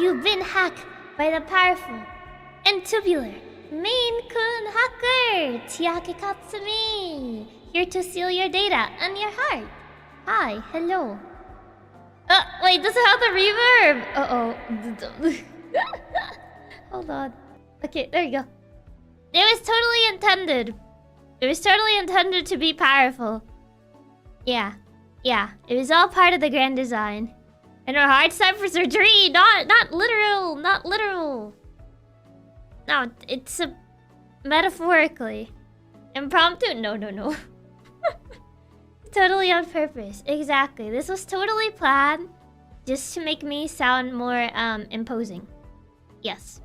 you've been hacked by the powerful and tubular Maine Coon hacker, Chiaki Katsumi, here to steal your data and your heart. Hi, hello. Wait, does it have the reverb? Uh-oh. Hold on. Okay, there you go. It was totally intended. It was totally intended to be powerful. Yeah. It was all part of the grand design. And our heart's time for surgery, not literal. No, it's a metaphorically. Impromptu? No. Totally on purpose. Exactly. This was totally planned just to make me sound more imposing. Yes.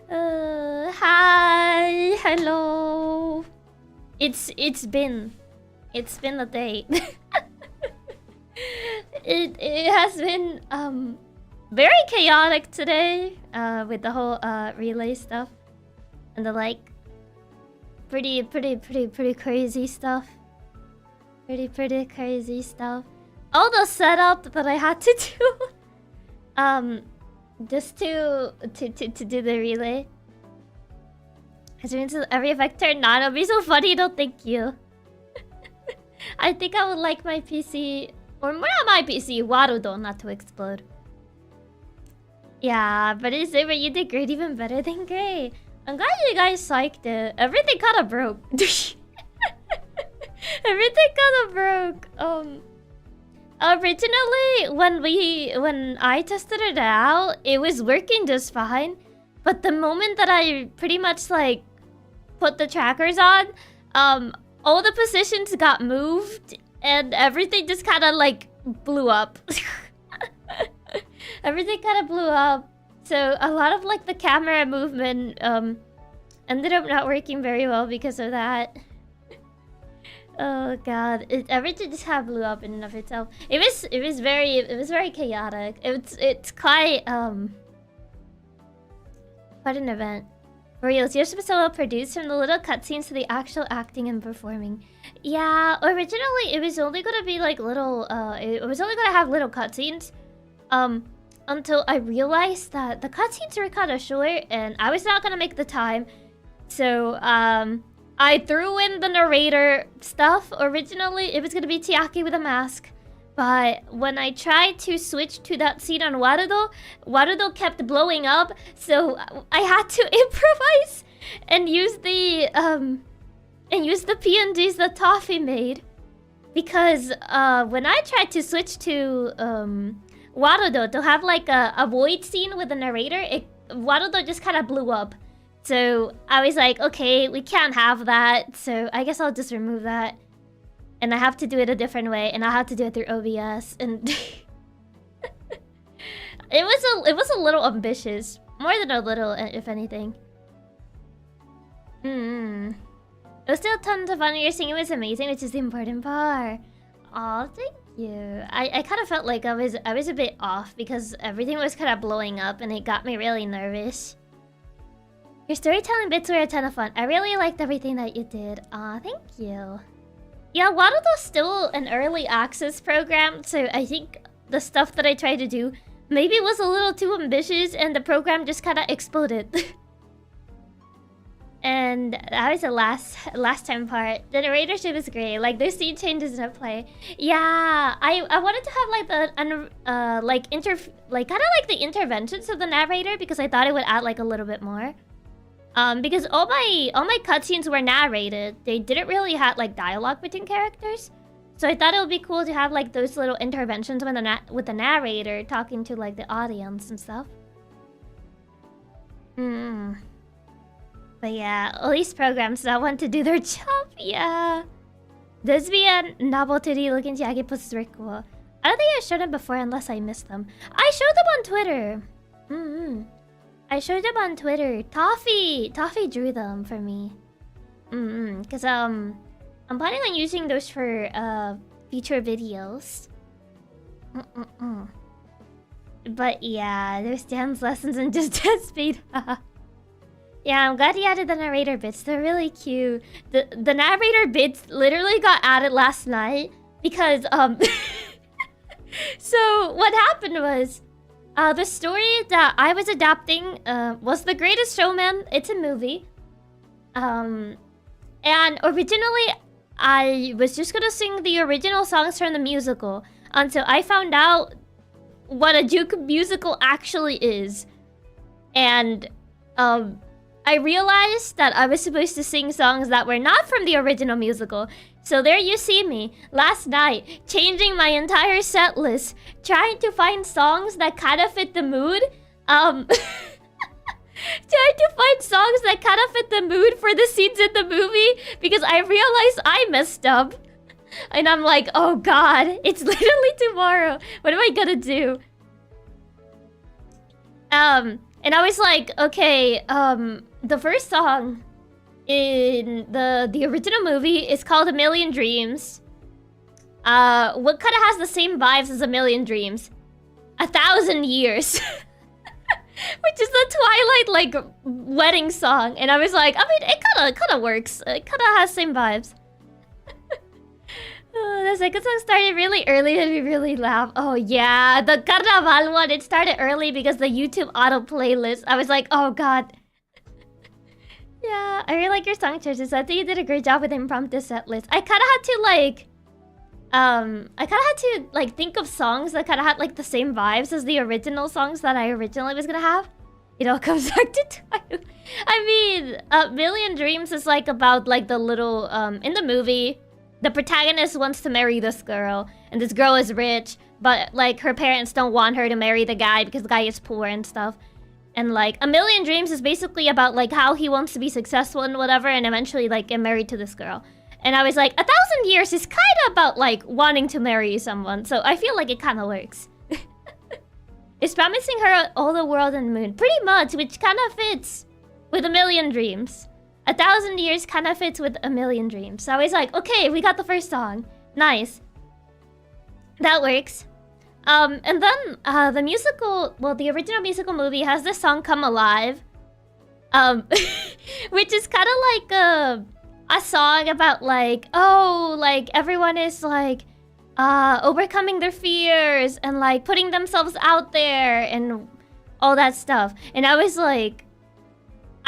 Hi, hello. It's been a day. it has been very chaotic today with the whole relay stuff and the like. Pretty crazy stuff. Pretty crazy stuff. All the setup that I had to do just to do the relay. As soon as every effect turned on, it'll be so funny. No, thank you. I think I would like my PC, or not my PC, Warudo, not to explode. Yeah, but you did great, even better than great. I'm glad you guys psyched it. Everything kind of broke. Everything kind of broke. Originally, when I tested it out, it was working just fine. But the moment that I pretty much like put the trackers on, all the positions got moved and everything just kind of like blew up. Everything kind of blew up. So a lot of like the camera movement ended up not working very well because of that. Oh god, everything just kind of blew up in and of itself. It was very chaotic. It's quite an event. For reals, you're supposed to produce from the little cutscenes to the actual acting and performing. Yeah, originally it was only gonna be like little it was only gonna have little cutscenes. Until I realized that the cutscenes were kind of short and I was not gonna make the time. So I threw in the narrator stuff. Originally it was gonna be Chiaki with a mask. But when I tried to switch to that scene on Warudo kept blowing up, so I had to improvise and use the PNGs that Toffee made. Because when I tried to switch to Warudo to have like a void scene with the narrator, Warudo just kind of blew up. So I was like, okay, we can't have that, so I guess I'll just remove that. And I have to do it a different way, and I have to do it through OBS, and it was a little ambitious, more than a little, if anything. It was still tons of fun. Your singing was amazing, which is the important part. Aw, thank you. I kind of felt like I was a bit off because everything was kind of blowing up, and it got me really nervous. Your storytelling bits were a ton of fun. I really liked everything that you did. Aw, thank you. Yeah, Warudo's still an early access program, so I think the stuff that I tried to do maybe was a little too ambitious and the program just kind of exploded. And that was the last time part. The narratorship is great. Like, there's scene changes in play. Yeah, I wanted to have like the kind of like the interventions of the narrator because I thought it would add like a little bit more. Because all my cutscenes were narrated. They didn't really have like dialogue between characters. So I thought it would be cool to have like those little interventions with the narrator talking to like the audience and stuff. But yeah, all these programs that want to do their job, yeah. Does be a novelty looking Chiaki posts very cool. I don't think I showed them before unless I missed them. I showed them on Twitter. I showed them on Twitter. Toffee drew them for me. Cause I'm planning on using those for future videos. But yeah, there's dance lessons and just dance speed. Yeah, I'm glad he added the narrator bits. They're really cute. The narrator bits literally got added last night because so what happened was The story that I was adapting was The Greatest Showman. It's a movie. And originally, I was just gonna sing the original songs from the musical until I found out what a juke musical actually is. And I realized that I was supposed to sing songs that were not from the original musical. So there you see me, last night, changing my entire set list, trying to find songs that kind of fit the mood. Trying to find songs that kind of fit the mood for the scenes in the movie, because I realized I messed up. And I'm like, oh god, it's literally tomorrow. What am I gonna do? And I was like, okay, the first song in the original movie is called A Million Dreams. What kind of has the same vibes as A Million Dreams? 1,000 Years. Which is the Twilight, like, wedding song. And I was like, I mean, it kind of works. It kind of has same vibes. The second song started really early and we really laughed. Oh yeah, the Carnaval one, it started early because the YouTube auto playlist. I was like, oh god. Yeah, I really like your song choices. I think you did a great job with the impromptu set list. I kind of had to like, think of songs that kind of had like the same vibes as the original songs that I originally was gonna have. It all comes back to time. I mean, A Million Dreams is like about like the little, in the movie, the protagonist wants to marry this girl, and this girl is rich, but like her parents don't want her to marry the guy because the guy is poor and stuff. And like A Million Dreams is basically about like how he wants to be successful and whatever, and eventually like get married to this girl. And I was like, 1,000 Years is kind of about like wanting to marry someone, so I feel like it kind of works. It's promising her all the world and moon, pretty much, which kind of fits with A Million Dreams. 1,000 Years kind of fits with A Million Dreams. So I was like, okay, we got the first song. Nice. That works. And then the musical, well, the original musical movie has this song Come Alive. Which is kind of like a song about like, oh, like everyone is like overcoming their fears and like putting themselves out there and all that stuff. And I was like,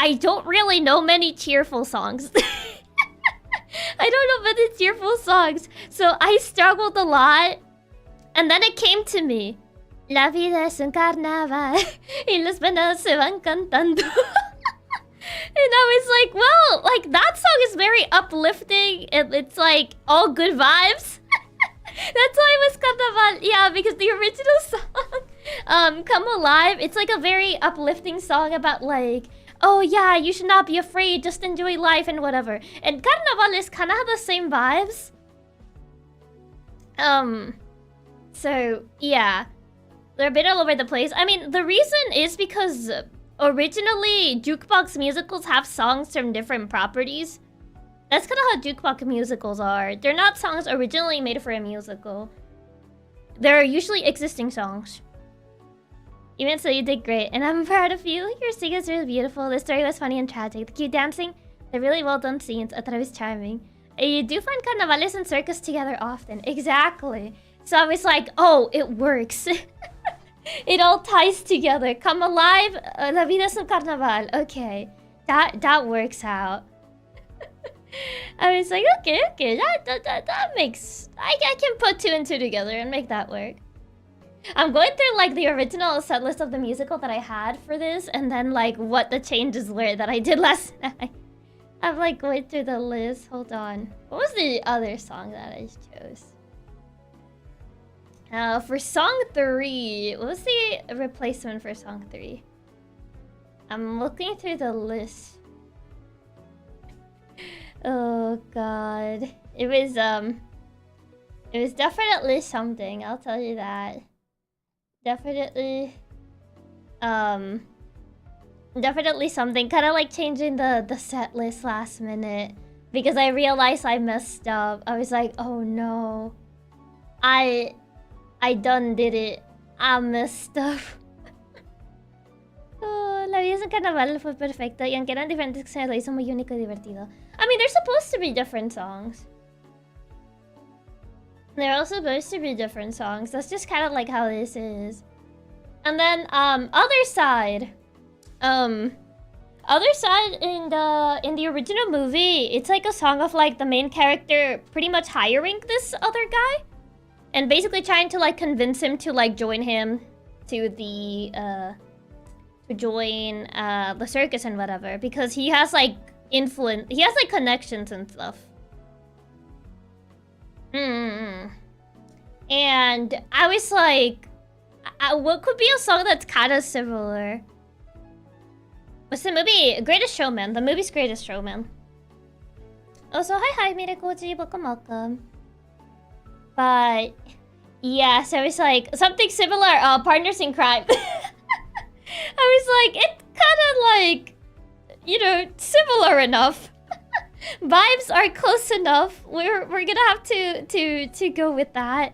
I don't really know many cheerful songs. I don't know many cheerful songs. So I struggled a lot. And then it came to me. La vida es un carnaval y las penas se van cantando. And I was like, well, like that song is very uplifting. It's like all good vibes. That's why it was carnaval. Yeah, because the original song, Come Alive, it's like a very uplifting song about like, oh yeah, you should not be afraid, just enjoy life and whatever. And Carnaval is kind of have the same vibes. So yeah, they're a bit all over the place. I mean, the reason is because originally Jukebox musicals have songs from different properties. That's kind of how Jukebox musicals are. They're not songs originally made for a musical. They're usually existing songs. Even so, you did great, and I'm proud of you. Your singing is really beautiful. The story was funny and tragic. The cute dancing, the really well done scenes. I thought it was charming. You do find carnavales and circus together often. Exactly. So I was like, oh, it works. It all ties together. Come Alive, La vida es un carnaval. Okay, that works out. I was like, okay, that makes... I can put 2 and 2 together and make that work. I'm going through like the original set list of the musical that I had for this, and then like what the changes were that I did last night. I'm like going through the list. Hold on. What was the other song that I chose? For song 3, what was the replacement for song 3? I'm looking through the list. Oh god. It was definitely something, I'll tell you that. Definitely something. Kind of like changing the set list last minute because I realized I messed up. I was like, oh no, I done did it. I messed up. Oh, la vida es un carnaval fue perfecta y aunque eran diferentes se lo hizo muy único y divertido. I mean, they're supposed to be different songs. They're all supposed to be different songs. That's just kind of like how this is. And then other side. Other side in the original movie, it's like a song of like the main character pretty much hiring this other guy and basically trying to like convince him to like join him to the the circus and whatever, because he has like influence, he has like connections and stuff. And I was like, what could be a song that's kind of similar? What's the movie? Greatest Showman. The movie's Greatest Showman. Oh, so hi, Mirekoji. Welcome. But yeah, so it's like something similar. Partners in Crime. I was like, it's kind of like, you know, similar enough. Vibes are close enough. We're gonna have to go with that.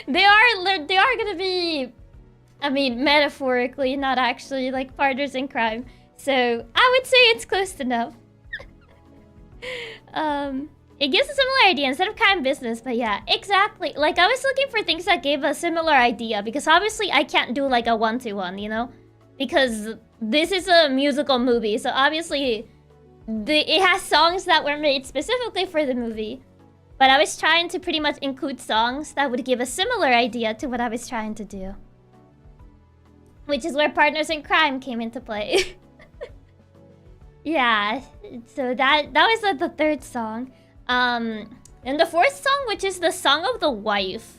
They are gonna be, I mean, metaphorically, not actually, like partners in crime. So I would say it's close enough. It gives a similar idea instead of crime business, but yeah, exactly. Like I was looking for things that gave a similar idea because obviously I can't do like a one-to-one, you know, because this is a musical movie, so obviously it has songs that were made specifically for the movie. But I was trying to pretty much include songs that would give a similar idea to what I was trying to do. Which is where Partners in Crime came into play. Yeah, so that was the third song. And the fourth song, which is the Song of the Wife.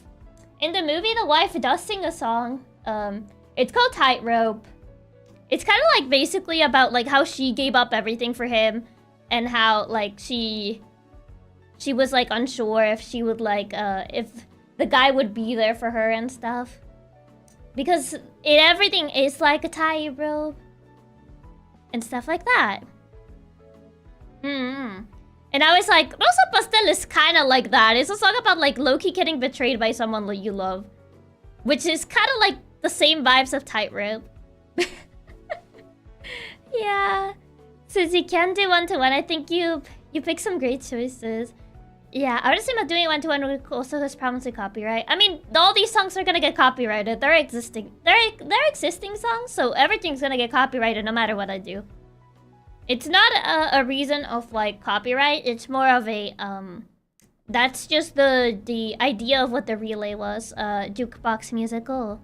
In the movie, the wife does sing a song. It's called Tightrope. It's kind of like basically about like how she gave up everything for him. And how like she was like unsure if she would like, if the guy would be there for her and stuff. Because everything is like a tightrope. And stuff like that. And I was like, Rosa Pastel is kind of like that. It's a song about like Loki getting betrayed by someone that you love. Which is kind of like the same vibes of Tightrope. Yeah. Since you can do one-to-one, I think you pick some great choices. Yeah, I would assume that doing one-to-one also has problems with copyright. I mean, all these songs are gonna get copyrighted. They're existing songs, so everything's gonna get copyrighted no matter what I do. It's not a reason of like copyright. It's more of a that's just the idea of what the relay was. Jukebox musical.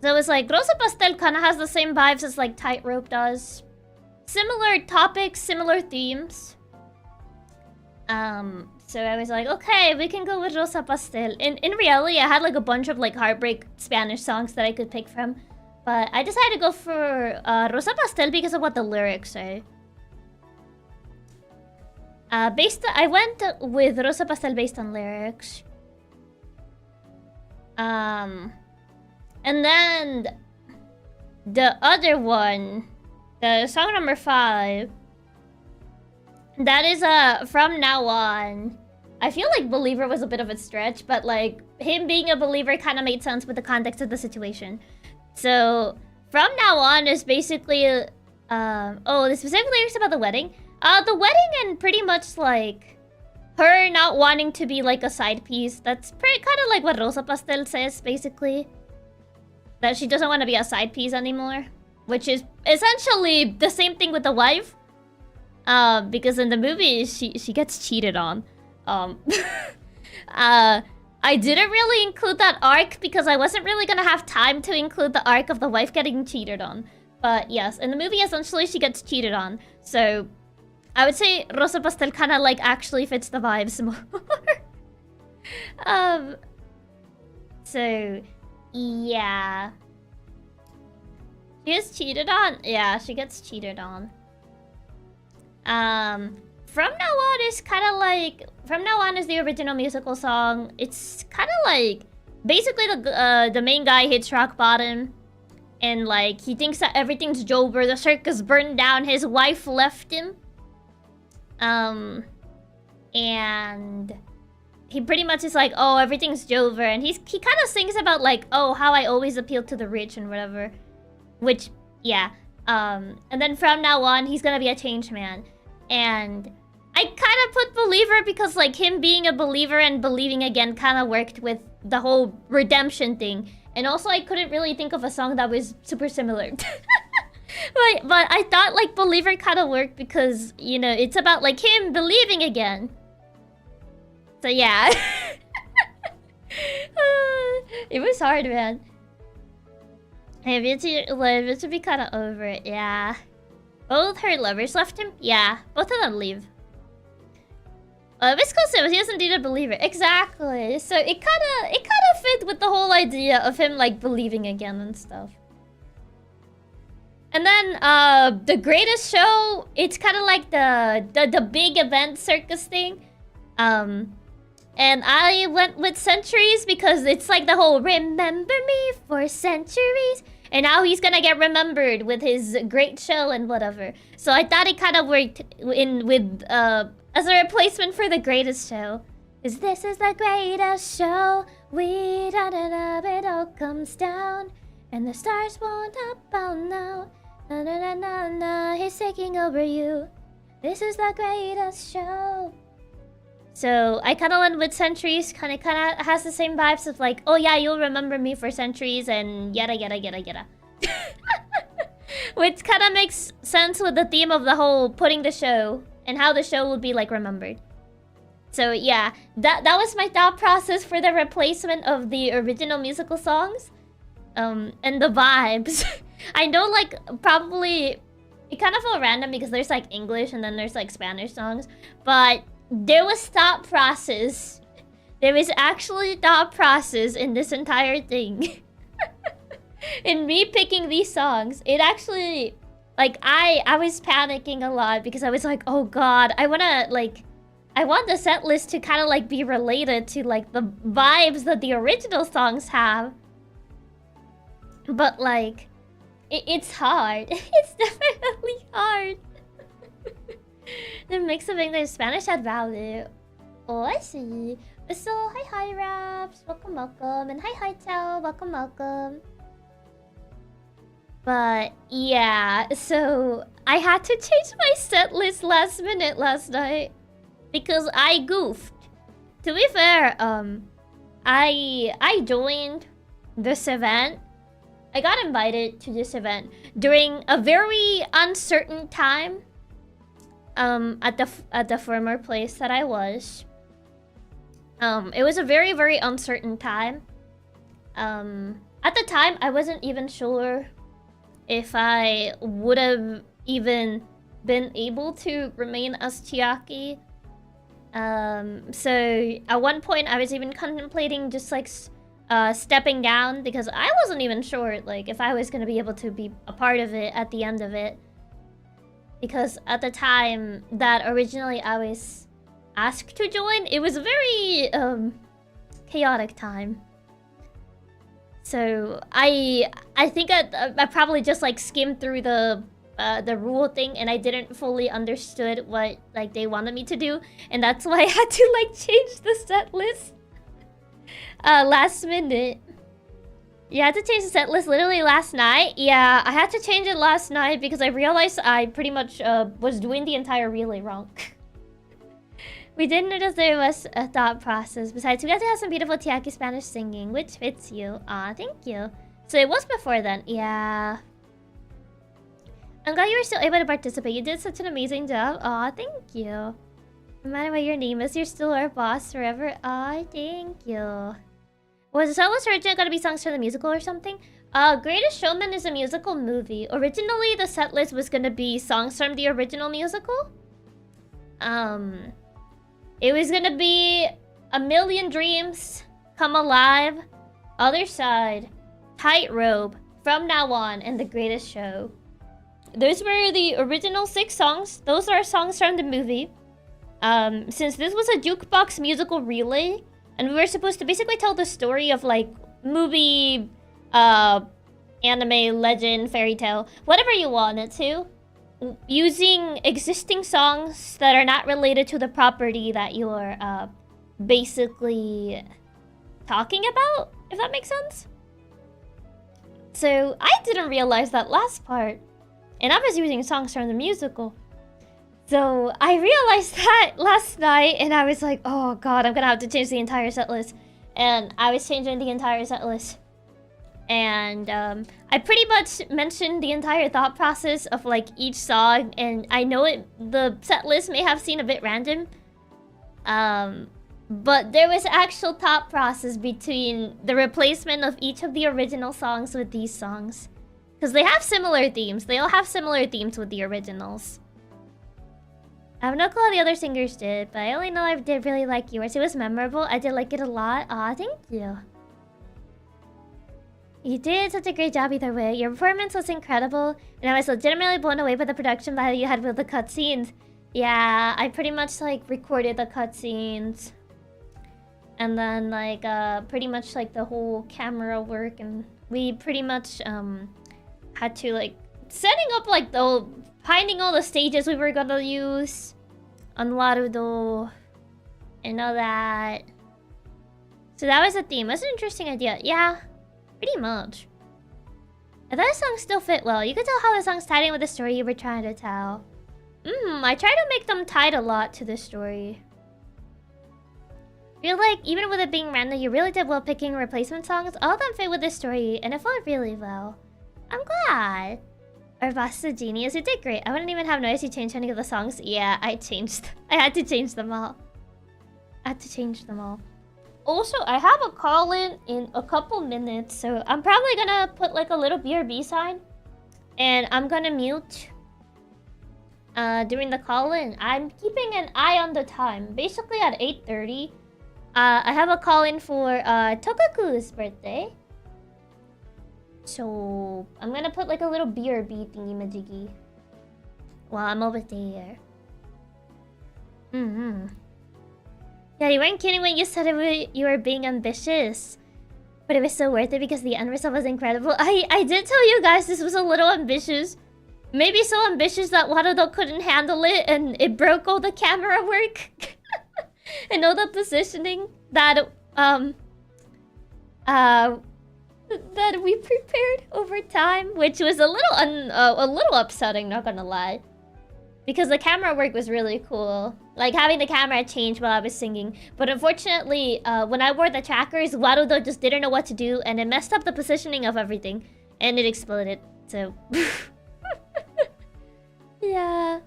So it's like Rosa Pastel kind of has the same vibes as like Tightrope does. Similar topics, similar themes. So I was like, okay, we can go with Rosa Pastel. In reality, I had like a bunch of like heartbreak Spanish songs that I could pick from. But I decided to go for Rosa Pastel because of what the lyrics say. I went with Rosa Pastel based on lyrics. And then the other one, the song number 5, that is From Now On. I feel like Believer was a bit of a stretch, but like him being a believer kind of made sense with the context of the situation. So From Now On is basically the specific lyrics about the wedding. The wedding and pretty much like her not wanting to be like a side piece. That's kind of like what Rosa Pastel says basically. That she doesn't want to be a side piece anymore, which is essentially the same thing with the wife. Because in the movie she gets cheated on. I didn't really include that arc because I wasn't really gonna have time to include the arc of the wife getting cheated on. But yes, in the movie essentially she gets cheated on. So I would say Rosa Pastel kind of like actually fits the vibes more. So yeah. She gets cheated on? Yeah, she gets cheated on. From Now On is kind of like... From Now On is the original musical song. It's kind of like... Basically, the main guy hits rock bottom. And, like, he thinks that everything's over. The circus burned down. His wife left him. And... he pretty much is like, oh, everything's over. And he kind of sings about, like, oh, how I always appeal to the rich and whatever. Which, yeah. And then from now on, he's gonna be a changed man. And I kind of put believer because, like, him being a believer and believing again kind of worked with the whole redemption thing. And also I couldn't really think of a song that was super similar. But I thought like Believer kind of worked because, you know, it's about like him believing again. So yeah. It was hard, man. Maybe it should be kind of over it, yeah. Both her lovers left him? Yeah, both of them leave. It's close, he doesn't need a believer. Exactly. So it kind of fit with the whole idea of him like believing again and stuff. And then the greatest show, it's kind of like the big event circus thing. And I went with Centuries because it's like the whole remember me for centuries. And now he's gonna get remembered with his great show and whatever. So I thought it kind of worked in with as a replacement for the greatest show. Cause this is the greatest show. We da da da, it all comes down. And the stars won't up out now. Na na na na na, he's taking over you. This is the greatest show. So I kind of went with Centuries. Kind of has the same vibes of like, oh yeah, you'll remember me for centuries and yada yada yada yada. Which kind of makes sense with the theme of the whole putting the show and how the show will be like remembered. So yeah, that was my thought process for the replacement of the original musical songs. And the vibes. I know like probably it kind of felt random because there's like English and then there's like Spanish songs, but there was thought process. There is actually thought process in this entire thing. In me picking these songs, it actually, like, I was panicking a lot because I was like, oh god, I want the set list to kind of like be related to like the vibes that the original songs have. But like, it's hard. It's definitely hard. The mix of English and Spanish had value. Oh, I see. So, hi Raps, welcome. And hi Tao, welcome. But yeah, so I had to change my set list last minute last night because I goofed. To be fair, I joined this event. I got invited to this event during a very uncertain time. At the former place that I was. It was a very, very uncertain time. At the time, I wasn't even sure if I would have even been able to remain as Chiaki. So at one point, I was even contemplating just like stepping down because I wasn't even sure like if I was gonna be able to be a part of it at the end of it. Because at the time that originally I was asked to join, it was a very chaotic time. So I think I probably just like skimmed through the rule thing and I didn't fully understood what like they wanted me to do, and that's why I had to like change the set list last minute. You had to change the set list literally last night? Yeah, I had to change it last night because I realized I pretty much was doing the entire relay wrong. We didn't notice there was a thought process. Besides, we got to have some beautiful Chiaki Spanish singing, which fits you. Aw, thank you. So it was before then, yeah. I'm glad you were still able to participate. You did such an amazing job. Aw, thank you. No matter what your name is, you're still our boss forever. Aw, thank you. Was the soloist originally gonna be songs from the musical or something? Greatest Showman is a musical movie. Originally, the set list was gonna be songs from the original musical. It was gonna be A Million Dreams, Come Alive, Other Side, Tightrope, From Now On, and The Greatest Show. Those were the original 6 songs. Those are songs from the movie. Since this was a Jukebox musical relay, and we were supposed to basically tell the story of like movie, anime, legend, fairy tale, whatever you wanted to, using existing songs that are not related to the property that you're basically talking about, if that makes sense. So I didn't realize that last part, and I was using songs from the musical. So I realized that last night, and I was like, oh god, I'm gonna have to change the entire set list. And I was changing the entire set list. And I pretty much mentioned the entire thought process of like each song, and I know the set list may have seemed a bit random, but there was actual thought process between the replacement of each of the original songs with these songs, because they have similar themes. They all have similar themes with the originals. I have no clue how the other singers did, but I only know I did really like yours. It was memorable. I did like it a lot. Aw, thank you. You did such a great job either way. Your performance was incredible, and I was legitimately blown away by the production value you had with the cutscenes. Yeah, I pretty much like recorded the cutscenes, and then like pretty much like the whole camera work, and we pretty much had to like setting up like finding all the stages we were gonna use on Warudo and all that. So that was the theme. That's an interesting idea. Yeah. Pretty much. I thought the songs still fit well. You could tell how the songs tied in with the story you were trying to tell. I try to make them tied a lot to the story. I feel like even with it being random, you really did well picking replacement songs. All of them fit with the story, and it flowed really well. I'm glad. Our boss is a genius. You did great. I wouldn't even have noticed you changed any of the songs. Yeah, I had to change them all. Also, I have a call-in in a couple minutes, so I'm probably gonna put like a little BRB sign. And I'm gonna mute during the call-in. I'm keeping an eye on the time. Basically at 8:30, I have a call-in for Tokaku's birthday. So, I'm gonna put like a little BRB thingy-majiggy while I'm over there. Yeah, you weren't kidding when you said you were being ambitious. But it was so worth it because the end result was incredible. I did tell you guys this was a little ambitious. Maybe so ambitious that Warudo couldn't handle it and it broke all the camera work. And all the positioning that that we prepared over time, which was a little upsetting, not gonna lie. Because the camera work was really cool. Like, having the camera change while I was singing. But unfortunately, when I wore the trackers, Warudo just didn't know what to do, and it messed up the positioning of everything. And it exploded, so... yeah.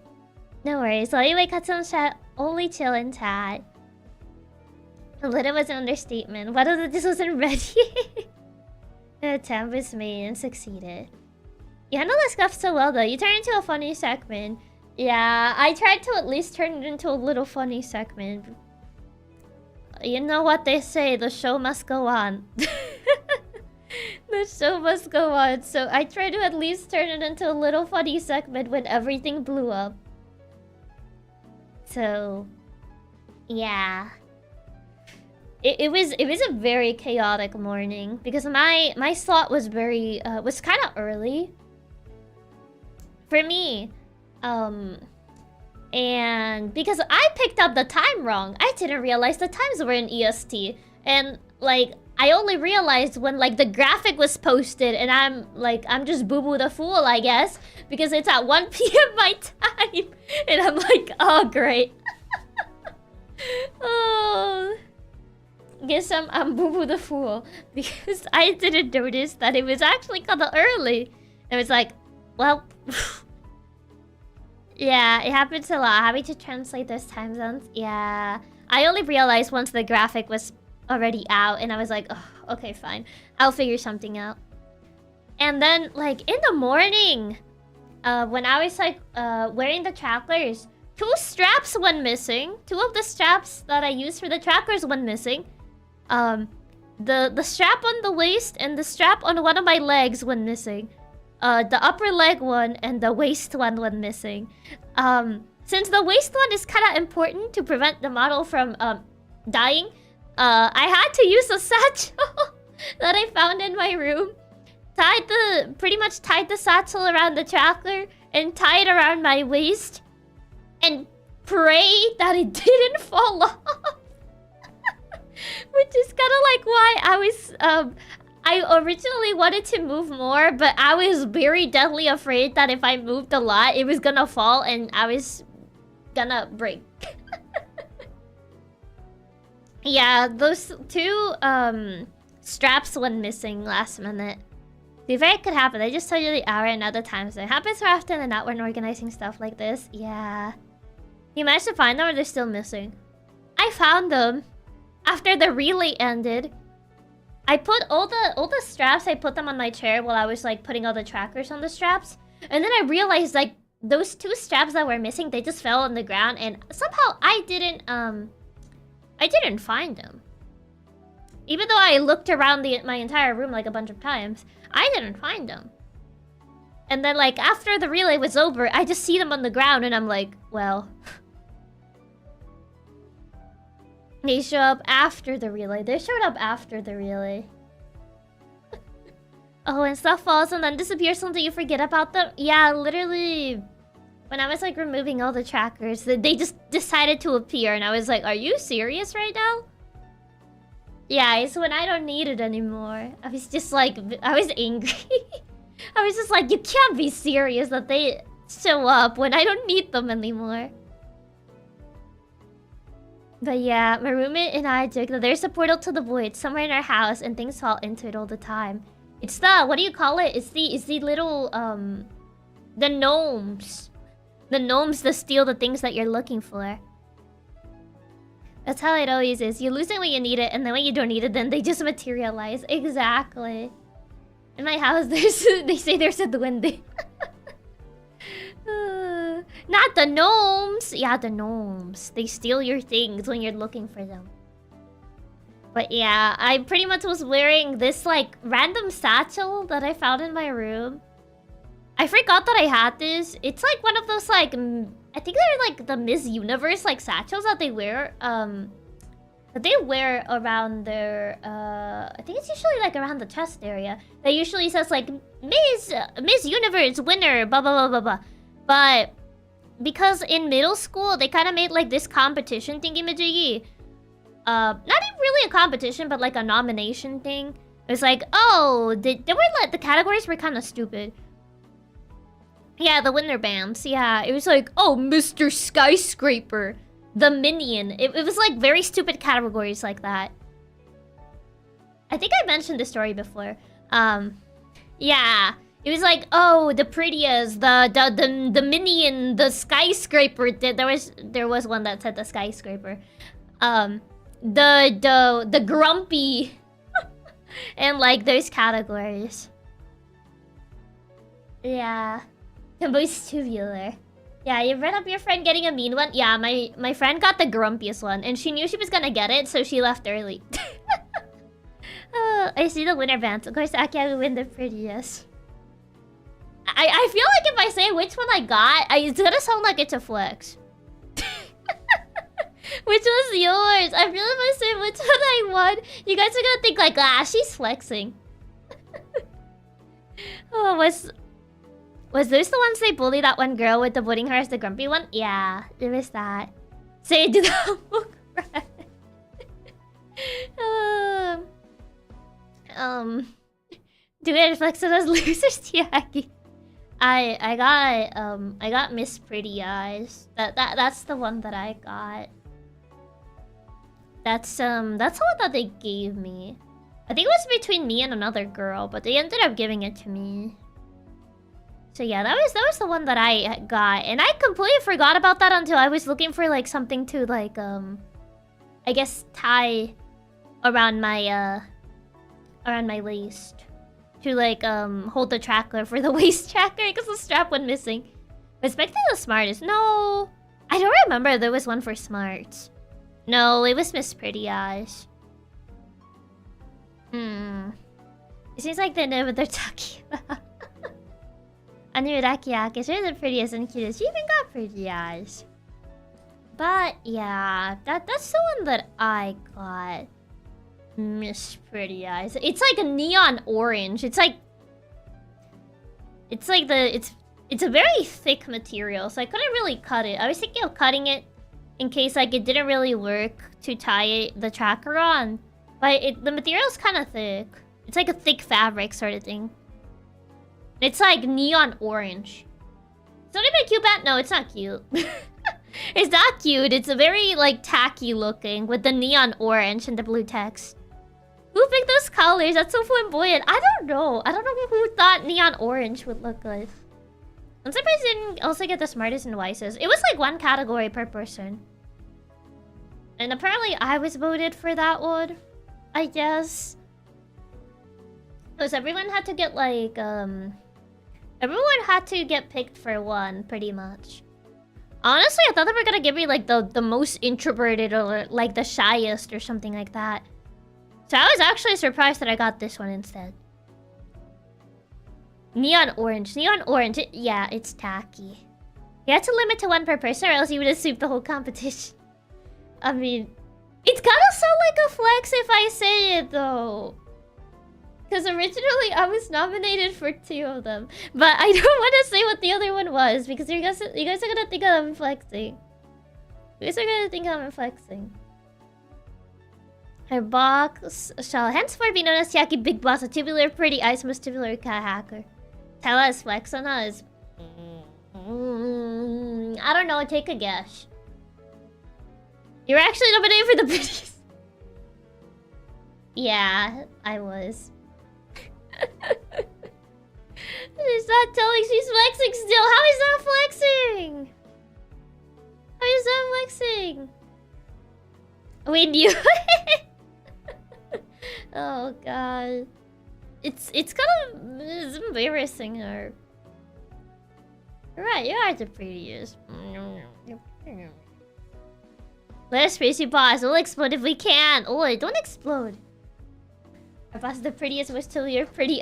No worries. So anyway, Katsu's chat, only chill and chat. A little was an understatement. Warudo just wasn't ready. The attempt was made and succeeded. You handled the scuff so well, though. You turned into a funny segment. Yeah, I tried to at least turn it into a little funny segment. You know what they say, the show must go on. The show must go on, so I tried to at least turn it into a little funny segment when everything blew up. So, yeah. It was a very chaotic morning because my slot was was kind of early for me. And because I picked up the time wrong, I didn't realize the times were in EST. And like, I only realized when like the graphic was posted, and I'm just boo-boo the fool, I guess, because it's at 1 p.m. my time. And I'm like, oh great. Oh, guess I'm boo-boo the fool because I didn't notice that it was actually kind of early. It was like, well. Yeah, it happens a lot. Having to translate those time zones. Yeah. I only realized once the graphic was already out, and I was like, oh, okay, fine. I'll figure something out. And then, like, in the morning, when I was, like, wearing the trackers, 2 straps went missing. 2 of the straps that I used for the trackers went missing. The strap on the waist and the strap on one of my legs went missing. The upper leg one and the waist one went missing. Since the waist one is kind of important to prevent the model from dying, I had to use a satchel that I found in my room. Pretty much tied the satchel around the tracker and tied it around my waist and prayed that it didn't fall off. Which is kind of like why I originally wanted to move more, but I was very deadly afraid that if I moved a lot, it was gonna fall and I was gonna break. Yeah, those 2 straps went missing last minute. be fair, it could happen. I just told you the hour and not the time. So it happens more often than not when organizing stuff like this. Yeah. You managed to find them or they're still missing? I found them. After the relay ended. I put all the straps, I put them on my chair while I was like putting all the trackers on the straps. And then I realized like those 2 straps that were missing, they just fell on the ground and somehow I didn't find them. Even though I looked around my entire room like a bunch of times, I didn't find them. And then like after the relay was over, I just see them on the ground and I'm like, well... They show up after the relay. They showed up after the relay. Oh, and stuff falls and then disappears until you forget about them? Yeah, literally... When I was like removing all the trackers, they just decided to appear and I was like, are you serious right now? Yeah, it's when I don't need it anymore. I was just like, I was angry. I was just like, you can't be serious that they show up when I don't need them anymore. But yeah, my roommate and I joke that there's a portal to the void somewhere in our house and things fall into it all the time. It's the, what do you call it? It's the little, the gnomes. The gnomes that steal the things that you're looking for. That's how it always is. You lose it when you need it, and then when you don't need it, then they just materialize. Exactly. In my house, they say there's a duende. Not the gnomes! Yeah, the gnomes. They steal your things when you're looking for them. But yeah, I pretty much was wearing this, like, random satchel that I found in my room. I forgot that I had this. It's like one of those, like, I think they're like the Miss Universe, like, satchels that they wear. That they wear around their, I think it's usually, like, around the chest area. That usually says, like, Miss Universe winner, blah, blah, blah, blah, blah. But because in middle school, they kind of made, like, this competition thingy-majiggy. Not even really a competition, but, like, a nomination thing. It was like, oh, they were, like, the categories were kind of stupid. Yeah, the winner bands. Yeah, it was like, oh, Mr. Skyscraper. The Minion. It was, like, very stupid categories like that. I think I mentioned this story before. Yeah. It was like, oh, the prettiest, the Minion, the Skyscraper. There was one that said the Skyscraper. The Grumpy. And, like, those categories. Yeah. The most tubular. Yeah, you read up your friend getting a mean one? Yeah, my friend got the grumpiest one. And she knew she was gonna get it, so she left early. I see the winner bands. Of course, Aki will win the prettiest. I feel like if I say which one I got, it's gonna sound like it's a flex. Which was yours? I feel if I say which one I won, you guys are gonna think like, ah, she's flexing. Oh, was those the ones they bullied that one girl with the voting her as the grumpy one? Yeah, it was that. Say it to the humble cry. Do it flex it as losers, Chiaki. I got Miss Pretty Eyes. That's the one that I got. That's the one that they gave me. I think it was between me and another girl, but they ended up giving it to me. So yeah, that was the one that I got, and I completely forgot about that until I was looking for like something to like I guess tie around my waist to like hold the tracker for the waist tracker because the strap went missing. Was Spectre the smartest? No, I don't remember there was one for smarts. No, it was Miss Pretty Eyes. It seems like they know what they're talking about. Anurakiak is really the prettiest and cutest. You even got pretty eyes. But yeah, that's the one that I got. Miss Pretty Eyes. It's like a neon orange. It's a very thick material, so I couldn't really cut it. I was thinking of cutting it in case like it didn't really work to tie the tracker on. But the material's kind of thick. It's like a thick fabric sort of thing. It's like neon orange. Is that even cute, Bat? No, it's not cute. It's not cute. It's a very like tacky looking with the neon orange and the blue text. Who picked those colors. That's so flamboyant. I don't know. I don't know who thought neon orange would look good. I'm surprised I didn't also get the smartest and wisest. It was like one category per person. And apparently I was voted for that one, I guess. Because everyone had to get like, everyone had to get picked for one, pretty much. Honestly, I thought they were gonna give me like the most introverted or like the shyest or something like that. So I was actually surprised that I got this one instead. Neon orange. Neon orange. Yeah, it's tacky. You had to limit to one per person or else you would have swept the whole competition. I mean, it's gotta sound like a flex if I say it though. Because originally I was nominated for 2 of them. But I don't want to say what the other one was because you guys are gonna think I'm flexing. You guys are gonna think I'm flexing. Her box shall henceforth be known as Chiaki Big Boss, a tubular pretty eyes most tubular cat hacker. Tell us flex on us. I don't know, take a guess. You're actually nominated for the prettiest. Yeah, I was. She's not telling she's flexing still. How is that flexing? How is that flexing? We knew it. Oh god. It's kind of embarrassing her. Right, you are the prettiest. Let us face you, boss. We'll explode if we can. Oh, don't explode. Our boss is the prettiest was till you're pretty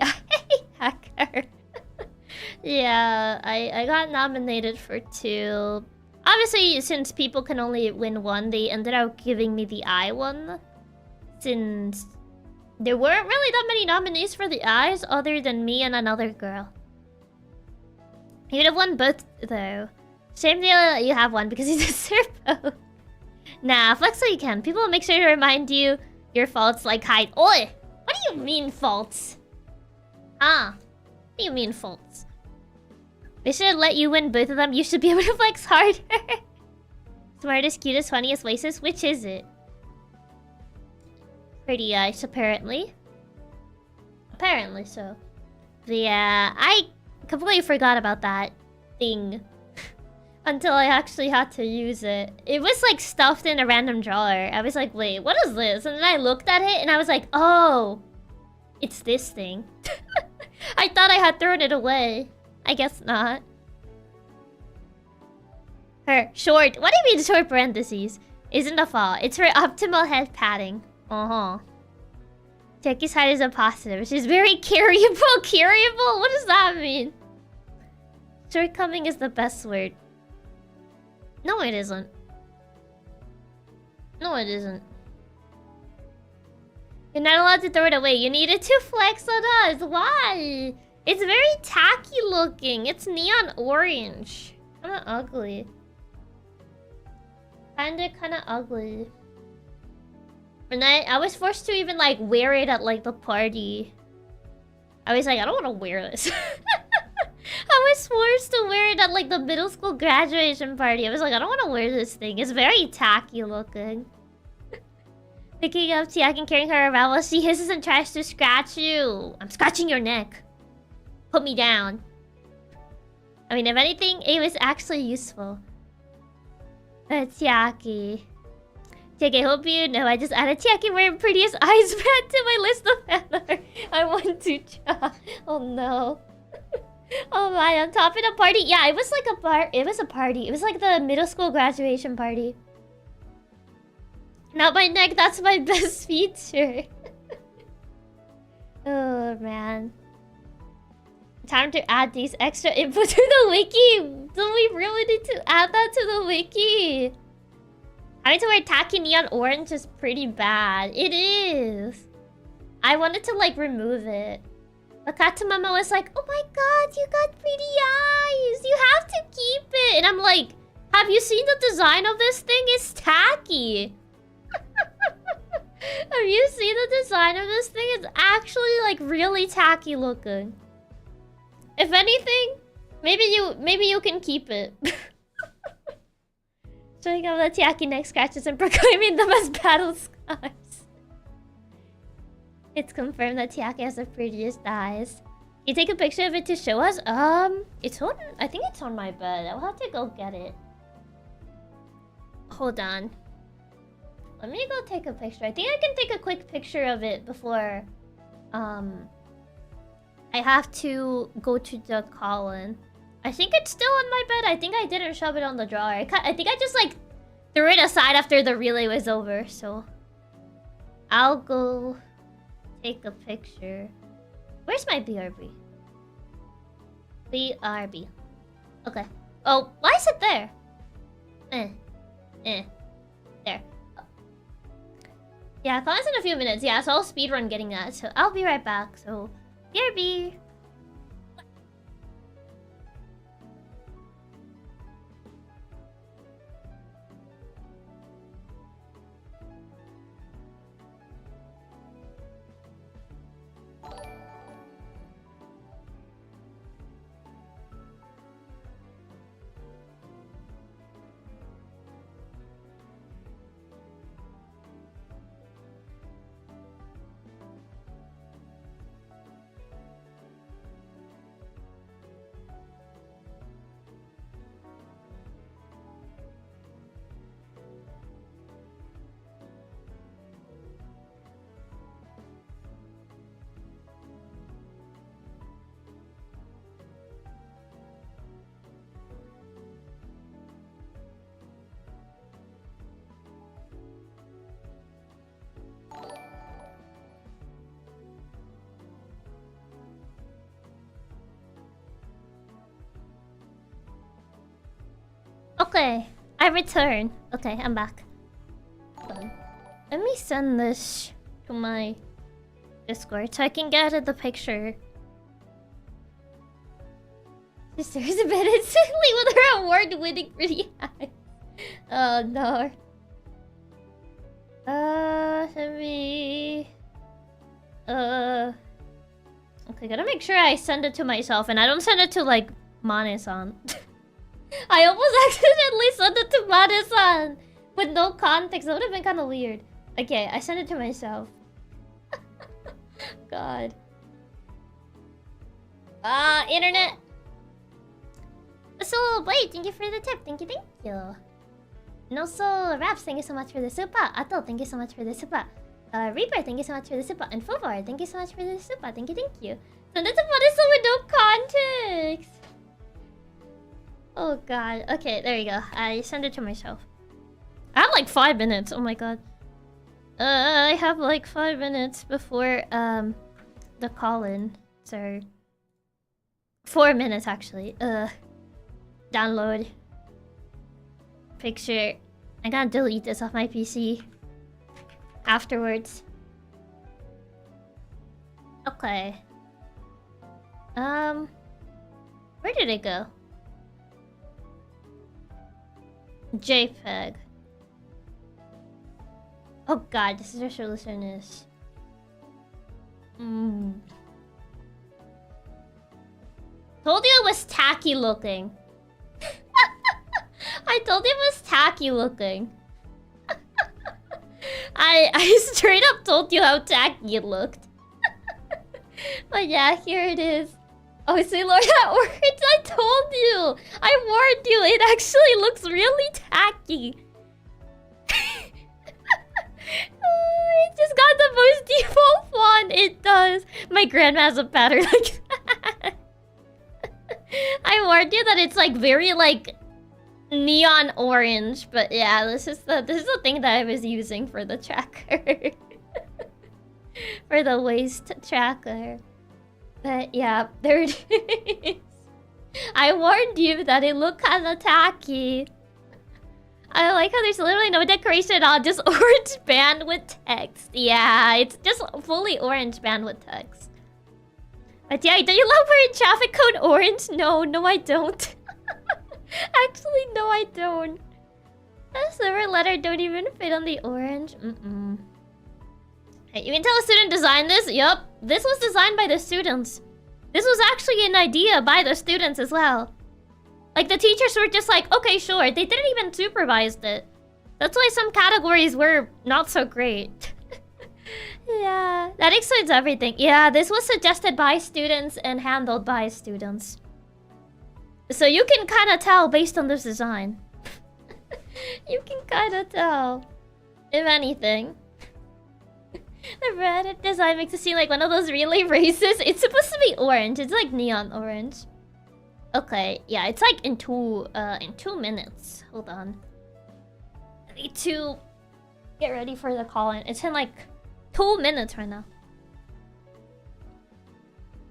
hacker. Yeah, I got nominated for 2. Obviously, since people can only win 1, they ended up giving me the eye one. Since there weren't really that many nominees for the eyes other than me and another girl. You'd have won both though. Shame that you have one because you deserve both. Nah, flex so you can. People will make sure to remind you your faults like height. Oi! What do you mean faults? Ah. What do you mean faults? They should let you win both of them. You should be able to flex harder. Smartest, cutest, funniest, wisest. Which is it? Pretty eyes, apparently. Apparently so. But yeah, I completely forgot about that thing. Until I actually had to use it. It was like stuffed in a random drawer. I was like, wait, what is this? And then I looked at it and I was like, oh, it's this thing. I thought I had thrown it away. I guess not. Her short. What do you mean short parentheses? Isn't a fault. It's for optimal head padding. Uh-huh. Chiaki's height is a positive. She's very carryable. Carryable? What does that mean? Shortcoming is the best word. No, it isn't. No, it isn't. You're not allowed to throw it away. You needed to flex on us. Why? It's very tacky looking. It's neon orange. Kinda ugly. Kinda ugly. And I was forced to even like wear it at like the party. I was like, I don't want to wear this. I was forced to wear it at like the middle school graduation party. I was like, I don't want to wear this thing. It's very tacky looking. Picking up Chiaki and carrying her around while she hisses and tries to scratch you. I'm scratching your neck. Put me down. I mean, if anything, it was actually useful. Chiaki. Chiaki, I hope you know I just added Chiaki wearing prettiest eyes pet to my list of fan art. I want to try. Oh no. Oh my, on top of the party. Yeah, it was like it was a party. It was like the middle school graduation party. Not my neck, that's my best feature. Oh man. Time to add these extra input to the wiki. Do we really need to add that to the wiki? Having to wear tacky neon orange is pretty bad. It is. I wanted to like remove it. But Katsumama was like, oh my god, you got pretty eyes. You have to keep it. And I'm like, have you seen the design of this thing? It's tacky. Have you seen the design of this thing? It's actually like really tacky looking. If anything, maybe you can keep it. Showing off the Chiaki neck scratches and proclaiming them as battle scars. It's confirmed that Chiaki has the prettiest eyes. Can you take a picture of it to show us? It's on... I think it's on my bed. I'll have to go get it. Hold on. Let me go take a picture. I think I can take a quick picture of it before... I have to go to the call-in. I think it's still on my bed. I think I didn't shove it on the drawer. I think I just, like, threw it aside after the relay was over, so... I'll go... take a picture. Where's my BRB? BRB. Okay. Oh, why is it there? There. Oh. Yeah, call us in a few minutes. Yeah, so I'll speedrun getting that. So I'll be right back. So, BRB. Okay, I return. Okay, I'm back. Let me send this to my Discord so I can get the picture. She stares a bit instantly with her award-winning pretty eyes. Oh no. Let me... Okay, gotta make sure I send it to myself and I don't send it to, like, Mane-san. I almost accidentally sent it to Mane-san with no context. That would have been kind of weird. Okay, I sent it to myself. God. Internet. So, wait, thank you for the tip. Thank you. No, so, Raps, thank you so much for the super. Ato, thank you so much for the super. Reaper, thank you so much for the super. And Fubar, thank you so much for the super. Thank you. Send it to Mane-san with no context. Oh god. Okay, there you go. I send it to myself. I have like 5 minutes. Oh my god. I have like 5 minutes before the call-in. So 4 minutes actually. Download picture. I gotta delete this off my PC afterwards. Okay. Where did it go? JPEG. Oh god, this is resolution. Told you it was tacky looking. I told you it was tacky looking. I straight up told you how tacky it looked. But yeah, here it is. Oh, see, Lord, that works. I told you. I warned you. It actually looks really tacky. It just got the most default font. It does. My grandma has a pattern like that. I warned you that it's like very like neon orange, but yeah, this is the thing that I was using for the tracker. For the waist tracker. But yeah, there it is. I warned you that it looked kind of tacky. I like how there's literally no decoration at all, just orange band with text. Yeah, it's just fully orange band with text. But yeah, do you love wearing traffic cone orange? No, I don't. Actually, no, I don't. The silver letter don't even fit on the orange. Hey, you can tell a student designed this? Yup. This was designed by the students. This was actually an idea by the students as well. Like, the teachers were just like, okay, sure. They didn't even supervise it. That's why some categories were not so great. Yeah, that explains everything. Yeah, this was suggested by students and handled by students. So you can kind of tell based on this design. You can kind of tell. If anything. The red design makes it seem like one of those relay races. It's supposed to be orange. It's like neon orange. Okay, yeah, it's like in 2 minutes. Hold on. I need to get ready for the call-in. It's in like 2 minutes right now.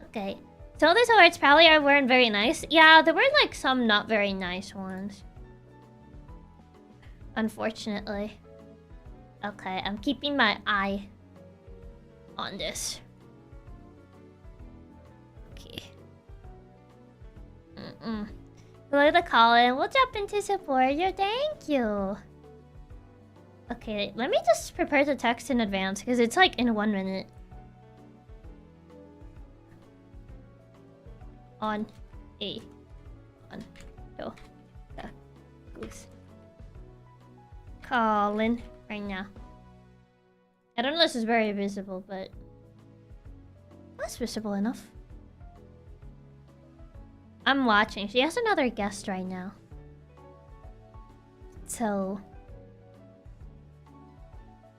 Okay. So these awards probably weren't very nice. Yeah, there were like some not very nice ones. Unfortunately. Okay, I'm keeping my eye on this. Okay. Below the call-in, we'll jump into support you. Thank you. Okay, let me just prepare the text in advance because it's like in 1 minute. On two the goose. Calling right now. I don't know if this is very visible, but that's visible enough. I'm watching. She has another guest right now. So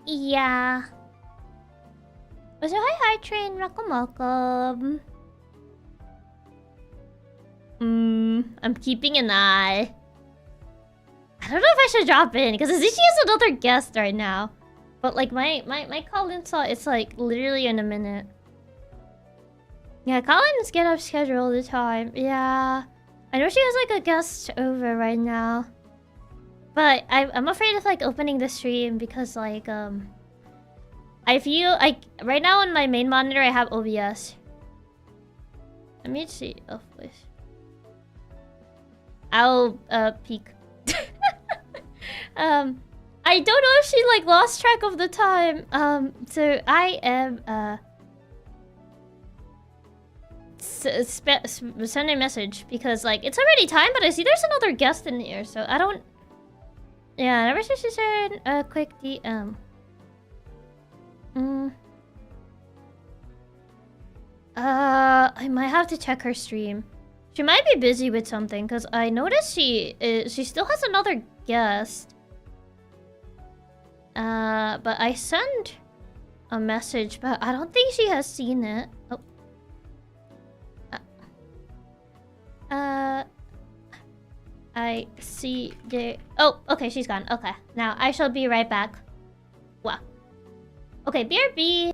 yeah. So hi train, welcome. I'm keeping an eye. I don't know if I should drop in because she has another guest right now. But like my call-in slot, it's like literally in a minute. Yeah, call-ins get off schedule all the time. Yeah. I know she has like a guest over right now. But I'm afraid of like opening the stream because like I feel like right now on my main monitor I have OBS. Let me see. Oh please. I'll peek. I don't know if she like lost track of the time. So I am send a message because like it's already time, but I see there's another guest in here, so I don't. Yeah, I never see she said a quick DM. I might have to check her stream. She might be busy with something because I noticed she still has another guest. But I sent a message, but I don't think she has seen it. Oh. I see the... Oh, okay, she's gone. Okay, now I shall be right back. Wow. Okay, BRB.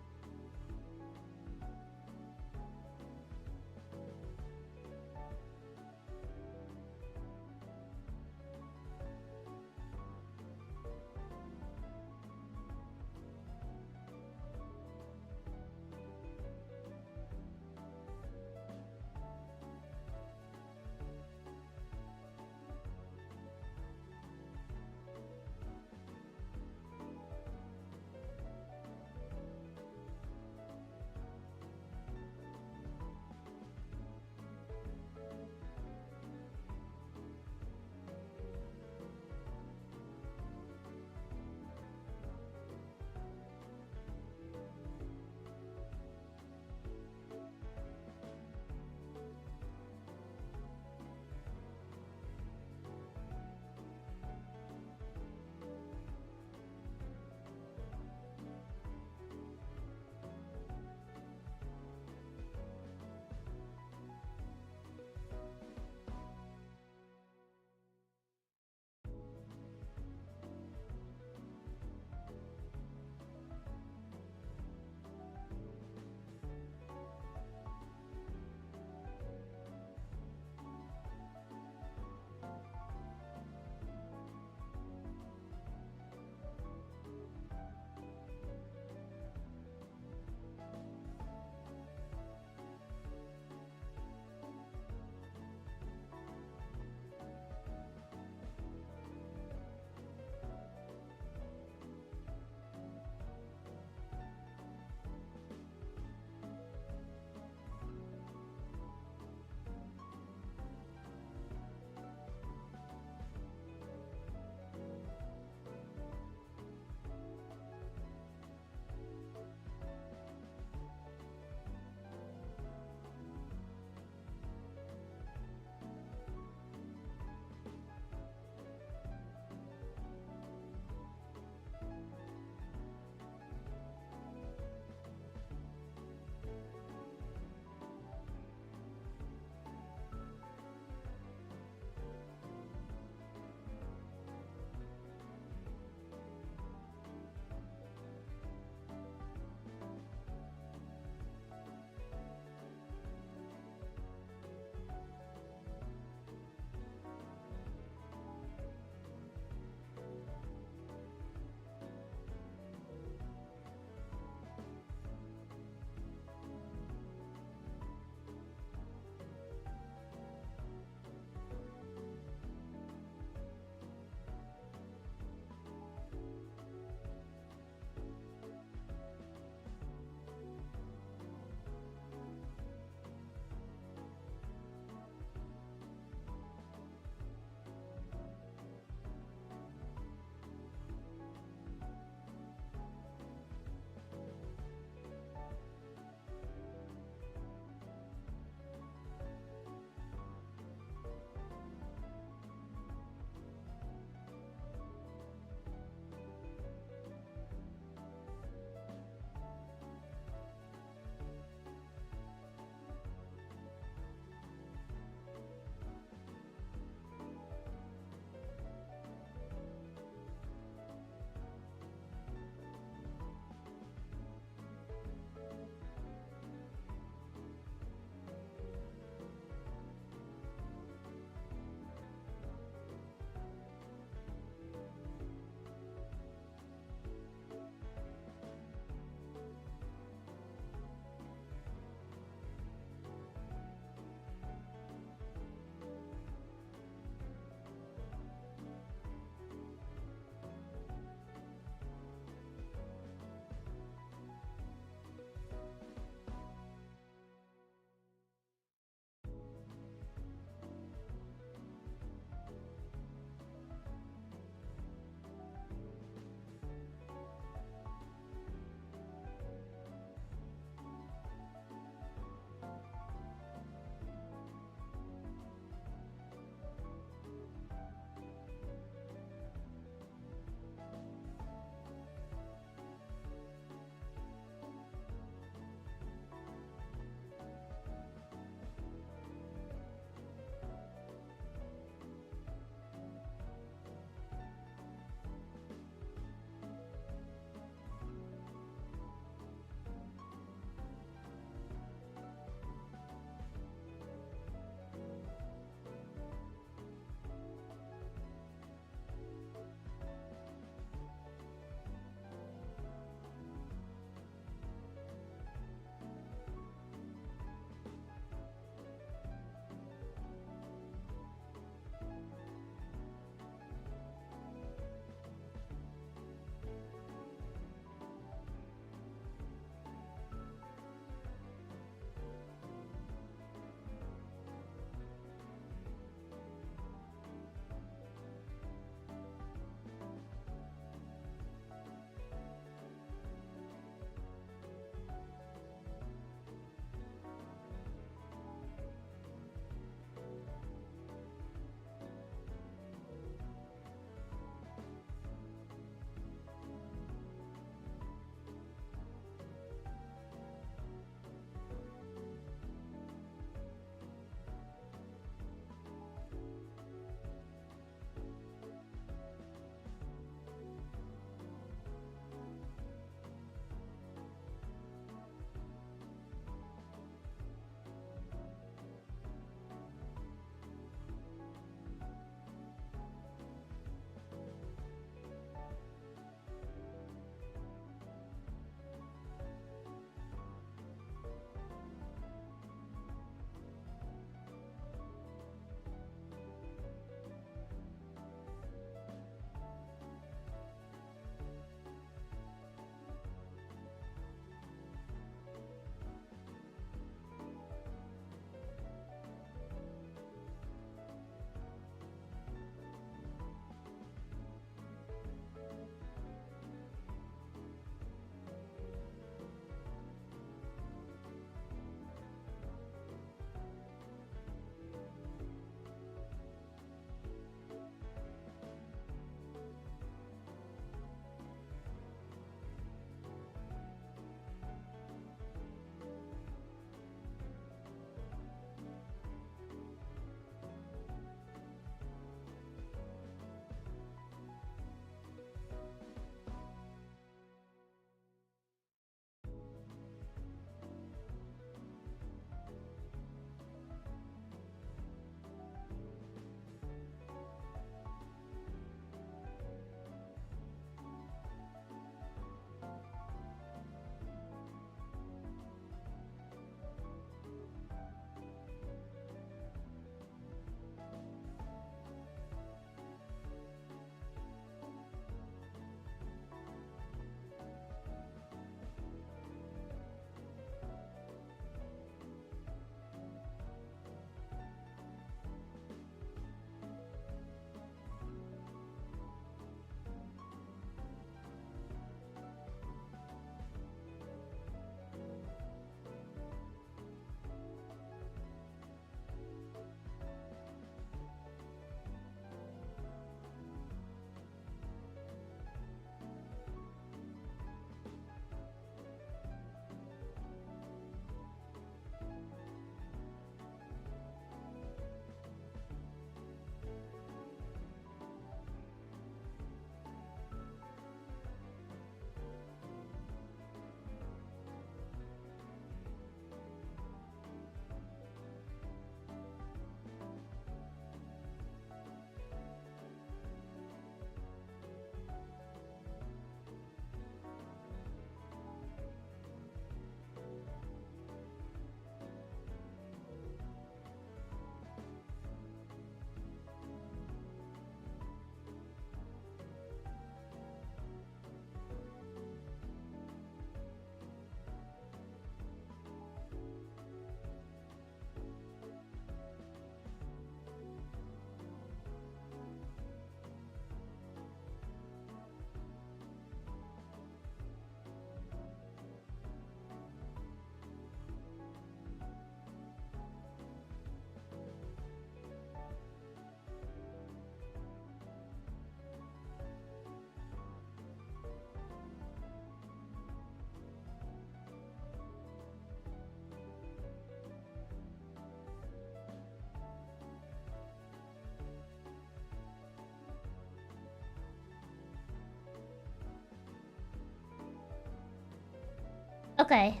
Okay.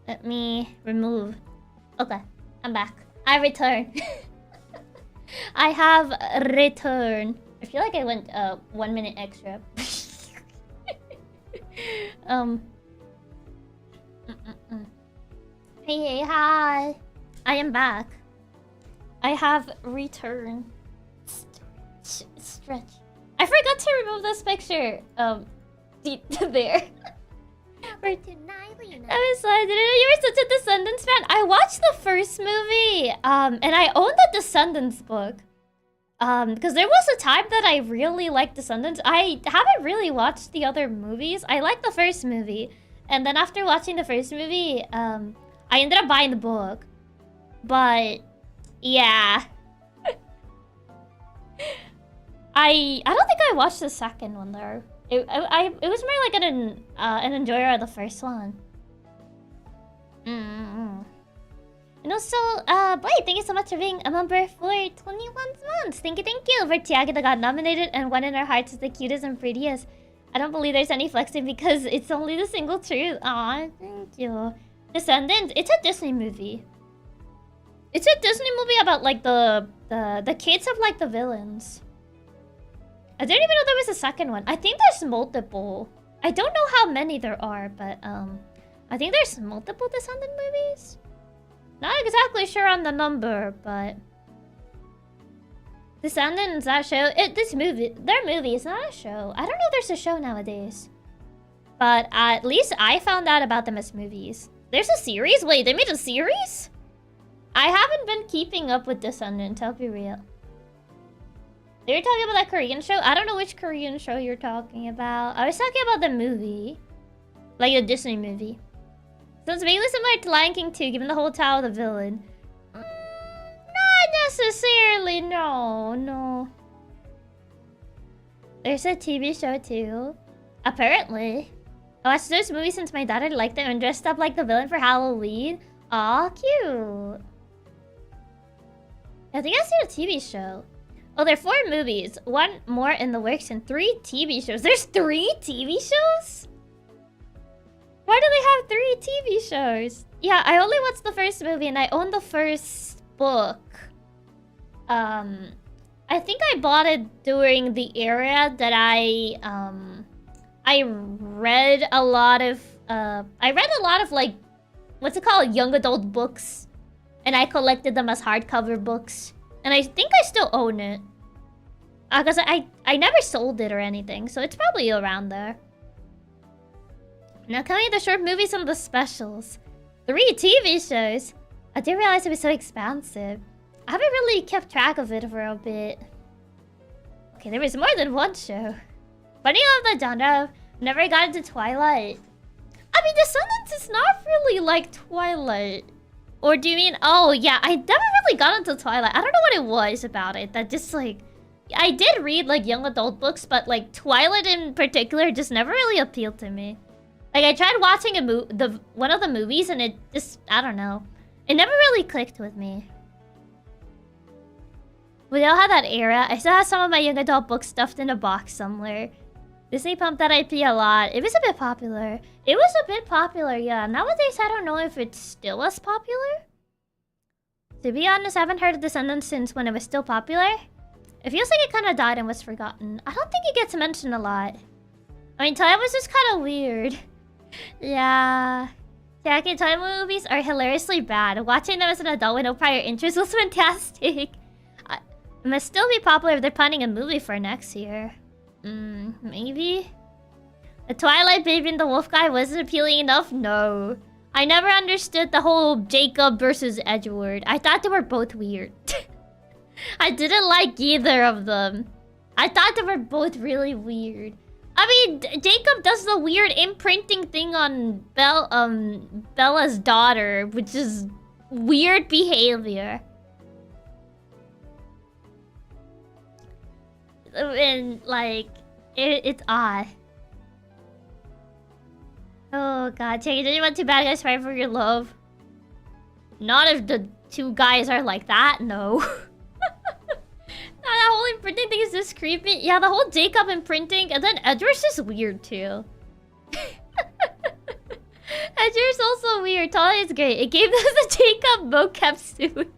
Let me remove. Okay, I'm back. I return. I have returned. I feel like I went 1 minute extra. Hey, hi. I am back. I have returned. Stretch. I forgot to remove this picture. There. I'm sorry, I didn't know you were such a Descendants fan. I watched the first movie, and I own the Descendants book. Because there was a time that I really liked Descendants. I haven't really watched the other movies. I liked the first movie. And then after watching the first movie, I ended up buying the book. But, yeah. I don't think I watched the second one, though. It was more like an enjoyer of the first one. And also, Blade, thank you so much for being a member for 21 months. Thank you. For Chiaki that got nominated and one in our hearts is the cutest and prettiest. I don't believe there's any flexing because it's only the single truth. Aw, thank you. Descendants, it's a Disney movie. It's a Disney movie about like the kids of like the villains. I didn't even know there was a second one. I think there's multiple. I don't know how many there are, but I think there's multiple Descendant movies. Not exactly sure on the number, but Descendants, that show, their movie is not a show. I don't know if there's a show nowadays, but at least I found out about them as movies. There's a series? Wait, they made a series? I haven't been keeping up with Descendants, I'll be real. You're talking about that Korean show? I don't know which Korean show you're talking about. I was talking about the movie. Like a Disney movie. So it's vaguely similar to Lion King 2, given the whole tale of the villain. Not necessarily, no. There's a TV show too. Apparently. I watched those movies since my daughter liked them and dressed up like the villain for Halloween. Aw, cute. I think I've seen a TV show. Oh, there are 4 movies, 1 more in the works, and 3 TV shows. There's 3 TV shows? Why do they have 3 TV shows? Yeah, I only watched the first movie and I own the first book. I think I bought it during the era that I read a lot of like, what's it called? Young adult books. And I collected them as hardcover books. And I think I still own it. Because I never sold it or anything, so it's probably around there. Now coming the short movies and the specials. 3 TV shows. I didn't realize it was so expansive. I haven't really kept track of it for a bit. Okay, there was more than 1 show. Funny of the genre, never got into Twilight. I mean, Descendants is not really like Twilight. Or do you mean... Oh, yeah, I never really got into Twilight. I don't know what it was about it that just, like... I did read, like, young adult books, but, like, Twilight in particular just never really appealed to me. Like, I tried watching one of the movies, and it just... I don't know. It never really clicked with me. We all had that era. I still have some of my young adult books stuffed in a box somewhere. Disney pumped that IP a lot. It was a bit popular. It was a bit popular, yeah. Nowadays, I don't know if it's still as popular. To be honest, I haven't heard of Descendants since when it was still popular. It feels like it kind of died and was forgotten. I don't think it gets mentioned a lot. I mean, time was just kind of weird. Yeah. Chiaki toy movies are hilariously bad. Watching them as an adult with no prior interest was fantastic. It must still be popular if they're planning a movie for next year. Maybe? The Twilight baby and the wolf guy wasn't appealing enough? No. I never understood the whole Jacob versus Edward. I thought they were both weird. I didn't like either of them. I thought they were both really weird. I mean, Jacob does the weird imprinting thing on Bella's daughter, which is weird behavior. And, like, it's odd. Oh, God. Chiaki, did you want 2 bad guys fight for your love? Not if the 2 guys are like that, no. That whole imprinting thing is just creepy. Yeah, the whole Jacob imprinting, and then Edward's just weird, too. Edgar's also weird. Twilight is great. It gave us the Jacob mocap suit.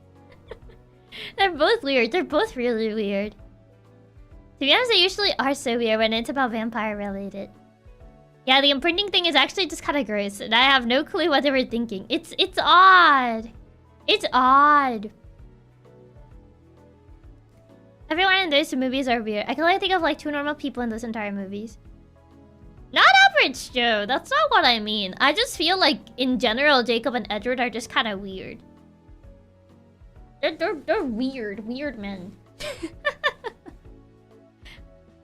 They're both weird. They're both really weird. To be honest, they usually are so weird when it's about vampire related. Yeah, the imprinting thing is actually just kind of gross, and I have no clue what they were thinking. It's odd. It's odd. Everyone in those movies are weird. I can only think of like 2 normal people in those entire movies. Not average, Joe. That's not what I mean. I just feel like, in general, Jacob and Edward are just kind of weird. They're weird men.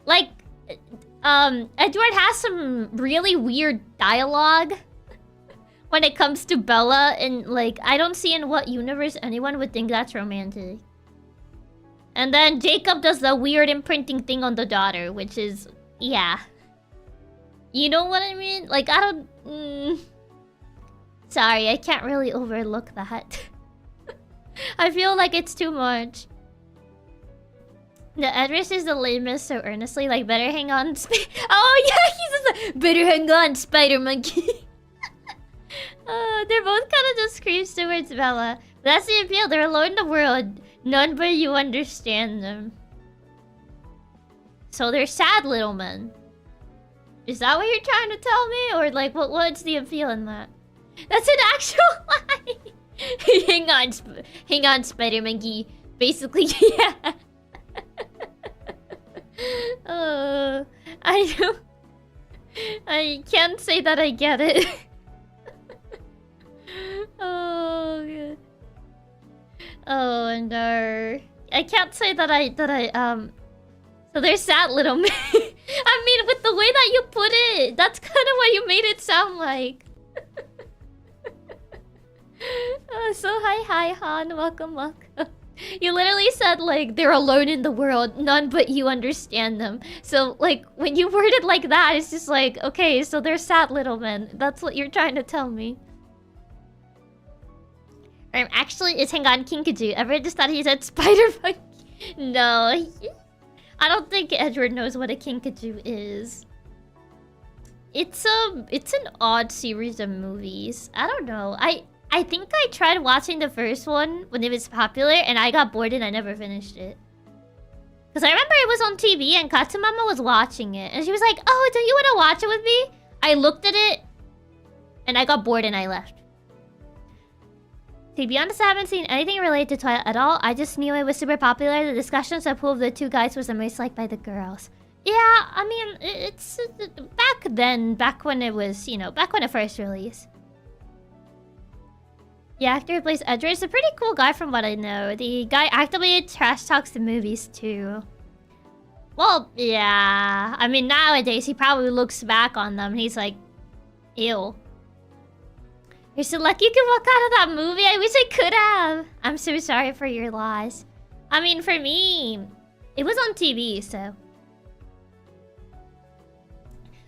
Like, Edward has some really weird dialogue when it comes to Bella, and like, I don't see in what universe anyone would think that's romantic. And then Jacob does the weird imprinting thing on the daughter, which is, yeah. You know what I mean? Like, I don't... Sorry, I can't really overlook that. I feel like it's too much. The Edris is the lamest so earnestly, like, better hang on... Oh, yeah, he's just like, better hang on, Spider Monkey. They're both kind of just creeps towards Bella. But that's the appeal, they're alone in the world. None but you understand them. So they're sad little men. Is that what you're trying to tell me? Or like, what's the appeal in that? That's an actual line! hang on, Spider Monkey. Basically, yeah. I can't say that I get it. Oh, God. Oh, no. I can't say that I, So they're sad little men. I mean, with the way that you put it, that's kind of what you made it sound like. So hi, Han. Welcome. You literally said, like, they're alone in the world. None but you understand them. So, like, when you word it like that, it's just like, okay, so they're sad little men. That's what you're trying to tell me. Actually, it's hang on, Kinkajou. Everyone just thought he said Spider Monkey. No. I don't think Edward knows what a Kinkajou is. It's an odd series of movies. I don't know. I think I tried watching the first one when it was popular, and I got bored and I never finished it. Because I remember it was on TV and Katsumama was watching it. And she was like, oh, don't you want to watch it with me? I looked at it, and I got bored and I left. To be honest, I haven't seen anything related to Twilight at all. I just knew it was super popular. The discussions of who of the 2 guys was the most liked by the girls. Yeah, I mean, it's back then, back when it was, you know, back when it first released. The actor who plays Edward is a pretty cool guy from what I know. The guy actively trash talks the movies too. Well, yeah. I mean, nowadays he probably looks back on them and he's like, ew. You're so lucky you could walk out of that movie. I wish I could have. I'm so sorry for your loss. I mean, for me, it was on TV, so.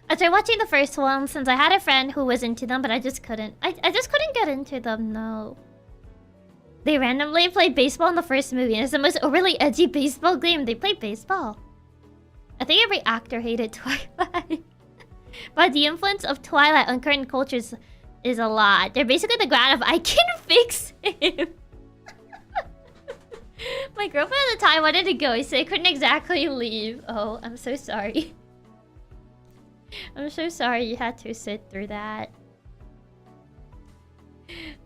I tried watching the first one since I had a friend who was into them, but I just couldn't. I just couldn't get into them, no. They randomly played baseball in the first movie, and it's the most overly edgy baseball game. They played baseball. I think every actor hated Twilight. But the influence of Twilight on current cultures is a lot. They're basically the ground of I can fix him. My girlfriend at the time wanted to go, so I couldn't exactly leave. Oh, I'm so sorry. I'm so sorry you had to sit through that.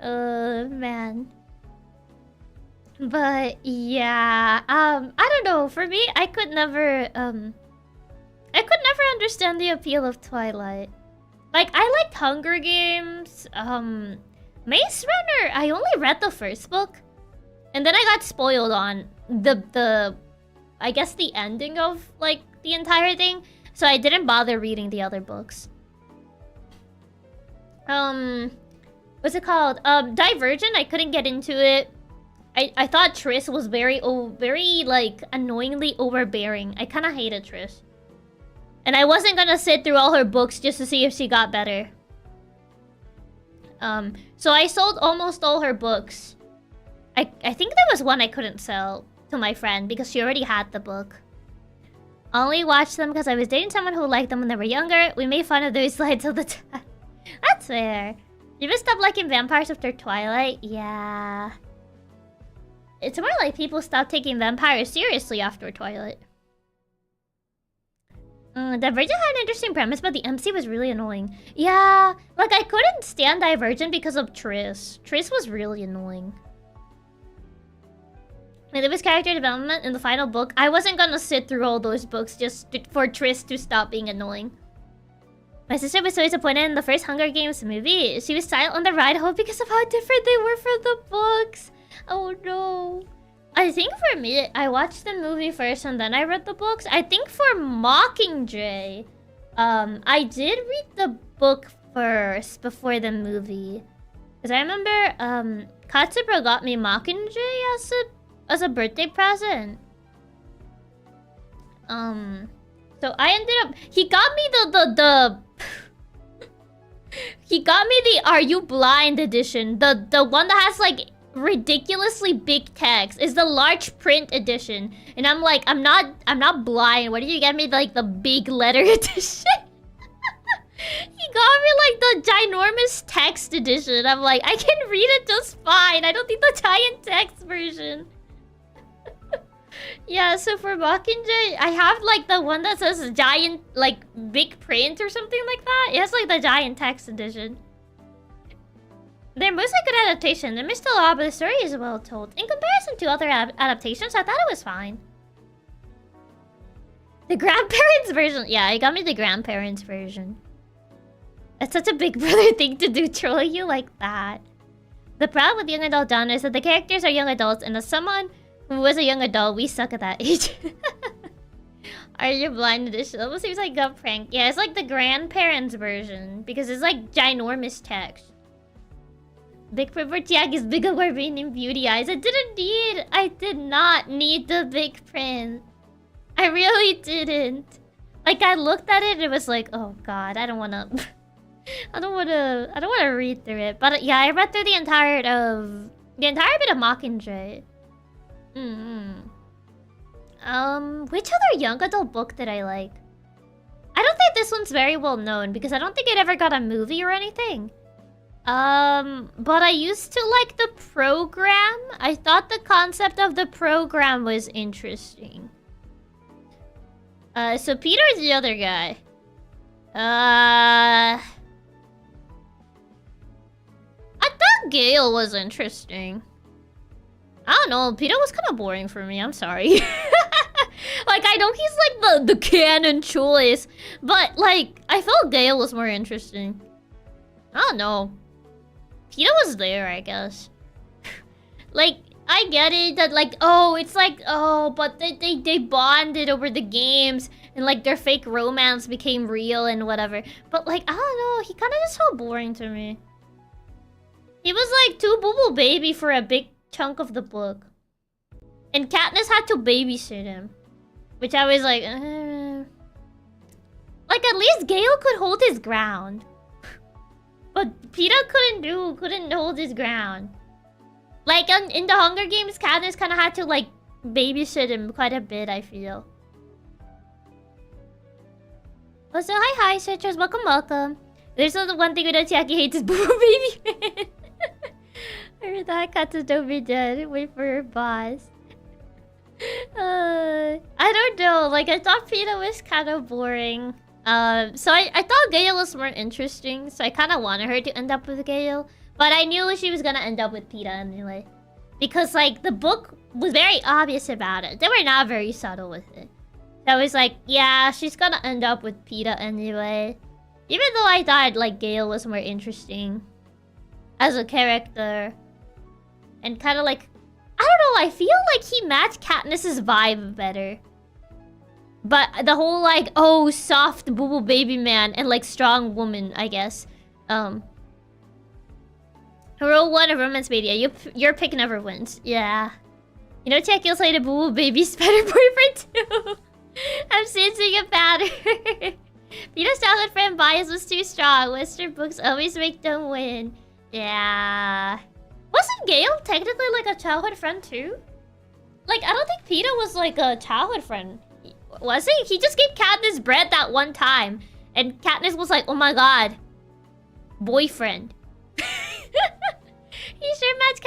Man. But yeah, I don't know. For me, I could never understand the appeal of Twilight. Like, I liked Hunger Games, Maze Runner. I only read the first book. And then I got spoiled on I guess the ending of, like, the entire thing. So I didn't bother reading the other books. What's it called? Divergent, I couldn't get into it. I thought Triss was very, like, annoyingly overbearing. I kind of hated Triss. And I wasn't gonna sit through all her books just to see if she got better. So I sold almost all her books. I think there was one I couldn't sell to my friend because she already had the book. I only watched them because I was dating someone who liked them when they were younger. We made fun of those slides all the time. That's fair. People stop liking vampires after Twilight? Yeah. It's more like people stop taking vampires seriously after Twilight. Divergent had an interesting premise, but the MC was really annoying. Yeah, like I couldn't stand Divergent because of Triss. Triss was really annoying. When there was character development in the final book, I wasn't gonna sit through all those books just for Triss to stop being annoying. My sister was so disappointed in the first Hunger Games movie. She was silent on the ride home because of how different they were from the books. Oh no. I think for me, I watched the movie first and then I read the books. I think for Mockingjay, I did read the book first before the movie. Because I remember Katsubra got me Mockingjay as a birthday present. So I ended up... He got me the he got me the Are You Blind edition. The one that has like ridiculously big text. Is the large print edition. And I'm like, I'm not blind. Why did you get me like the big letter edition? He got me like the ginormous text edition. I'm like, I can read it just fine. I don't need the giant text version. Yeah, so for Mockingjay, I have like the one that says giant, like big print or something like that. It has like the giant text edition. They're mostly good adaptations. They missed a lot, but the story is well told. In comparison to other adaptations, I thought it was fine. The grandparents version. Yeah, I got me the grandparents version. It's such a big brother thing to do, troll you like that. The problem with young adult genre is that the characters are young adults, and as someone who was a young adult, we suck at that age. Are You Blind edition? Almost seems like a prank. Yeah, it's like the grandparents version because it's like ginormous text. Big print for Chiaki's big Barbarian beauty eyes. I did not need the big print. I really didn't. Like I looked at it and it was like, oh god, I don't wanna I don't wanna read through it. But yeah, I read through the entire bit of Mockingjay. Which other young adult book did I like? I don't think this one's very well known because I don't think it ever got a movie or anything. But I used to like the program. I thought the concept of the program was interesting. So Peter's the other guy. I thought Gale was interesting. I don't know, Peter was kind of boring for me, I'm sorry. Like, I know he's like the canon choice, but like, I felt Gale was more interesting. I don't know. Peter was there, I guess. Like, I get it that like, oh, it's like, oh, but they bonded over the games and like their fake romance became real and whatever. But like, I don't know, he kind of just felt boring to me. He was like too boo-boo baby for a big chunk of the book. And Katniss had to babysit him. Which I was like, Like, at least Gale could hold his ground. But Peter couldn't hold his ground. Like, in the Hunger Games, Katniss kind of had to, like, babysit him quite a bit, I feel. Also, hi, Citrus. Welcome. There's the one thing we know Chiaki hates is Boo Baby. I heard that Katsu don't be dead. Wait for her boss. I don't know. Like, I thought Peter was kind of boring. So I thought Gale was more interesting. So I kind of wanted her to end up with Gale. But I knew she was gonna end up with Peeta anyway. Because, like, the book was very obvious about it. They were not very subtle with it. So I was like, yeah, she's gonna end up with Peeta anyway. Even though I thought, like, Gale was more interesting as a character. And kind of like, I don't know, I feel like he matched Katniss's vibe better. But the whole, like, oh, soft boo-boo baby man and, like, strong woman, I guess. Rule 1 of Romance Media, your pick never wins. Yeah. You know, Chiaki also hated boo-boo baby's better boyfriend too. I'm sensing a pattern. Peter's childhood friend bias was too strong. Western books always make them win. Yeah. Wasn't Gale technically like a childhood friend too? Like, I don't think Peter was like a childhood friend. Was he? He just gave Katniss bread that one time. And Katniss was like, oh my god. Boyfriend.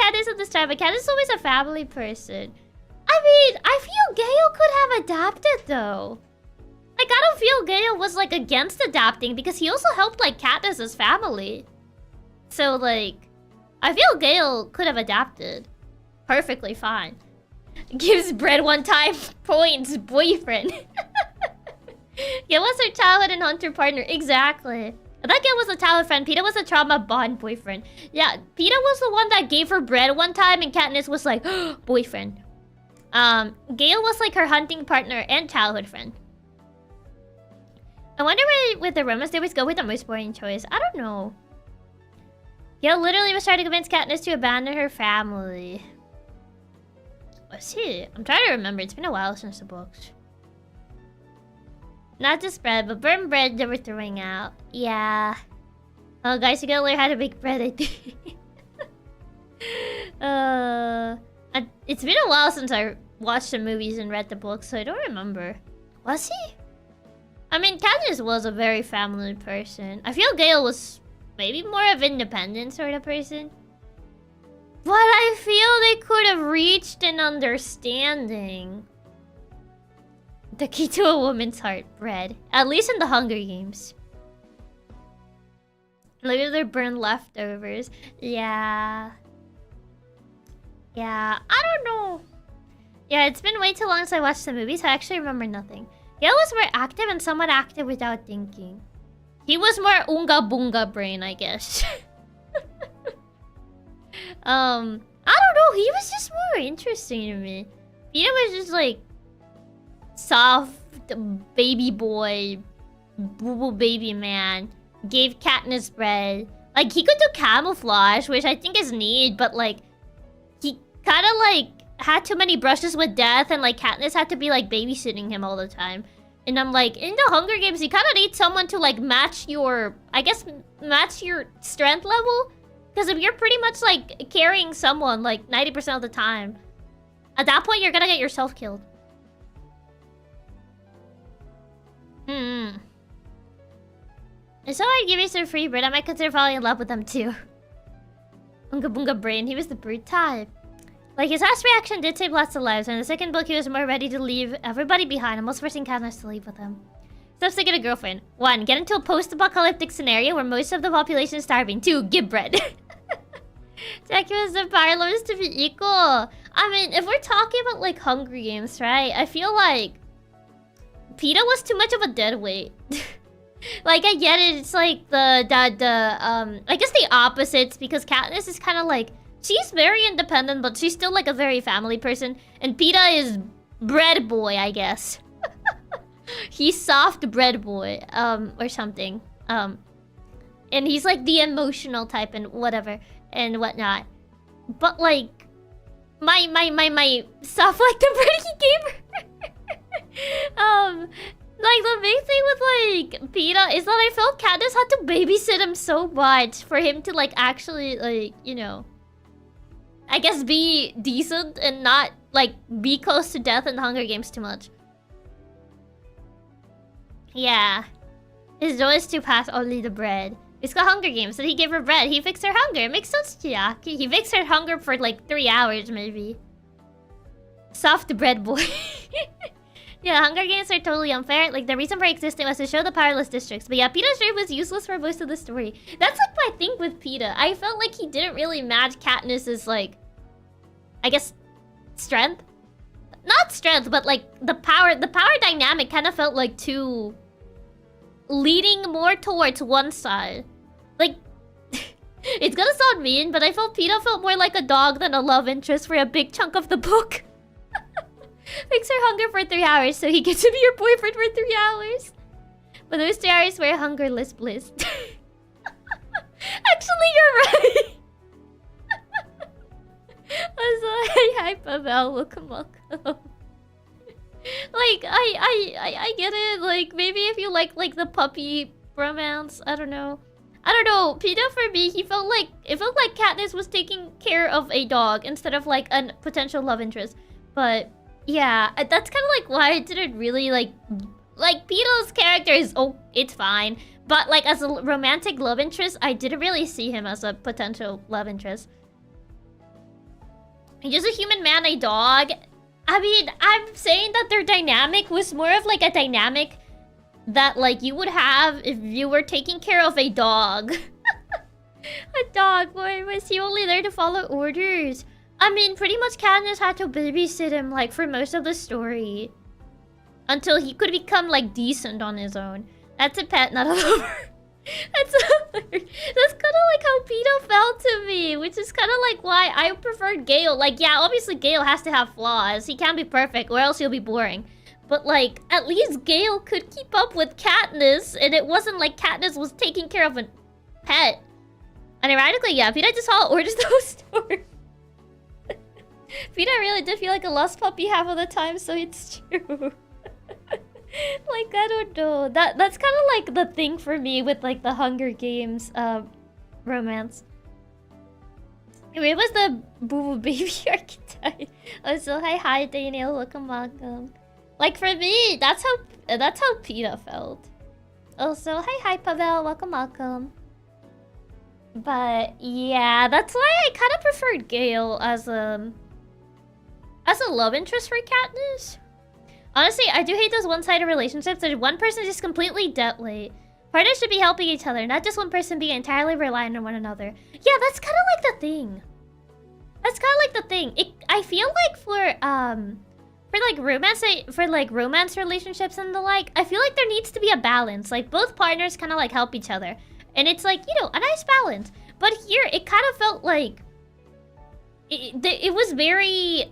Candace at this time, but Candace is always a family person. I mean, I feel Gale could have adapted though. Like, I don't feel Gale was like against adapting because he also helped like Katniss's family. So like, I feel Gale could have adapted perfectly fine. Gives bread one time points boyfriend. Yeah, what's her childhood and hunter partner? Exactly. That Gale was a childhood friend. Peeta was a trauma bond boyfriend. Yeah, Peeta was the one that gave her bread one time and Katniss was like, boyfriend. Gale was like her hunting partner and childhood friend. I wonder why with the romance they always go with the most boring choice. I don't know. Gale literally was trying to convince Katniss to abandon her family. Was he? I'm trying to remember. It's been a while since the books. Not just bread, but burnt bread they were throwing out. Yeah. Oh, guys, you gotta learn how to make bread, I think. It's been a while since I watched the movies and read the books, so I don't remember. Was he? I mean, Katniss was a very family person. I feel Gale was maybe more of an independent sort of person. But I feel they could have reached an understanding. The key to a woman's heart, bread. At least in the Hunger Games. Look at their burned leftovers. Yeah. Yeah, I don't know. Yeah, it's been way too long since I watched the movies. I actually remember nothing. Gale was more active and somewhat active without thinking. He was more unga bunga brain, I guess. I don't know. He was just more interesting to me. Peeta was just like soft baby boy, boo-boo baby man. Gave Katniss bread. Like, he could do camouflage, which I think is neat, but like, he kind of like had too many brushes with death, and like Katniss had to be like babysitting him all the time. And I'm like, in the Hunger Games, you kind of need someone to like match your, I guess, match your strength level. Because if you're pretty much like carrying someone like 90% of the time, at that point you're gonna get yourself killed. So I'd give you some free bread. I might consider falling in love with them too. Unga bunga brain, he was the brute type. Like, his last reaction did save lots of lives, and in the second book he was more ready to leave everybody behind, almost forcing Katniss to leave with him. Steps to get a girlfriend. 1. Get into a post-apocalyptic scenario where most of the population is starving. 2. Give bread. Jackie was the power levels to be equal. I mean, if we're talking about like Hunger Games, right? I feel like Peeta was too much of a dead weight. Like, I get it. It's like I guess the opposites, because Katniss is kind of like, she's very independent, but she's still like a very family person. And Peeta is bread boy, I guess. He's soft bread boy, or something. And he's like the emotional type and whatever and whatnot. But like, my soft like the bread he gave her. Like, the big thing with like Peeta is that I felt Katniss had to babysit him so much for him to like actually like, you know, I guess be decent and not like be close to death in the Hunger Games too much. Yeah. His joy is to pass only the bread. It's got Hunger Games, so he gave her bread. He fixed her hunger. It makes sense, Chiaki. He fixed her hunger for like 3 hours, maybe. Soft bread boy. Yeah, Hunger Games are totally unfair. Like, the reason for existing was to show the powerless districts. But yeah, Peeta's dream was useless for most of the story. That's like my thing with Peeta. I felt like he didn't really match Katniss's, like, I guess, strength? Not strength, but like, the power dynamic kind of felt like too leading more towards one side. Like, it's gonna sound mean, but I felt Peeta felt more like a dog than a love interest for a big chunk of the book. Fix her hunger for 3 hours so he gets to be your boyfriend for 3 hours. But those 3 hours were hungerless bliss. Actually, you're right. I hype about welcome. Like, I get it. Like, maybe if you like the puppy romance, I don't know. Peeta for me, it felt like Katniss was taking care of a dog instead of like a potential love interest. But yeah, that's kind of like why I didn't really like Peeta's character is, oh, it's fine. But like as a romantic love interest, I didn't really see him as a potential love interest. Just a human man, a dog. I mean, I'm saying that their dynamic was more of like a dynamic that like you would have if you were taking care of a dog. A dog, boy, was he only there to follow orders? I mean, pretty much Katniss had to babysit him like for most of the story. Until he could become like decent on his own. That's a pet, not a lover. That's kind of like how Peeta felt to me, which is kind of like why I preferred Gale. Like, yeah, obviously Gale has to have flaws. He can't be perfect or else he'll be boring. But like, at least Gale could keep up with Katniss, and it wasn't like Katniss was taking care of a pet. And ironically, yeah, Peeta just all orders those stores. Peeta really did feel like a lost puppy half of the time, so it's true. Like, I don't know. That's kind of like the thing for me with like the Hunger Games romance. It was the boo boo baby archetype. Oh, so hi Daniel, welcome. Like for me, that's how Peeta felt. Also, hi Pavel, welcome. But yeah, that's why I kind of preferred Gale as a love interest for Katniss. Honestly, I do hate those one-sided relationships where one person is just completely deadly. Partners should be helping each other, not just one person being entirely reliant on one another. Yeah, that's kind of like the thing. I feel like for romance relationships and the like, I feel like there needs to be a balance. Like both partners kind of like help each other, and it's like, you know, a nice balance. But here, it kind of felt like it was very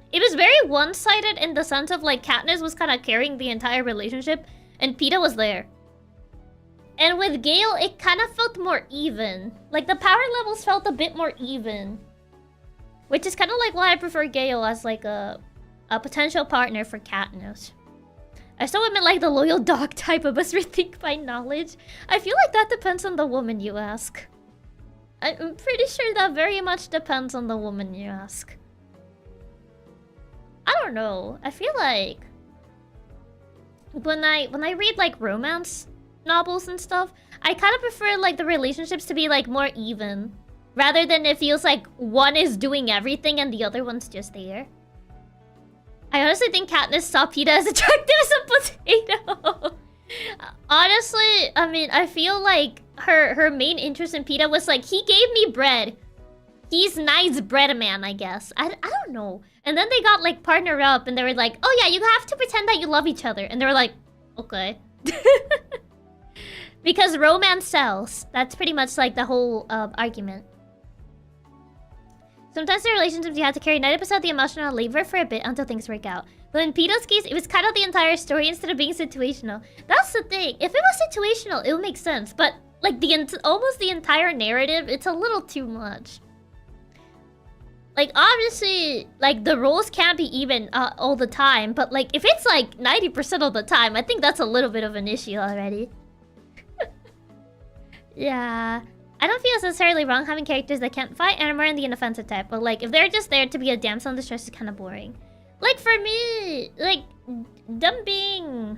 it was very one-sided in the sense of like Katniss was kind of carrying the entire relationship and Peeta was there. And with Gale, it kind of felt more even. Like the power levels felt a bit more even. Which is kind of like why I prefer Gale as like a potential partner for Katniss. I still admit like the loyal dog type, I must rethink my knowledge. I feel like that depends on the woman you ask. I'm pretty sure that very much depends on the woman you ask. I don't know. I feel like when I read like romance novels and stuff, I kind of prefer like the relationships to be like more even, rather than it feels like one is doing everything and the other one's just there. I honestly think Katniss saw Peeta as attractive as a potato. Honestly, I mean, I feel like her main interest in Peeta was like, he gave me bread. He's nice bread man, I guess. I don't know. And then they got like partnered up and they were like, oh yeah, you have to pretend that you love each other. And they were like, okay. Because romance sells. That's pretty much like the whole argument. Sometimes in relationships you have to carry 90% of the emotional labor for a bit until things work out. But in Peeta's case, it was kind of the entire story instead of being situational. That's the thing. If it was situational, it would make sense. But like almost the entire narrative, it's a little too much. Like, obviously, like, the roles can't be even all the time. But, like, if it's, like, 90% of the time, I think that's a little bit of an issue already. Yeah. I don't feel it's necessarily wrong having characters that can't fight and are more in the inoffensive type. But, like, if they're just there to be a damsel in distress, it's kind of boring. Like, for me, like, them being...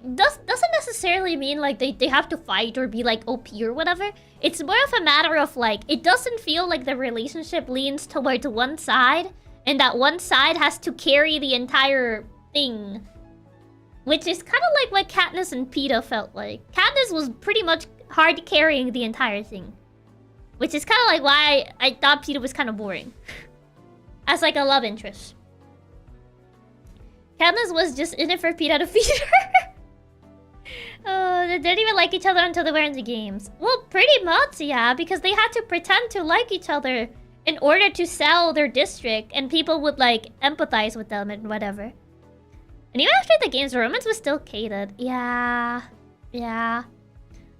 doesn't necessarily mean, like, they have to fight or be, like, OP or whatever. It's more of a matter of, like, it doesn't feel like the relationship leans towards one side, and that one side has to carry the entire thing. Which is kind of like what Katniss and Peeta felt like. Katniss was pretty much hard carrying the entire thing. Which is kind of like why I thought Peeta was kind of boring. As, like, a love interest. Katniss was just in it for Peeta to feed her. Oh, they didn't even like each other until they were in the games. Well, pretty much, yeah, because they had to pretend to like each other in order to sell their district, and people would, like, empathize with them and whatever. And even after the games, romance was still catered. Yeah. Yeah.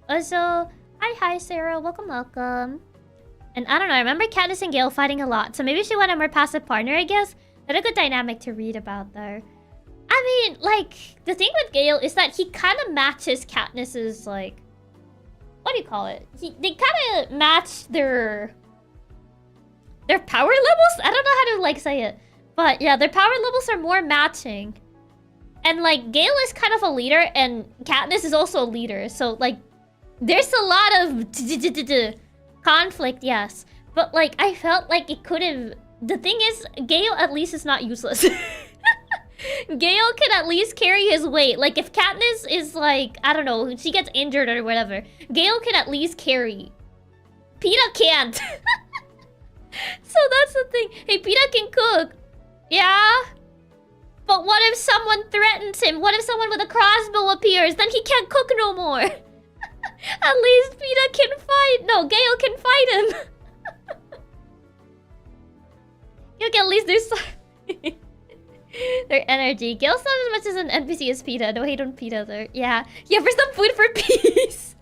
Also, hi, Sarah. Welcome. And I don't know, I remember Katniss and Gale fighting a lot, so maybe she wanted a more passive partner, I guess. That's a good dynamic to read about, though. I mean, like, the thing with Gale is that he kind of matches Katniss's, like... what do you call it? They kind of match their power levels? I don't know how to, like, say it. But, yeah, their power levels are more matching. And, like, Gale is kind of a leader, and Katniss is also a leader. So, like, there's a lot of conflict, yes. But, like, I felt like it could have... The thing is, Gale at least is not useless. Gale can at least carry his weight. Like, if Katniss is, like, I don't know, she gets injured or whatever, Gale can at least carry. Peeta can't. So that's the thing. Hey, Peeta can cook. Yeah? But what if someone threatens him? What if someone with a crossbow appears? Then he can't cook no more. At least Peeta can fight. No, Gale can fight him. You can at least do something. Their energy. Gale's not as much as an NPC as Peeta. No hate on Peeta though. Yeah. Yeah, for some food for peace.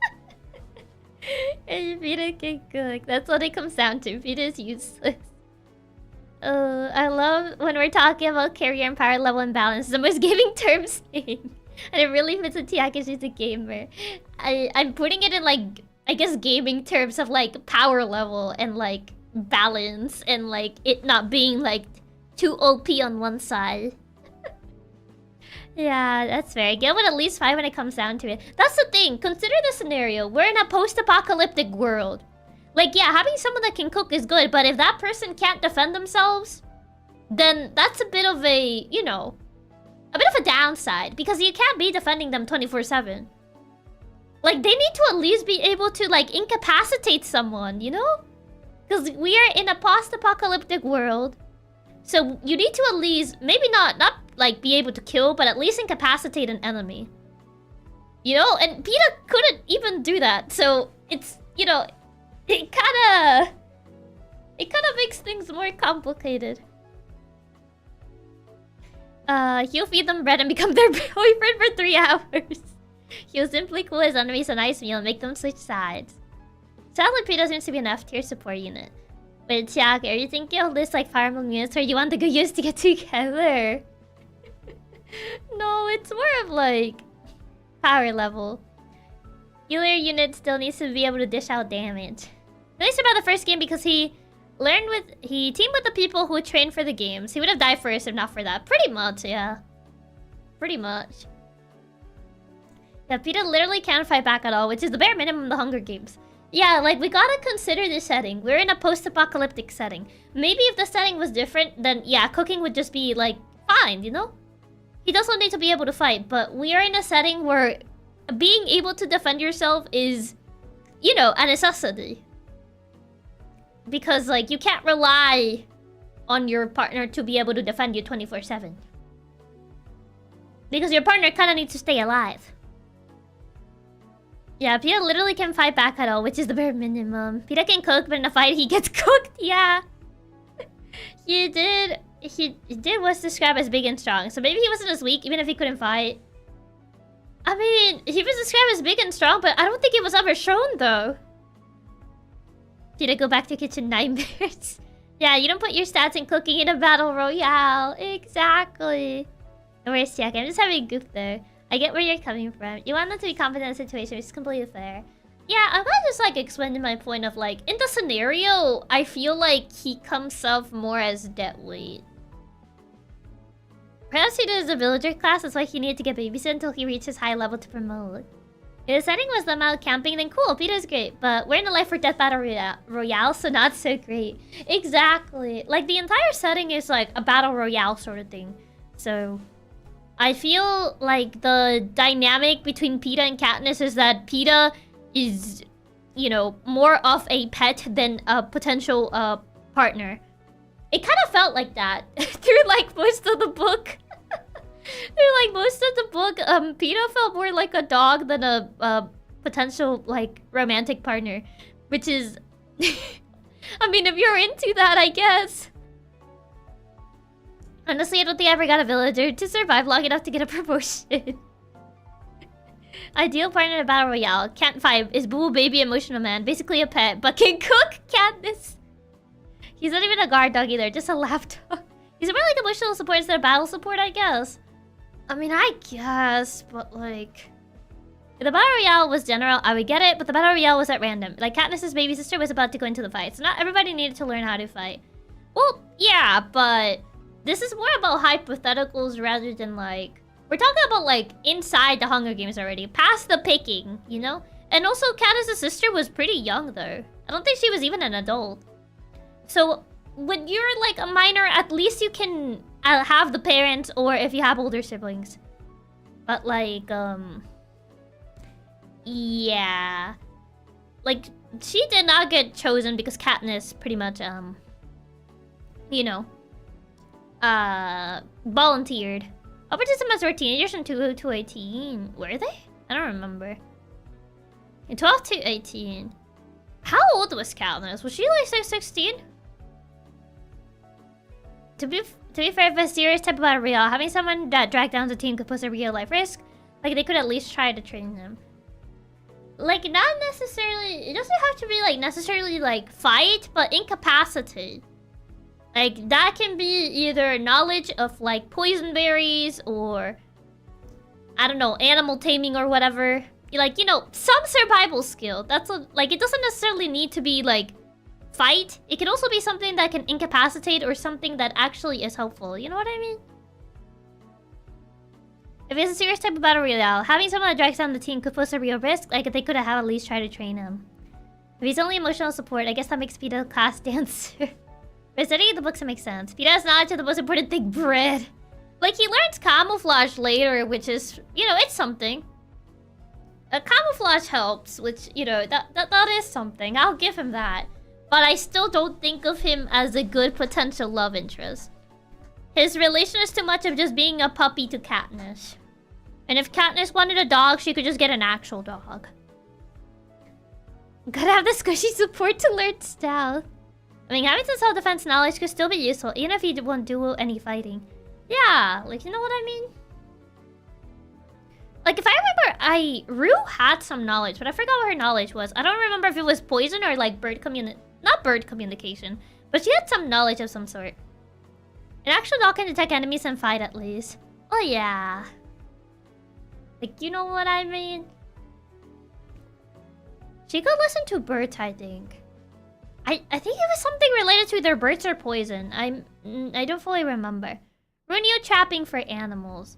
And Peeta can cook. That's what it comes down to. Peeta is useless. I love when we're talking about career and power level imbalance. The most giving terms thing. And it really fits with Chiaki. She's a gamer. I'm putting it in, like, I guess gaming terms of, like, power level and, like, balance and, like, it not being, like, too OP on one side. Yeah, that's fair. Gale would at least fight when it comes down to it. That's the thing. Consider the scenario. We're in a post-apocalyptic world. Like, yeah, having someone that can cook is good, but if that person can't defend themselves, then that's a bit of a, you know, a bit of a downside. Because you can't be defending them 24/7. Like, they need to at least be able to, like, incapacitate someone, you know? Because we are in a post-apocalyptic world. So you need to at least, maybe not like be able to kill, but at least incapacitate an enemy. You know? And Peeta couldn't even do that. So it's, you know, it kind of makes things more complicated. He'll feed them bread and become their boyfriend for 3 hours. He'll simply cool his enemies a nice meal and make them switch sides. Sadly, Peeta seems to be an F-tier support unit. But Chiaki, are you thinking of this like Fire Emblem units where you want the good units to get together? No, it's more of like power level. Healer unit still needs to be able to dish out damage. Nice about the first game because he teamed with the people who trained for the games. He would have died first if not for that. Pretty much, yeah. Pretty much. Yeah, Peeta literally can't fight back at all, which is the bare minimum of the Hunger Games. Yeah, like, we gotta consider the setting. We're in a post-apocalyptic setting. Maybe if the setting was different, then yeah, cooking would just be, like, fine, you know? He doesn't need to be able to fight, but we are in a setting where being able to defend yourself is, you know, a necessity. Because, like, you can't rely on your partner to be able to defend you 24/7. Because your partner kinda needs to stay alive. Yeah, Peeta literally can fight back at all, which is the bare minimum. Peeta can cook, but in a fight he gets cooked. Yeah. He was described as big and strong, so maybe he wasn't as weak even if he couldn't fight. I mean, he was described as big and strong, but I don't think it was ever shown though. Peeta, go back to kitchen nightmares. Yeah, you don't put your stats in cooking in a battle royale. Exactly. Where's Chiaki? I'm just having a goof there. I get where you're coming from. You want them to be confident in the situation, which is completely fair. Yeah, I'm gonna just like explain my point of like, in the scenario, I feel like he comes off more as dead weight. Perhaps he did a villager class, that's why he needed to get babysit until he reaches high level to promote. If the setting was them out camping, then cool, Peeta's great. But we're in a life or death battle royale, so not so great. Exactly. Like, the entire setting is like a battle royale sort of thing. So I feel like the dynamic between Peeta and Katniss is that Peeta is, you know, more of a pet than a potential partner. It kind of felt like that through like most of the book. Through like most of the book, Peeta felt more like a dog than a potential like romantic partner, which is, I mean, if you're into that, I guess. Honestly, I don't think I ever got a villager to survive long enough to get a promotion. Ideal partner in a battle royale. Can't fight. Is boo baby emotional man. Basically a pet, but can cook. Katniss. He's not even a guard dog either. Just a lapdog. He's more like emotional support instead of battle support, I guess. I mean, I guess, but like, if the battle royale was general, I would get it. But the battle royale was at random. Like Katniss's baby sister was about to go into the fight, so not everybody needed to learn how to fight. Well, yeah, but this is more about hypotheticals rather than like, we're talking about like inside the Hunger Games already, past the picking, you know? And also Katniss's sister was pretty young though. I don't think she was even an adult. So when you're like a minor, at least you can have the parents, or if you have older siblings. But like, yeah. Like, she did not get chosen because Katniss pretty much, you know, volunteered. All participants were teenagers in 2 to 18. Were they? I don't remember. In 12 to 18. How old was Katniss? Was she like 16? To be fair, if a stereotype about real, having someone that dragged down the team could pose a real life risk. Like, they could at least try to train them. Like, not necessarily... It doesn't have to be, like, necessarily, like, fight, but incapacitate. Like, that can be either knowledge of, like, poison berries or... I don't know, animal taming or whatever. Like, you know, some survival skill. That's a... Like, it doesn't necessarily need to be, like, fight. It can also be something that can incapacitate or something that actually is helpful. You know what I mean? If it's a serious type of battle royale, having someone that drags down the team could pose a real risk. Like, they could have at least tried to train him. If he's only emotional support, I guess that makes Peeta a class dancer. But studying the books, it makes sense. Peeta has knowledge of the most important thing, bread. Like, he learns camouflage later, which is, you know, it's something. Camouflage helps, which, you know, that is something. I'll give him that. But I still don't think of him as a good potential love interest. His relation is too much of just being a puppy to Katniss. And if Katniss wanted a dog, she could just get an actual dog. Gotta have the squishy support to learn stealth. I mean, having some self-defense knowledge could still be useful, even if you won't do any fighting. Yeah, like, you know what I mean? Like, if I remember, Rue had some knowledge, but I forgot what her knowledge was. I don't remember if it was poison or, like, not bird communication. But she had some knowledge of some sort. An actual dog can detect enemies and fight at least. Oh, yeah. Like, you know what I mean? She could listen to birds, I think. I think it was something related to their birds or poison. I don't fully remember. Runio trapping for animals.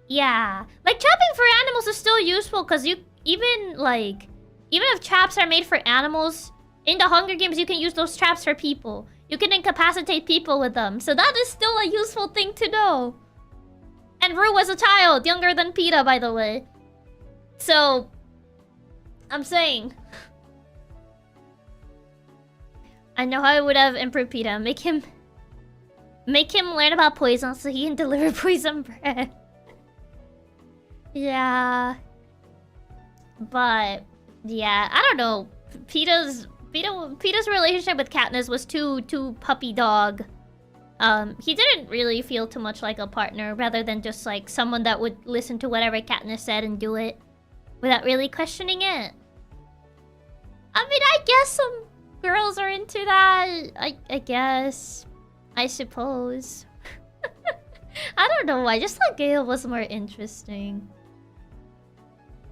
Yeah. Like, trapping for animals is still useful because you... Even if traps are made for animals, in the Hunger Games, you can use those traps for people. You can incapacitate people with them. So that is still a useful thing to know. And Rue was a child, younger than Peeta, by the way. So, I'm saying. I know how I would have improved Peeta. Make him learn about poison so he can deliver poison bread. Yeah. But, yeah, I don't know. Peeta's relationship with Katniss was too puppy dog. He didn't really feel too much like a partner, rather than just like someone that would listen to whatever Katniss said and do it without really questioning it. I mean, I guess some girls are into that. I guess. I suppose. I don't know. I just thought Gale was more interesting.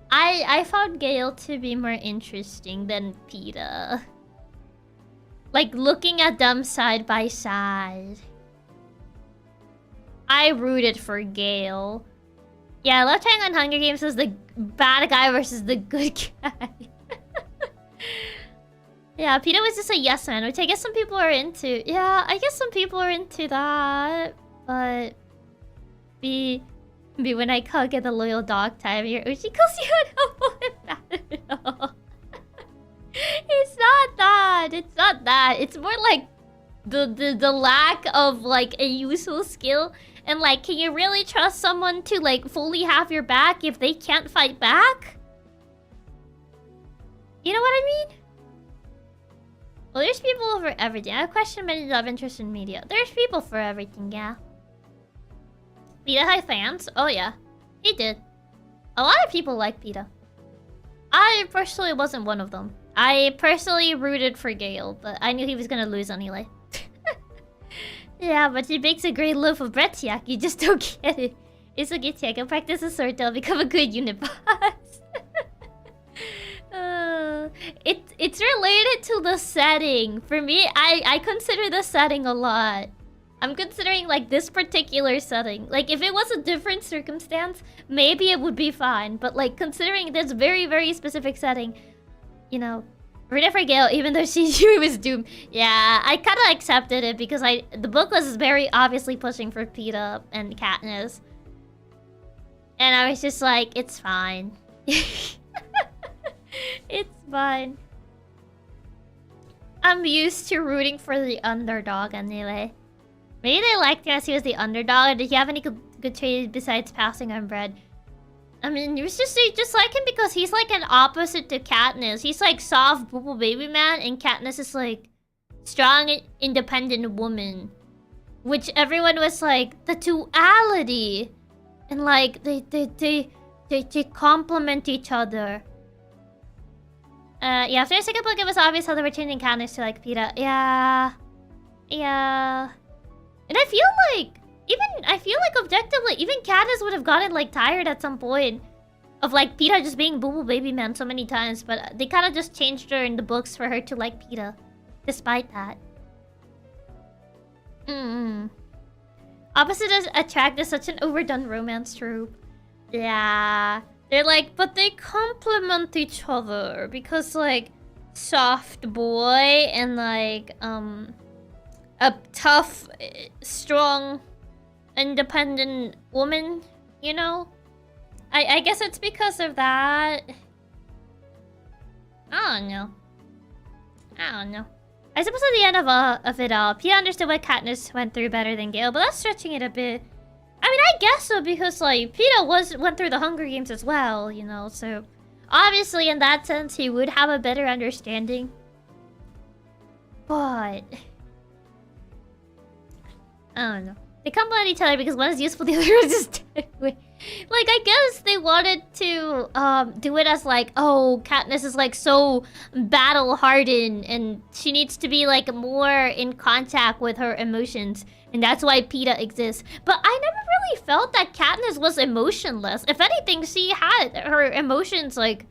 I found Gale to be more interesting than Peeta. Like, looking at them side by side. I rooted for Gale. Yeah, Love Triangle in Hunger Games was the bad guy versus the good guy. Yeah, Peeta was just a yes man, which I guess some people are into. Yeah, I guess some people are into that. But... Be when I can't get the loyal dog time, your Uchi calls you unhelpful in battle. It's not that. It's not that. It's more like the lack of like a useful skill. And like, can you really trust someone to like fully have your back if they can't fight back? You know what I mean? Well, there's people for everything. I question many love interest in media. There's people for everything, yeah. Peeta had fans? Oh yeah, he did. A lot of people like Peeta. I personally wasn't one of them. I personally rooted for Gale, but I knew he was gonna lose anyway. Yeah, but he makes a great loaf of bread, Chiaki. You just don't get it. It's okay, Chiaki. Practice a sword till become a good unit boss. It's related to the setting. For me, I consider the setting a lot. I'm considering like this particular setting. Like if it was a different circumstance, maybe it would be fine. But like considering this very, very specific setting, you know, Rooted for Gale, even though she was doomed. Yeah, I kind of accepted it because the book was very obviously pushing for Peeta and Katniss. And I was just like, it's fine. It's fine. I'm used to rooting for the underdog anyway. Maybe they liked him as he was the underdog. Did he have any good traits besides passing on bread? I mean, you just like him because he's like an opposite to Katniss. He's like soft, boo baby man, and Katniss is like strong, independent woman. Which everyone was like, the duality. And like, they complement each other. Yeah, after the second book, it was obvious how they were changing Katniss to like Peeta. Yeah. Yeah. And I feel like objectively, even Katniss would have gotten like tired at some point of like Peeta just being Boo Boo Baby Man so many times, but they kind of just changed her in the books for her to like Peeta, despite that. Opposites attract is such an overdone romance trope. Yeah. They're like, but they complement each other because like soft boy and like a tough, strong, independent woman, you know? I guess it's because of that. I don't know. I suppose at the end of it all, Peeta understood what Katniss went through better than Gale, but that's stretching it a bit. I mean, I guess so, because like Peeta went through the Hunger Games as well, you know, so obviously in that sense he would have a better understanding. But I don't know. They complement each other because one is useful, the other is just like, I guess they wanted to do it as like, oh, Katniss is like so battle hardened and she needs to be like more in contact with her emotions, and that's why Peeta exists. But I never really felt that Katniss was emotionless. If anything, she had her emotions like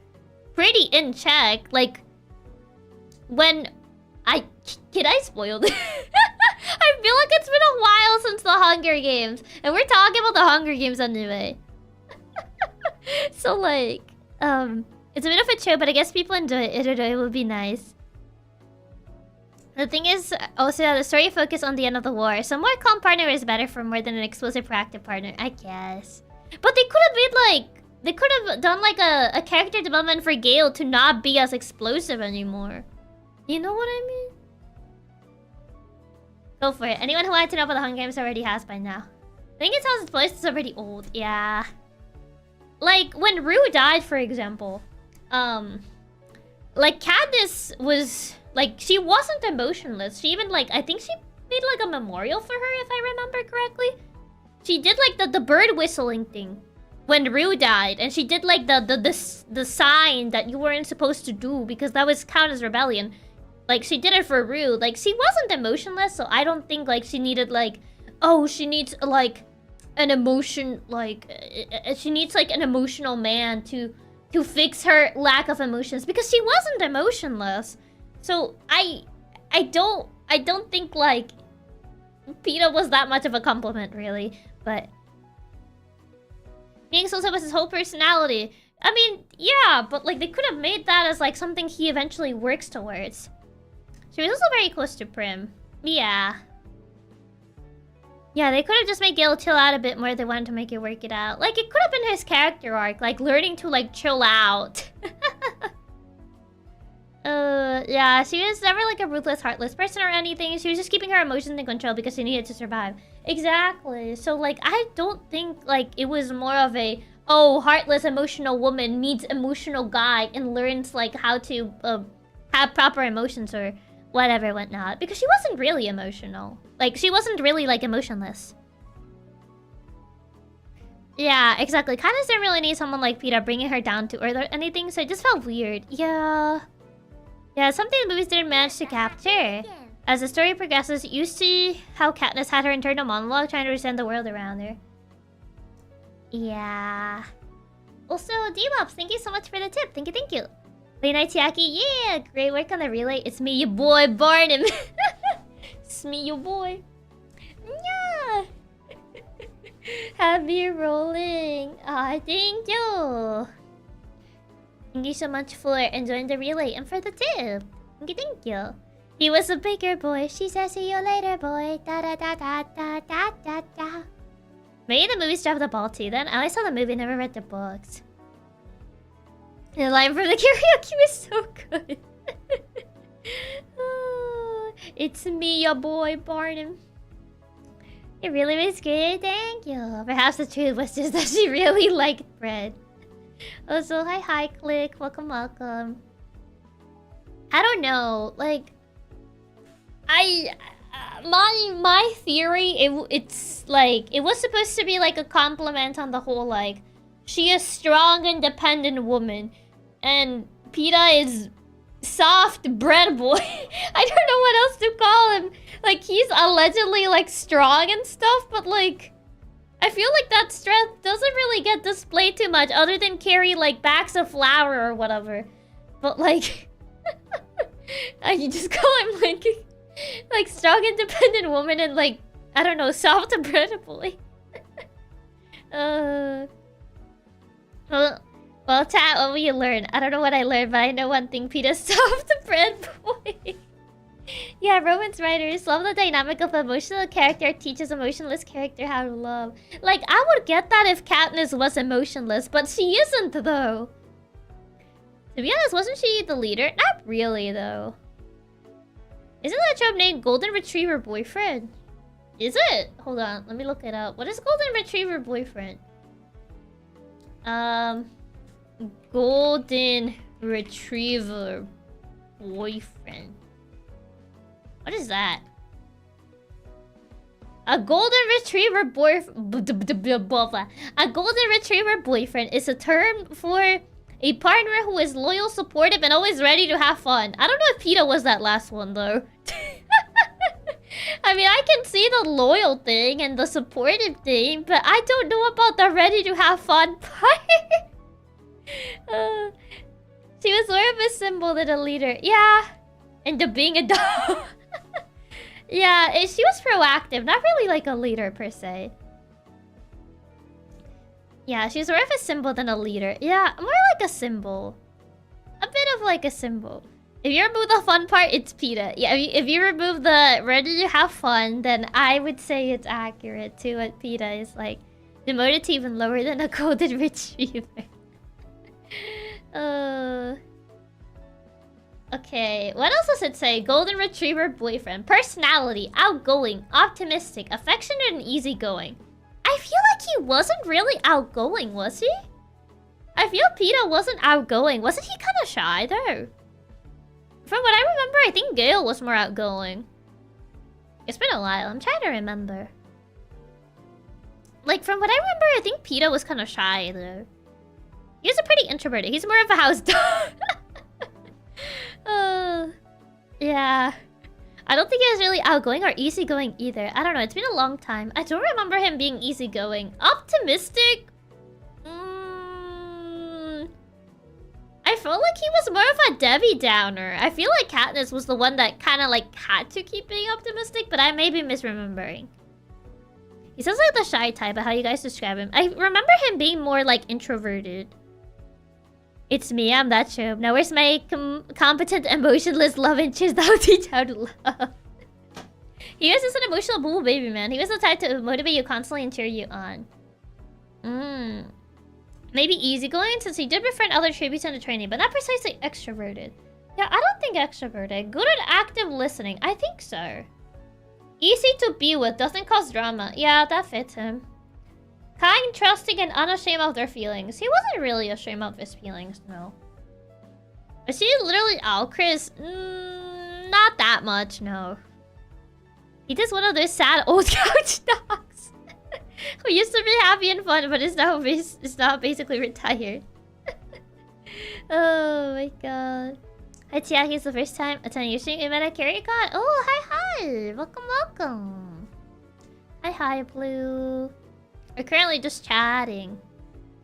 pretty in check. Like when can I spoil this? I feel like it's been a while since the Hunger Games, and we're talking about the Hunger Games anyway. So like, it's a bit of a trope, but I guess people enjoy it. It would be nice. The thing is also that the story focused on the end of the war. So more calm partner is better for more than an explosive proactive partner, I guess. But they could have made like, they could have done like a character development for Gale to not be as explosive anymore. You know what I mean? Go for it. Anyone who wanted to know about the Hunger Games already has by now. I think it's how its voice is already old. Yeah. Like, when Rue died, for example, like, Katniss was, like, she wasn't emotionless. She even, like, I think she made, like, a memorial for her, if I remember correctly. She did, like, the bird whistling thing when Rue died. And she did, like, the sign that you weren't supposed to do because that was count as rebellion. Like, she did it for Rue. Like, she wasn't emotionless, so I don't think, like, she needed, like... Oh, she needs, like, an emotion... Like, she needs, like, an emotional man to fix her lack of emotions. Because she wasn't emotionless. So, I don't think, like... Peeta was that much of a compliment, really. But... Being so was his whole personality. I mean, yeah, but, like, they could have made that as, like, something he eventually works towards. She was also very close to Prim. Yeah. Yeah, they could have just made Gale chill out a bit more if they wanted to make it work it out. Like, it could have been his character arc, like, learning to, like, chill out. Yeah, she was never, like, a ruthless, heartless person or anything. She was just keeping her emotions in control because she needed to survive. Exactly. So, like, I don't think, like, it was more of a, oh, heartless, emotional woman meets emotional guy and learns, like, how to, have proper emotions or... whatever, whatnot. Because she wasn't really emotional. Like, she wasn't really, like, emotionless. Yeah, exactly. Katniss didn't really need someone like Peeta bringing her down to earth or anything, so it just felt weird. Yeah. Yeah, something the movies didn't manage to capture. As the story progresses, you see how Katniss had her internal monologue trying to understand the world around her. Yeah. Also, D-Bops, thank you so much for the tip. Thank you, thank you. Late night, Chiaki. Yeah, great work on the relay. It's me, your boy, Barnum. It's me, your boy. Yeah. Happy rolling. Ah, thank you. Thank you so much for enjoying the relay and for the tip. Thank you. He was a bigger boy. She says, see you later, boy. Da da da da da da da da. Maybe the movies dropped the ball too then. I only saw the movie, never read the books. The line from the karaoke was so good. Oh, it's me, your boy, Barnum. It really was good, thank you. Perhaps the truth was just that she really liked bread. Also, hi, Click. Welcome. I don't know, like... my theory, it's like... It was supposed to be like a compliment on the whole, like... She is strong, independent woman. And PETA is... soft bread boy. I don't know what else to call him. Like, he's allegedly, like, strong and stuff, but, like... I feel like that strength doesn't really get displayed too much, other than carry, like, bags of flour or whatever. But, like... you just call him, like, strong, independent woman and, like, I don't know, soft bread boy. Well, chat, what will you learn? I don't know what I learned, but I know one thing. PETA's soft bread boy. Yeah, romance writers love the dynamic of emotional character teaches emotionless character how to love. Like, I would get that if Katniss was emotionless, but she isn't, though. To be honest, wasn't she the leader? Not really, though. Isn't that a trope named Golden Retriever Boyfriend? Is it? Hold on, let me look it up. What is Golden Retriever Boyfriend? Golden Retriever Boyfriend. What is that? A Golden Retriever A Golden Retriever Boyfriend is a term for a partner who is loyal, supportive, and always ready to have fun. I don't know if PETA was that last one, though. I mean, I can see the loyal thing and the supportive thing, but I don't know about the ready to have fun part. She was more of a symbol than a leader. Yeah. And the being a dog. Yeah, she was proactive. Not really like a leader, per se. Yeah, she was more of a symbol than a leader. Yeah, more like a symbol. A bit of like a symbol. If you remove the fun part, it's PETA. Yeah, if you remove the ready to have fun, then I would say it's accurate to what PETA is like. Demoted to even lower than a Golden Retriever. Okay, what else does it say? Golden Retriever Boyfriend. Personality, outgoing, optimistic, affectionate, and easygoing. I feel like he wasn't really outgoing, was he? I feel PETA wasn't outgoing. Wasn't he kind of shy, though? From what I remember, I think Gale was more outgoing. It's been a while. I'm trying to remember. Like, from what I remember, I think PETA was kind of shy, though. He was a pretty introverted. He's more of a house dog. Yeah. I don't think he was really outgoing or easygoing either. I don't know. It's been a long time. I don't remember him being easygoing. Optimistic? I felt like he was more of a Debbie Downer. I feel like Katniss was the one that kind of like had to keep being optimistic, but I may be misremembering. He sounds like the shy type, but how you guys describe him. I remember him being more like introverted. It's me, I'm that trope. Now where's my competent, emotionless love interest that'll teach how to love? He was just an emotional boo baby, man. He was the type to motivate you constantly and cheer you on. Maybe easygoing, since he did befriend other tributes in the training, but not precisely extroverted. Yeah, I don't think extroverted. Good at active listening. I think so. Easy to be with, doesn't cause drama. Yeah, that fits him. Kind, trusting, and unashamed of their feelings. He wasn't really ashamed of his feelings, no. Is he literally out, Chris? Not that much, no. He just one of those sad old couch dogs who used to be happy and fun, but is now basically retired. Oh my god. Hi, Chiaki. It's the first time attending your stream. We met at CarryCon. Oh, hi. Welcome. Hi, Blue. We're currently just chatting.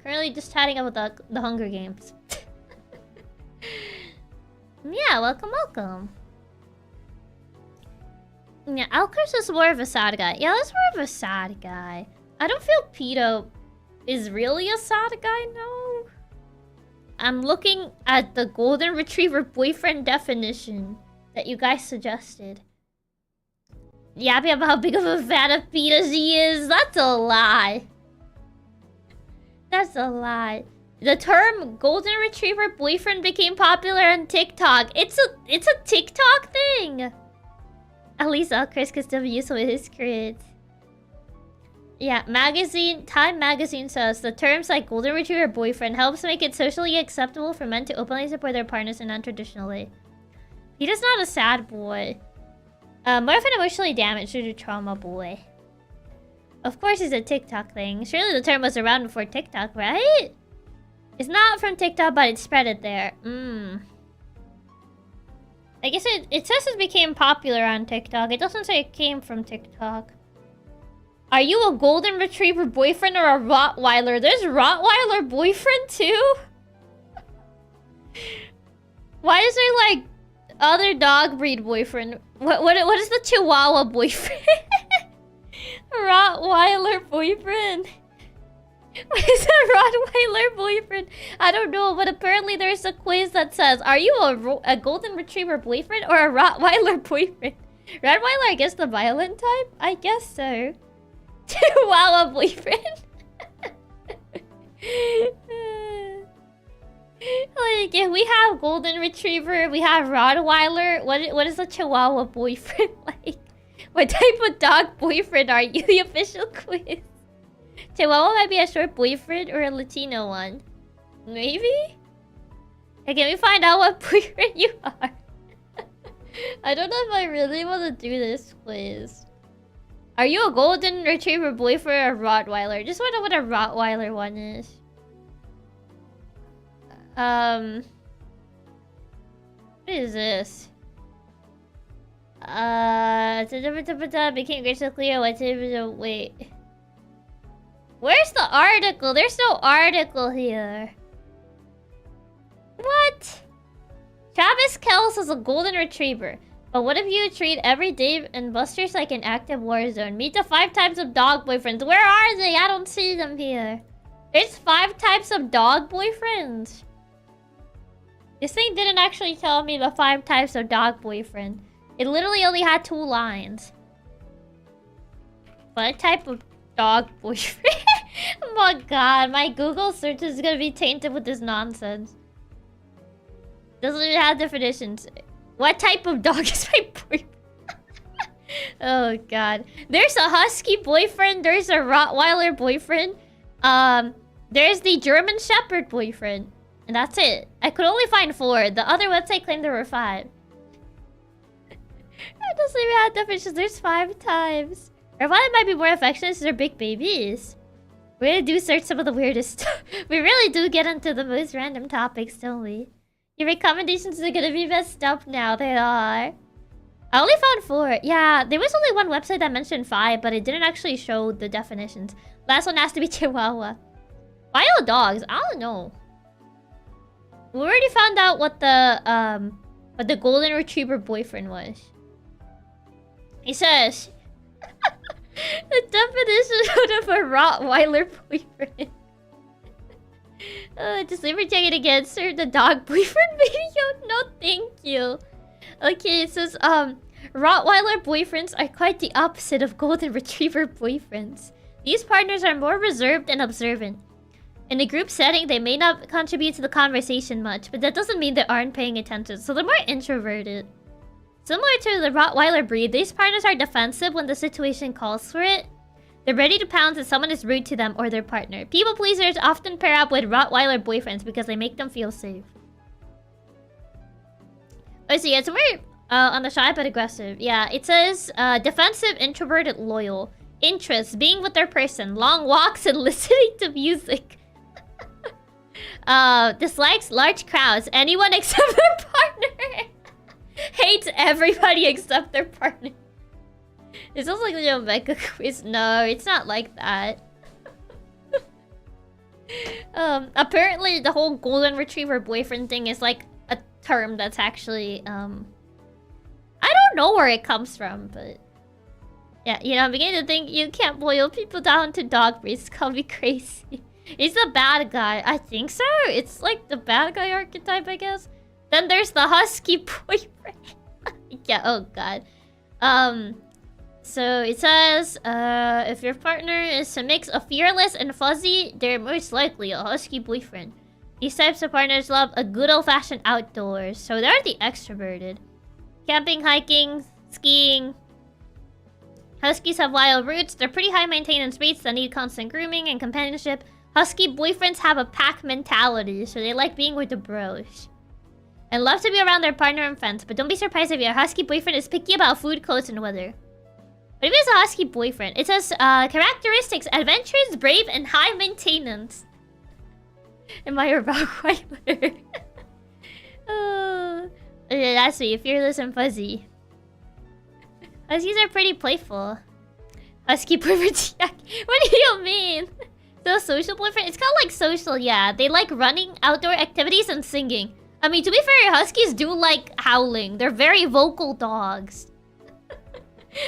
About the Hunger Games. Yeah, welcome. Yeah, Alcris is more of a sad guy. Yeah, that's more of a sad guy. I don't feel PETA is really a sad guy, no. I'm looking at the golden retriever boyfriend definition that you guys suggested. Yapping about how big of a fan of Peter she is. That's a lie. That's a lie. The term golden retriever boyfriend became popular on TikTok. It's a TikTok thing. At least Chris could still be useful with his crits. Yeah, Time Magazine says the terms like golden retriever boyfriend helps make it socially acceptable for men to openly support their partners in non-traditional way. Peter's not a sad boy. More of an emotionally damaged due to trauma boy. Of course it's a TikTok thing. Surely the term was around before TikTok, right? It's not from TikTok, but it spread it there. I guess it says it became popular on TikTok. It doesn't say it came from TikTok. Are you a golden retriever boyfriend or a Rottweiler? There's Rottweiler boyfriend too? Why is there like other dog breed boyfriend? What is the Chihuahua boyfriend? Rottweiler boyfriend. What is a Rottweiler boyfriend? I don't know, but apparently there's a quiz that says, are you a golden retriever boyfriend or a Rottweiler boyfriend? Rottweiler, I guess the violent type? I guess so. Chihuahua boyfriend? Like, if we have golden retriever, we have Rottweiler. What is a Chihuahua boyfriend like? What type of dog boyfriend are you? The official quiz. Chihuahua might be a short boyfriend or a Latino one. Maybe? Hey, can we find out what boyfriend you are? I don't know if I really want to do this quiz. Are you a golden retriever boyfriend or a Rottweiler? Just want to know what a Rottweiler one is. What is this? Became crystal clear. Wait. Where's the article? There's no article here. What? Travis Kells is a golden retriever. But what if you treat every Dave and Buster's like an active war zone? Meet the 5 types of dog boyfriends. Where are they? I don't see them here. There's 5 types of dog boyfriends. This thing didn't actually tell me the 5 types of dog boyfriend. It literally only had 2 lines. What type of dog boyfriend? Oh my god, my Google search is gonna be tainted with this nonsense. Doesn't even have definitions. What type of dog is my boyfriend? Oh god. There's a husky boyfriend. There's a Rottweiler boyfriend. There's the German Shepherd boyfriend. And that's it. I could only find 4. The other website claimed there were 5. It doesn't even have definitions. There's 5 times. Or why it might be more affectionate is they're big babies. We really do search some of the weirdest stuff. We really do get into the most random topics, don't we? Your recommendations are gonna be messed up now. They are. I only found 4. Yeah, there was only one website that mentioned 5, but it didn't actually show the definitions. Last one has to be Chihuahua. Why all dogs? I don't know. We already found out what the golden retriever boyfriend was. He says the definition of a Rottweiler boyfriend. Disclaimer, check it again, sir. The dog boyfriend video? No, thank you. Okay, it says, Rottweiler boyfriends are quite the opposite of golden retriever boyfriends. These partners are more reserved and observant. In a group setting, they may not contribute to the conversation much, but that doesn't mean they aren't paying attention, so they're more introverted. Similar to the Rottweiler breed, these partners are defensive when the situation calls for it. They're ready to pounce if someone is rude to them or their partner. People pleasers often pair up with Rottweiler boyfriends because they make them feel safe. Oh, so yeah, it's more on the shy but aggressive. Yeah, it says defensive, introverted, loyal. Interests, being with their person. Long walks and listening to music. Dislikes large crowds. Anyone except their partner. Hates everybody except their partner. It sounds like a mega quiz. No, it's not like that. Apparently the whole golden retriever boyfriend thing is like a term that's actually I don't know where it comes from, but yeah, you know, I'm beginning to think you can't boil people down to dog breeds. Call me crazy. He's the bad guy. I think so. It's like the bad guy archetype, I guess. Then there's the husky boyfriend. Yeah, oh god. So it says, if your partner is a mix of fearless and fuzzy, they're most likely a husky boyfriend. These types of partners love a good old-fashioned outdoors, so they're the extroverted. Camping, hiking, skiing. Huskies have wild roots. They're pretty high maintenance breeds that need constant grooming and companionship. Husky boyfriends have a pack mentality, so they like being with the bros. And love to be around their partner and friends, but don't be surprised if your husky boyfriend is picky about food, clothes, and weather. But if it's a husky boyfriend, it says, characteristics, adventurous, brave, and high maintenance. Am I a Rottweiler? Oh, yeah, that's me, fearless and fuzzy. Huskies are pretty playful. Husky boyfriend, what do you mean? So social boyfriend? It's kind of like social, yeah. They like running, outdoor activities, and singing. I mean, to be fair, huskies do like howling. They're very vocal dogs.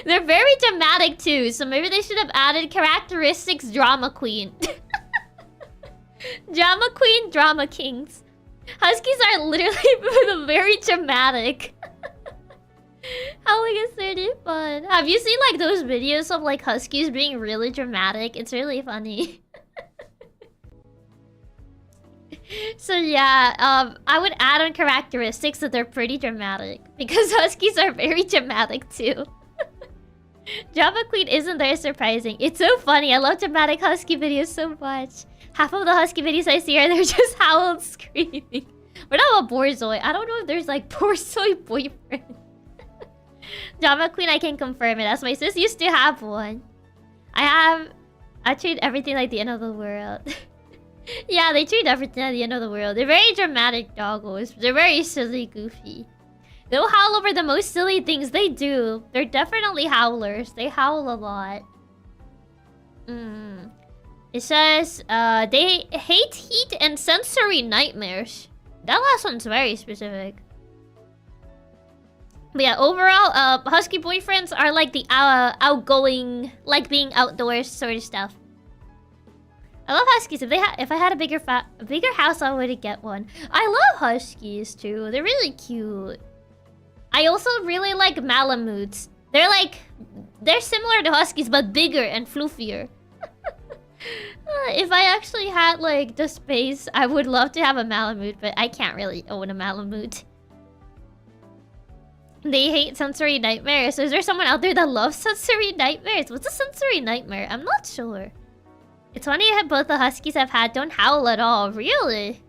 They're very dramatic too, so maybe they should have added characteristics drama queen. Drama queen, drama kings. Huskies are literally very dramatic. Howling is really fun. Have you seen like those videos of like huskies being really dramatic? It's really funny. So yeah, I would add on characteristics that they're pretty dramatic. Because huskies are very dramatic too. Drama queen isn't there surprising. It's so funny. I love dramatic husky videos so much. Half of the husky videos I see are they're just howling screaming. What about borzoi? I don't know if there's like borzoi boyfriend. Drama queen, I can confirm it as my sis used to have one. I treat everything like the end of the world. Yeah, they treat everything at the end of the world. They're very dramatic doggos. They're very silly, goofy. They'll howl over the most silly things. They do. They're definitely howlers. They howl a lot. It says, they hate heat and sensory nightmares. That last one's very specific. But yeah, overall, husky boyfriends are like the outgoing, like being outdoors sort of stuff. I love huskies. If I had a bigger house, I would get one. I love huskies too. They're really cute. I also really like Malamutes. They're similar to huskies but bigger and floofier. If I actually had like the space, I would love to have a Malamute, but I can't really own a Malamute. They hate sensory nightmares. So is there someone out there that loves sensory nightmares? What's a sensory nightmare? I'm not sure. It's funny that both the huskies I've had don't howl at all. Really?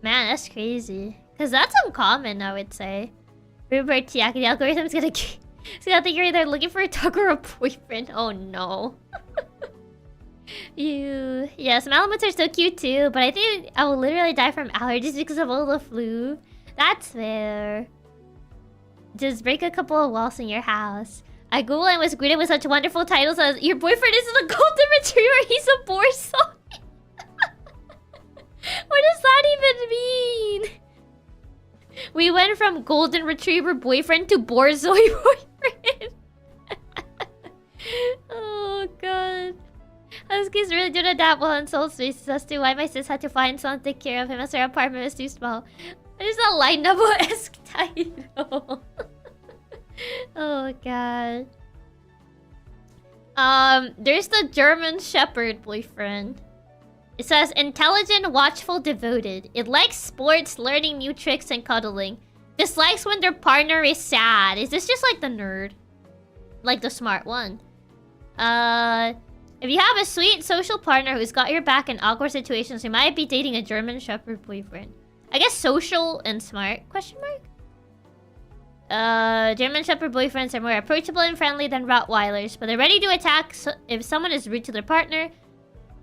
Man, that's crazy. Because that's uncommon, I would say. Remember, Chiaki, the algorithm's gonna think you're either looking for a dog or a boyfriend. Oh no. Yes, Malamutes are so cute too, but I think I will literally die from allergies because of all the flu. That's fair. Just break a couple of walls in your house. I googled and was greeted with such wonderful titles as your boyfriend isn't a golden retriever, he's a borzoi. What does that even mean? We went from golden retriever boyfriend to borzoi boyfriend. Oh god. Huskies really do adapt well in soul spaces as to why my sis had to find someone to take care of him as her apartment was too small. It is a light novel-esque title. Oh god. There's the German Shepherd boyfriend. It says intelligent, watchful, devoted. It likes sports, learning new tricks, and cuddling. Dislikes when their partner is sad. Is this just like the nerd? Like the smart one? If you have a sweet social partner who's got your back in awkward situations, you might be dating a German Shepherd boyfriend. I guess social and smart? Question mark? German Shepherd boyfriends are more approachable and friendly than Rottweilers, but they're ready to attack if someone is rude to their partner.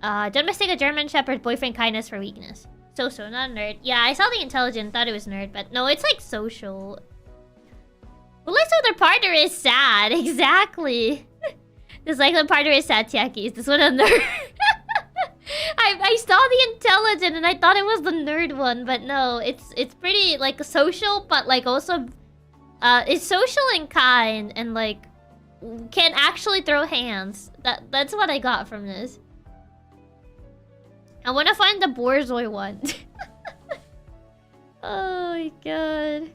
Don't mistake a German Shepherd boyfriend kindness for weakness. So, not nerd. Yeah, I saw the intelligent, thought it was nerd, but no, it's like social. Who likes when their partner is sad? Exactly. Just like when partner is sad, Chiaki. Is this one a nerd? I saw the intelligent and I thought it was the nerd one, but no, it's pretty like social, but like also it's social and kind and like can actually throw hands. That's what I got from this. I want to find the Borzoi one. Oh my god.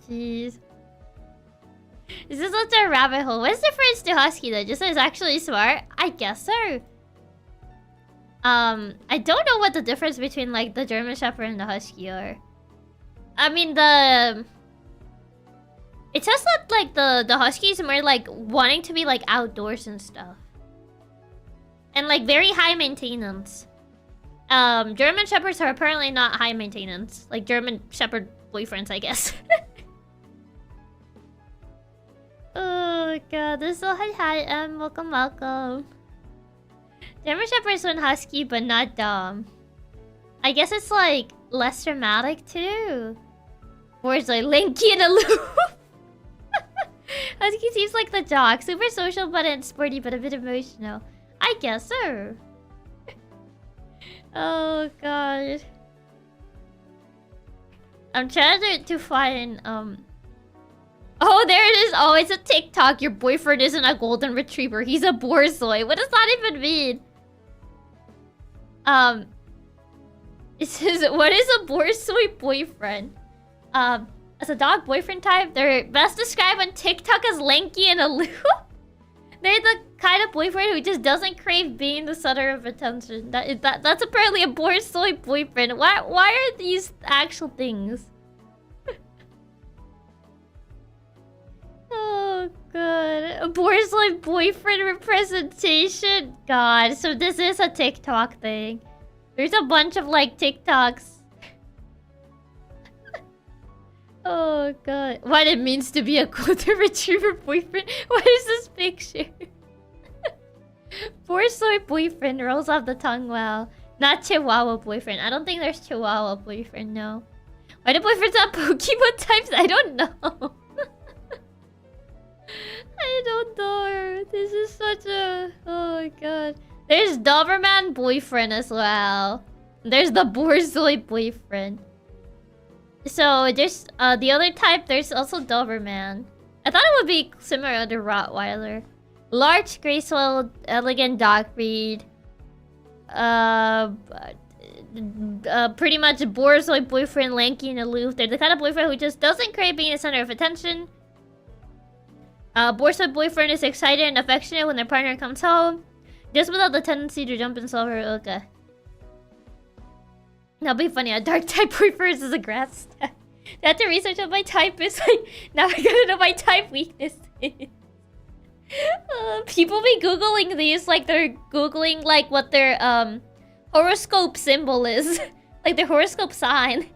Jeez. This is such a rabbit hole. What's the difference to Husky though? Just so it's actually smart? I guess so. I don't know what the difference between like the German Shepherd and the Husky are. I mean it says that like the Husky is more like wanting to be like outdoors and stuff. And like very high maintenance. German Shepherds are apparently not high maintenance. Like German Shepherd boyfriends, I guess. Oh god, this is so hi, welcome, welcome. German Shepherds went Husky, but not dumb. I guess it's like less dramatic too. Words like lanky and aloof. Husky seems like the jock, super social but sporty but a bit emotional. I guess so. Oh god. I'm trying to find oh, there it is. Oh, it's a TikTok. Your boyfriend isn't a golden retriever. He's a borzoi. What does that even mean? It says, what is a borzoi boyfriend? As a dog boyfriend type, they're best described on TikTok as lanky and aloof. They're the kind of boyfriend who just doesn't crave being the center of attention. That's apparently a borzoi boyfriend. Why are these actual things? Oh god, a borzoi boyfriend representation. God, so this is a TikTok thing. There's a bunch of like TikToks. Oh god, what it means to be a golden retriever boyfriend. What is this picture? Borzoi boyfriend rolls off the tongue well. Not Chihuahua boyfriend. I don't think there's Chihuahua boyfriend, no. Why do boyfriends have Pokemon types? I don't know. I don't know. This is such a... Oh my god. There's Doberman boyfriend as well. There's the Borzoi boyfriend. So there's the other type. There's also Doberman. I thought it would be similar to Rottweiler. Large, graceful, elegant dog breed. Pretty much a Borzoi boyfriend, lanky and aloof. They're the kind of boyfriend who just doesn't crave being the center of attention. Borzoi boyfriend is excited and affectionate when their partner comes home, just without the tendency to jump and solve her. Okay. That'll be funny. A dark type boyfriend is a grass type. I have to research what my type is. Like, now I gotta know my type weakness. People be googling these like they're googling like what their horoscope symbol is, like their horoscope sign.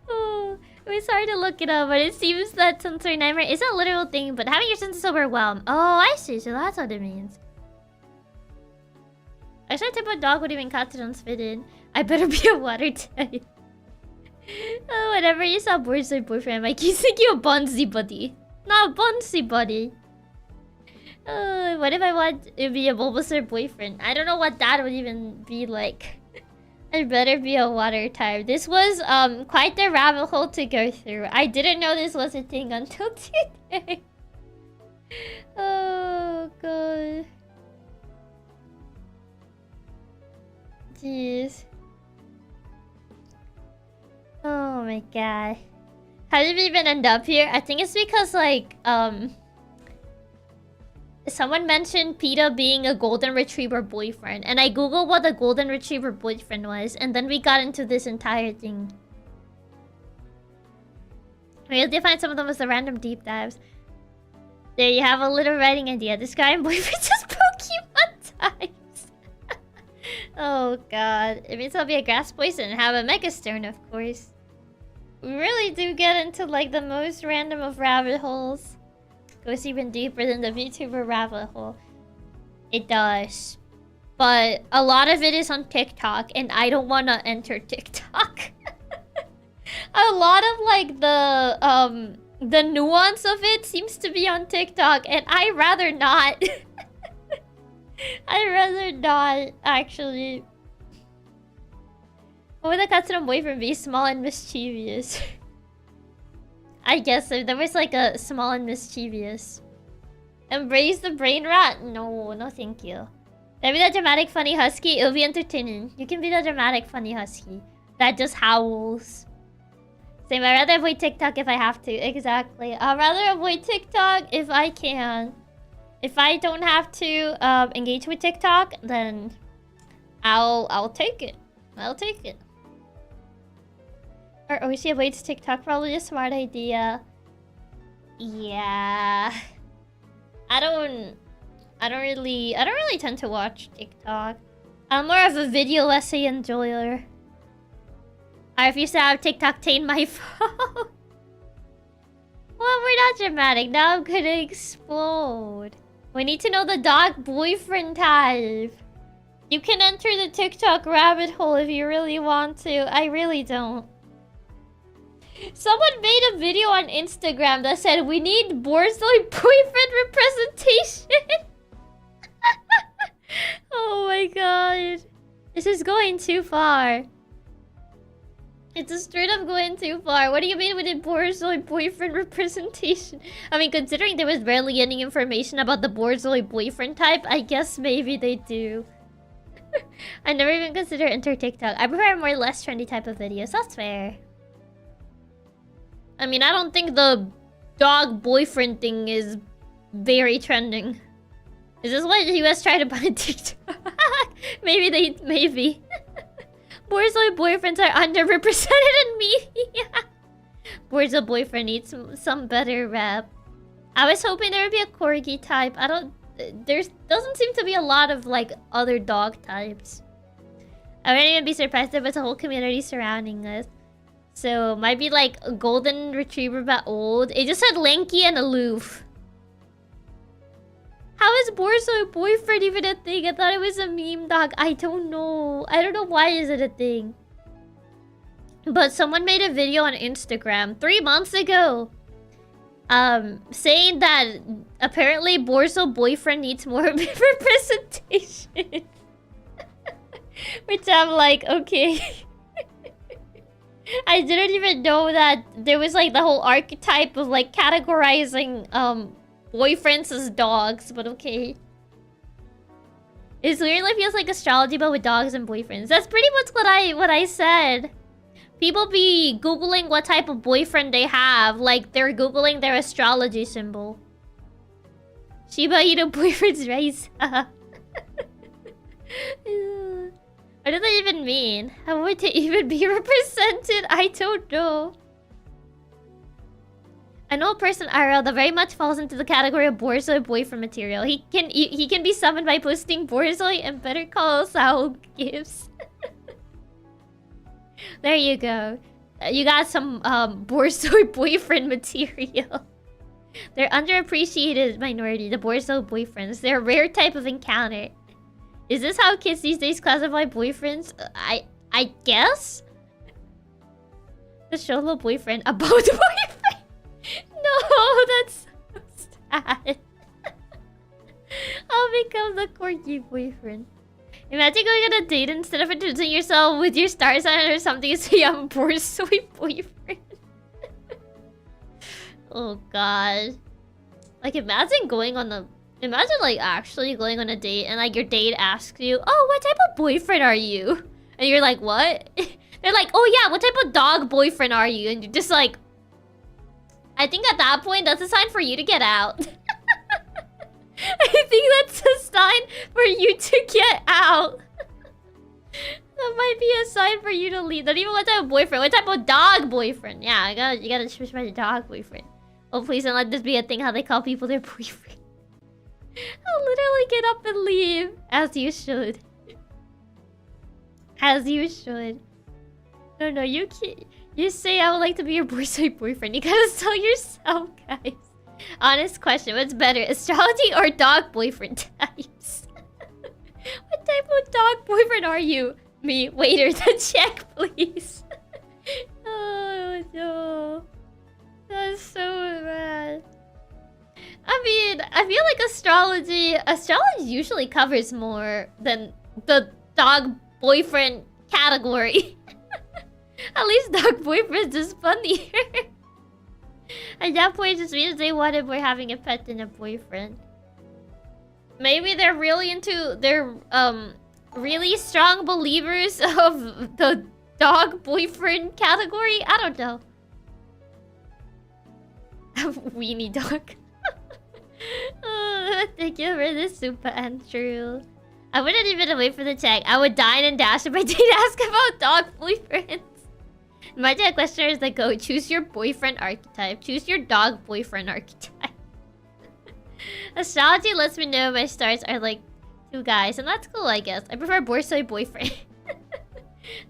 Oh. It's hard to look it up, but it seems that sensory nightmare is a literal thing, but having your senses overwhelmed. Oh, I see. So that's what it means. I should type of dog would even Katsudons fit in. I better be a water type. Oh, whenever you saw Borzoi boyfriend, I keep thinking of Bunsy buddy. Not Bunsy buddy. What if I want to be a Bulbasaur boyfriend? I don't know what that would even be like. I'd better be a water type. This was quite the rabbit hole to go through. I didn't know this was a thing until today. Oh god. Jeez. Oh my god. How did we even end up here? I think it's because like someone mentioned PETA being a golden retriever boyfriend, and I googled what a golden retriever boyfriend was, and then we got into this entire thing. We'll define some of them as the random deep dives. There you have a little writing idea. Describing boyfriends as Pokemon types. Oh god. It means I'll be a grass poison and have a Megastone, of course. We really do get into like the most random of rabbit holes. Goes even deeper than the VTuber rabbit hole. It does. But a lot of it is on TikTok, and I don't want to enter TikTok. A lot of like the nuance of it seems to be on TikTok, and I rather not. I'd rather not, actually. What would the Katsudon boyfriend be? Small and mischievous. I guess so. There was like a small and mischievous. Embrace the brain rot? No, no thank you. Maybe the dramatic funny husky. It'll be entertaining. You can be the dramatic funny husky that just howls. Same. I'd rather avoid TikTok if I have to. Exactly. I'd rather avoid TikTok if I can. If I don't have to engage with TikTok, then I'll take it. I'll take it. Or Oishi avoids TikTok. Probably a smart idea. Yeah. I don't really tend to watch TikTok. I'm more of a video essay enjoyer. I refuse to have TikTok taint my phone. Well, we're not dramatic. Now I'm gonna explode. We need to know the dog boyfriend type. You can enter the TikTok rabbit hole if you really want to. I really don't. Someone made a video on Instagram that said we need borzoi boyfriend representation. Oh my god. This is going too far. It's a straight up going too far. What do you mean with a borzoi boyfriend representation? I mean, considering there was barely any information about the borzoi boyfriend type, I guess maybe they do. I never even considered enter TikTok. I prefer more less trendy type of videos. That's fair. I mean, I don't think the dog boyfriend thing is very trending. Is this what the US tried to ban TikTok? Maybe. Borzoi boyfriends are underrepresented in media. Borzoi boyfriend needs some better rep. I was hoping there would be a corgi type. There doesn't seem to be a lot of like other dog types. I wouldn't even be surprised if there was a whole community surrounding us. So might be like a golden retriever but old. It just said lanky and aloof. How is borzoi boyfriend even a thing? I thought it was a meme dog. I don't know. I don't know why is it a thing. But someone made a video on Instagram 3 months ago. Saying that apparently borzoi boyfriend needs more representation. Which I'm like, okay. I didn't even know that there was like the whole archetype of like categorizing boyfriends as dogs, but okay. It weirdly feels like astrology but with dogs and boyfriends. That's pretty much what I said. People be googling what type of boyfriend they have, like they're googling their astrology symbol. Shiba Inu boyfriend's race. What does that even mean? How would it even be represented? I don't know. I know a person IRL that very much falls into the category of borzoi boyfriend material. He can be summoned by posting borzoi and Better Call Saul gifts. There you go. You got some borzoi boyfriend material. They're underappreciated minority, the borzoi boyfriends. They're a rare type of encounter. Is this how kids these days classify boyfriends? I guess? The Sholo boyfriend. A boat boyfriend? No, that's so sad. I'll become the quirky boyfriend. Imagine going on a date instead of introducing yourself with your star sign or something, say I'm borzoi boyfriend. Oh god. Like imagine like actually going on a date and like your date asks you, oh, what type of boyfriend are you? And you're like, what? They're like, oh yeah, what type of dog boyfriend are you? And you're just like, I think at that point that's a sign for you to get out. I think that's a sign for you to get out. That might be a sign for you to leave. Not even what type of boyfriend, what type of dog boyfriend? Yeah, you gotta switch my dog boyfriend. Oh please don't let this be a thing how they call people their boyfriend. I'll literally get up and leave. As you should. As you should. No, you can't. You say I would like to be your borzoi boyfriend. You gotta tell yourself, guys. Honest question, what's better, astrology or dog boyfriend types? What type of dog boyfriend are you? Me, waiter, to check, please. Oh no. That's so bad. I mean, I feel like astrology usually covers more than the dog boyfriend category. At least dog boyfriends is funnier. At that point, it just means they wanted more having a pet than a boyfriend. Maybe they're really into... They're, really strong believers of the dog boyfriend category? I don't know. Weenie dog. Oh, thank you for the super Andrew. I wouldn't even wait for the check. I would dine and dash if I didn't ask about dog boyfriends. Imagine a questioner is like, go choose your boyfriend archetype. Choose your dog boyfriend archetype. Astrology lets me know my stars are like 2 guys, and that's cool, I guess. I prefer borsoi boyfriend.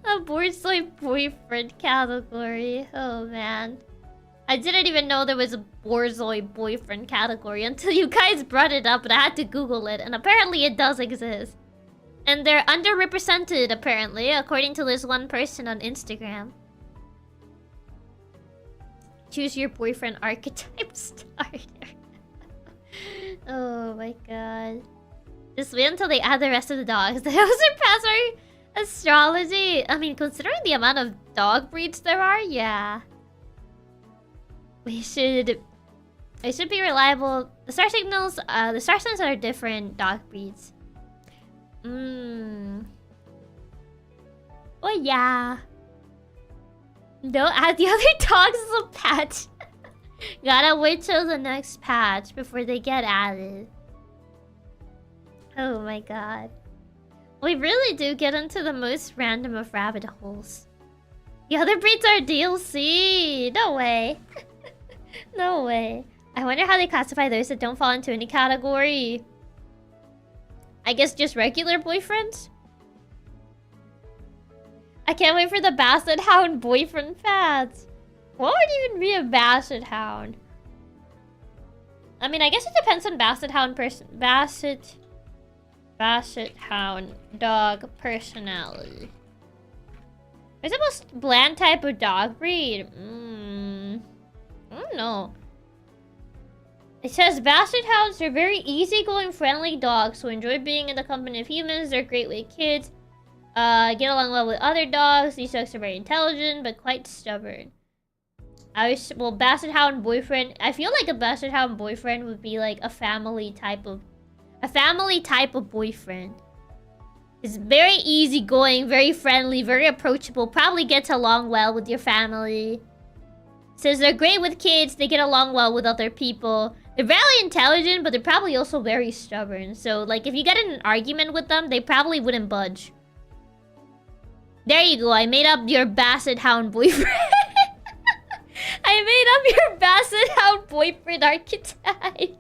A borsoi boyfriend category. Oh man. I didn't even know there was a borzoi boyfriend category until you guys brought it up, and I had to Google it, and apparently it does exist. And they're underrepresented, apparently, according to this one person on Instagram. Choose your boyfriend archetype starter. Oh my god. Just wait until they add the rest of the dogs. They also surpass our astrology. I mean, considering the amount of dog breeds there are, yeah. It should be reliable. The star signals, the star signs are different dog breeds. Oh yeah. Don't add the other dogs as a patch. Gotta wait till the next patch before they get added. Oh my god. We really do get into the most random of rabbit holes. The other breeds are DLC. No way. No way. I wonder how they classify those that don't fall into any category. I guess just regular boyfriends? I can't wait for the Basset Hound boyfriend fads. What would even be a Basset Hound? I mean, I guess it depends on Basset Hound person. Basset Hound dog personality. What's the most bland type of dog breed? I don't know. It says Basset Hounds are very easygoing, friendly dogs who enjoy being in the company of humans. They're great with kids. Get along well with other dogs. These dogs are very intelligent, but quite stubborn. Well, Basset Hound boyfriend. I feel like a Basset Hound boyfriend would be like a family type of boyfriend. It's very easygoing, very friendly, very approachable. Probably gets along well with your family. Says they're great with kids. They get along well with other people. They're very intelligent, but they're probably also very stubborn. So, like, if you get in an argument with them, they probably wouldn't budge. There you go. I made up your Basset Hound boyfriend. I made up your Basset Hound boyfriend archetype.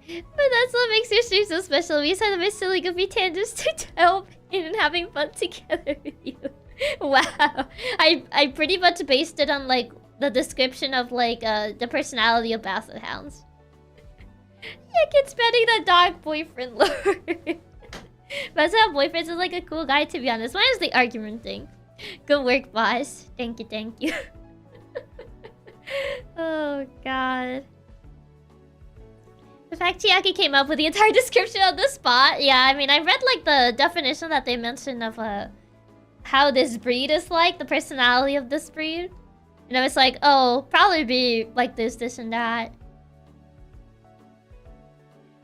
But that's what makes your stream so special. We just had my silly goofy tangents to help in having fun together with you. Wow. I pretty much based it on like the description of like the personality of Basset Hounds. Yeah, kid spreading the dog boyfriend lore. Basset Hound boyfriends is like a cool guy, to be honest. Mine is the argument thing. Good work, boss. Thank you, thank you. Oh god. The fact Chiaki came up with the entire description on the spot. Yeah, I mean, I read like the definition that they mentioned of how this breed is like, the personality of this breed. And I was like, oh, probably be like this, and that.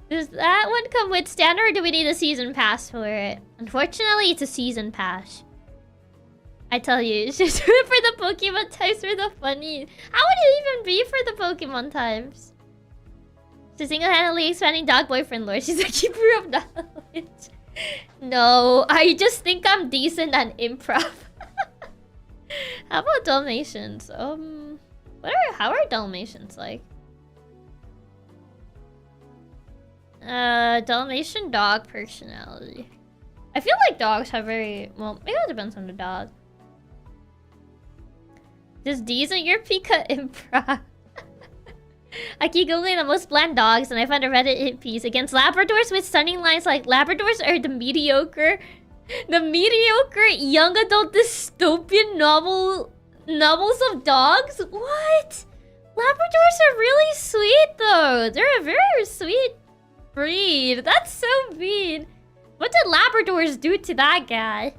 Does that one come with standard, or do we need a season pass for it? Unfortunately, it's a season pass. I tell you, it's just for the Pokemon types for the funny. How would it even be for the Pokemon types? She's single-handedly expanding dog boyfriend lore. She's a keeper of knowledge. No, I just think I'm decent at improv. How about Dalmatians? How are Dalmatians like? Dalmatian dog personality. I feel like dogs have very... Well, maybe it depends on the dog. Just decent your Pika improv. I keep googling the most bland dogs and I found a Reddit hit piece against Labradors with stunning lines like Labradors are the mediocre young adult dystopian novels of dogs? What? Labradors are really sweet though. They're a very sweet breed. That's so mean. What did Labradors do to that guy?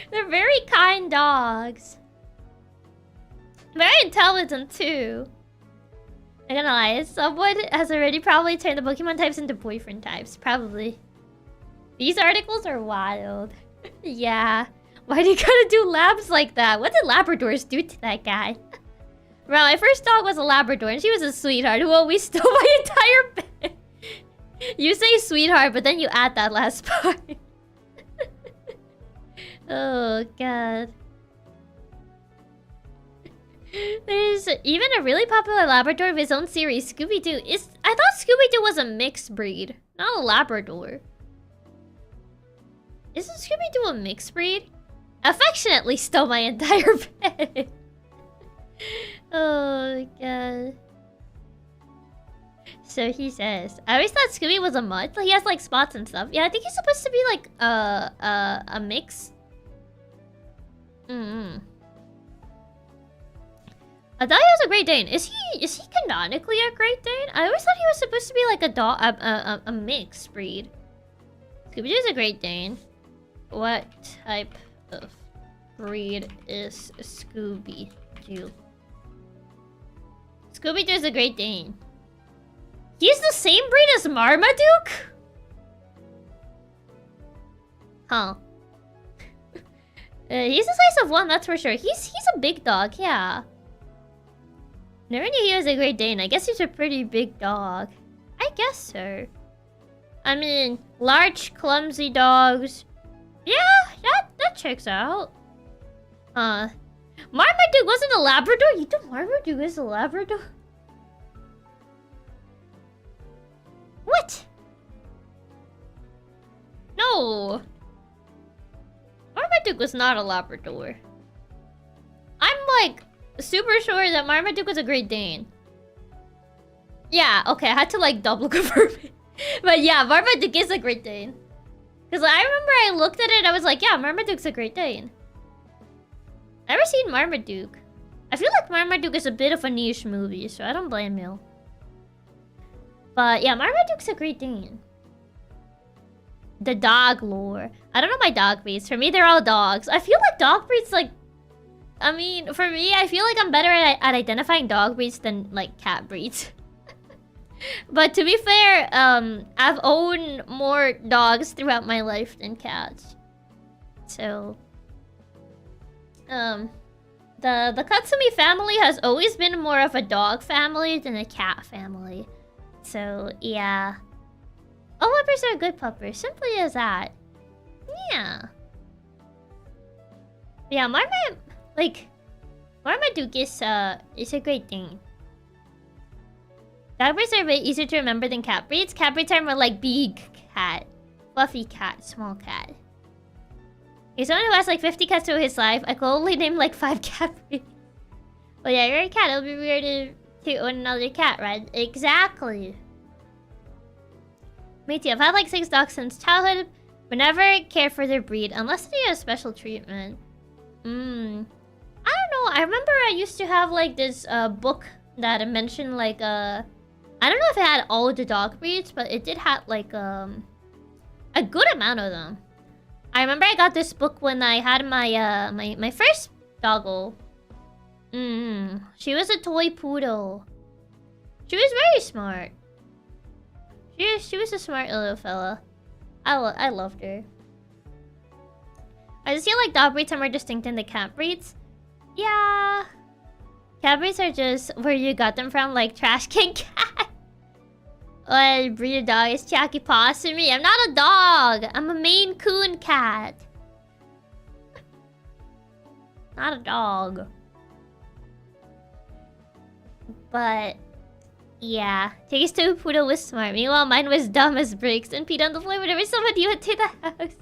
They're very kind dogs. Very intelligent too. I'm gonna lie, someone has already probably turned the Pokemon types into boyfriend types. Probably. These articles are wild. Yeah. Why do you gotta do labs like that? What did Labradors do to that guy? Bro, my first dog was a Labrador and she was a sweetheart who always stole my entire bed. You say sweetheart, but then you add that last part. Oh, God. There's even a really popular Labrador of his own series, Scooby-Doo. I thought Scooby-Doo was a mixed breed, not a Labrador. Isn't Scooby-Doo a mixed breed? Affectionately stole my entire bed. Oh, God. So he says, I always thought Scooby was a mutt. He has like spots and stuff. Yeah, I think he's supposed to be like a mix. I thought he was a Great Dane. Is he canonically a Great Dane? I always thought he was supposed to be like a dog, a mixed breed. Scooby-Doo's a Great Dane. What type of breed is Scooby-Doo? Scooby-Doo's a Great Dane. He's the same breed as Marmaduke? Huh. He's the size of one, that's for sure. He's a big dog, yeah. Never knew he was a Great Dane. I guess he's a pretty big dog. I guess so. I mean, large, clumsy dogs. Yeah, that checks out. Marmaduke wasn't a Labrador? You think Marmaduke is a Labrador? What? No. Marmaduke was not a Labrador. I'm like super sure that Marmaduke was a Great Dane. Yeah, okay, I had to like double confirm it. But yeah, Marmaduke is a Great Dane. Because I remember I looked at it and I was like, yeah, Marmaduke's a Great Dane. Never seen Marmaduke. I feel like Marmaduke is a bit of a niche movie, so I don't blame you. But yeah, Marmaduke's a Great Dane. The dog lore. I don't know my dog breeds. For me, they're all dogs. I feel like dog breeds, like... I mean, for me, I feel like I'm better at identifying dog breeds than, like, cat breeds. But to be fair, I've owned more dogs throughout my life than cats. So... The Katsumi family has always been more of a dog family than a cat family. So, yeah. All puppers are good puppers. Simply as that. Yeah. Yeah, Marmaduke is a great thing. Dog breeds are a bit easier to remember than cat breeds. Cat breeds are more like big cat, fluffy cat, small cat. He's someone who has like 50 cats through his life. I could only name like 5 cat breeds. Well, yeah, you're a cat. It'll be weird to own another cat, right? Exactly. Me too. I've had like 6 dogs since childhood, but never cared for their breed unless they need a special treatment. I don't know. I remember I used to have like this book that mentioned like I don't know if it had all the dog breeds, but it did have like a good amount of them. I remember I got this book when I had my my first doggo. She was a toy poodle. She was very smart. She was a smart little fella. I loved her. I just feel like dog breeds are more distinct than the cat breeds. Yeah. Cat breeds are just where you got them from, like Trash Can Cat. What breed of dog is Chiaki Katsumi? I'm not a dog. I'm a Maine Coon cat. Not a dog. But yeah, Tiggy's toy poodle was smart. Meanwhile, mine was dumb as bricks and peed on the floor whenever somebody went to the house.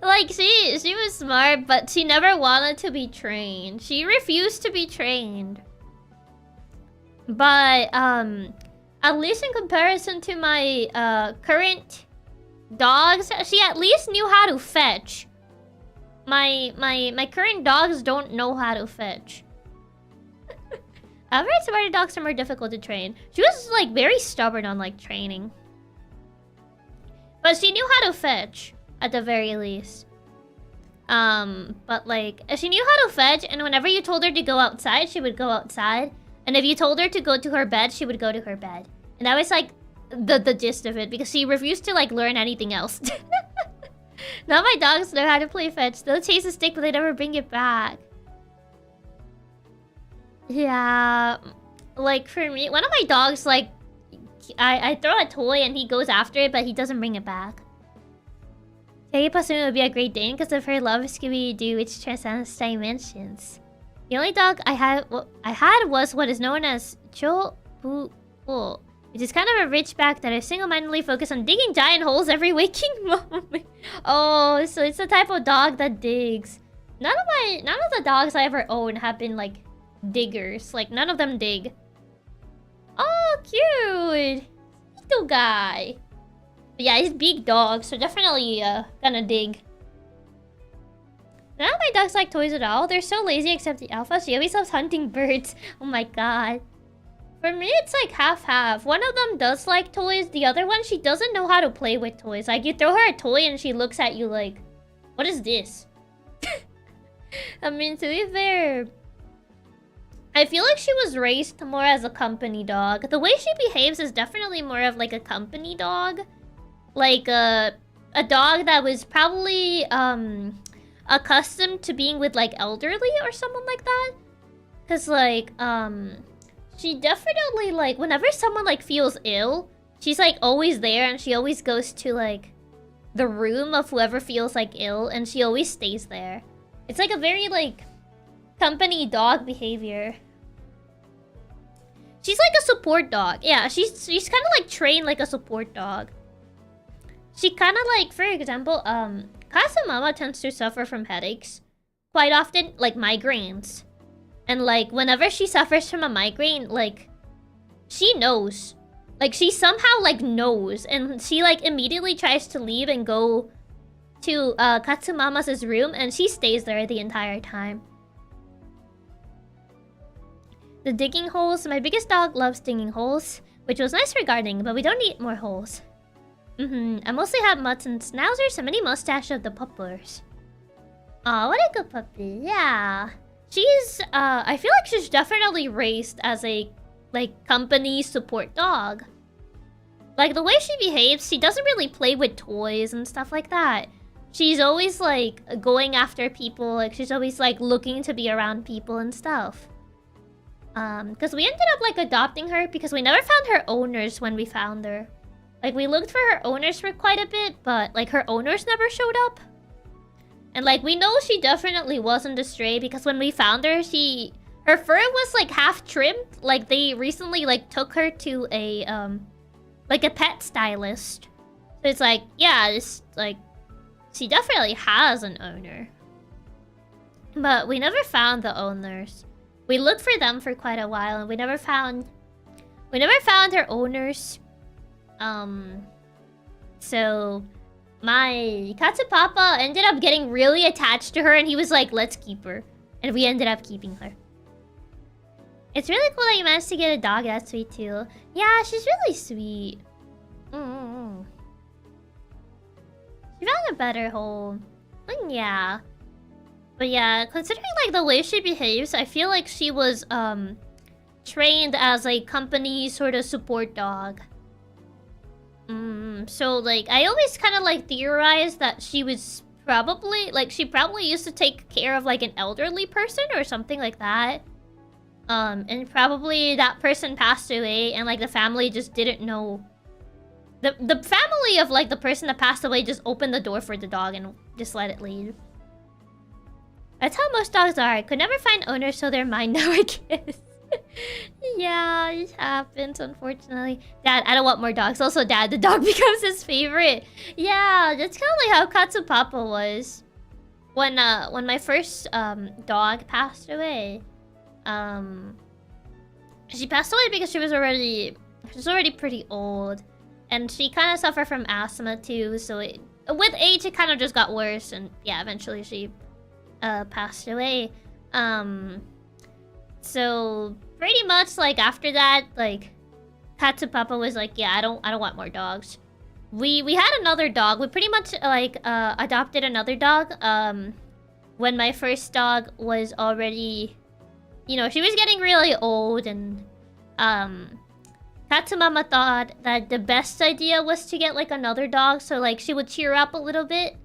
Like she was smart, but she never wanted to be trained. She refused to be trained. But at least in comparison to my current dogs, she at least knew how to fetch. My current dogs don't know how to fetch. I've heard smarter dogs are more difficult to train. She was like very stubborn on like training. But she knew how to fetch at the very least. But like she knew how to fetch, and whenever you told her to go outside, she would go outside. And if you told her to go to her bed, she would go to her bed. And that was like the gist of it, because she refused to like learn anything else. Now my dogs know how to play fetch. They'll chase a stick, but they never bring it back. Yeah, like for me, one of my dogs, like, I throw a toy and he goes after it, but he doesn't bring it back. Chiaki Katsumi would be a great Dane because of her love of Scooby-Doo, which transcends dimensions. The only dog I had was what is known as Chobu, which is kind of a ridgeback that is single-mindedly focused on digging giant holes every waking moment. Oh, so it's the type of dog that digs. None of the dogs I ever own have been like diggers. Like none of them dig. Oh, cute! Little guy. But yeah, he's big dog, so definitely gonna dig. None of my dogs like toys at all. They're so lazy except the alpha. She always loves hunting birds. Oh my god. For me, it's like half-half. One of them does like toys. The other one, she doesn't know how to play with toys. Like, you throw her a toy and she looks at you like, what is this? I mean, to be fair, I feel like she was raised more as a company dog. The way she behaves is definitely more of like a company dog. Like a dog that was probably accustomed to being with like elderly or someone like that. Cause like she definitely like whenever someone like feels ill, she's like always there, and she always goes to like the room of whoever feels like ill, and she always stays there. It's like a very like company dog behavior. She's like a support dog. Yeah, she's kind of like trained like a support dog. She kind of like, for example, Kasumama tends to suffer from headaches quite often, like migraines. And like whenever she suffers from a migraine, like she knows. Like she somehow like knows, and she like immediately tries to leave and go to Katsumama's room, and she stays there the entire time. The digging holes. My biggest dog loves digging holes, which was nice for gardening, but we don't need more holes. I mostly have mutts and schnauzers, a mini mustache of the puppers. Aw, what a good puppy. Yeah. She's, I feel like she's definitely raised as a, like, company support dog. Like, the way she behaves, she doesn't really play with toys and stuff like that. She's always, like, going after people. Like, she's always, like, looking to be around people and stuff. Because we ended up, like, adopting her because we never found her owners when we found her. Like, we looked for her owners for quite a bit, but, like, her owners never showed up. And, like, we know she definitely wasn't a stray because when we found her, her fur was, like, half trimmed. Like, they recently, like, took her to a, like, a pet stylist. So it's like, yeah, it's, like, she definitely has an owner. But we never found the owners. We looked for them for quite a while, and we never found her owners. So my Katsupapa ended up getting really attached to her, and he was like, let's keep her. And we ended up keeping her. It's really cool that you managed to get a dog that's sweet too. Yeah, she's really sweet. She found a better home. Yeah. But yeah, considering like the way she behaves, I feel like she was trained as a company sort of support dog. So like I always kind of like theorized that she was probably like she probably used to take care of like an elderly person or something like that. And probably that person passed away, and like the family just didn't know. The family of like the person that passed away just opened the door for the dog and just let it leave. That's how most dogs are. I could never find owners, so they're mine now, I guess. Yeah, it happens, unfortunately. Dad, I don't want more dogs. Also, Dad, the dog becomes his favorite. Yeah, that's kind of like how Katsupapa was. When my first dog passed away. She passed away because she was already pretty old. And she kind of suffered from asthma too, so with age it kind of just got worse, and yeah, eventually she passed away. So pretty much like after that, like Katsupapa was like, yeah, I don't want more dogs. We had another dog. We pretty much like adopted another dog when my first dog was already you know, she was getting really old, and Katsumama thought that the best idea was to get like another dog, so like she would cheer up a little bit,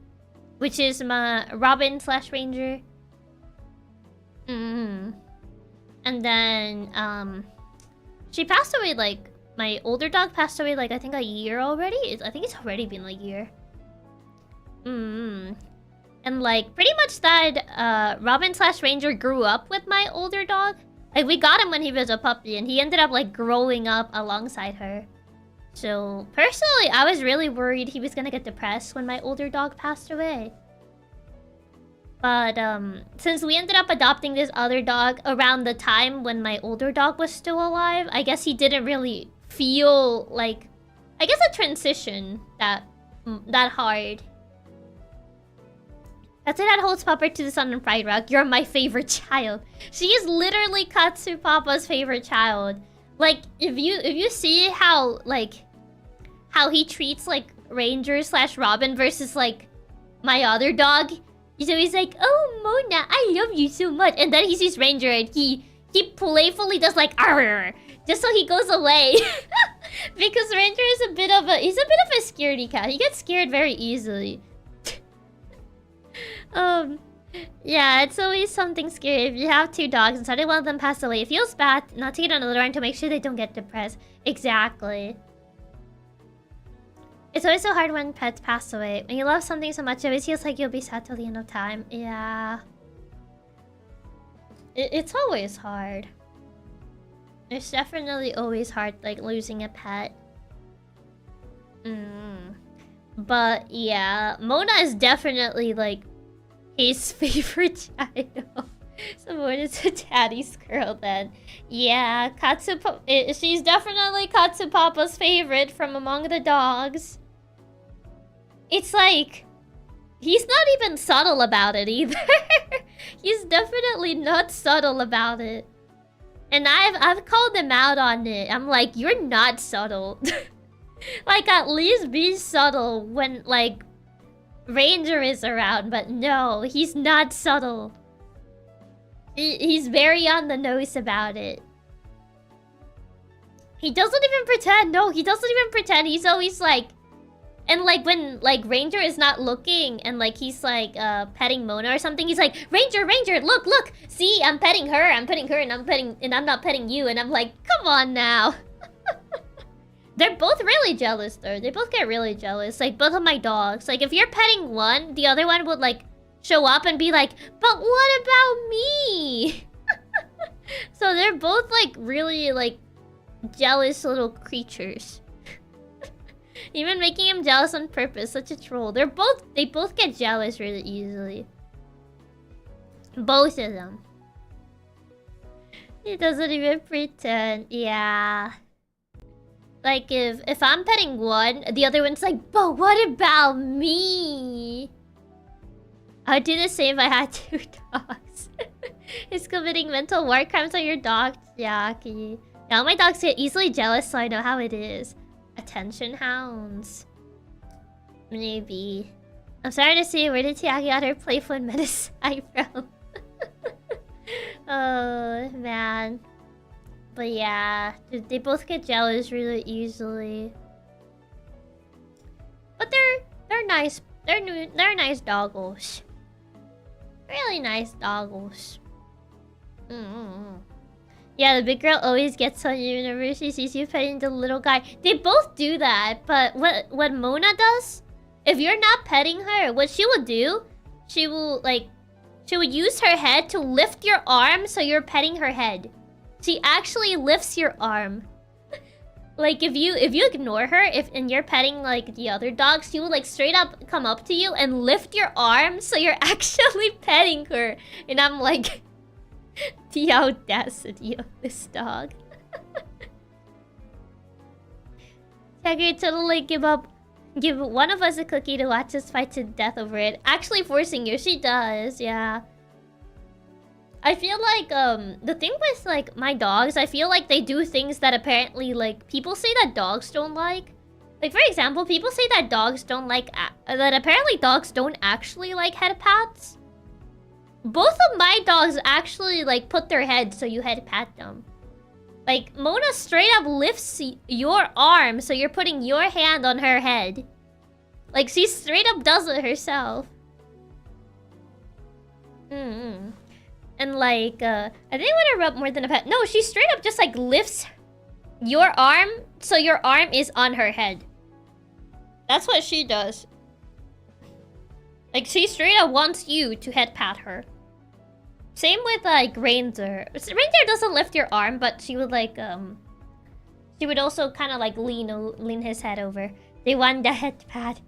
which is my Robin / Ranger. And then she passed away, like my older dog passed away like I think a year already. I think it's already been like a year. And like pretty much that Robin / Ranger grew up with my older dog. Like we got him when he was a puppy, and he ended up like growing up alongside her. So personally, I was really worried he was gonna get depressed when my older dog passed away. But since we ended up adopting this other dog around the time when my older dog was still alive, I guess he didn't really feel like, I guess, a transition that hard. That's it. That holds Pupper to the sun and Pride Rock. You're my favorite child. She is literally Katsu Papa's favorite child. Like, if you see how he treats like Ranger / Robin versus like my other dog, he's always like, "Oh Mona, I love you so much," and then he sees Ranger and he playfully does like "Arr!" just so he goes away. Because Ranger is a bit of a scaredy cat. He gets scared very easily. Yeah, it's always something scary. If you have 2 dogs and suddenly one of them passed away, it feels bad not to get another one to make sure they don't get depressed. Exactly. It's always so hard when pets pass away. When you love something so much, it always feels like you'll be sad till the end of time. Yeah. It's always hard. It's definitely always hard, like, losing a pet. But, yeah. Mona is definitely, like, his favorite child. So Mona's a daddy squirrel then. Yeah, she's definitely Katsu Papa's favorite from among the dogs. It's like, he's not even subtle about it either. He's definitely not subtle about it. And I've called him out on it. I'm like, you're not subtle. Like, at least be subtle when, like, Ranger is around. But no, he's not subtle. He's very on the nose about it. He doesn't even pretend. No, he doesn't even pretend. He's always like... And like when like Ranger is not looking and like he's like petting Mona or something, he's like, Ranger, look, see, I'm petting her, and I'm not petting you, and I'm like, come on now. They're both really jealous though. They both get really jealous. Like both of my dogs. Like if you're petting one, the other one would like show up and be like, but what about me? So they're both like really like jealous little creatures. Even making him jealous on purpose, such a troll. They both get jealous really easily. Both of them. He doesn't even pretend. Yeah. Like if I'm petting one, the other one's like, but what about me? I'd do the same if I had 2 dogs. He's committing mental war crimes on your dog, Chiaki. Now my dogs get easily jealous, so I know how it is. Attention hounds. Maybe. I'm sorry to see, where did Chiaki get her playful and menace from? Oh, man. But yeah, they both get jealous really easily. But they're nice. They're nice doggos. Really nice doggos. Yeah, the big girl always gets on you whenever she sees you petting the little guy. They both do that, but what Mona does, if you're not petting her, what she will do, she will use her head to lift your arm so you're petting her head. She actually lifts your arm. Like if you ignore her, and you're petting like the other dogs, she will like straight up come up to you and lift your arm so you're actually petting her. And I'm like, the audacity of this dog. Chiaki totally give one of us a cookie to watch us fight to death over it. Actually forcing you, she does, yeah. I feel like the thing with like my dogs, I feel like they do things that apparently like people say that dogs don't like. Like for example, people say that dogs don't like that apparently dogs don't actually like head pats. both of my dogs actually like put their heads so you head pat them. Like Mona straight up lifts your arm so you're putting your hand on her head. Like she straight up does it herself. And like I didn't want to rub more than a pet. No, she straight up just like lifts your arm so your arm is on her head. That's what she does. Like she straight up wants you to head pat her. Same with like Ranger. Ranger doesn't lift your arm, but she would like she would also kind of like lean his head over. They want the head pat.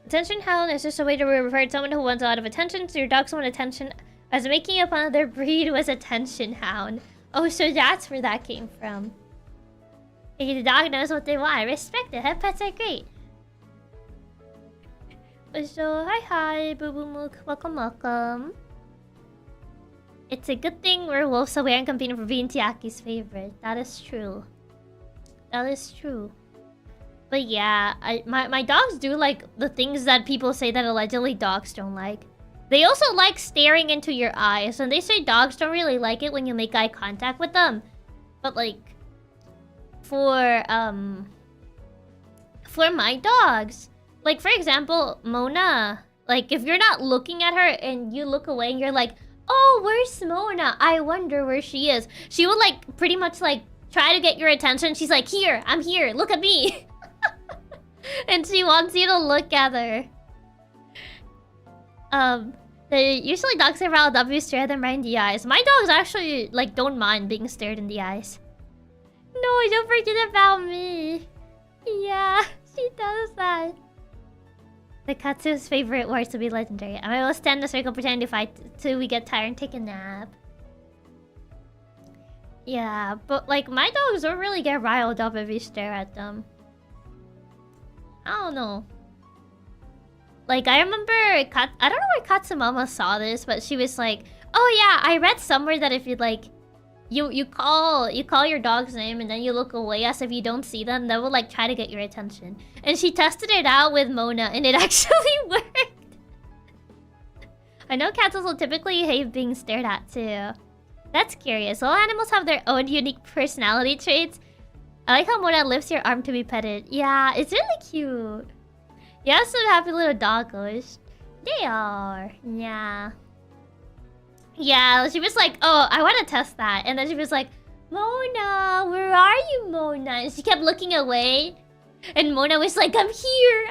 Attention hound is just a way to refer to someone who wants a lot of attention. So your dogs want attention, as making up another breed was attention hound. Oh, so that's where that came from. Hey, the dog knows what they want. I respect it. Head pets are great. So, hi, Boo Boo Mook. Welcome. It's a good thing we're wolves, so we aren't competing for being Chiaki's favorite. That is true. But yeah, my dogs do like the things that people say that allegedly dogs don't like. They also like staring into your eyes, and they say dogs don't really like it when you make eye contact with them. But like, for my dogs, like for example, Mona, like if you're not looking at her and you look away and you're like, oh, where's Mona? I wonder where she is. She will like pretty much like try to get your attention. She's like, here, I'm here, look at me. And she wants you to look at her. Usually dogs say RLW stare them right in the eyes. My dogs actually like don't mind being stared in the eyes. No, don't forget about me. Yeah, she does that. The Katsu's favorite words to be legendary. I will stand in a circle pretending to fight till we get tired and take a nap. Yeah, but like my dogs don't really get riled up if you stare at them. I don't know. Like I remember, I don't know where Katsumama saw this, but she was like, "Oh yeah, I read somewhere that if you like, you call your dog's name and then you look away as if you don't see them, they will like try to get your attention." And she tested it out with Mona, and it actually worked. I know cats also typically hate being stared at too. That's curious. All animals have their own unique personality traits. I like how Mona lifts your arm to be petted. Yeah, it's really cute. You have some happy little doggos. They are. Yeah. Yeah, she was like, oh, I want to test that. And then she was like, Mona, where are you, Mona? And she kept looking away. And Mona was like, I'm here.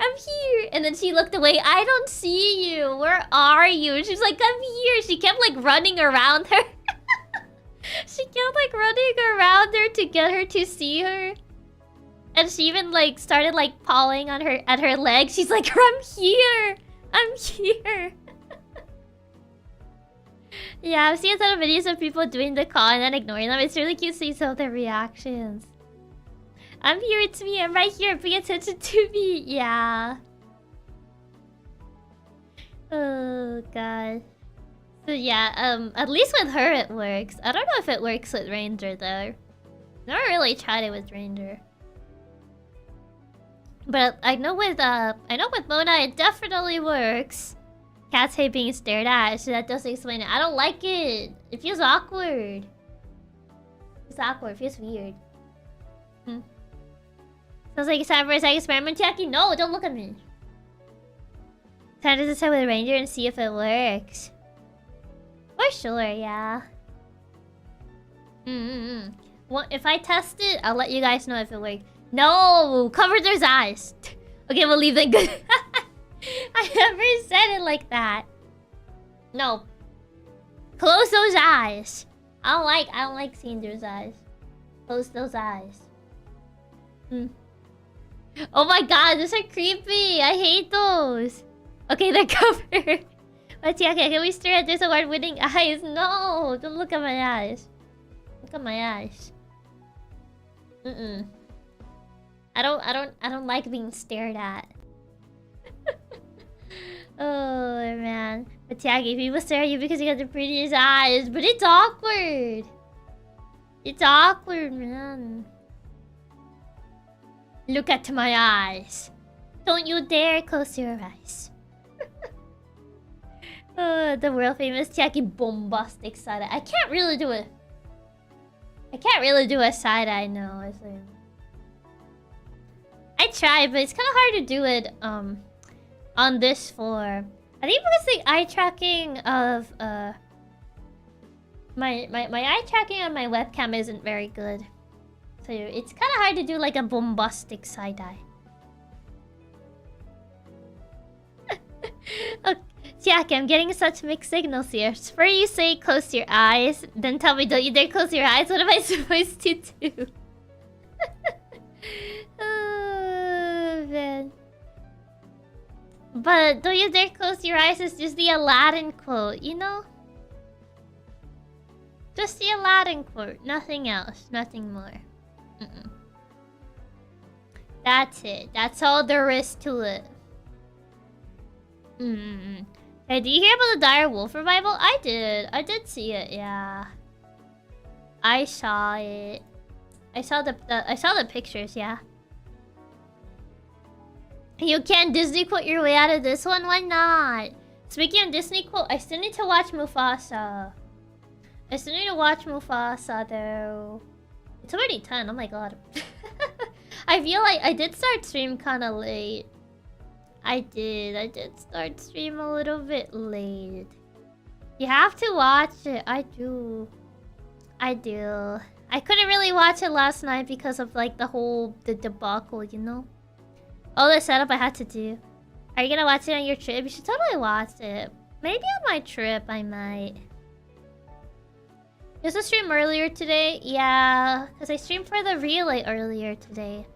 And then she looked away. I don't see you. Where are you? She's like, I'm here. She kept like running around her. She kept like running around her to get her to see her. And she even like started like pawing on her at her leg. She's like, I'm here. Yeah, I've seen a ton of videos of people doing the call and then ignoring them. It's really cute seeing some of their reactions. I'm here, it's me, I'm right here, pay attention to me. Yeah. Oh god. So yeah, at least with her it works. I don't know if it works with Ranger though. Never really tried it with Ranger. But I know with Mona it definitely works. Cats hate being stared at, so that does explain it. I don't like it. It feels awkward. It's awkward, it feels weird. Sounds like it's time for a second experiment, Chiaki. No, don't look at me. Time to decide with Ranger and see if it works. For sure, yeah. Well, if I test it, I'll let you guys know if it works. No! Cover their eyes! Okay, we'll leave them good. I never said it like that. No. Close those eyes. I don't like seeing those eyes. Close those eyes. Oh my god, those are creepy. I hate those. Okay, they're covered. But yeah, okay, can we stare at this award-winning eyes? No, don't look at my eyes. Look at my eyes. I don't like being stared at. Oh man. But Chiaki, people stare at you because you got the prettiest eyes. But it's awkward. It's awkward, man. Look at my eyes. Don't you dare close your eyes. The world famous Chiaki bombastic side eye. I can't really do it. I can't really do a side eye, no. I tried, but it's kind of hard to do it on this floor. I think because the eye tracking of my eye tracking on my webcam isn't very good. So it's kind of hard to do like a bombastic side eye. Okay. Chiaki, I'm getting such mixed signals here. For you say close your eyes, then tell me don't you dare close your eyes. What am I supposed to do? Oh, man. But don't you dare close your eyes is just the Aladdin quote, you know? Just the Aladdin quote. Nothing else. Nothing more. That's it. That's all there is to it. Hey, do you hear about the Dire Wolf revival? I did. I did see it, yeah. I saw it. I saw the pictures, yeah. You can't Disney quote your way out of this one? Why not? Speaking of Disney quote, I still need to watch Mufasa. I still need to watch Mufasa, though. It's already 10, oh my god. I feel like I did start stream kind of late. I did start stream a little bit late. You have to watch it. I do. I couldn't really watch it last night because of like the debacle, you know? All the setup I had to do. Are you gonna watch it on your trip? You should totally watch it. Maybe on my trip I might. There's a stream earlier today? Yeah, because I streamed for the relay earlier today.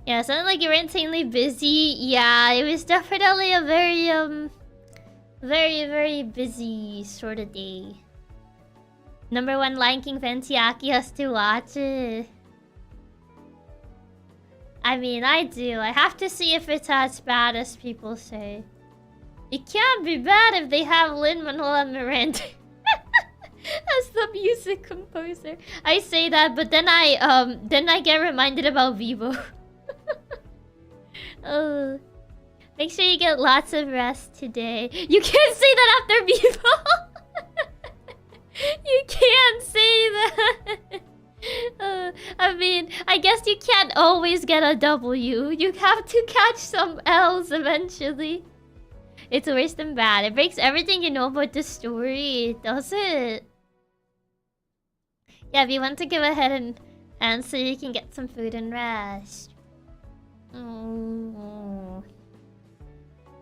Yeah, it sounded like you were insanely busy. Yeah, it was definitely a very, very busy sort of day. #1 Lion King fan Chiaki has to watch it. I mean, I do. I have to see if it's as bad as people say. It can't be bad if they have Lin-Manuel Miranda as the music composer. I say that, but then I get reminded about Vivo. Oh, make sure you get lots of rest today. You can't say that after Vivo. You can't say that. I mean, I guess you can't always get a W. You have to catch some L's eventually. It's worse than bad. It breaks everything you know about the story, does it? Yeah, if you want to go ahead and answer, you can get some food and rest. I'm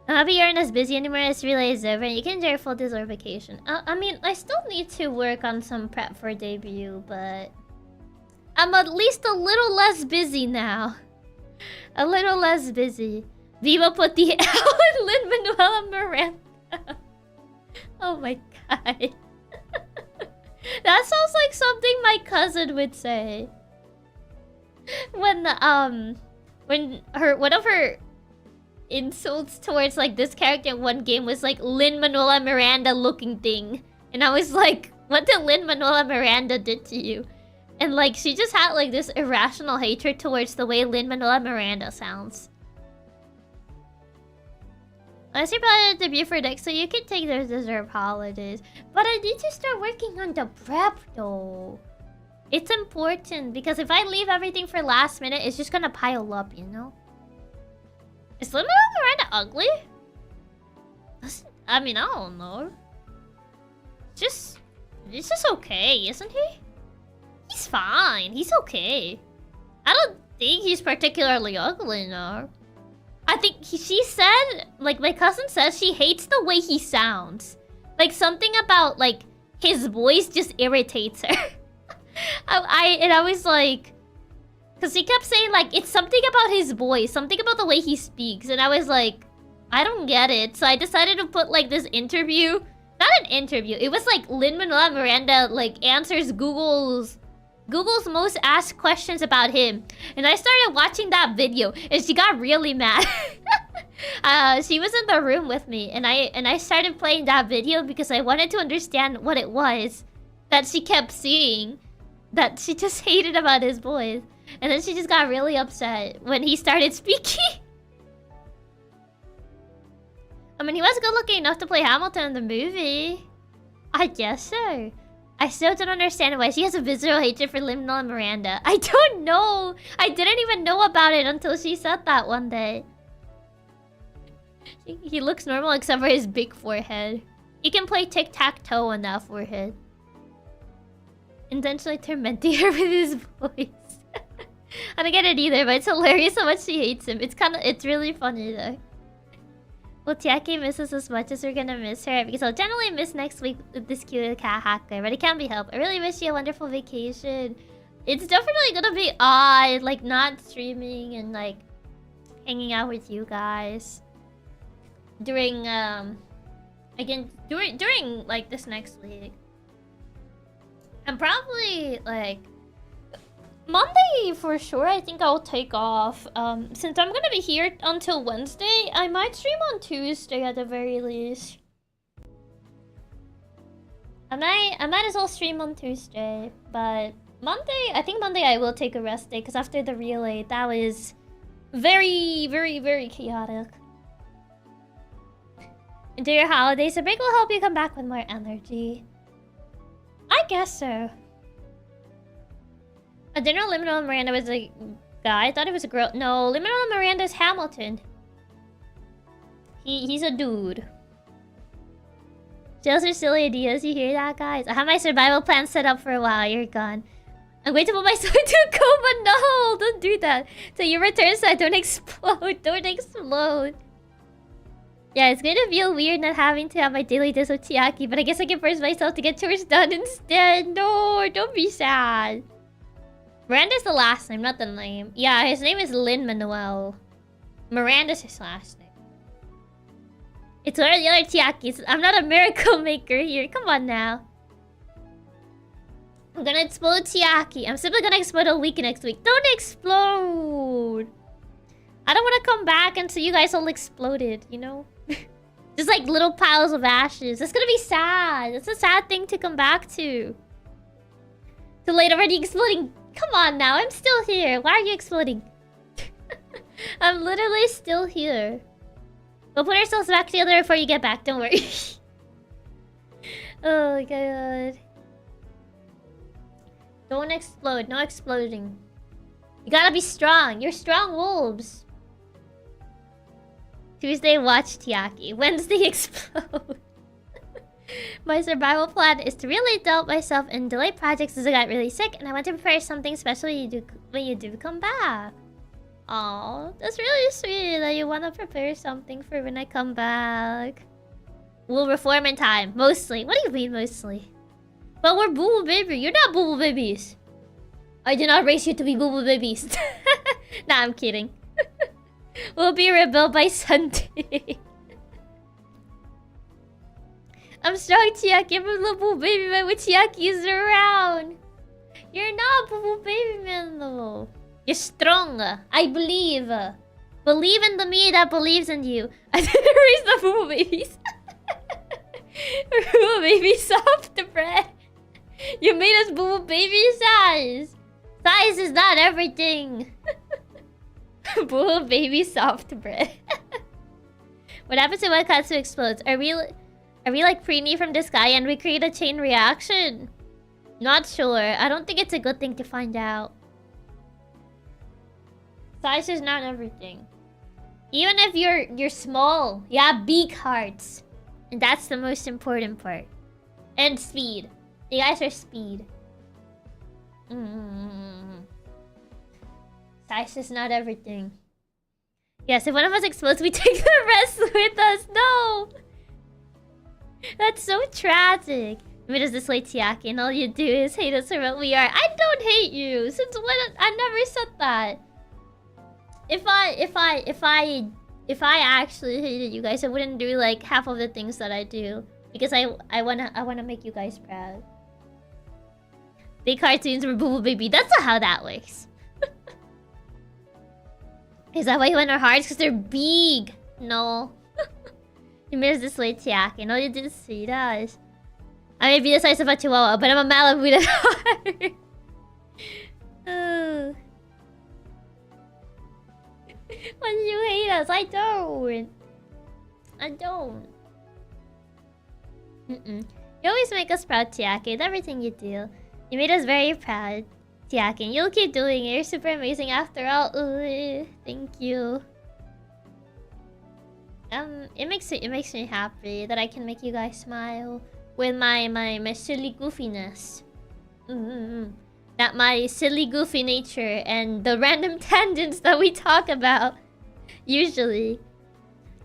happy you aren't as busy anymore as relay is over and you can enjoy your full Disney vacation. I mean, I still need to work on some prep for debut, but I'm at least a little less busy now. A little less busy. Viva put the L in Lin-Manuel Miranda. Oh my god. That sounds like something my cousin would say. When one of her insults towards like this character in one game was like Lin-Manuel Miranda looking thing. And I was like, what did Lin-Manuel Miranda did to you? And like she just had like this irrational hatred towards the way Lin-Manuel Miranda sounds. Unless you're planning to debut for next, so you can take those deserved holidays. But I need to start working on the prep though. It's important because if I leave everything for last minute, it's just gonna pile up, you know? Is Lin-Manuel Miranda ugly? I mean, I don't know. He's just okay, isn't he? He's fine. He's okay. I don't think he's particularly ugly, no. I think she said, like my cousin says, she hates the way he sounds. Like something about like his voice just irritates her. I was like, because he kept saying like it's something about his voice, something about the way he speaks, and I was like, I don't get it. So I decided to put like this interview, not an interview. It was like Lin-Manuel Miranda like answers Google's most asked questions about him, and I started watching that video, and she got really mad. She was in the room with me, and I started playing that video because I wanted to understand what it was that she kept seeing, that she just hated about his voice, and then she just got really upset when he started speaking. I mean, he was good looking enough to play Hamilton in the movie. I guess so. I still don't understand why she has a visceral hatred for Lin-Manuel and Miranda. I don't know. I didn't even know about it until she said that one day. He looks normal except for his big forehead. He can play tic-tac-toe on that forehead. Intentionally tormenting her with his voice. I don't get it either, but it's hilarious how much she hates him. It's really funny though. Well, Chiaki miss us as much as we're gonna miss her, because I'll generally miss next week with this cute cat hacker, but it can't be helped. I really wish you a wonderful vacation. It's definitely gonna be odd, like not streaming and like hanging out with you guys during during like this next week. I'm probably like Monday for sure. I think I'll take off. Since I'm gonna be here until Wednesday, I might stream on Tuesday at the very least. I might as well stream on Tuesday, but Monday, I think Monday I will take a rest day because after the relay, that was very, very, very chaotic. Enjoy your holidays. The break will help you come back with more energy. I guess so. I didn't know Lin-Manuel Miranda was a guy. I thought it was a girl. No, Lin-Manuel Miranda's Hamilton. He's a dude. Just are silly ideas. You hear that, guys? I have my survival plan set up for a while. You're gone. I'm going to put my sword to a coma. No, don't do that. So you return so I don't explode. Don't explode. Yeah, it's gonna feel weird not having to have my daily dose of Chiaki, but I guess I can force myself to get chores done instead. No, don't be sad. Miranda's the last name, not the name. Yeah, his name is Lin-Manuel. Miranda's his last name. It's one of the other Chiakis. I'm not a miracle maker here. Come on now. I'm gonna explode Chiaki. I'm simply gonna explode a week next week. Don't explode! I don't want to come back until you guys all exploded, you know? Just like little piles of ashes. That's gonna be sad. That's a sad thing to come back to. Too late already exploding. Come on now, I'm still here. Why are you exploding? I'm literally still here. We'll put ourselves back together before you get back, don't worry. Oh my god. Don't explode, no exploding. You gotta be strong. You're strong wolves. Tuesday, watch Chiaki. Wednesday, explode. My survival plan is to really doubt myself and delay projects as I got really sick, and I want to prepare something special when you do come back. Aw, that's really sweet that you want to prepare something for when I come back. We'll reform in time. Mostly. What do you mean, mostly? But we're boo-boo baby. You're not boo-boo babies. I did not raise you to be boo-boo babies. Nah, I'm kidding. We'll be rebuilt by Sunday. I'm strong, Chiaki. I'm a little boo baby man with Chiaki's around. You're not boo baby man though. You're strong. I believe. Believe in the me that believes in you. I didn't raise the boo babies. Boo baby soft bread. You made us boo baby size. Size is not everything. Boo baby soft bread. What happens when Katsu explodes? Are we like preemie from the sky and we create a chain reaction? Not sure. I don't think it's a good thing to find out. Size is not everything. Even if you're small, you have big hearts. And that's the most important part. And speed. You guys are speed. Size is not everything. Yes, if one of us explodes, we take the rest with us. No! That's so tragic. Made us this way, Chiaki, and all you do is hate us for what we are. I don't hate you. Since when? I never said that. If I actually hated you guys, I wouldn't do like half of the things that I do because I wanna make you guys proud. Big cartoons for Boo Boo Baby. That's not how that works. Is that why you went our hearts? Because they're big. No. You made us this way, Chiaki. No, you didn't see that. I may be the size of a chihuahua, but I'm a Malibu at heart. Why do you hate us? I don't. I don't. You always make us proud, Chiaki, with everything you do. You made us very proud, Chiaki, and you'll keep doing it. You're super amazing after all. Ooh, thank you. It makes me happy that I can make you guys smile with my silly goofiness. That my silly goofy nature and the random tangents that we talk about usually.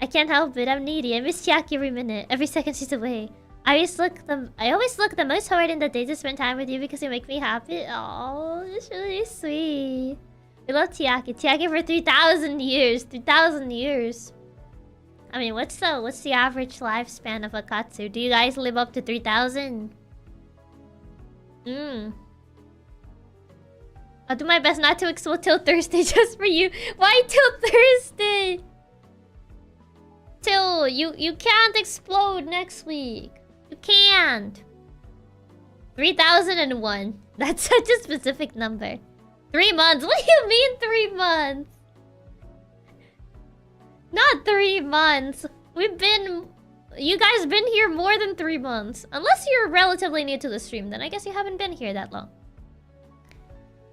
I can't help it. I'm needy. I miss Chiaki every minute, every second she's away. I always look the most forward in the day to spend time with you because you make me happy. Oh, it's really sweet. We love Chiaki. Chiaki for 3,000 years. 3,000 years. I mean, what's the average lifespan of a katsu? Do you guys live up to 3,000? I'll do my best not to explode till Thursday just for you. Why till Thursday? Till you can't explode next week. You can't. 3001. That's such a specific number. 3 months. What do you mean 3 months? Not 3 months. You guys been here more than 3 months. Unless you're relatively new to the stream, then I guess you haven't been here that long.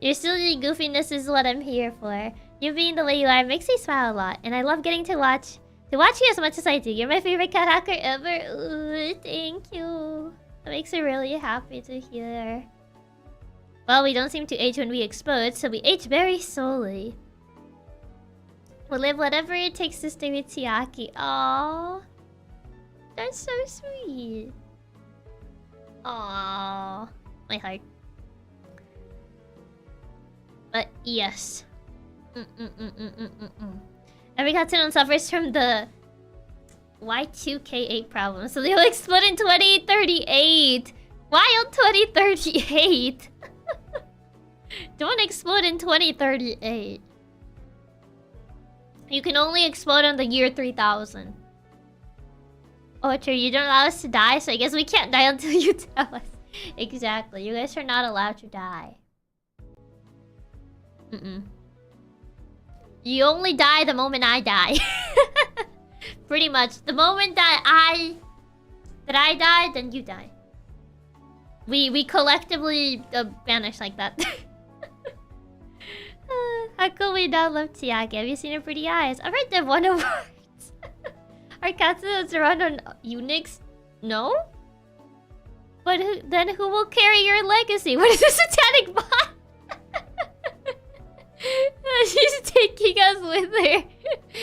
Your silly goofiness is what I'm here for. You being the way you are makes me smile a lot, and I love getting to watch you as much as I do. You're my favorite cat hacker ever. Ooh, thank you. That makes me really happy to hear. Well, we don't seem to age when we explode, so we age very slowly. We'll live whatever it takes to stay with Chiaki. Aww. That's so sweet. Aww. My heart. But yes. Every cartoon suffers from the Y2K8 problem, so they'll explode in 2038. Why on 2038? Don't explode in 2038. You can only explode on the year 3000. Oh, true. You don't allow us to die, so I guess we can't die until you tell us. Exactly. You guys are not allowed to die. You only die the moment I die. Pretty much. The moment that I die, then you die. We collectively vanish like that. How could we not love Chiaki? Have you seen her pretty eyes? I've read the one awards. Are katsus run on Unix? No? But then who will carry your legacy? What is this satanic bot? She's taking us with her.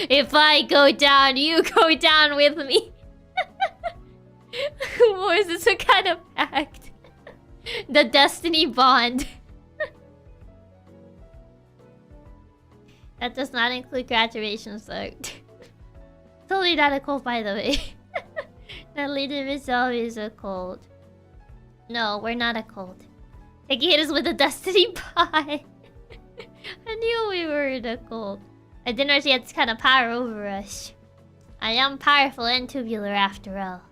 If I go down, you go down with me. What is this? What kind of pact? The destiny bond. That does not include graduation cert. Totally not a cult, by the way. That leader is always a cult. No, we're not a cult. Taking hit us with a destiny pie. I knew we were in a cult. I didn't know she had this kind of power over us. I am powerful and tubular after all.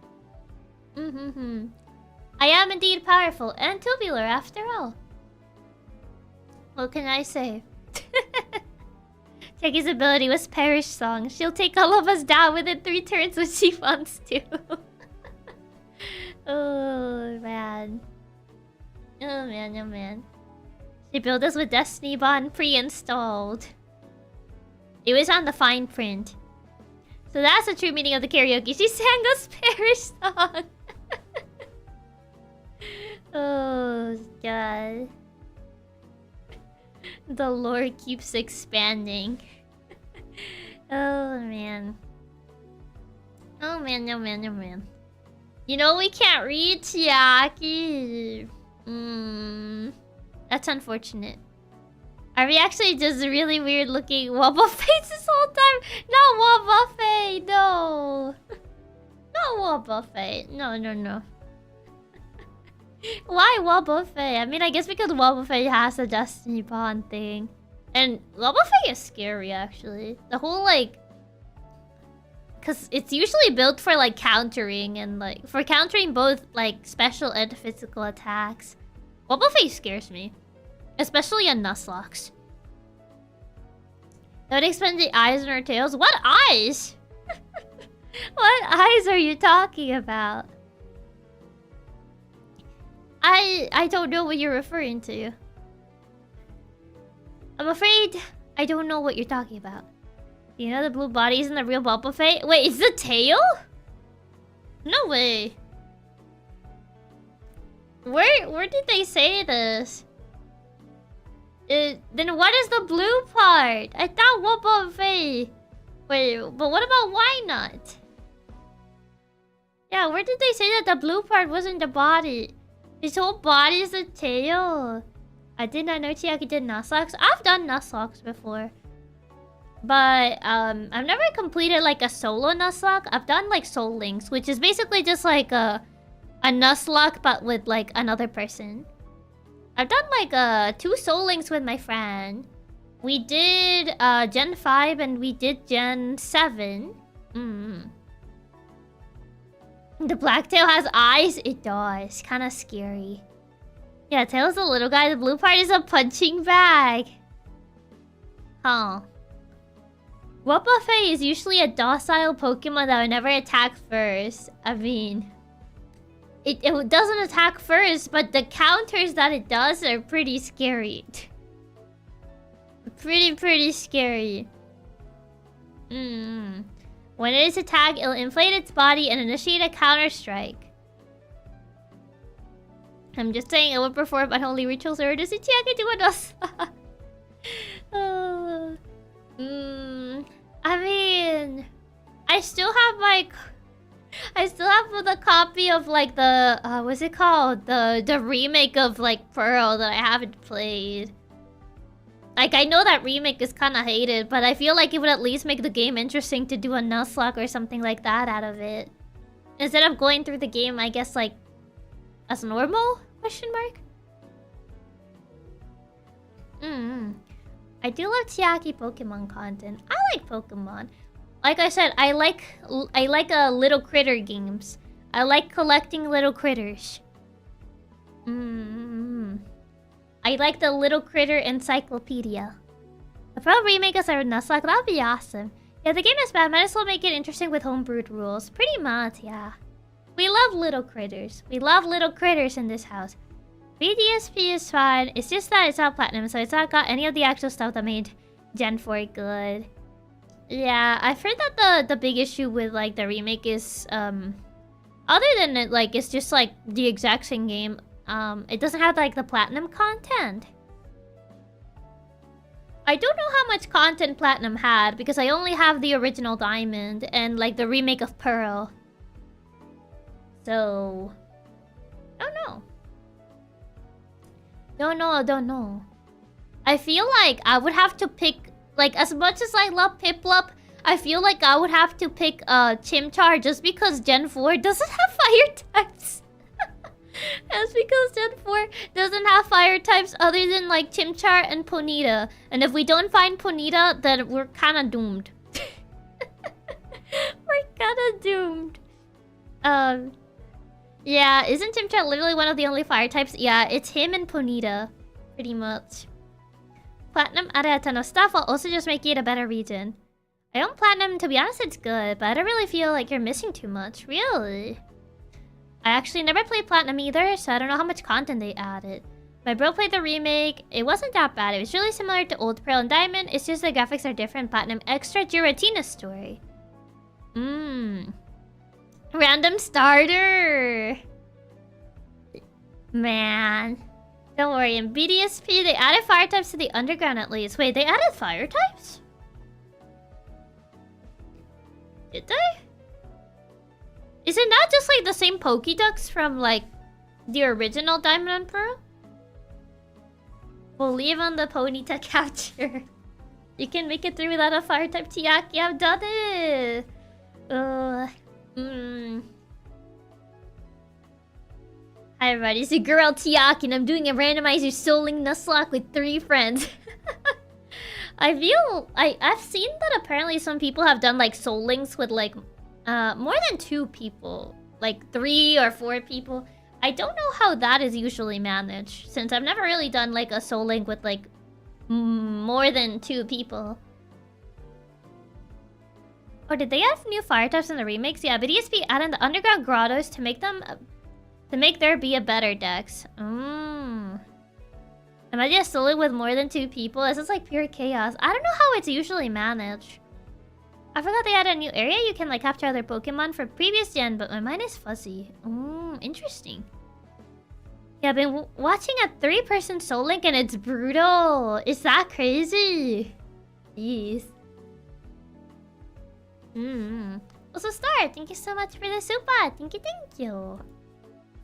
I am indeed powerful and tubular after all. What can I say? Chiaki's ability was Perish Song. She'll take all of us down within 3 turns when she wants to. Oh man. Oh man, oh man. She built us with Destiny Bond pre-installed. It was on the fine print. So that's the true meaning of the karaoke. She sang us Perish Song. Oh god. The lore keeps expanding. Oh man. Oh man, oh man, oh man. You know we can't read Chiaki. That's unfortunate. Are we actually just really weird looking wobble face this whole time? Not wobble face, no. Not wobble face. No, no, no. Why Wobble Fay? I mean, I guess because Wobble Fay has a Destiny Bond thing. And Wobble Fay is scary, actually. The whole, like... Because it's usually built for, like, countering and, like... For countering both, like, special and physical attacks. Wobble Fay scares me. Especially on Nuzlocke. Don't expend the eyes in her tails. What eyes? What eyes are you talking about? I don't know what you're referring to. I'm afraid I don't know what you're talking about. You know the blue body isn't the real Boba Fett? Wait, it's the tail? No way. Where did they say this? Then what is the blue part? I thought Boba Fett. Wait, but what about why not? Yeah, where did they say that the blue part wasn't the body? His whole body is the tail. I did not know Chiaki did Nuzlocke. I've done Nuzlocke before. But, I've never completed, like, a solo Nuzlocke. I've done, like, Soul Links, which is basically just, like, a Nuzlocke, but with, like, another person. I've done, like, 2 Soul Links with my friend. We did, Gen 5 and we did Gen 7. The blacktail has eyes? It does. Kinda scary. Yeah, Tail's the little guy. The blue part is a punching bag. Huh. Boba Fett is usually a docile Pokemon that would never attack first. I mean... It doesn't attack first, but the counters that it does are pretty scary. Pretty scary. When it is attacked, it'll inflate its body and initiate a counter-strike. I'm just saying it will perform unholy rituals or does Chiaki do us? I mean... I still have the copy of like the... what's it called? The remake of like Pearl that I haven't played. Like, I know that remake is kind of hated, but I feel like it would at least make the game interesting to do a Nuzlocke or something like that out of it. Instead of going through the game, I guess, like, as normal? Question mark? I do love Chiaki Pokemon content. I like Pokemon. Like I said, I like little critter games. I like collecting little critters. I like the little critter encyclopedia. The Pro remake is our Nuzlocke. That would be awesome. Yeah, the game is bad. Might as well make it interesting with homebrewed rules. Pretty much, yeah. We love little critters. We love little critters in this house. VDSP is fine. It's just that it's not platinum, so it's not got any of the actual stuff that made Gen 4 good. Yeah, I've heard that the big issue with like the remake is other than it like it's just like the exact same game. It doesn't have like the platinum content. I don't know how much content Platinum had because I only have the original Diamond and like the remake of Pearl. So... don't know. Don't know. I feel like I would have to pick... like, as much as I love Piplup, I feel like I would have to pick Chimchar just because Gen 4 doesn't have fire types. That's because Gen 4 doesn't have fire types other than like Chimchar and Ponyta. And if we don't find Ponyta, then we're kinda doomed. We're kinda doomed. Yeah, isn't Chimchar literally one of the only fire types? Yeah, it's him and Ponyta. Pretty much. Platinum added a ton of stuff while also just making it a better region. I own Platinum, to be honest it's good, but I don't really feel like you're missing too much. Really? I actually never played Platinum either, so I don't know how much content they added. My bro played the remake. It wasn't that bad. It was really similar to old Pearl and Diamond. It's just the graphics are different. Platinum extra Giratina story. Random starter. Man. Don't worry. In BDSP, they added fire types to the underground at least. Wait, they added fire types? Did they? Is it not just like the same Pokédex from like the original Diamond and Pearl? We'll leave on the Ponyta capture. You can make it through without a fire type Chiaki. I've done it. Hi everybody, it's your girl Chiaki and I'm doing a randomizer Soul Link Nuzlocke with 3 friends. I've seen that apparently some people have done like Soul Links with like more than 2 people, like 3 or 4 people. I don't know how that is usually managed, since I've never really done like a Soul Link with like more than 2 people. Oh, did they have new fire types in the remakes? Yeah, but ESP added the underground grottos to make them... to make there be a better dex. Am I just soloing with more than 2 people? This is like pure chaos. I don't know how it's usually managed. I forgot they added a new area. You can like capture other Pokemon from previous gen, but my mind is fuzzy. Interesting. Yeah, I've been watching a 3-person Soul Link and it's brutal. Is that crazy? Jeez. Also, Star, thank you so much for the super. Thank you.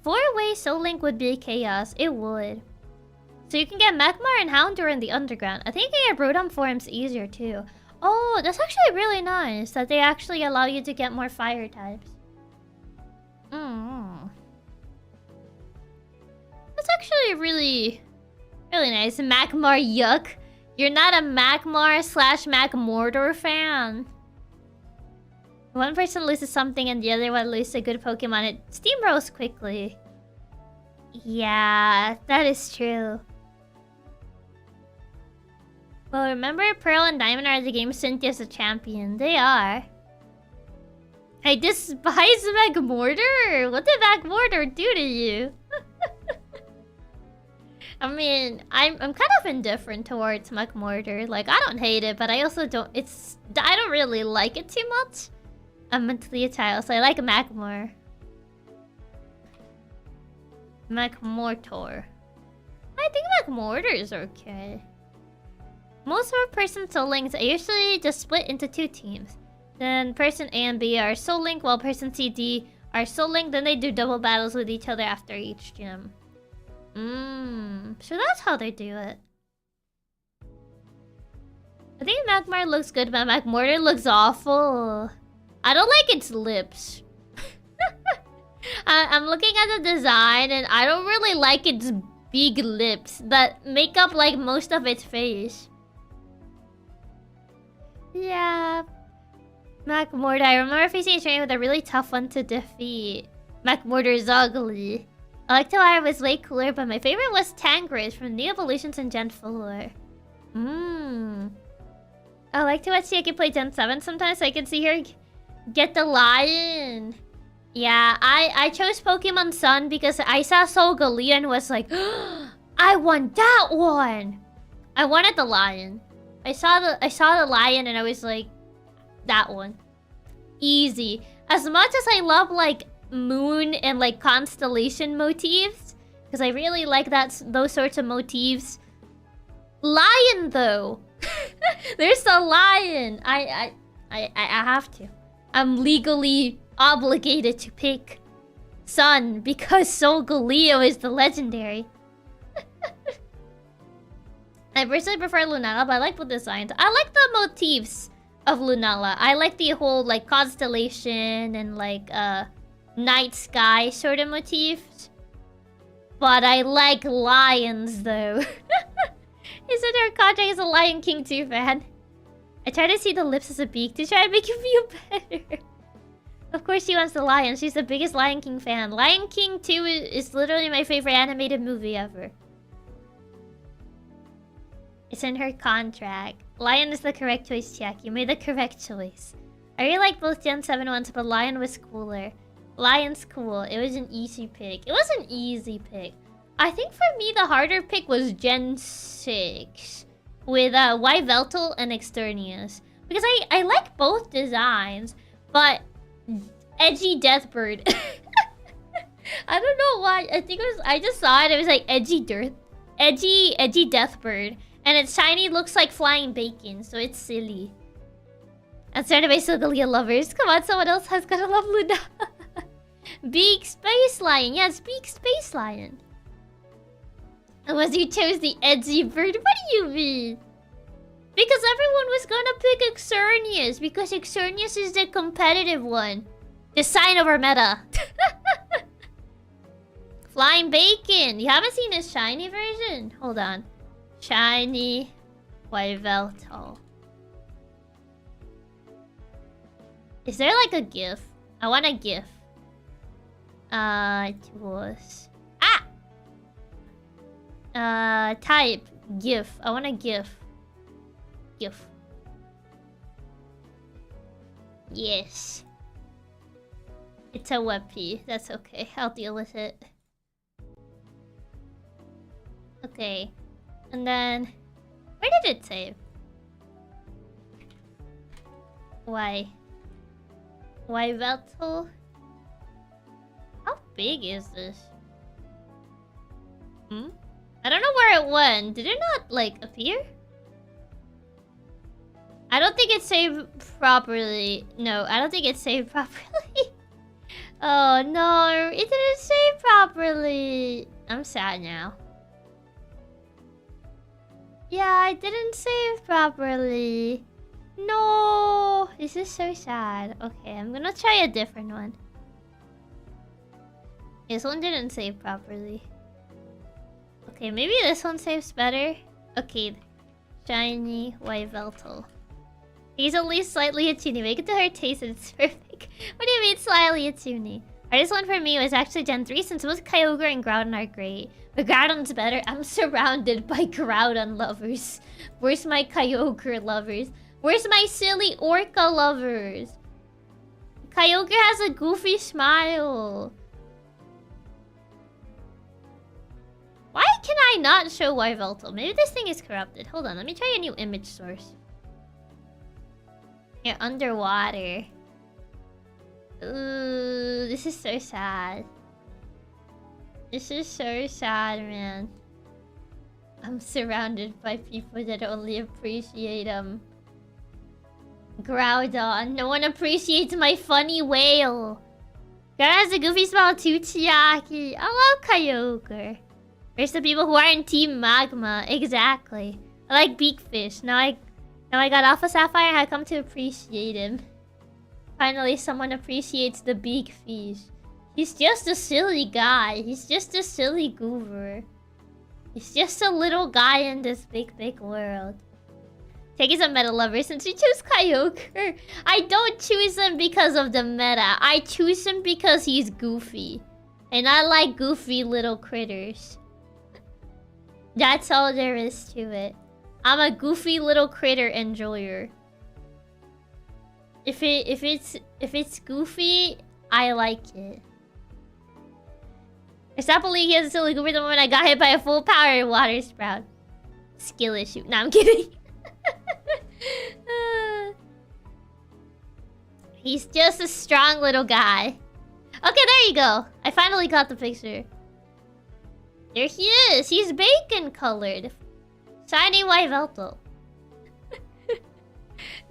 4-way Soul Link would be chaos. It would. So you can get Magmar and Houndour in the underground. I think you get Rotom forms easier too. Oh, that's actually really nice that they actually allow you to get more fire types. That's actually really nice. Magmar yuck. You're not a Magmar/Magmortar fan. One person loses something and the other one loses a good Pokemon. It steamrolls quickly. Yeah, that is true. Well, remember Pearl and Diamond are the game Cynthia's a champion. They are. I despise Magmortar. What did Magmortar do to you? I mean, I'm kind of indifferent towards Magmortar. Like, I don't hate it, but I also don't... I don't really like it too much. I'm mentally a child, so I like Magmar. Magmortar. I think Magmortar is okay. Most of our person Soul Links are usually just split into 2 teams. Then person A and B are Soul Link, while person C, D are Soul Link. Then they do double battles with each other after each gym. So that's how they do it. I think Magmar looks good, but Magmortar looks awful. I don't like its lips. I'm looking at the design and I don't really like its big lips that make up like most of its face. Yeah. Magmortar. I remember facing a train with a really tough one to defeat. Magmortar is ugly. I liked how I was way cooler, but my favorite was Tangrid from New Evolutions and Gen 4. I like to watch Chiaki play Gen 7 sometimes so I can see her get the lion. Yeah, I chose Pokemon Sun because I saw Solgaleo and was like, I want that one. I wanted the lion. I saw the lion and I was like, that one. Easy. As much as I love like moon and like constellation motifs, because I really like those sorts of motifs. Lion though. There's the lion. I have to. I'm legally obligated to pick Sun because Solgaleo is the legendary. I personally prefer Lunala, but I like both designs. I like the motifs of Lunala. I like the whole like constellation and like night sky sort of motifs. But I like lions though. Isn't her contract as a Lion King 2 fan? I try to see the lips as a beak to try and make you feel better. Of course she wants the lion. She's the biggest Lion King fan. Lion King 2 is literally my favorite animated movie ever. It's in her contract. Lion is the correct choice, Chiaki. You made the correct choice. I really like both Gen 7 ones, but Lion was cooler. Lion's cool. It was an easy pick. It was an easy pick. I think for me, the harder pick was Gen 6. With Yveltal and Externius. Because I like both designs, but edgy Deathbird. I don't know why. I think it was... I just saw it. It was like edgy Deathbird. And its shiny looks like flying bacon, so it's silly. And started by Solgaleo lovers. Come on, someone else has gotta love Luna. Big Space Lion. Yes, Big Space Lion. Unless you chose the edgy bird. What do you mean? Because everyone was gonna pick Externius. Because Externius is the competitive one. The sign of our meta. Flying bacon. You haven't seen his shiny version? Hold on. Shiny Yveltal. Is there like a GIF? I want a GIF. It was... type GIF. I want a GIF. GIF. Yes. It's a whoopee. That's okay. I'll deal with it. Okay. And then... Where did it save? Why? Why Veltal? How big is this? I don't know where it went. Did it not, like, appear? I don't think it saved properly. No, I don't think it saved properly. Oh no, it didn't save properly. I'm sad now. Yeah, it didn't save properly. No, this is so sad. Okay, I'm gonna try a different one. This one didn't save properly. Okay, maybe this one saves better. Okay, shiny white Veltal. He's at least slightly attuned. Make it to her taste and it's perfect. What do you mean slightly attuned? Hardest one for me was actually Gen 3 since both Kyogre and Groudon are great. But Groudon's better. I'm surrounded by Groudon lovers. Where's my Kyogre lovers? Where's my silly Orca lovers? Kyogre has a goofy smile. Why can I not show Yveltal? Maybe this thing is corrupted. Hold on, let me try a new image source. You're underwater. Ooh, this is so sad. This is so sad, man. I'm surrounded by people that only appreciate Groudon. No one appreciates my funny whale. Groudon has a goofy smile too, Chiaki. I love Kyogre. There's the people who aren't Team Magma. Exactly. I like Beakfish. Now I got Alpha Sapphire and I come to appreciate him. Finally, someone appreciates the big fish. He's just a silly guy. He's just a silly goober. He's just a little guy in this big, big world. Taki's a meta lover since we chose Kyogre. I don't choose him because of the meta. I choose him because he's goofy. And I like goofy little critters. That's all there is to it. I'm a goofy little critter enjoyer. If it's goofy, I like it. I stopped believing he has a silly goober the moment I got hit by a full power water sprout. Skill issue. No, I'm kidding. He's just a strong little guy. Okay, there you go. I finally got the picture. There he is. He's bacon colored. Shiny white Veltal.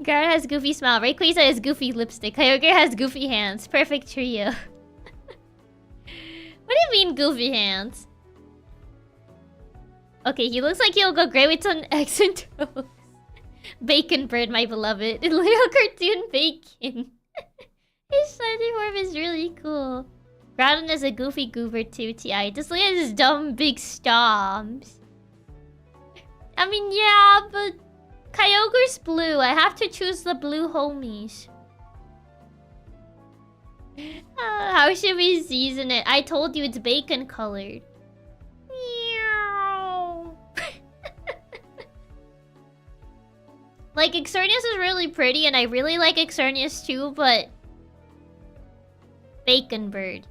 Groudon has goofy smile. Rayquaza has goofy lipstick. Kyogre has goofy hands. Perfect trio. What do you mean goofy hands? Okay, he looks like he'll go great with some eggs and toast. Bacon bird, my beloved. Little cartoon bacon. His shiny form is really cool. Groudon is a goofy goober too, T.I. Just look at his dumb big stomps. I mean, yeah, but Kyogre's blue. I have to choose the blue homies. How should we season it? I told you it's bacon colored. Meow. Like, Xerneas is really pretty, and I really like Xerneas too, but... Bacon bird.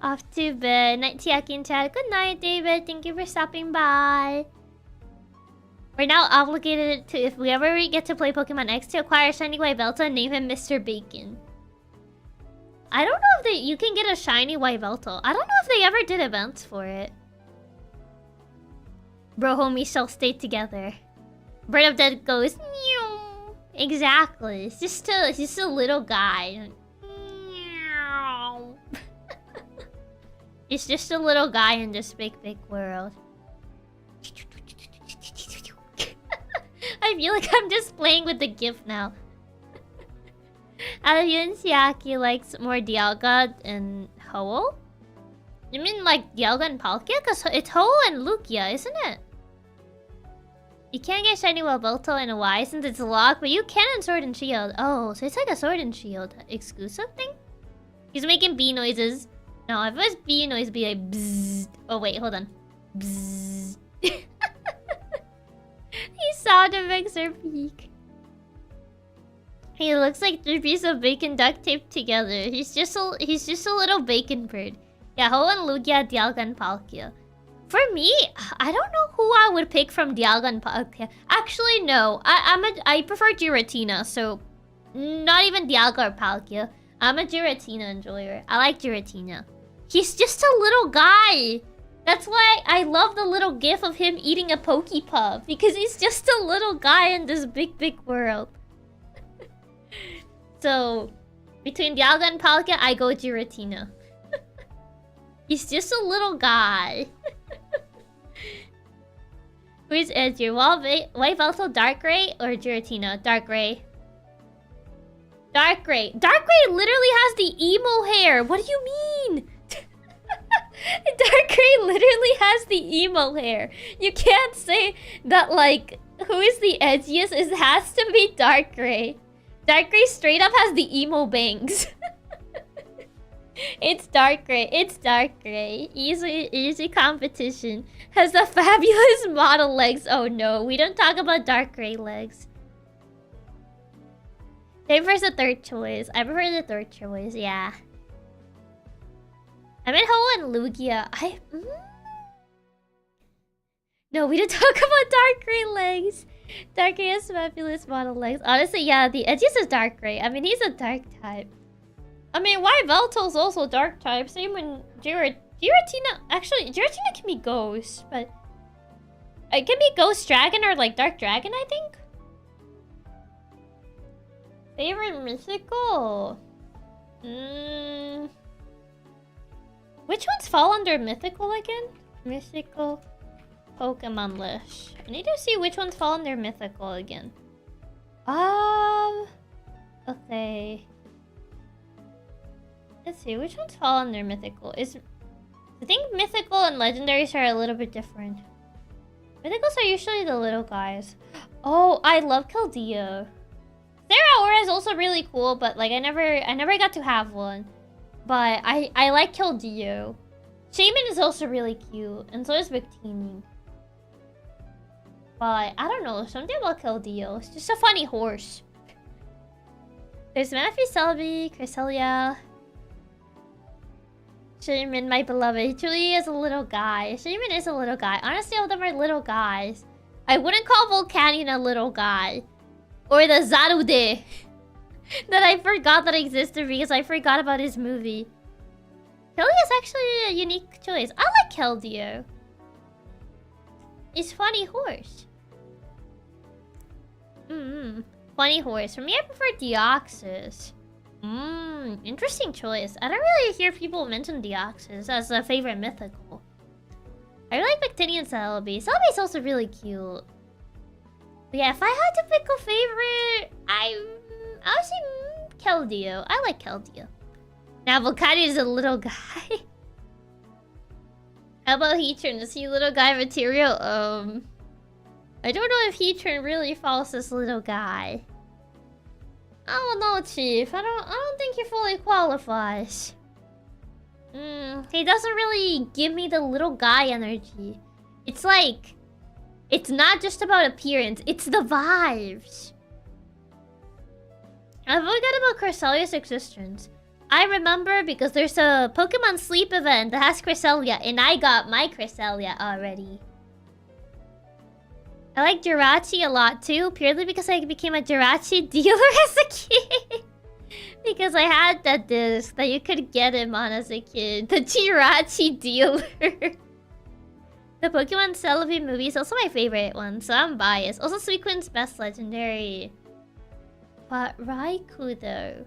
Off to bed. Night, Chiaki and Chad. Good night, David. Thank you for stopping by. We're now obligated to, if we ever get to play Pokemon X, to acquire a shiny white Veltal and name him Mr. Bacon. I don't know if you can get a shiny white Veltal. I don't know if they ever did events for it. Bro homies shall stay together. Bird of Dead goes, meow. Exactly. It's just a little guy. Meow. He's just a little guy in this big, big world. I feel like I'm just playing with the GIF now. Alien Chiaki likes more Dialga and Ho-Oh? You mean like Dialga and Palkia? Because it's Ho-Oh and Lugia, isn't it? You can't get shiny Welvelto in a Y since it's locked, but you can in Sword and Shield. Oh, so it's like a Sword and Shield exclusive thing? He's making bee noises. No, if it was bee noise, it'd be like bzzz. Oh wait, hold on. Bzzz. He sound effects are peak. He looks like 3 pieces of bacon duct taped together. He's just a little bacon bird. Yeah, Hoenn, Lugia, Dialga, and Palkia. For me, I don't know who I would pick from Dialga and Palkia. Actually, no. I prefer Giratina, so not even Dialga or Palkia. I'm a Giratina enjoyer. I like Giratina. He's just a little guy. That's why I love the little gif of him eating a Pokepuff. Because he's just a little guy in this big, big world. So, between Dialga and Palkia, I go Giratina. He's just a little guy. Who is edgier? White Veltal, Darkrai, or Giratina? Darkrai. Darkrai. Darkrai literally has the emo hair. What do you mean? Darkrai literally has the emo hair. You can't say that, like, who is the edgiest? It has to be Darkrai. Darkrai straight up has the emo bangs. It's Darkrai. It's Darkrai. Easy competition. Has the fabulous model legs. Oh no, we don't talk about Darkrai legs. They prefers the third choice. I prefer the third choice, yeah. I'm in Hoenn and Lugia. No, we didn't talk about Darkrai legs. Darkrai has fabulous model legs. Honestly, yeah, the edgiest is Darkrai. I mean, he's a dark type. I mean, White Veltal's also dark type. Same with Giratina. Actually, Giratina can be Ghost, but it can be Ghost Dragon or like Dark Dragon, I think. Favorite mythical? Which ones fall under mythical again? Mythical Pokemon list. I need to see which ones fall under mythical again. Okay. Let's see, which ones fall under mythical? I think mythical and legendaries are a little bit different. Mythicals are usually the little guys. Oh, I love Keldeo. Theraora is also really cool, but like I never got to have one. But I like Keldeo. Shaman is also really cute, and so is Victini. But I don't know, something about Keldeo. It's just a funny horse. There's Manaphy, Celebi, Cresselia. Shaman, my beloved. He truly is a little guy. Shaman is a little guy. Honestly, all of them are little guys. I wouldn't call Volcanion a little guy. Or the Zarude. That I forgot that existed because I forgot about his movie. Keldeo is actually a unique choice. I like Keldeo. He's funny horse. Funny horse. For me, I prefer Deoxys. Interesting choice. I don't really hear people mention Deoxys as a favorite mythical. I really like Victini and Celebi. Celebi is also really cute. But yeah, if I had to pick a favorite, I would say Keldeo. I like Keldeo. Now, Volcanion is a little guy. How about Heatran? Is he little guy material? I don't know if Heatran really falls as little guy. I don't know, Chief. I don't think he fully qualifies. He doesn't really give me the little guy energy. It's like, it's not just about appearance, it's the vibes. I forgot about Cresselia's existence. I remember because there's a Pokemon Sleep event that has Cresselia, and I got my Cresselia already. I like Jirachi a lot too, purely because I became a Jirachi dealer as a kid. Because I had that disc that you could get him on as a kid. The Jirachi dealer. The Pokemon Celebi movie is also my favorite one, so I'm biased. Also, Suicune's best legendary. But Raikou though.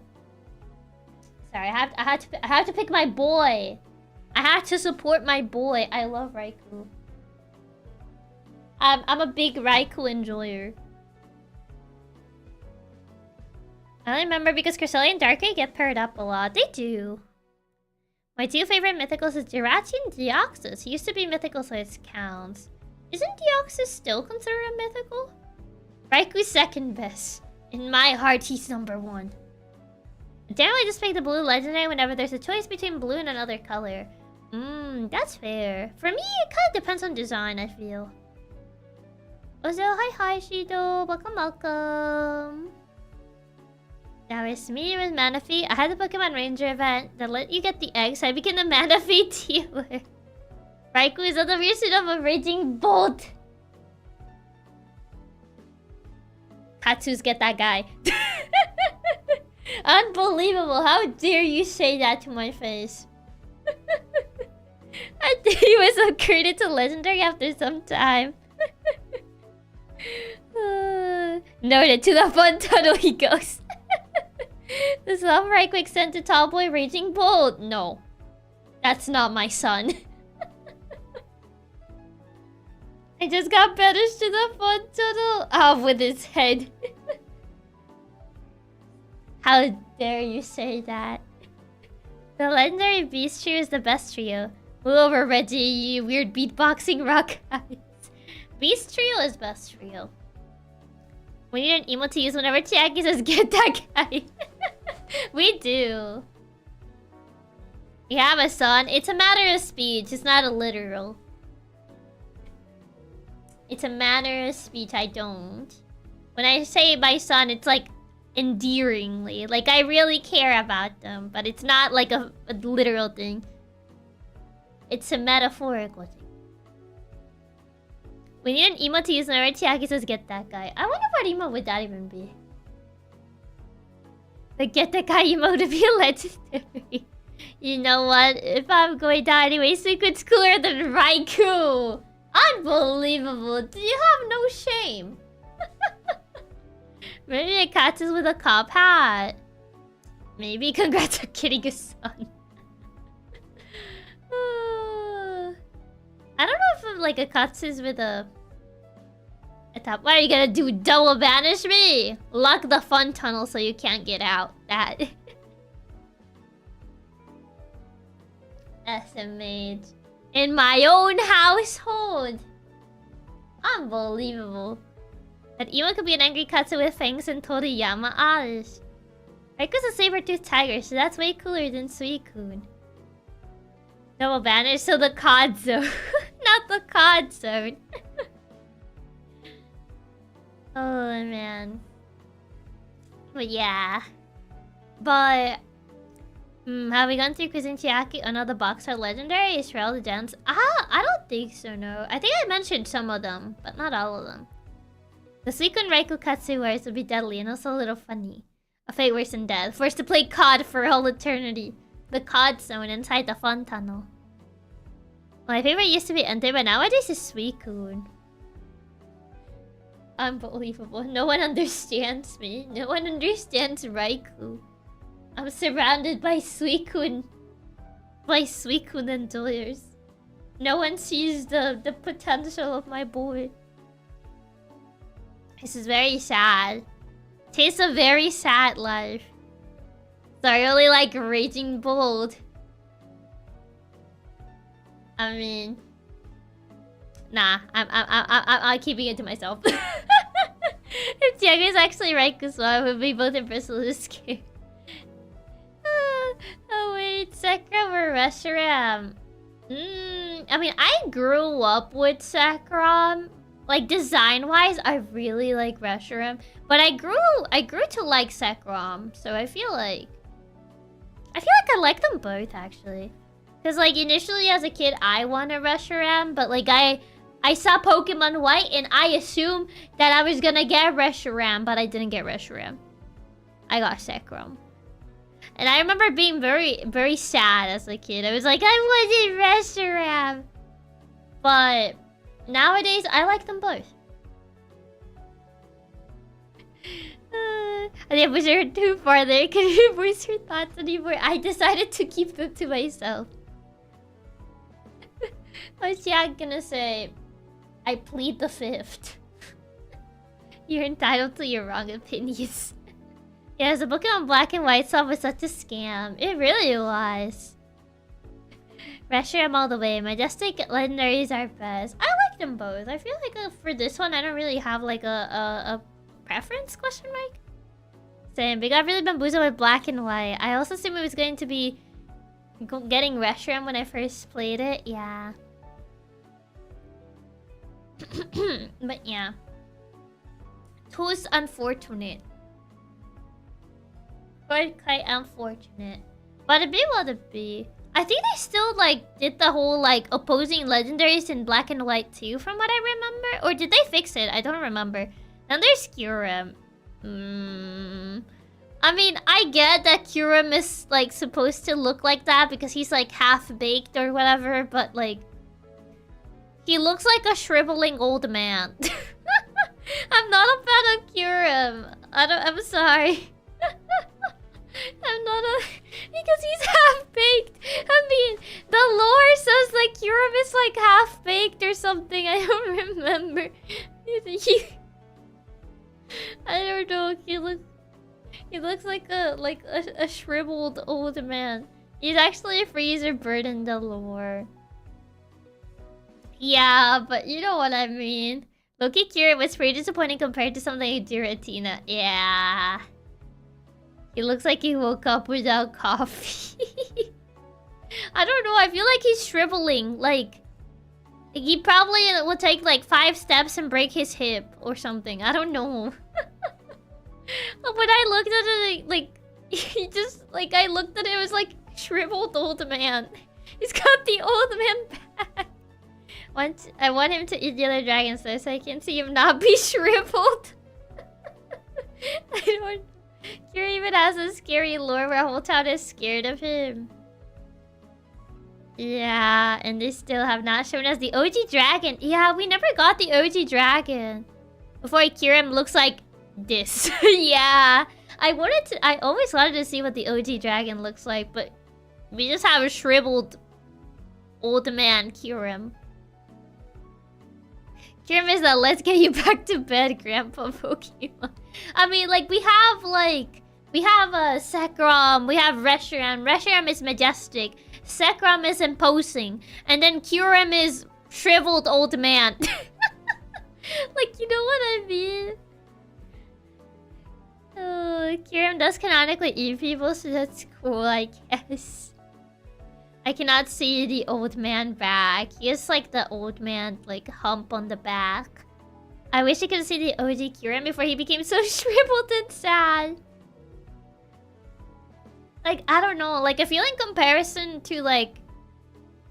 Sorry, I had to pick my boy. I had to support my boy. I love Raikou. I'm a big Raikou enjoyer. I only remember because Cresselia and Darkrai get paired up a lot. They do. My two favorite mythicals is Jirachi and Deoxys. He used to be mythical, so it counts. Isn't Deoxys still considered a mythical? Raikou's second best. In my heart, he's number one. I generally just pick the blue legendary whenever there's a choice between blue and another color. That's fair. For me, it kind of depends on design, I feel. Ozo, hi Shido. Welcome. That was me with Manaphy. I had the Pokemon Ranger event that let you get the eggs, so I became the Manaphy dealer. Raikou is on the version of a Raging Bolt. Katsu's get that guy. Unbelievable. How dare you say that to my face? I think he was upgraded to legendary after some time. Noted, to the fun tunnel he goes. The samurai quick sent to Tall Boy Raging Bolt. No. That's not my son. I just got banished to the fun tunnel. Off with his head. How dare you say that? The legendary beast trio is the best trio. Move over, Reggie, you weird beatboxing rock guys. Beast trio is best trio. We need an emote to use whenever Chiaki says get that guy. We do. We have a son. It's a matter of speech. It's not a literal. It's a manner of speech. I don't. When I say my son, it's like endearingly. Like I really care about them. But it's not like a literal thing. It's a metaphorical thing. We need an emote to use whenever Chiaki says get that guy. I wonder what emote would that even be. The get that guy emote would be legendary. You know what? If I'm going down anyway, Suicune's cooler than Raikou. Unbelievable. Do you have no shame? Maybe a cat is with a cop hat. Maybe congrats on getting a son. I don't know if like a Katsu's with a top. What are you gonna do? Double banish me? Lock the fun tunnel so you can't get out. That. SMH. In my own household. Unbelievable. That Emo could be an angry Katsu with fangs and Toriyama eyes. Raiku's a saber-toothed tiger, so that's way cooler than Suicune. Double banish, so the COD zone. Not the COD zone. Oh, man. But yeah. But... have we gone through Quizzing Chiaki? Another box are legendary? Is Trail the Dance? I don't think so, no. I think I mentioned some of them, but not all of them. The Suicune Raikou Katsu wears would be deadly and also a little funny. A fate worse than death. Forced to play COD for all eternity. The COD zone inside the fun tunnel. My favorite used to be Entei, but nowadays is Suicune. Unbelievable. No one understands me. No one understands Raikou. I'm surrounded by Suicune. By Suicune enjoyers. No one sees the potential of my boy. This is very sad. Tastes a very sad life. So I really like Raging Bold. I mean, nah, I'm keeping it to myself. If Diego is actually right, because I would be both impressed and scared. Oh wait, Sakura or Reshiram? I mean, I grew up with Sakura. Like design-wise, I really like Reshiram, but I grew to like Sakura, so I feel like I like them both actually. Cause like initially as a kid, I wanted Reshiram, but like I saw Pokemon White and I assumed that I was gonna get Reshiram, but I didn't get Reshiram. I got Sakura. And I remember being very, very sad as a kid. I was like, I wanted Reshiram. But nowadays, I like them both. I didn't push her too far there. Can you voice your thoughts anymore? I decided to keep them to myself. What's Chiaki gonna say? I plead the fifth. You're entitled to your wrong opinions. Yeah, the Pokemon Black and White stuff was such a scam. It really was. Reshiram all the way. Majestic legendaries are best. I like them both. I feel like for this one, I don't really have like a preference question mark. Same. But got really bamboozled with Black and White. I also assumed it was going to be getting Reshiram when I first played it. Yeah. But yeah. Two's unfortunate. Quite unfortunate. But a bit what it be. I think they still like did the whole like opposing legendaries in black and white too, from what I remember. Or did they fix it? I don't remember. Then there's Kyurem. I mean, I get that Kyurem is like supposed to look like that because he's like half-baked or whatever, but like he looks like a shriveling old man. I'm not a fan of Kyurem. I'm sorry. I'm not a... Because he's half-baked. I mean, the lore says like Kyurem is like half-baked or something. I don't remember. I don't know. He looks like a shriveled old man. He's actually a freezer bird in the lore. Yeah, but you know what I mean. Loki Kyurem was pretty disappointing compared to something like Giratina. Yeah. He looks like he woke up without coffee. I don't know, I feel like he's shriveling. Like he probably will take like 5 steps and break his hip or something. I don't know. When I looked at it, like he just like I looked at it, it was like shriveled old man. He's got the old man back. I want him to eat the other dragons though, so I can see him not be shriveled. I don't. Kira even has a scary lore where a whole town is scared of him. Yeah, and they still have not shown us the OG dragon. Yeah, we never got the OG dragon. Before Kyurem looks like this. Yeah. I always wanted to see what the OG dragon looks like, but we just have a shriveled old man Kyurem. Kyurem is that let's get you back to bed, Grandpa Pokemon. I mean, like, we have Sekrom, we have Reshiram. Reshiram is majestic. Sekrom is imposing. And then Kyurem is shriveled old man. Like, you know what I mean? Oh, Kyurem does canonically eat people, so that's cool, I guess. I cannot see the old man back. He has like the old man like hump on the back. I wish I could see the OG Kyurem before he became so shriveled and sad. Like, I don't know. Like, I feel in comparison to like...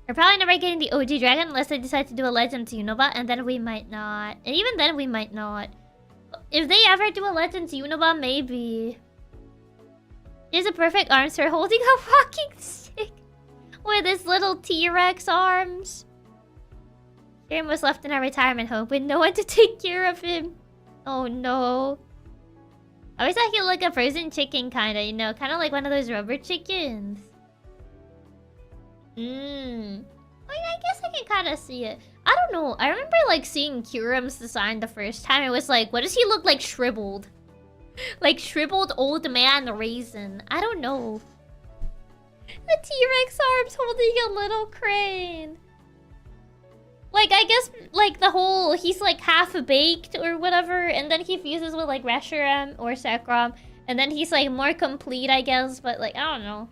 We're probably never getting the OG dragon unless they decide to do a Legends Unova, and then we might not. And even then we might not. If they ever do a Legends Unova, maybe. Here's a perfect arms for holding a walking stick. With his little T-Rex arms. Kyurem was left in a retirement home with no one to take care of him. Oh no. I always thought he looked like a frozen chicken kinda, you know, kinda like one of those rubber chickens. I mean, I guess I can kinda see it. I don't know, I remember like seeing Kyurem's design the first time. It was like, what does he look like shriveled? Like shriveled old man raisin. I don't know. A T-Rex arms holding a little crane. Like, I guess, like, the whole... He's, like, half-baked or whatever. And then he fuses with, like, Reshiram or Sekrom. And then he's, like, more complete, I guess. But, like, I don't know.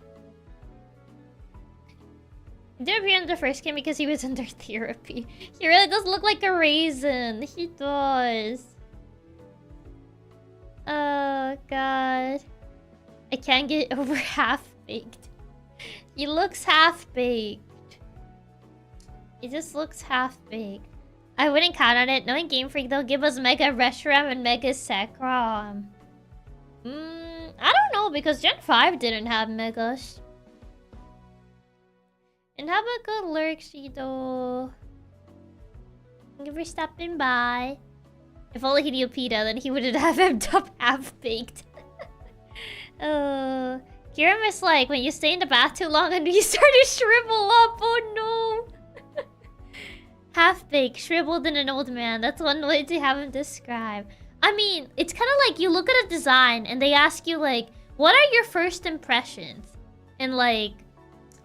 He did appear in the first game because he was under therapy. He really does look like a raisin. He does. Oh, God. I can't get over half-baked. He looks half-baked. He just looks half-baked. I wouldn't count on it. Knowing Game Freak, they'll give us Mega Reshiram and Mega Sekrom. I don't know, because Gen 5 didn't have Megas. And have a good lurksy, though. Thank you for stopping by. If only he knew PETA, then he wouldn't have him up half-baked. Oh... Kyurem is like when you stay in the bath too long and you start to shrivel up. Oh no! Half-baked, shriveled in an old man. That's one way to have him described. I mean, it's kind of like you look at a design and they ask you like, what are your first impressions? And like,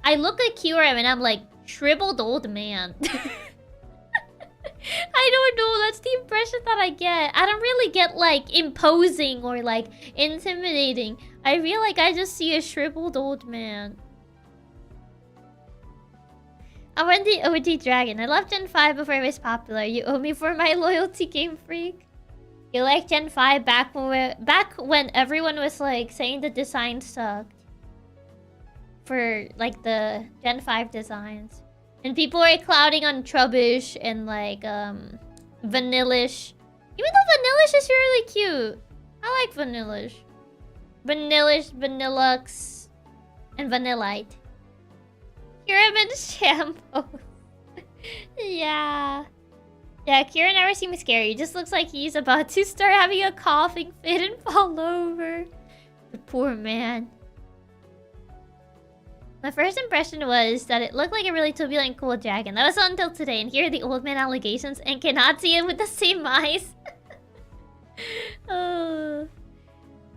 I look at Kyurem and I'm like, shriveled old man. I don't know, that's the impression that I get. I don't really get like imposing or like intimidating. I feel like I just see a shriveled old man. I want the OG dragon. I left Gen 5 before it was popular. You owe me for my loyalty, Game Freak. You like Gen 5 back when everyone was like saying the design sucked. For like the Gen 5 designs. And people were clouding on Trubbish and like Vanillish. Even though Vanillish is really cute. I like Vanillish. Vanillish, Vanillux, and Vanillite. Kiraman shampoo. Yeah. Yeah, Kira never seems scary. He just looks like he's about to start having a coughing fit and fall over. The poor man. My first impression was that it looked like a really tubular and cool dragon. That was until today, and here are the old man allegations and cannot see it with the same eyes. Oh.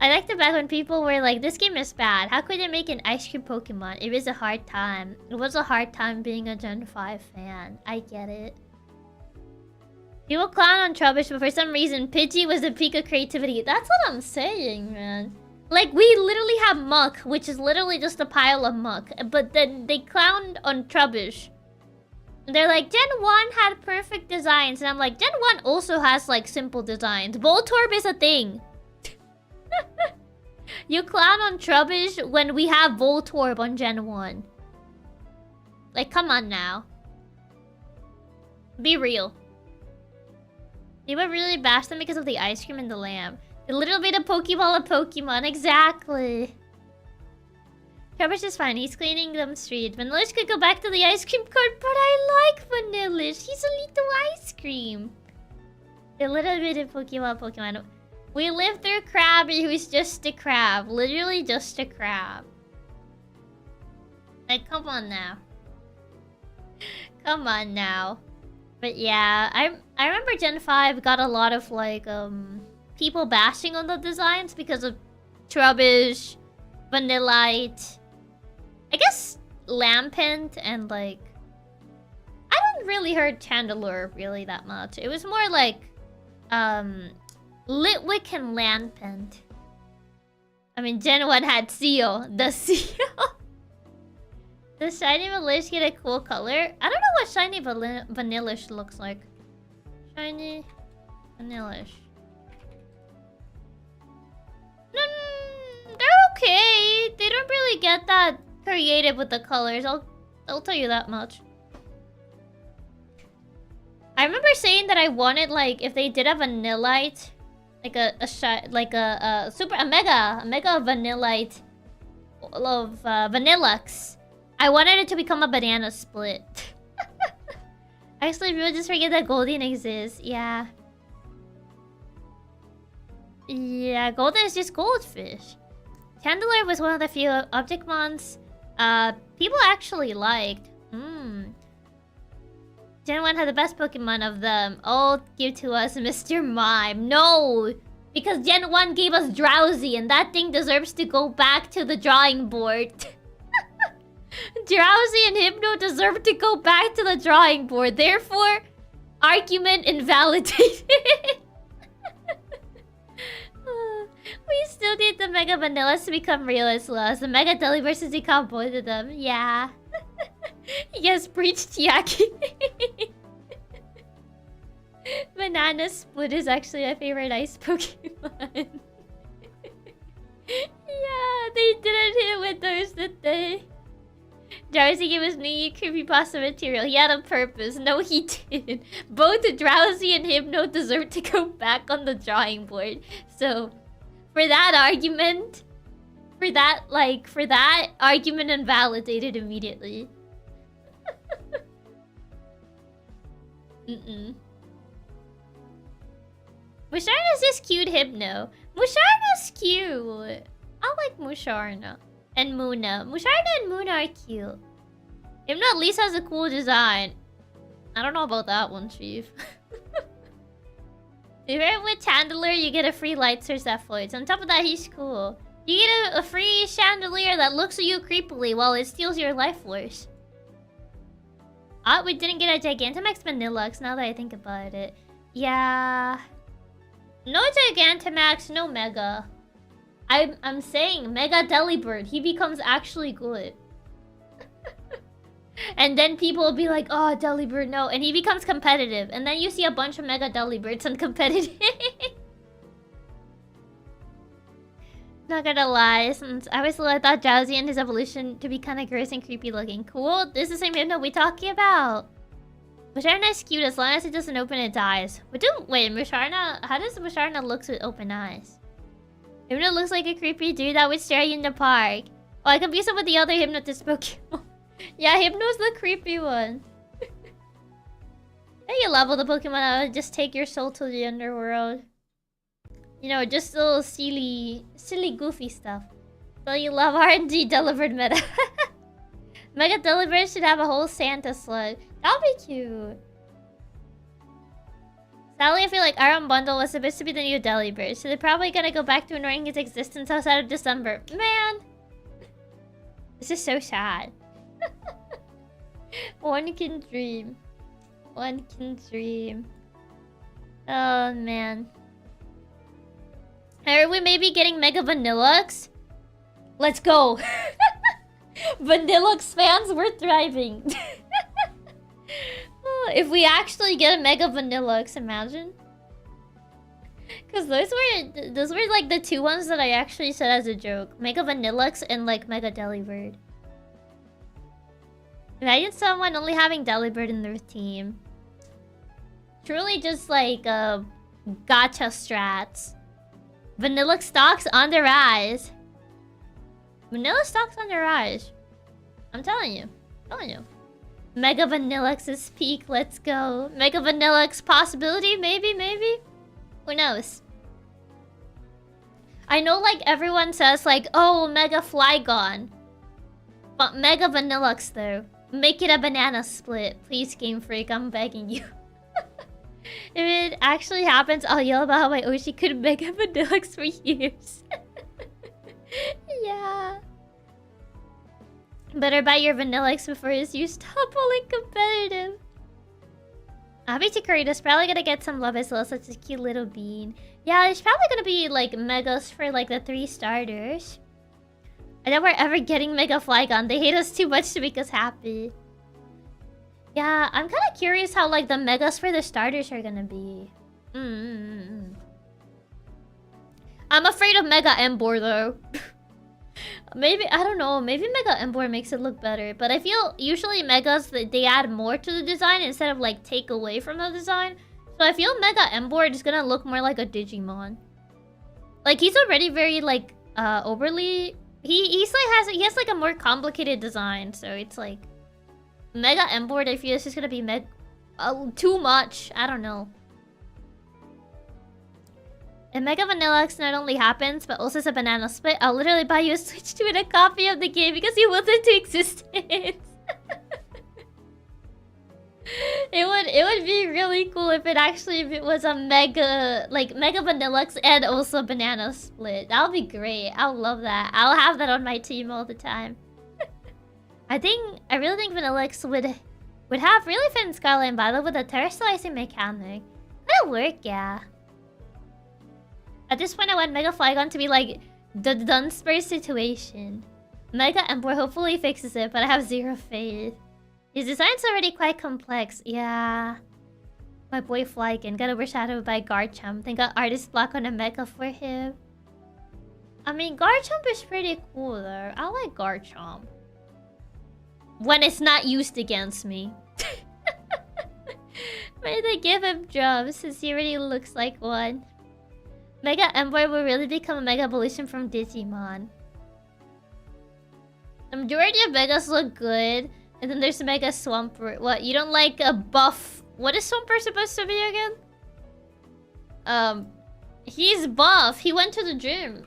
I liked it back when people were like, this game is bad. How could they make an ice cream Pokemon? It was a hard time. It was a hard time being a Gen 5 fan. I get it. People clown on Trubbish, but for some reason, Pidgey was the peak of creativity. That's what I'm saying, man. Like, we literally have muck, which is literally just a pile of muck. But then they clowned on Trubbish. They're like, Gen 1 had perfect designs. And I'm like, Gen 1 also has, like, simple designs. Voltorb is a thing. You clown on Trubbish when we have Voltorb on Gen 1. Like, come on now. Be real. People really bashed them because of the ice cream and the lamb. A little bit of Pokeball of Pokemon, exactly. Trubbish is fine, he's cleaning them street. Vanillish could go back to the ice cream cart, but I like Vanillish. He's a little ice cream. A little bit of Pokemon. We lived through Krabby, who's just a crab. Literally just a crab. Like, come on now. Come on now. But yeah, I remember Gen 5 got a lot of, like, people bashing on the designs because of Trubbish, Vanillite, I guess Lampent, and like... I don't really heard Chandelure really that much. It was more like... Litwick and Lampent. I mean, Gen 1 had Seal. The Seal. Does Shiny Vanillish get a cool color? I don't know what Shiny Vanillish looks like. Shiny Vanillish. They're okay. They don't really get that creative with the colors. I'll tell you that much. I remember saying that I wanted, like, if they did a Vanillite, like a mega Vanillite of Vanillux. I wanted it to become a banana split. Actually, people just forget that Golden exists. Yeah. Yeah, Golden is just goldfish. Chandelure was one of the few Objectmons people actually liked. Gen 1 had the best Pokemon of them. Oh, give to us Mr. Mime. No! Because Gen 1 gave us Drowsy, and that thing deserves to go back to the drawing board. Drowsy and Hypno deserve to go back to the drawing board. Therefore, argument invalidated. We still need the Mega Vanillas to become real as well as the Mega Deliverse to become both of them. Yeah. Yes, breach Chiaki. Banana Split is actually my favorite ice Pokemon. Yeah, they didn't hit with those, did they? Drowsy gave us new creepypasta material. He had a purpose. No, he didn't. Both Drowsy and Hypno deserve to go back on the drawing board. So, for that argument, for that argument invalidated immediately. Musharna's just cute, Hypno. Musharna's cute. I like Musharna. And Muna. Musharna and Muna are cute. Hypno at least has a cool design. I don't know about that one, Chief. If you're with Chandelure, you get a free light source that floats. On top of that, he's cool. You get a free chandelier that looks at you creepily while it steals your life force. We didn't get a Gigantamax Vanillux, now that I think about it. Yeah. No Gigantamax, no Mega. I'm saying Mega Delibird. He becomes actually good. And then people will be like, oh, Delibird, no. And he becomes competitive. And then you see a bunch of Mega Delibirds on competitive. Not gonna lie, since I was little, I thought Drowsy and his evolution to be kind of gross and creepy looking. Cool, this is the same Hypno we talking about. Musharna's cute as long as it doesn't open its eyes. Wait, Musharna? How does Musharna looks with open eyes? Hypno looks like a creepy dude that would stare at you in the park. Oh, I confused him with the other Hypnotist Pokemon. Yeah, Hypno's the creepy one. Hey, you level the Pokemon out, just take your soul to the underworld. You know, just little silly, goofy stuff. So you love RNG delivered meta. Mega Deliver should have a whole Santa slug. That would be cute. Sadly, I feel like Aram Bundle was supposed to be the new Delibird, so they're probably gonna go back to ignoring its existence outside of December. Man! This is so sad. One can dream. One can dream. Oh, man. Are we maybe getting Mega Vanillux? Let's go! Vanillux fans, we're thriving. If we actually get a Mega Vanillux, imagine. Because those were like the two ones that I actually said as a joke. Mega Vanillux and like Mega Delibird. Imagine someone only having Delibird in their team. Truly just like gacha strats. Vanilla stocks on the rise. Vanilla stocks on the rise. I'm telling you. Mega Vanillux's peak, let's go. Mega Vanillux possibility, maybe. Who knows? I know like everyone says like, oh, Mega Flygon. But Mega Vanillux though. Make it a banana split. Please, Game Freak, I'm begging you. If it actually happens, I'll yell about how my Oshi could Mega Vanillux for years. Yeah. Better buy your Vanillux before it's used. Stop pulling competitive. Abichikurita's probably gonna get some love as well, such a cute little bean. Yeah, there's probably gonna be like Megas for like the 3 starters. I doubt we're ever getting Mega Flygon. They hate us too much to make us happy. Yeah, I'm kind of curious how like the Megas for the starters are gonna be. I'm afraid of Mega Embor though. Maybe, I don't know, maybe Mega Embor makes it look better. But I feel usually Megas, they add more to the design instead of like take away from the design. So I feel Mega Embor is gonna look more like a Digimon. Like he's already very like overly... He has like a more complicated design, so it's like... Mega Embor, I feel it's just gonna be too much. I don't know. If Mega Vanillux not only happens, but also is a banana split, I'll literally buy you a Switch 2 and a copy of the game because you willed it to existence. It would be really cool if it was a Mega Vanillux and also a banana split. That would be great. I would love that. I'll have that on my team all the time. I really think Vanillux would have really fit in Scarlet and Violet with a terrestrializing mechanic. That'll work, yeah. At this point, I want Mega Flygon to be like the Dunsparce situation. Mega Embor hopefully fixes it, but I have zero faith. His design's already quite complex, yeah. My boy Flygon got overshadowed by Garchomp, then got artist block on a Mega for him. I mean, Garchomp is pretty cool though. I like Garchomp. When it's not used against me. Maybe they give him drums since he already looks like one. Mega Embor will really become a Mega Evolution from Digimon. The majority of Megas look good. And then there's Mega Swampert. What, you don't like a buff... What is Swampert supposed to be again? He's buff. He went to the gym.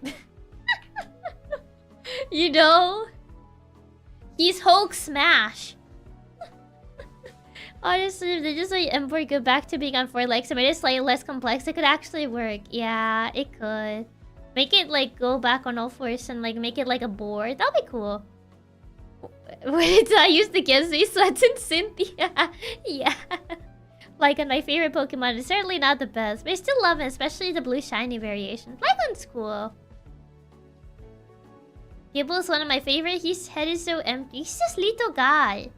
You know? He's Hulk Smash. Honestly, if they just let Embor go back to being on 4 legs and made it slightly less complex, it could actually work. Yeah, it could. Make it like go back on all 4s and like make it like a board. That'll be cool. When it's not used against me, Sleds and Cynthia. Yeah. Like my favorite Pokemon is certainly not the best, but I still love it, especially the blue shiny variation. Flygon's cool. Gibble's one of my favorite. His head is so empty. He's just little guy.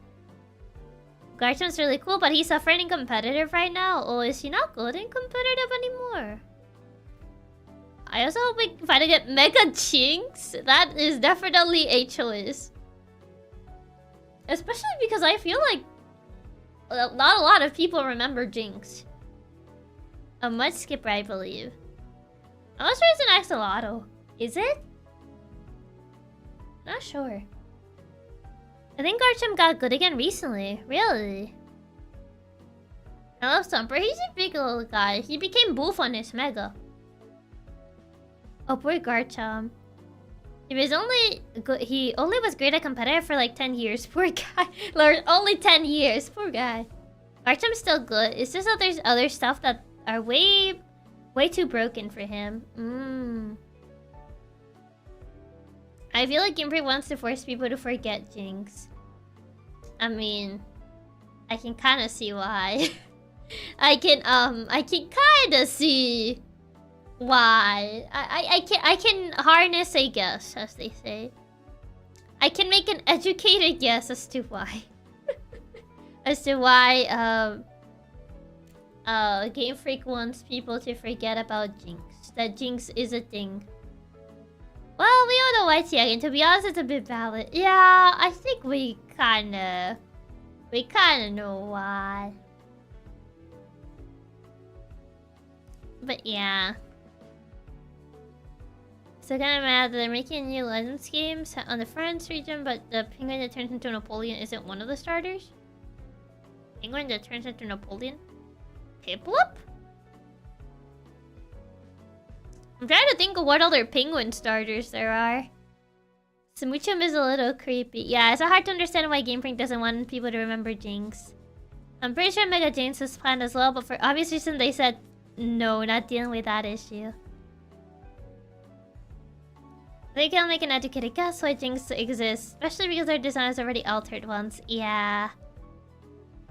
Garchomp's really cool, but he's suffering in competitive right now. Or is he not good in competitive anymore? I also hope we can finally get Mega Jinx. That is definitely a choice. Especially because I feel like not a lot of people remember Jinx. A mud skipper, I believe. Unless there's an axolotl. Is it? Not sure. I think Garchomp got good again recently. Really? I love Stomper. He's a big little guy. He became Boof on his Mega. Oh, poor Garchomp. He only was great at competitive for like 10 years. Poor guy. Lord, only 10 years. Poor guy. Garchomp's still good. It's just that there's other stuff that are way too broken for him. I feel like Game Freak wants to force people to forget Jinx. I mean, I can kind of see why. I can kind of see why. I can harness a guess, as they say. I can make an educated guess as to why. As to why Game Freak wants people to forget about Jinx. That Jinx is a thing. Well, we all know why, Chiaki, and to be honest, it's a bit valid. Yeah, I think we kinda know why. But yeah. So kinda mad that they're making new Legends games on the France region, but the penguin that turns into Napoleon isn't one of the starters? Penguin that turns into Napoleon? Piplup? I'm trying to think of what other penguin starters there are. Smoochum is a little creepy. Yeah, it's hard to understand why Game Freak doesn't want people to remember Jinx. I'm pretty sure Mega Jinx was planned as well, but for obvious reason they said no, not dealing with that issue. They can make an educated guess why Jinx exists, especially because their design is already altered once. Yeah.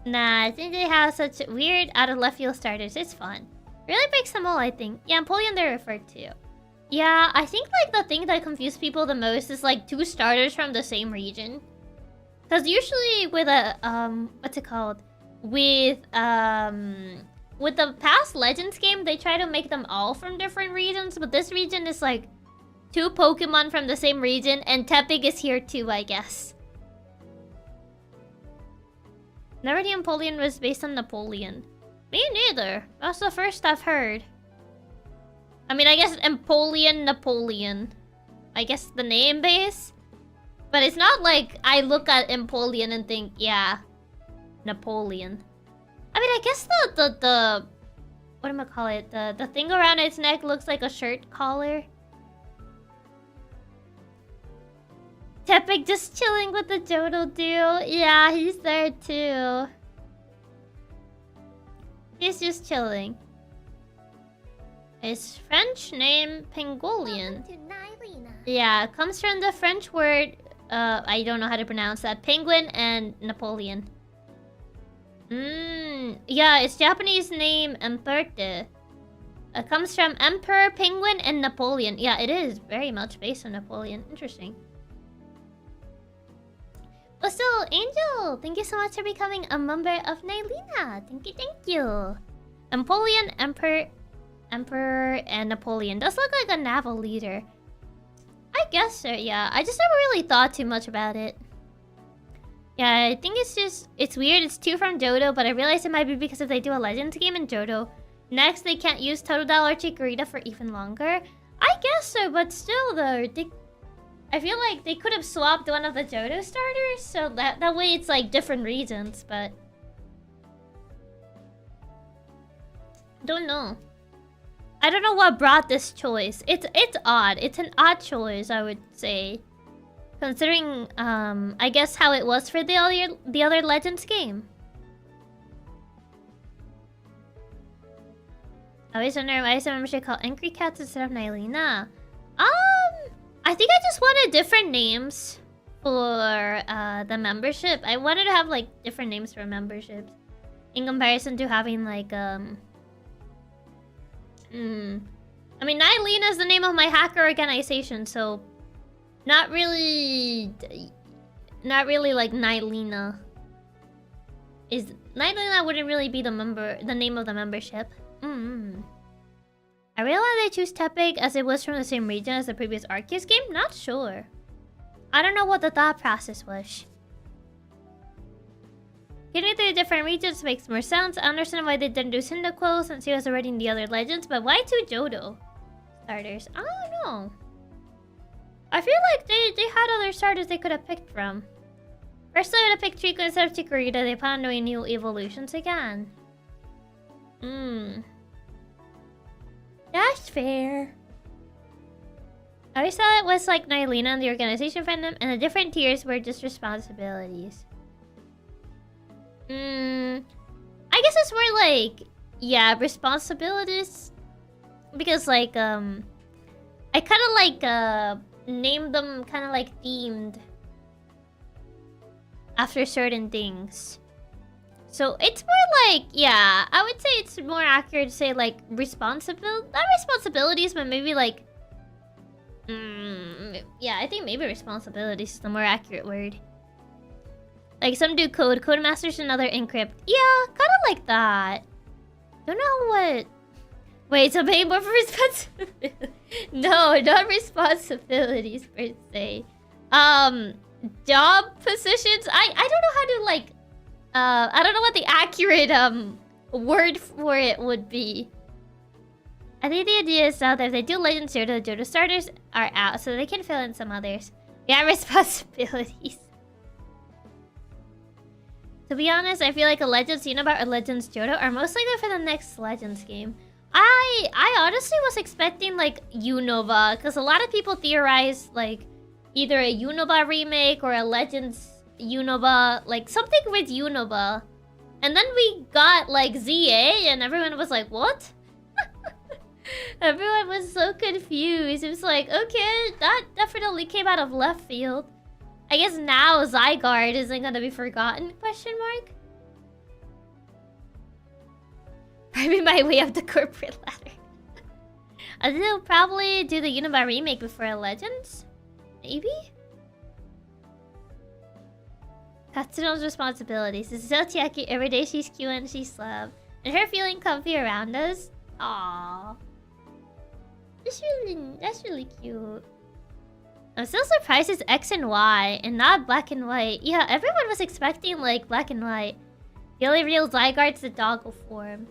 Nah, I think they have such weird out of left field starters. It's fun. Really breaks them all, I think. Yeah, Napoleon they're referred to. Yeah, I think like the thing that confuses people the most is like two starters from the same region. Because usually with a what's it called? With the past Legends game, they try to make them all from different regions, but this region is like two Pokemon from the same region, and Tepig is here too, I guess. Never knew Napoleon was based on Napoleon. Me neither. That's the first I've heard. I mean, I guess Napoleon. I guess the name base. But it's not like I look at Empoleon and think, yeah, Napoleon. I mean, I guess the what am I call it? The thing around its neck looks like a shirt collar. Tepig just chilling with the Jodo duo. Yeah, he's there too. He's just chilling. His French name, Pangolian. Yeah, it comes from the French word, I don't know how to pronounce that. Penguin and Napoleon. Yeah, its Japanese name, Emperte. It comes from Emperor, Penguin, and Napoleon. Yeah, it is very much based on Napoleon. Interesting. But still, Angel, thank you so much for becoming a member of Nylina. Thank you, thank you. Napoleon, Emperor, and Napoleon. Does look like a naval leader. I guess so, yeah. I just never really thought too much about it. Yeah, I think it's weird. It's two from Johto, but I realized it might be because if they do a Legends game in Johto, next they can't use Totodile or Chikorita for even longer. I guess so, but still though, I feel like they could have swapped one of the Johto starters, so that way it's like different regions, but don't know. I don't know what brought this choice. It's odd. It's an odd choice, I would say, considering I guess how it was for the other Legends game. I always wonder why some members should call Angry Cats instead of Nylina. I think I just wanted different names for the membership. I wanted to have like different names for memberships in comparison to having like I mean, Nylina is the name of my hacker organization, so not really like Nylina. Nylina wouldn't really be the name of the membership. I realize they choose Tepig as it was from the same region as the previous Arceus game? Not sure. I don't know what the thought process was. Getting through different regions makes more sense. I understand why they didn't do Cyndaquil since he was already in the other legends, but why 2 Johto starters? I don't know. I feel like they had other starters they could have picked from. First I would have picked Trico instead of Chikorita. They plan on doing new evolutions again. That's fair. I always thought it was like Nylina and the organization fandom, and the different tiers were just responsibilities. I guess it's more like, yeah, responsibilities. Because like, I kind of like, named them kind of like themed after certain things. So it's more like, yeah, I would say it's more accurate to say like not responsibilities, but maybe like, yeah, I think maybe responsibilities is the more accurate word. Like some do Codemasters, another encrypt. Yeah, kind of like that. Don't know what. Wait, so pay more for responsibilities? No, not responsibilities per se. Job positions. I don't know how to like. I don't know what the accurate word for it would be. I think the idea is that if they do Legend Zero, the Johto starters are out, so they can fill in some others. Yeah, responsibilities. To be honest, I feel like a Legends Unibot or Legends Johto are most likely for the next Legends game. I honestly was expecting like Unova, because a lot of people theorize like either a Unova remake or a Legends Unova, like something with Unova. And then we got like ZA and everyone was like, what? Everyone was so confused. It was like, okay, that definitely came out of left field. I guess now Zygarde isn't gonna be forgotten? Question mark. Probably my way up the corporate ladder. I'll probably do the Unova remake before a Legends? Maybe? Katsuno's responsibilities. This is so Chiaki. Every day she's cute and she's slab. And her feeling comfy around us. Aww. That's really cute. I'm still surprised it's X and Y and not black and white. Yeah, everyone was expecting like black and white. The only real Zygarde's the doggo form.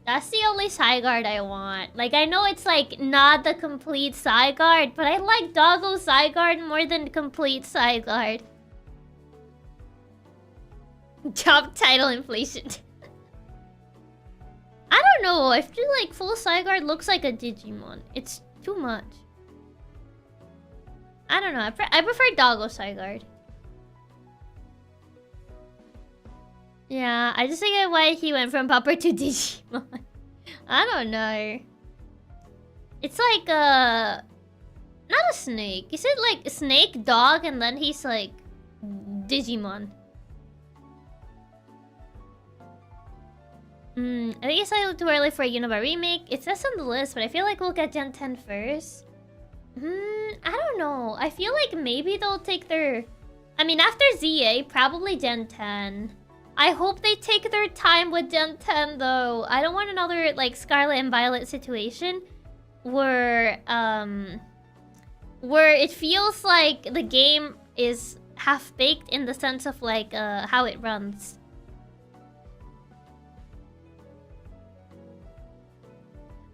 That's the only Zygarde I want. Like, I know it's like not the complete Zygarde, but I like doggo Zygarde more than complete Zygarde. Job title inflation. I don't know. I feel like full Zygarde looks like a Digimon. It's too much. I don't know. I prefer doggo Zygarde. Yeah, I just think why he went from Pupper to Digimon. I don't know. It's like not a snake. Is it like snake, dog, and then he's like Digimon? I think it's a little too early for a Unova remake. It says on the list, but I feel like we'll get Gen 10 first. I don't know. I feel like maybe they'll take their... I mean, after ZA, probably Gen 10. I hope they take their time with Gen 10, though. I don't want another, like, Scarlet and Violet situation where it feels like the game is half-baked in the sense of, like, how it runs.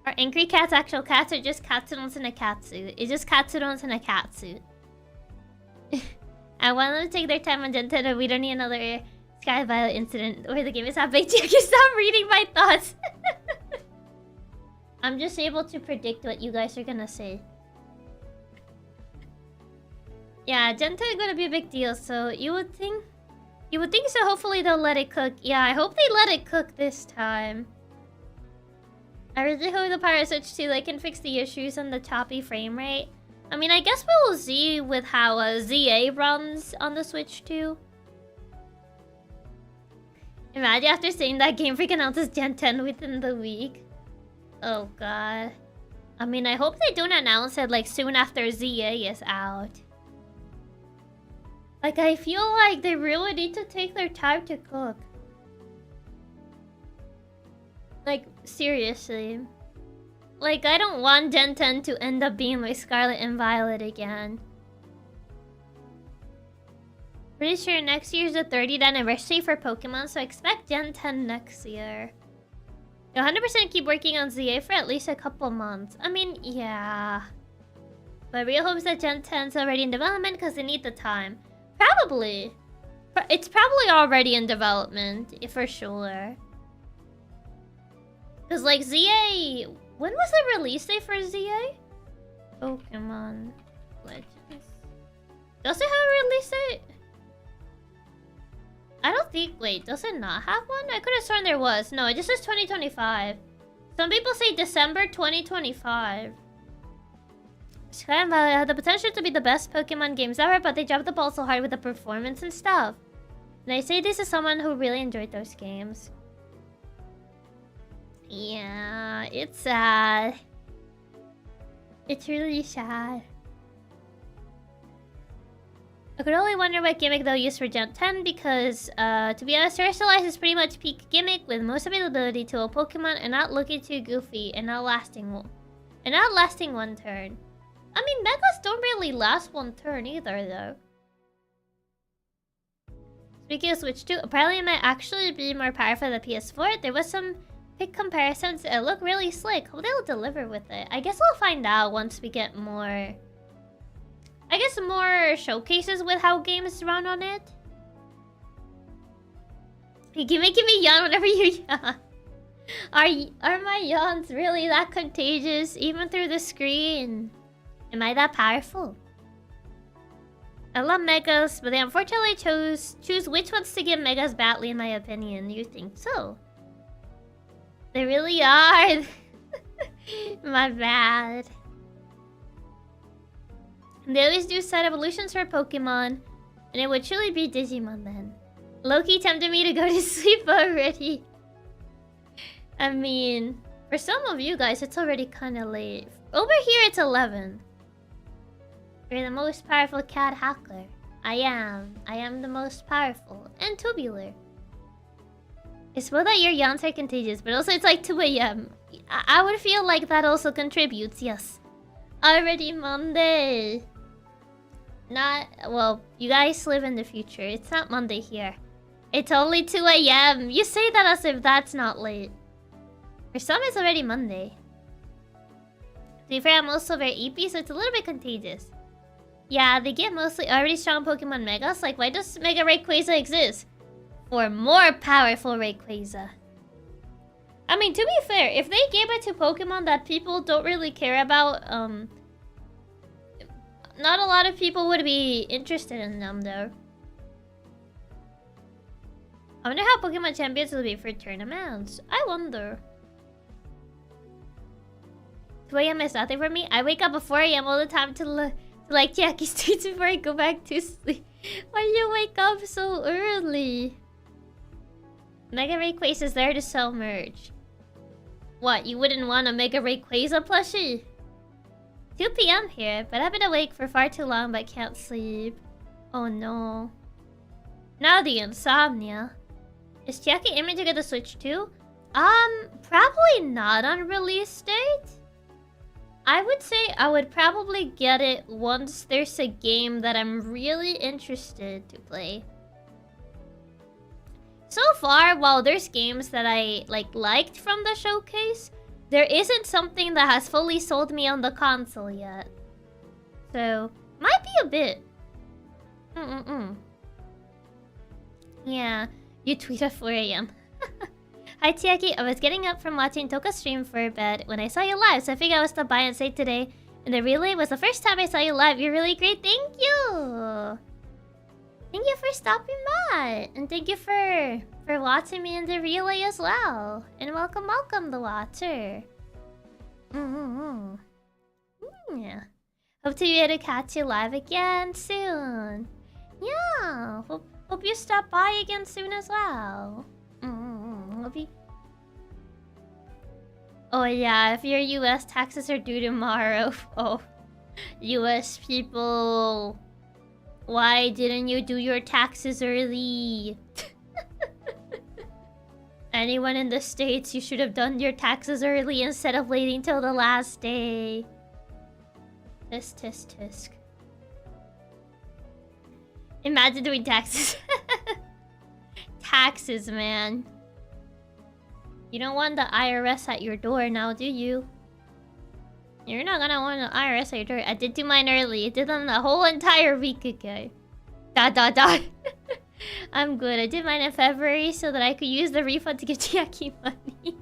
Are angry cats actual cats or just Katsudons in a catsuit? It's just Katsudons in a catsuit. I want them to take their time on Gen 10 and we don't need another Sky Violet incident where the game is half-baked. You can stop reading my thoughts. I'm just able to predict what you guys are gonna say. Yeah, Gen 10 is gonna be a big deal, so you would think so. Hopefully they'll let it cook. Yeah, I hope they let it cook this time. I really hope the Pirate Switch 2 they can fix the issues and the choppy frame rate. I mean, I guess we'll see with how ZA runs on the Switch 2. Imagine after seeing that Game Freak announces Gen 10 within the week. Oh god. I mean, I hope they don't announce it like soon after ZA is out. Like, I feel like they really need to take their time to cook. Like, seriously. Like, I don't want Gen 10 to end up being like Scarlet and Violet again. Pretty sure next year's the 30th anniversary for Pokemon, so I expect Gen 10 next year. You'll 100% keep working on ZA for at least a couple months. I mean, yeah. But real hopes that Gen 10's already in development because they need the time. Probably. It's probably already in development, for sure. Because, like, ZA... When was the release date for ZA? Pokemon Legends. Does it have a release date? I don't think... Wait, does it not have one? I could have sworn there was. No, it just says 2025. Some people say December 2025. Sky and Violet had the potential to be the best Pokemon games ever, but they dropped the ball so hard with the performance and stuff. And I say this as someone who really enjoyed those games. Yeah, it's sad. It's really sad. I could only wonder what gimmick they'll use for Gen 10 because, to be honest, Terrestrialize is pretty much peak gimmick with most availability to a Pokemon and not looking too goofy and not lasting one turn. I mean, Megas don't really last one turn either, though. Speaking of Switch 2, apparently it might actually be more powerful than the PS4. There was some pick comparisons that look really slick. Hope they'll deliver with it. I guess we'll find out once we get more... I guess more showcases with how games run on it. You keep making me yawn whenever you yawn. Are my yawns really that contagious, even through the screen? Am I that powerful? I love Megas, but they unfortunately choose which ones to give Megas badly, in my opinion. You think so? They really are. My bad. They always do set evolutions for Pokemon, and it would truly be Digimon then. Loki tempted me to go to sleep already. I mean, for some of you guys, it's already kind of late. Over here, it's 11. You're the most powerful cat hacker. I am. I am the most powerful. And tubular. It's both that your yawns are contagious, but also it's like 2 AM. I would feel like that also contributes, yes. Already Monday. Not... Well, you guys live in the future. It's not Monday here. It's only 2 AM. You say that as if that's not late. For some, it's already Monday. To be fair, I'm also very EP, so it's a little bit contagious. Yeah, they get mostly already strong Pokemon Megas. Like, why does Mega Rayquaza exist? For more powerful Rayquaza. I mean, to be fair, if they gave it to Pokemon that people don't really care about, not a lot of people would be interested in them, though. I wonder how Pokemon Champions will be for tournaments. I wonder. 2 AM is nothing for me. I wake up at 4 AM all the time to like Chiaki's tweets before I go back to sleep. Why do you wake up so early? Mega Rayquaza is there to sell merch. What, you wouldn't want a Mega Rayquaza plushie? 2 PM here, but I've been awake for far too long but can't sleep. Oh no. Now the insomnia. Is Chiaki aiming to get the Switch too? Probably not on release date. I would say I would probably get it once there's a game that I'm really interested to play. So far, while there's games that I liked from the showcase, there isn't something that has fully sold me on the console yet. So, might be a bit. Yeah, you tweet at 4 AM. Hi Chiaki, I was getting up from watching Toka's stream for bed when I saw you live, so I figured I would stop by and say today. And the relay was the first time I saw you live. You're really great, thank you! Thank you for stopping by! And thank you for watching me in the relay as well. And welcome, the watcher. Yeah. Hope to be able to catch you live again soon. Yeah, hope you stop by again soon as well. Oh yeah, if your US taxes are due tomorrow. Oh, US people, why didn't you do your taxes early? I anyone in the States, you should have done your taxes early instead of waiting till the last day. Tisk, tisk, tisk. Imagine doing taxes. Taxes, man. You don't want the IRS at your door now, do you? You're not gonna want the IRS at your door. I did do mine early. I did them the whole entire week ago. Dot, dot, dot. I'm good. I did mine in February so that I could use the refund to give Chiaki money.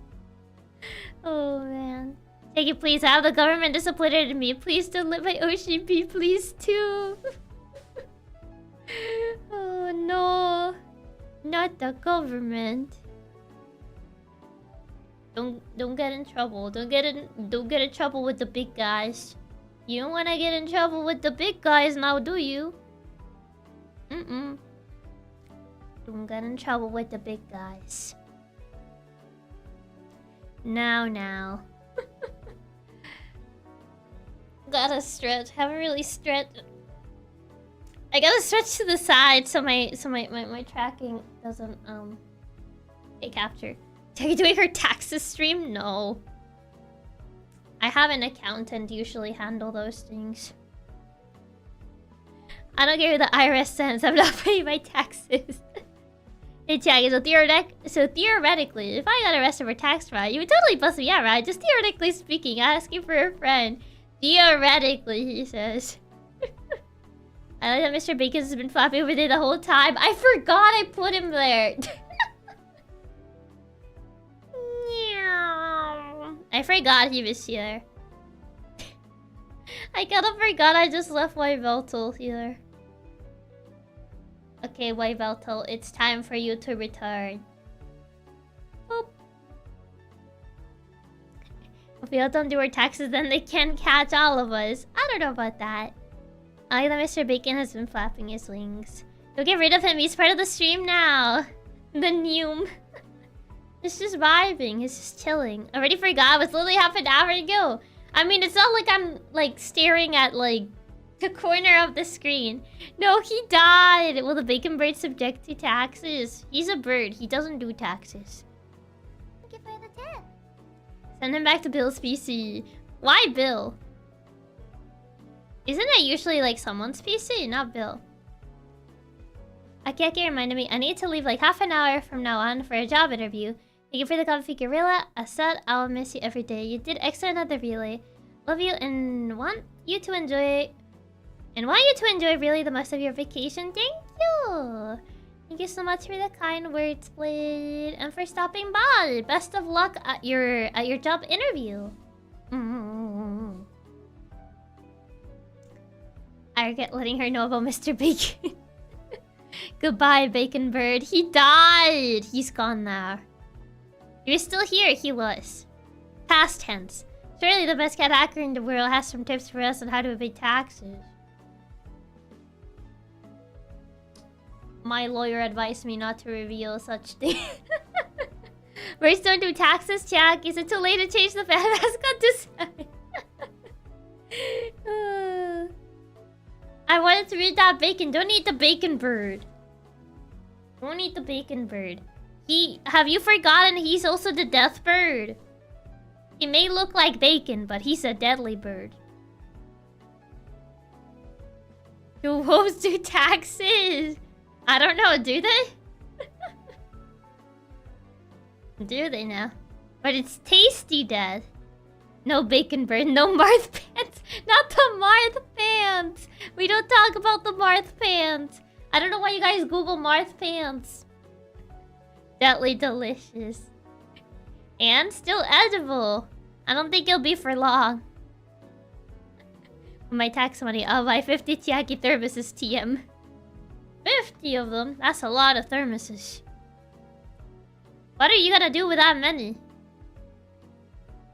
Oh, man. Chiaki, please have the government disappointed in me. Please don't let my OCP, please, too. Oh, no. Not the government. Don't get in trouble. Don't get in trouble with the big guys. You don't want to get in trouble with the big guys now, do you? Mm-mm. Don't get in trouble with the big guys. Now. Gotta stretch. Haven't really stretched. I gotta stretch to the side so my tracking doesn't get captured. Are you doing her taxes stream? No. I have an accountant usually handle those things. I don't care what the IRS sends. I'm not paying my taxes. Hey, Chiaki, so theoretically, if I got arrested for tax fraud, you would totally bust me out, right? Just theoretically speaking, asking for a friend. Theoretically, he says. I like that Mr. Bacon has been flapping over there the whole time. I forgot I put him there. I forgot he was here. I kind of forgot I just left Wyveltal here. Okay, Wyveltal, it's time for you to return. Boop. If we all don't do our taxes, then they can't catch all of us. I don't know about that. I like that Mr. Bacon has been flapping his wings. Don't get rid of him, he's part of the stream now. The Noom. It's just vibing, it's just chilling. I already forgot, it was literally half an hour ago. I mean, it's not like I'm, like, staring at, like, the corner of the screen. No, he died! Will the bacon bird subject to taxes? He's a bird, he doesn't do taxes. Thank you for the tip. Send him back to Bill's PC. Why Bill? Isn't it usually, like, someone's PC, not Bill? Akiaki reminded me, I need to leave, like, half an hour from now on for a job interview. Thank you for the coffee, Gorilla. I said I'll miss you every day. You did excellent at the relay. Love you and want you to enjoy really the most of your vacation. Thank you. Thank you so much for the kind words, Blade, and for stopping by. Best of luck at your job interview. I regret letting her know about Mr. Bacon. Goodbye, Bacon Bird. He died. He's gone now. He was still here. He was. Past tense. Surely the best cat hacker in the world has some tips for us on how to evade taxes. My lawyer advised me not to reveal such things. First, don't do taxes, Chiaki. Is it too late to change the fan mascot design? I wanted to read that bacon. Don't eat the bacon bird. Don't eat the bacon bird. Have you forgotten he's also the death bird? He may look like bacon, but he's a deadly bird. Do wolves do taxes? I don't know, do they? Do they now? But it's tasty, Dad. No bacon bird, no Marth pants. Not the Marth pants. We don't talk about the Marth pants. I don't know why you guys Google Marth pants. Deadly delicious. And still edible. I don't think it'll be for long. With my tax money, I'll buy 50 Chiaki thermoses, TM. 50 of them? That's a lot of thermoses. What are you gonna do with that many?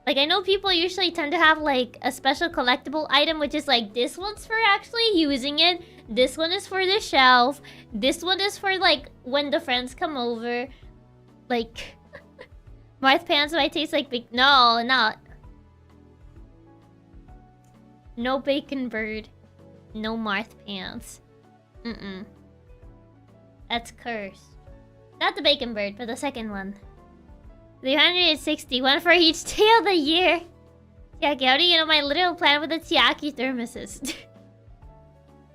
Like, I know people usually tend to have, like, a special collectible item, which is like, this one's for actually using it. This one is for the shelf. This one is for, like, when the friends come over. Like, Marth pants might taste like bacon. No, not. No bacon bird. No Marth pants. That's cursed. Not the bacon bird, but the second one. 361 for each day of the year. Chiaki, how do you know my little plan with the Chiaki thermoses?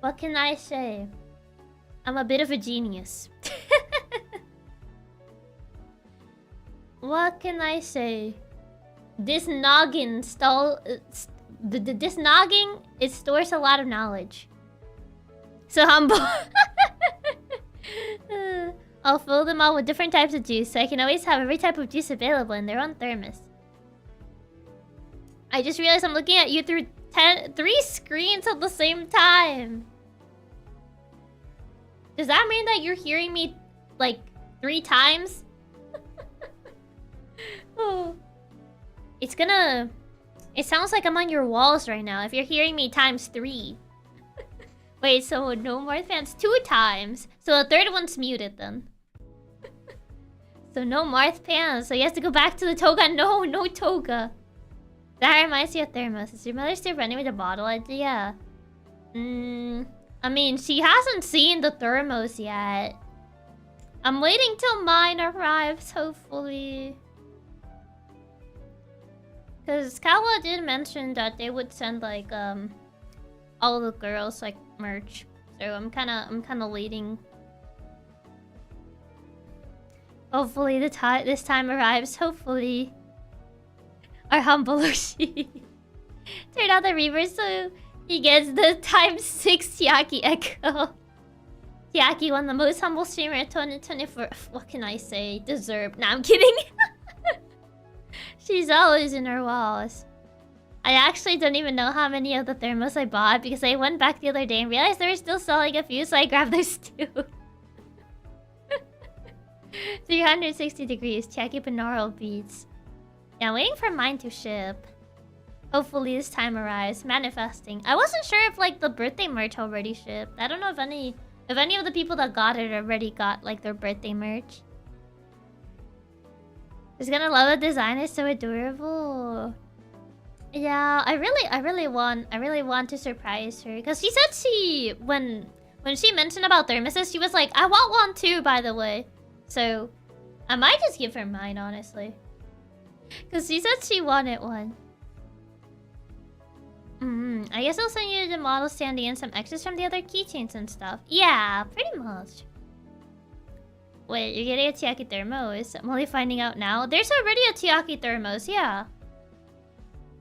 What can I say? I'm a bit of a genius. What can I say? This noggin this noggin, it stores a lot of knowledge. So humble. I'll fill them all with different types of juice, so I can always have every type of juice available in their own thermos. I just realized I'm looking at you through 3 screens at the same time. Does that mean that you're hearing me, like, 3 times? Oh. It's gonna... It sounds like I'm on your walls right now if you're hearing me times 3. Wait, so no more fans 2 times. So the third one's muted then. So no Marth pants. So you have to go back to the toga. No, no toga. That reminds me of thermos. Is your mother still running with a bottle idea? I mean, she hasn't seen the thermos yet. I'm waiting till mine arrives, hopefully. Because Kawa did mention that they would send, like, all the girls, like, merch. So I'm kinda waiting. Hopefully this time arrives. Hopefully. Our humble Oshi. Turn on the reverse so he gets the ×6 Chiaki echo. Chiaki won the most humble streamer of 2024. What can I say? Deserved. Nah, I'm kidding. She's always in her walls. I actually don't even know how many of the thermos I bought because I went back the other day and realized they were still selling a few, so I grabbed those too. 360 degrees, Chiaki binaural beats. Yeah, I'm waiting for mine to ship. Hopefully this time arrives. Manifesting. I wasn't sure if, like, the birthday merch already shipped. I don't know if any of the people that got it already got, like, their birthday merch. She's gonna love the design. It's so adorable. Yeah, I really want to surprise her because she said when she mentioned about thermoses, she was like, I want one too, by the way. So I might just give her mine, honestly, because she said she wanted one. I guess I'll send you the model standee and some extras from the other keychains and stuff. Yeah, pretty much. Wait, you're getting a Chiaki thermos? I'm only finding out now. There's already a Chiaki thermos, yeah.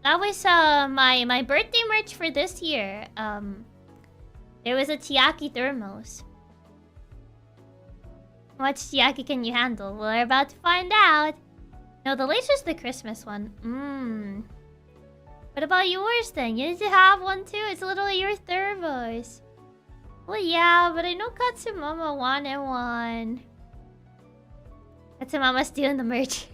That was my birthday merch for this year. There was a Chiaki thermos. What Chiaki can you handle? We're about to find out. No, the laser's the Christmas one. What about yours then? You need to have one too. It's literally your thermos. Well, yeah, but I know Katsumama wanted one. Katsumama's stealing the merch.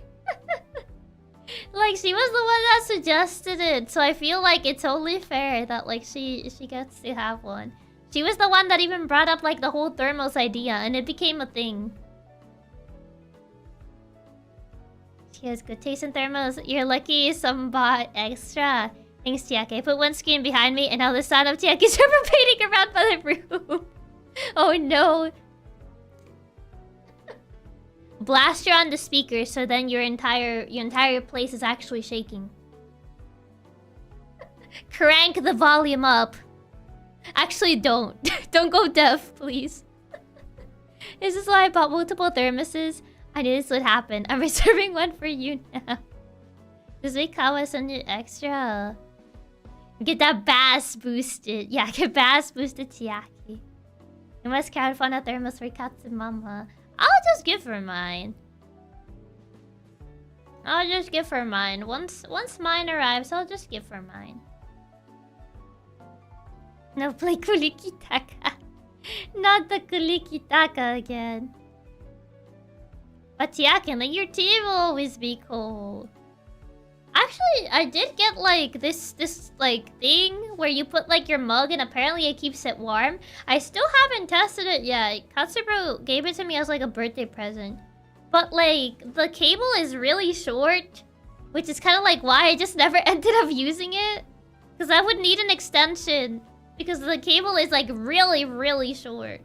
Like, she was the one that suggested it, so I feel like it's only fair that, like, she gets to have one. She was the one that even brought up, like, the whole thermos idea, and it became a thing. She has good taste in thermos. You're lucky some bought extra. Thanks, Chiaki. I put one screen behind me, and now the sound of Chiaki's reverberating around by the room. Oh no. Blast her on the speaker, so then your entire place is actually shaking. Crank the volume up. Actually, don't. Don't go deaf, please. This is why I bought multiple thermoses. I knew this would happen. I'm reserving one for you now. This week, Kawa send you extra. Get that bass boosted. Yeah, get bass boosted Chiaki. You must crowdfund a thermos for Katsumama. I'll just give her mine. Once mine arrives, I'll just give her mine. No, play lycheetako. Not the lycheetako again. But Chiaki, like, your tea will always be cold. Actually, I did get, like, this like, thing where you put, like, your mug and apparently it keeps it warm. I still haven't tested it yet. Katsubro gave it to me as, like, a birthday present. But, like, the cable is really short, which is kind of, like, why I just never ended up using it. Because I would need an extension. Because the cable is, like, really, really short.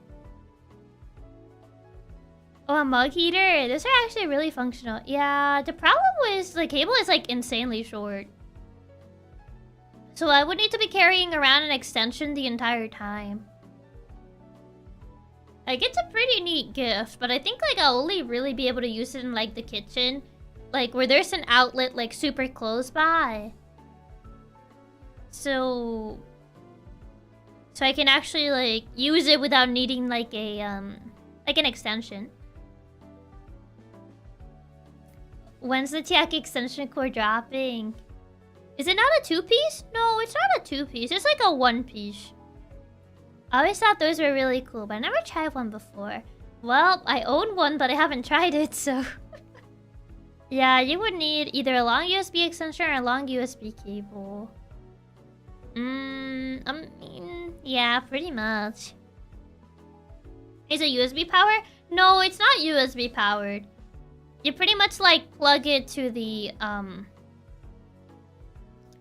Oh, a mug heater? Those are actually really functional. Yeah, the problem is the cable is like insanely short. So I would need to be carrying around an extension the entire time. Like, it's a pretty neat gift, but I think like I'll only really be able to use it in like the kitchen. Like where there's an outlet like super close by. So I can actually like use it without needing like a like an extension. When's the Chiaki extension cord dropping? Is it not a 2-piece? No, it's not a 2-piece. It's like a 1-piece. I always thought those were really cool, but I never tried one before. Well, I own one, but I haven't tried it, so... Yeah, you would need either a long USB extension or a long USB cable. I mean... Yeah, pretty much. Is it USB power? No, it's not USB powered. You pretty much, like, plug it to the,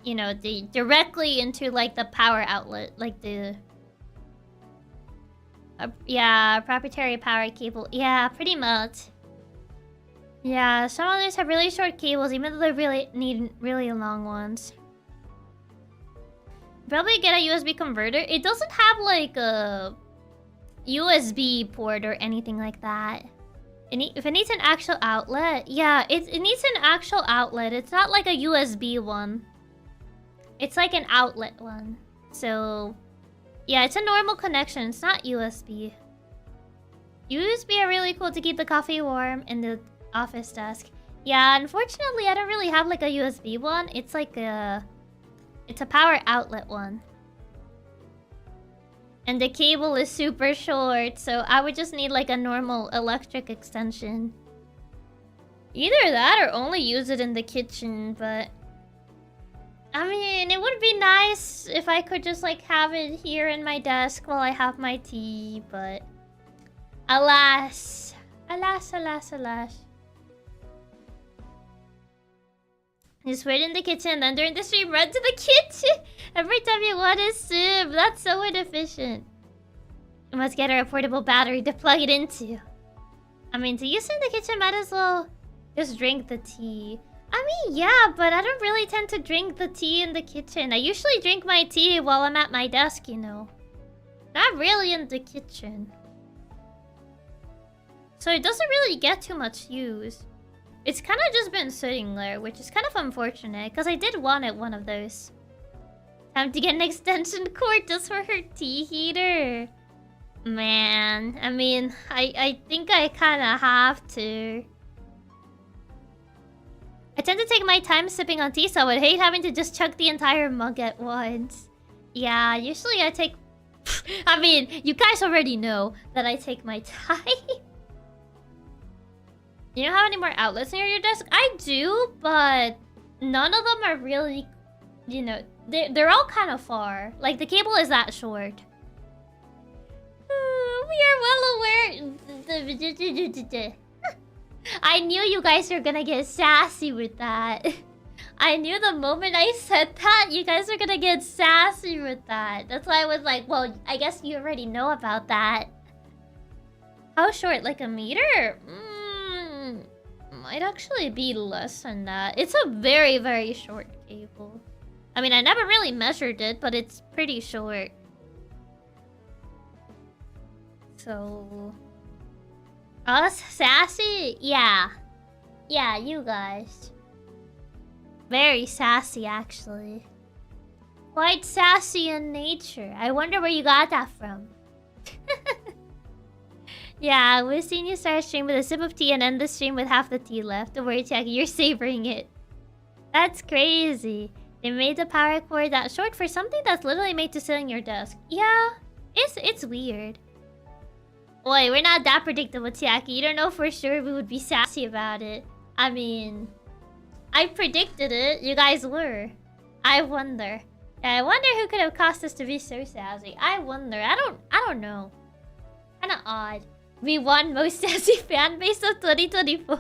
you know, directly into, like, the power outlet. Like, the... yeah, proprietary power cable. Yeah, pretty much. Yeah, some others have really short cables, even though they really need really long ones. Probably get a USB converter. It doesn't have, like, a USB port or anything like that. If it needs an actual outlet, yeah, it needs an actual outlet. It's not like a USB one. It's like an outlet one. So, yeah, it's a normal connection. It's not USB. USB are really cool to keep the coffee warm in the office desk. Yeah, unfortunately, I don't really have like a USB one. It's like a... It's a power outlet one. And the cable is super short, so I would just need like a normal electric extension. Either that or only use it in the kitchen, but... I mean, it would be nice if I could just like have it here in my desk while I have my tea, but... Alas. Alas, alas, alas. Just wait in the kitchen, then during the stream, run to the kitchen! Every time you want to sip. That's so inefficient. You must get her a portable battery to plug it into. I mean, to use it in the kitchen, might as well just drink the tea. I mean, yeah, but I don't really tend to drink the tea in the kitchen. I usually drink my tea while I'm at my desk, you know. Not really in the kitchen. So it doesn't really get too much use. It's kind of just been sitting there, which is kind of unfortunate, because I did want one of those. Time to get an extension cord just for her tea heater. Man, I mean, I think I kind of have to. I tend to take my time sipping on tea, so I would hate having to just chug the entire mug at once. Yeah, usually I take... I mean, you guys already know that I take my time. You don't have any more outlets near your desk? I do, but none of them are really, you know, they're all kind of far. Like, the cable is that short. We are well aware. I knew you guys were gonna get sassy with that. I knew the moment I said that, you guys were gonna get sassy with that. That's why I was like, well, I guess you already know about that. How short? Like a meter? Might actually be less than that. It's a very, very short cable. I mean, I never really measured it, but it's pretty short. So... Us? Sassy? Yeah. Yeah, you guys. Very sassy, actually. Quite sassy in nature. I wonder where you got that from. Yeah, we've seen you start a stream with a sip of tea and end the stream with half the tea left. Don't worry, Chiaki, you're savoring it. That's crazy. They made the power cord that short for something that's literally made to sit on your desk. Yeah, it's weird. Boy, we're not that predictable, Chiaki. You don't know for sure we would be sassy about it. I mean, I predicted it. You guys were. I wonder. Yeah, I wonder who could have caused us to be so sassy. I wonder. I don't know. Kinda odd. We won most sassy fan base of 2024.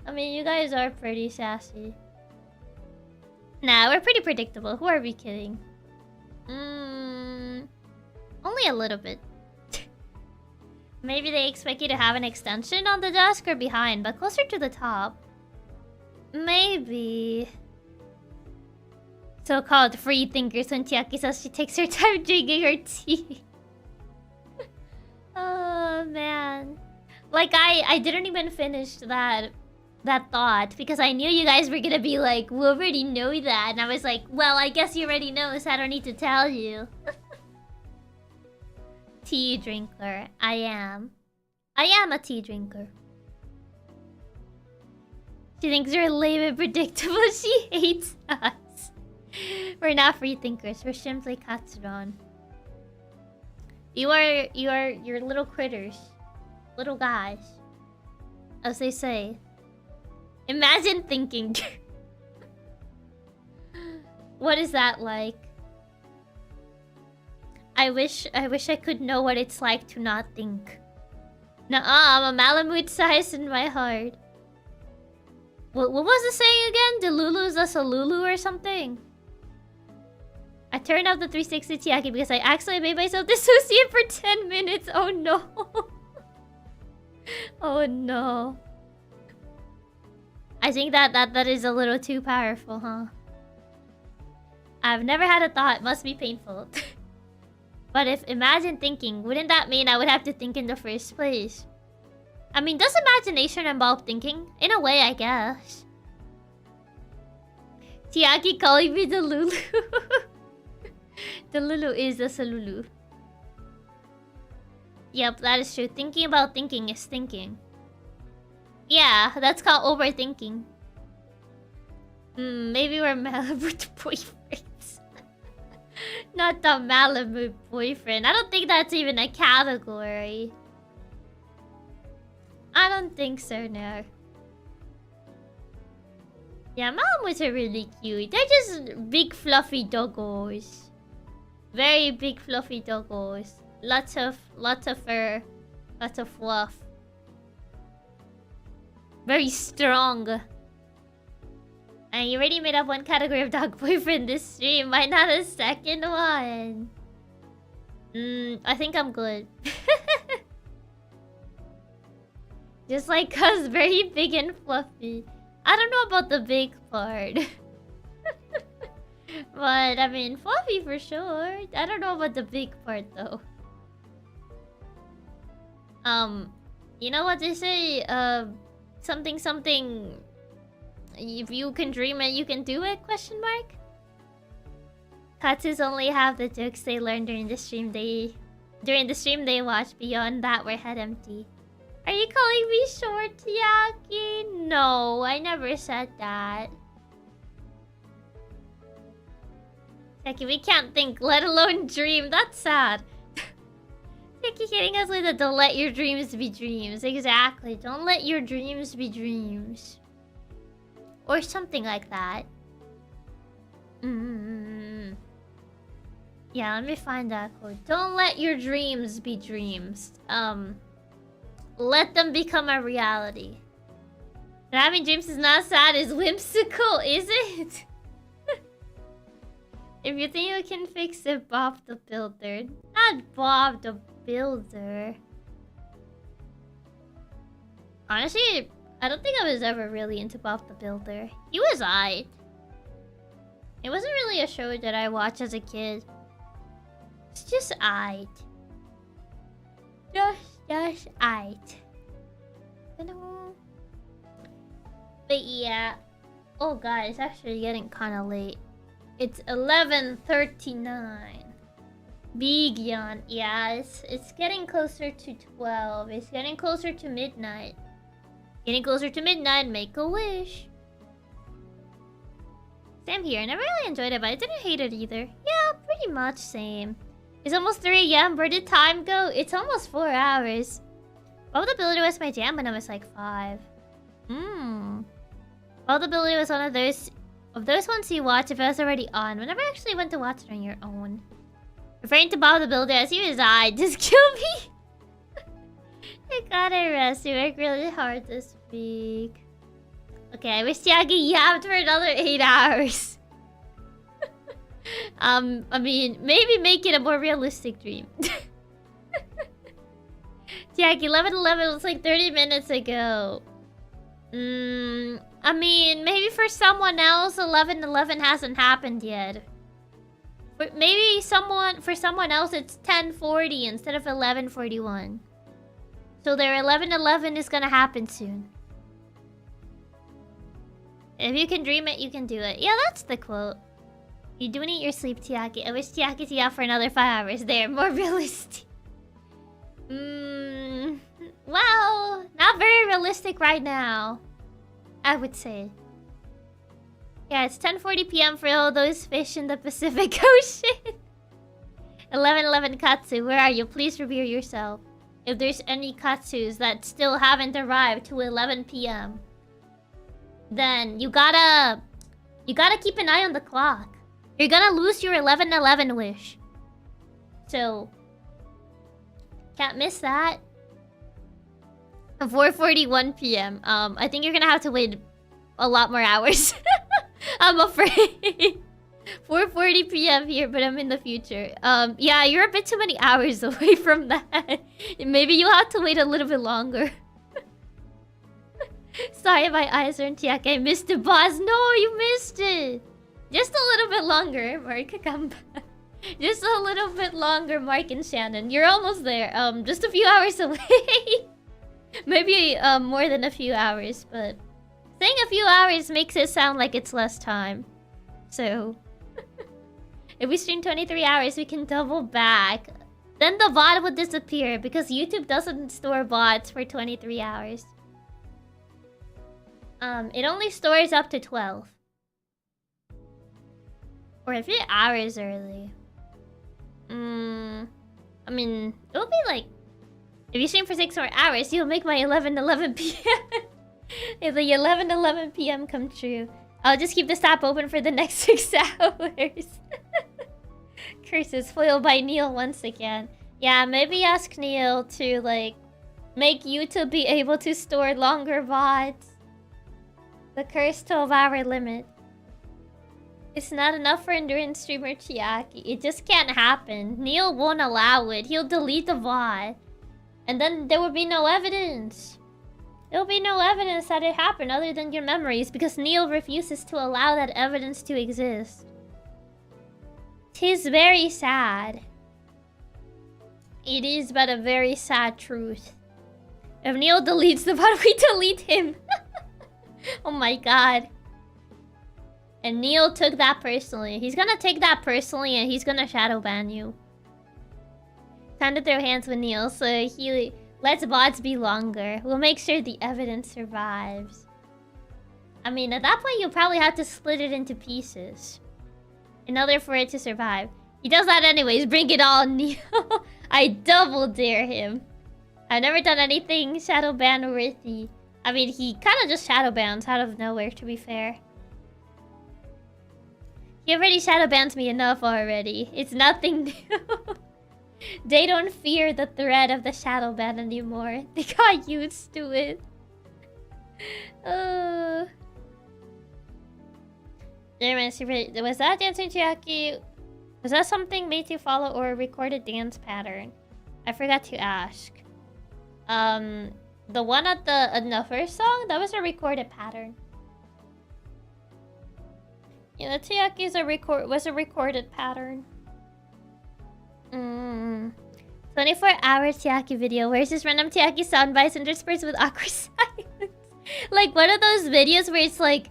I mean, you guys are pretty sassy. Nah, we're pretty predictable. Who are we kidding? Only a little bit. Maybe they expect you to have an extension on the desk or behind, but closer to the top. Maybe. So-called free thinkers when Chiaki says she takes her time drinking her tea. Oh, man. Like, I didn't even finish that thought because I knew you guys were gonna be like, we already know that. And I was like, well, I guess you already know, so I don't need to tell you. Tea drinker. I am a tea drinker. She thinks we're lame and predictable. She hates us. We're not free thinkers. We're simply Katsuron. You're little critters. Little guys. As they say. Imagine thinking. What is that like? I wish I could know what it's like to not think. Nuh-uh, I'm a Malamute size in my heart. What was the saying again? Delulu's a Salulu or something? I turned off the 360 Chiaki because I actually made myself dissociate for 10 minutes. Oh no. Oh no. I think that is a little too powerful, huh? I've never had a thought. Must be painful. But if imagine thinking, wouldn't that mean I would have to think in the first place? I mean, does imagination involve thinking? In a way, I guess. Chiaki calling me the Lulu. The Lulu is the Salulu. Yep, that is true. Thinking about thinking is thinking. Yeah, that's called overthinking. Maybe we're Malamute boyfriends. Not the Malamute boyfriend. I don't think that's even a category. I don't think so, no. Yeah, Malamutes are really cute. They're just big fluffy doggos. Very big fluffy doggos. Lots of fur. Lots of fluff. Very strong. And you already made up one category of dog boyfriend this stream. Why not a second one? I think I'm good. Just like us, very big and fluffy. I don't know about the big part. But, I mean, fluffy for sure. I don't know about the big part, though. You know what they say? Something... If you can dream it, you can do it? Question mark? Katsus only have the jokes they learned during the stream they watched. Beyond that, we're head empty. Are you calling me short, Chiaki? No, I never said that. Chiaki, we can't think, let alone dream. That's sad. Chiaki hitting us with a don't let your dreams be dreams. Exactly. Don't let your dreams be dreams. Or something like that. Yeah, let me find that quote. Don't let your dreams be dreams. Let them become a reality. But having dreams is not sad, it's whimsical, is it? If you think you can fix it, Bob the Builder. Not Bob the Builder. Honestly, I don't think I was ever really into Bob the Builder. He was aight. It wasn't really a show that I watched as a kid. It's just aight. Just aight. But yeah. Oh god, it's actually getting kind of late. It's 11:39. Big yawn. Yeah, it's getting closer to 12. It's getting closer to midnight. Getting closer to midnight, make a wish. Same here. I never really enjoyed it, but I didn't hate it either. Yeah, pretty much same. It's almost 3 AM. Where did time go? It's almost 4 hours. Bob the Builder was my jam when I was like 5. Bob the Builder was one of those ones you watch if it was already on. We never actually went to watch it on your own. Referring to Bob the Builder as he was just kill me. I gotta rest. You work really hard this week. Okay, I wish Chiaki yapped for another 8 hours. I mean, maybe make it a more realistic dream. Chiaki, 11:11 was like 30 minutes ago. I mean, maybe for someone else, 11:11 hasn't happened yet. But maybe for someone else, it's 10:40 instead of 11:41. So their 11:11 is gonna happen soon. If you can dream it, you can do it. Yeah, that's the quote. You do need your sleep, Chiaki. I wish Chiaki's out for another 5 hours. There, more realistic. Well, not very realistic right now, I would say. Yeah, it's 10:40 p.m. for all those fish in the Pacific Ocean. 11:11 Katsu, where are you? Please reveal yourself. If there's any Katsus that still haven't arrived to 11 p.m., then you gotta keep an eye on the clock. You're gonna lose your 11:11 wish. So, can't miss that. 4:41 p.m. I think you're gonna have to wait a lot more hours. I'm afraid. 4:40 p.m. here, but I'm in the future. Yeah, you're a bit too many hours away from that. Maybe you'll have to wait a little bit longer. Sorry, my eyes aren't Chiaki. I missed the boss. No, you missed it. Just a little bit longer, Mark. Come back. Just a little bit longer, Mark and Shannon. You're almost there. Just a few hours away. Maybe more than a few hours, but saying a few hours makes it sound like it's less time. So if we stream 23 hours, we can double back. Then the bot would disappear because YouTube doesn't store bots for 23 hours. It only stores up to 12. Or a few hours early. I mean, it would be like... If you stream for 6 more hours, you'll make my 11:11 p.m. If the 11:11 p.m. come true, I'll just keep this tab open for the next 6 hours. Curses foiled by Neil once again. Yeah, maybe ask Neil to, like, make YouTube be able to store longer VODs. The cursed 12-hour limit. It's not enough for endurance streamer Chiaki. It just can't happen. Neil won't allow it. He'll delete the VOD. And then there will be no evidence. There will be no evidence that it happened other than your memories because Neil refuses to allow that evidence to exist. 'Tis very sad. It is but a very sad truth. If Neil deletes the VOD, we delete him. Oh my god. And Neil took that personally. He's gonna take that personally and he's gonna shadow ban you. Time to throw hands with Neil so he lets VODs be longer. We'll make sure the evidence survives. I mean, at that point, you'll probably have to split it into pieces in order for it to survive. He does that anyways. Bring it on, Neil. I double dare him. I've never done anything shadow ban worthy. I mean, he kind of just shadow bans out of nowhere, to be fair. He already shadow bans me enough already. It's nothing new. They don't fear the threat of the shadow ban anymore. They got used to it. Was that dancing Chiaki? Was that something made to follow or a recorded dance pattern? I forgot to ask. The one at the first song, that was a recorded pattern. Yeah, the Chiaki's was a recorded pattern. 24 hour Chiaki video. Where's this random Chiaki soundbites interspersed with awkward silence? Like one of those videos where it's like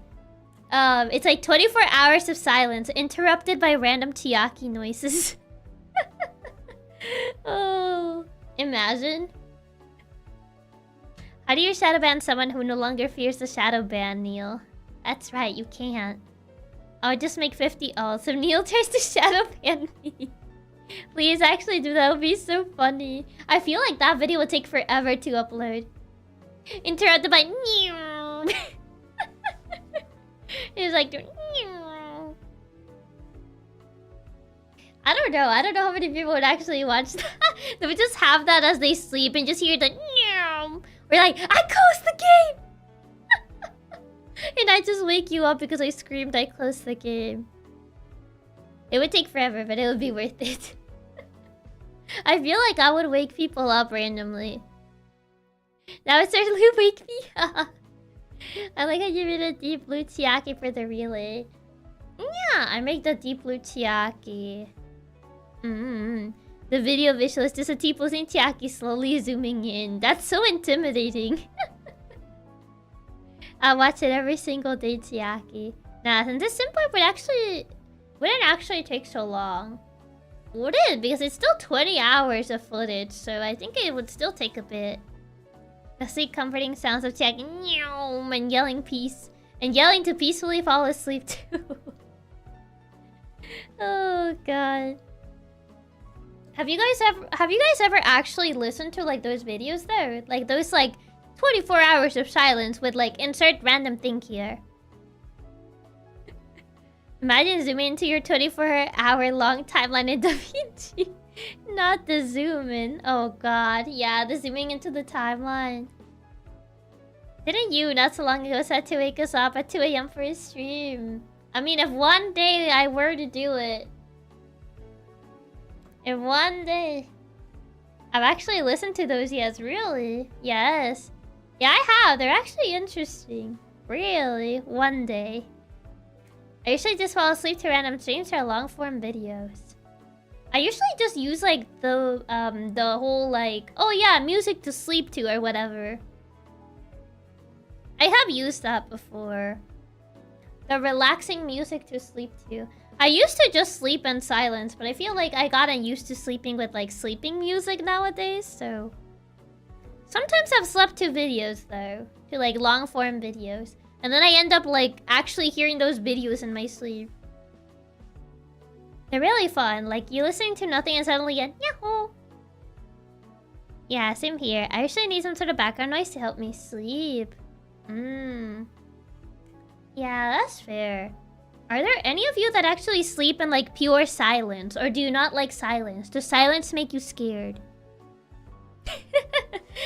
24 hours of silence interrupted by random Chiaki noises. Oh, imagine. How do you shadow ban someone who no longer fears the shadow ban, Neil? That's right, you can't. I would just make 50 all, so Neil tries to shadow ban me. Please actually do that, would be so funny. I feel like that video would take forever to upload. Interrupted by It's like I don't know how many people would actually watch that. They would just have that as they sleep and just hear the We're like, I closed the game! And I just wake you up because I screamed I closed the game. It would take forever, but it would be worth it. I feel like I would wake people up randomly. Now it's certainly wake me. I like how you made a deep blue Chiaki for the relay. Yeah, I make the deep blue Chiaki. The video visual is just a T-posing Chiaki slowly zooming in. That's so intimidating. I watch it every single day, Chiaki. Nah, and this simpler wouldn't actually take so long. Would it? Because it's still 20 hours of footage, so I think it would still take a bit. The sweet comforting sounds of Chiaki and yelling peace. And yelling to peacefully fall asleep too. Oh god. Have you guys ever actually listened to like those videos though? Like those like 24 hours of silence with like insert random thing here. Imagine zooming into your 24-hour long timeline in DaVinci. Not the zoom in. Oh god, yeah, the zooming into the timeline. Didn't you not so long ago set to wake us up at 2 AM for a stream? I mean, if one day I were to do it. If one day... I've actually listened to those, yes, really? Yes. Yeah, I have. They're actually interesting. Really? One day. I usually just fall asleep to random streams or long-form videos. I usually just use, like, the whole, like... Oh, yeah, music to sleep to or whatever. I have used that before. The relaxing music to sleep to. I used to just sleep in silence, but I feel like I gotten used to sleeping with, like, sleeping music nowadays, so... Sometimes I've slept to videos, though. To, like, long-form videos. And then I end up, like, actually hearing those videos in my sleep. They're really fun. Like, you're listening to nothing and suddenly get yahoo! Yeah, same here. I actually need some sort of background noise to help me sleep. Yeah, that's fair. Are there any of you that actually sleep in, like, pure silence? Or do you not like silence? Does silence make you scared?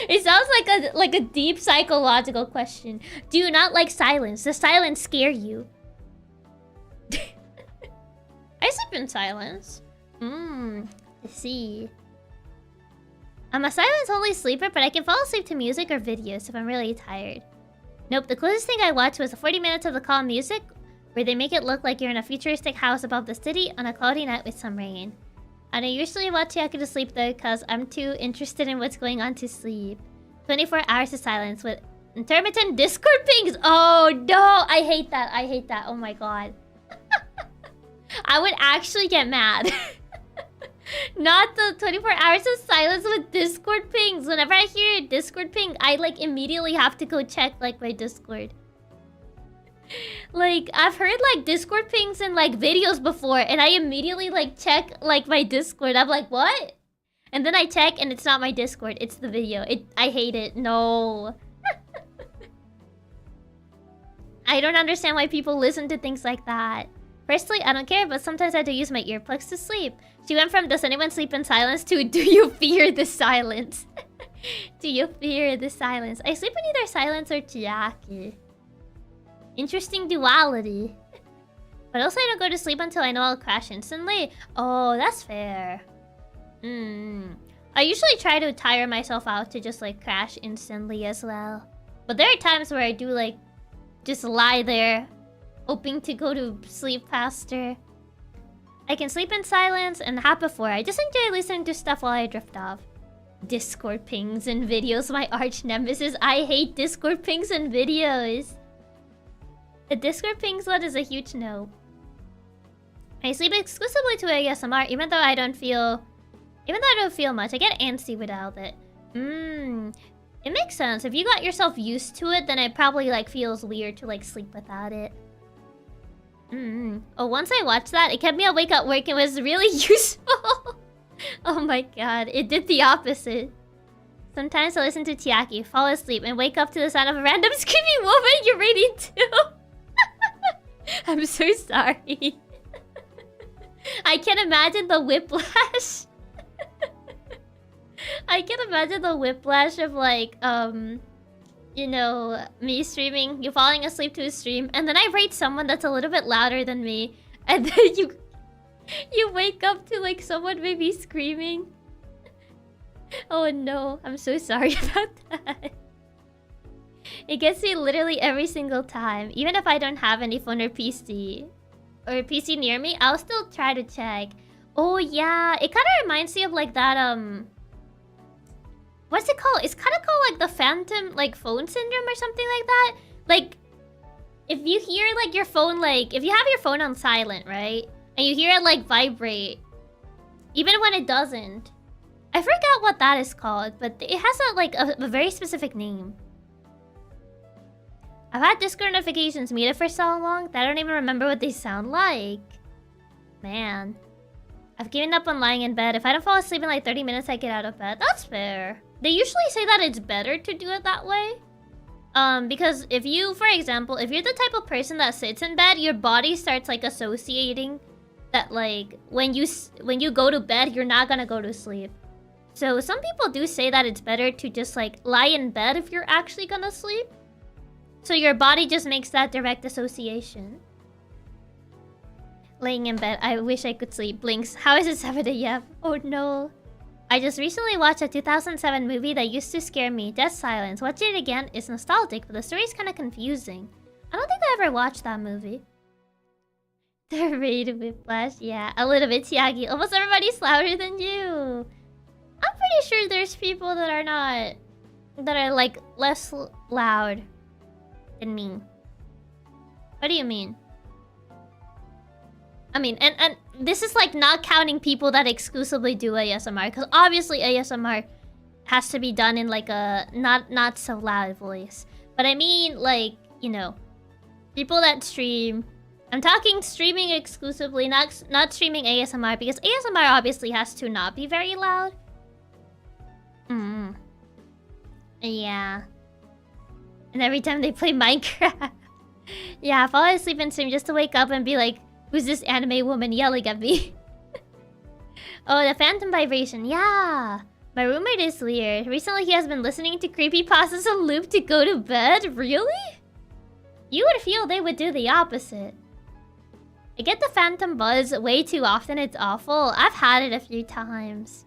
It sounds like a deep psychological question. Do you not like silence? Does silence scare you? I sleep in silence. I see. I'm a silence-only sleeper, but I can fall asleep to music or videos if I'm really tired. Nope, the closest thing I watched was 40 minutes of the calm music, where they make it look like you're in a futuristic house above the city on a cloudy night with some rain. And I usually watch Chiaki to sleep though, because I'm too interested in what's going on to sleep. 24 hours of silence with intermittent Discord pings! Oh no! I hate that, I hate that, oh my god. I would actually get mad. Not the 24 hours of silence with Discord pings. Whenever I hear a Discord ping, I like immediately have to go check like my Discord. Like, I've heard like Discord pings in like videos before, and I immediately like check like my Discord. I'm like, what? And then I check and it's not my Discord, it's the video. I hate it. No. I don't understand why people listen to things like that. Personally, I don't care, but sometimes I do use my earplugs to sleep. She went from does anyone sleep in silence to do you fear the silence? Do you fear the silence? I sleep in either silence or Chiaki. Interesting duality. But also I don't go to sleep until I know I'll crash instantly. Oh, that's fair. I usually try to tire myself out to just like crash instantly as well. But there are times where I do like just lie there, hoping to go to sleep faster. I can sleep in silence and have before. I just enjoy listening to stuff while I drift off. Discord pings and videos, my arch nemesis. I hate Discord pings and videos. The Discord pings one is a huge no. I sleep exclusively to ASMR, even though I don't feel much. I get antsy without it. It makes sense. If you got yourself used to it, then it probably like feels weird to like sleep without it. Oh, once I watched that, it kept me awake at work and was really useful. Oh my god, it did the opposite. Sometimes I listen to Chiaki, fall asleep, and wake up to the sound of a random screaming woman you're reading to. I'm so sorry. I can imagine the whiplash. I can imagine the whiplash of like, you know, me streaming, you falling asleep to a stream, and then I rate someone that's a little bit louder than me, and then you wake up to like someone maybe screaming. Oh no, I'm so sorry about that. It gets me literally every single time. Even if I don't have any phone or PC near me, I'll still try to check. Oh yeah, it kind of reminds me of like that what's it called? It's kind of called like the phantom like phone syndrome or something like that. Like if you hear like your phone, like if you have your phone on silent, right? And you hear it like vibrate, even when it doesn't. I forgot what that is called, but it has a very specific name. I've had Discord notifications muted for so long that I don't even remember what they sound like. Man. I've given up on lying in bed. If I don't fall asleep in like 30 minutes, I get out of bed. That's fair. They usually say that it's better to do it that way. Because if you, for example, if you're the type of person that sits in bed, your body starts like associating that like when you go to bed, you're not gonna go to sleep. So some people do say that it's better to just like lie in bed if you're actually gonna sleep. So your body just makes that direct association. Laying in bed, I wish I could sleep. Blinks, how is it 7 a.m? Oh no. I just recently watched a 2007 movie that used to scare me, Dead Silence. Watching it again is nostalgic, but the story's kind of confusing. I don't think I ever watched that movie. The raid whiplash, yeah, a little bit Chiaki. Almost everybody's louder than you. I'm pretty sure there's people that are not... that are like less loud than me. What do you mean? I mean, and this is like not counting people that exclusively do ASMR, because obviously ASMR has to be done in like a not so loud voice. But I mean, like, you know, people that stream. I'm talking streaming exclusively, not streaming ASMR, because ASMR obviously has to not be very loud. Yeah. And every time they play Minecraft. Yeah, fall asleep in stream just to wake up and be like, who's this anime woman yelling at me? Oh, the phantom vibration. Yeah. My roommate is weird. Recently, he has been listening to creepypastas on loop to go to bed. Really? You would feel they would do the opposite. I get the phantom buzz way too often. It's awful. I've had it a few times.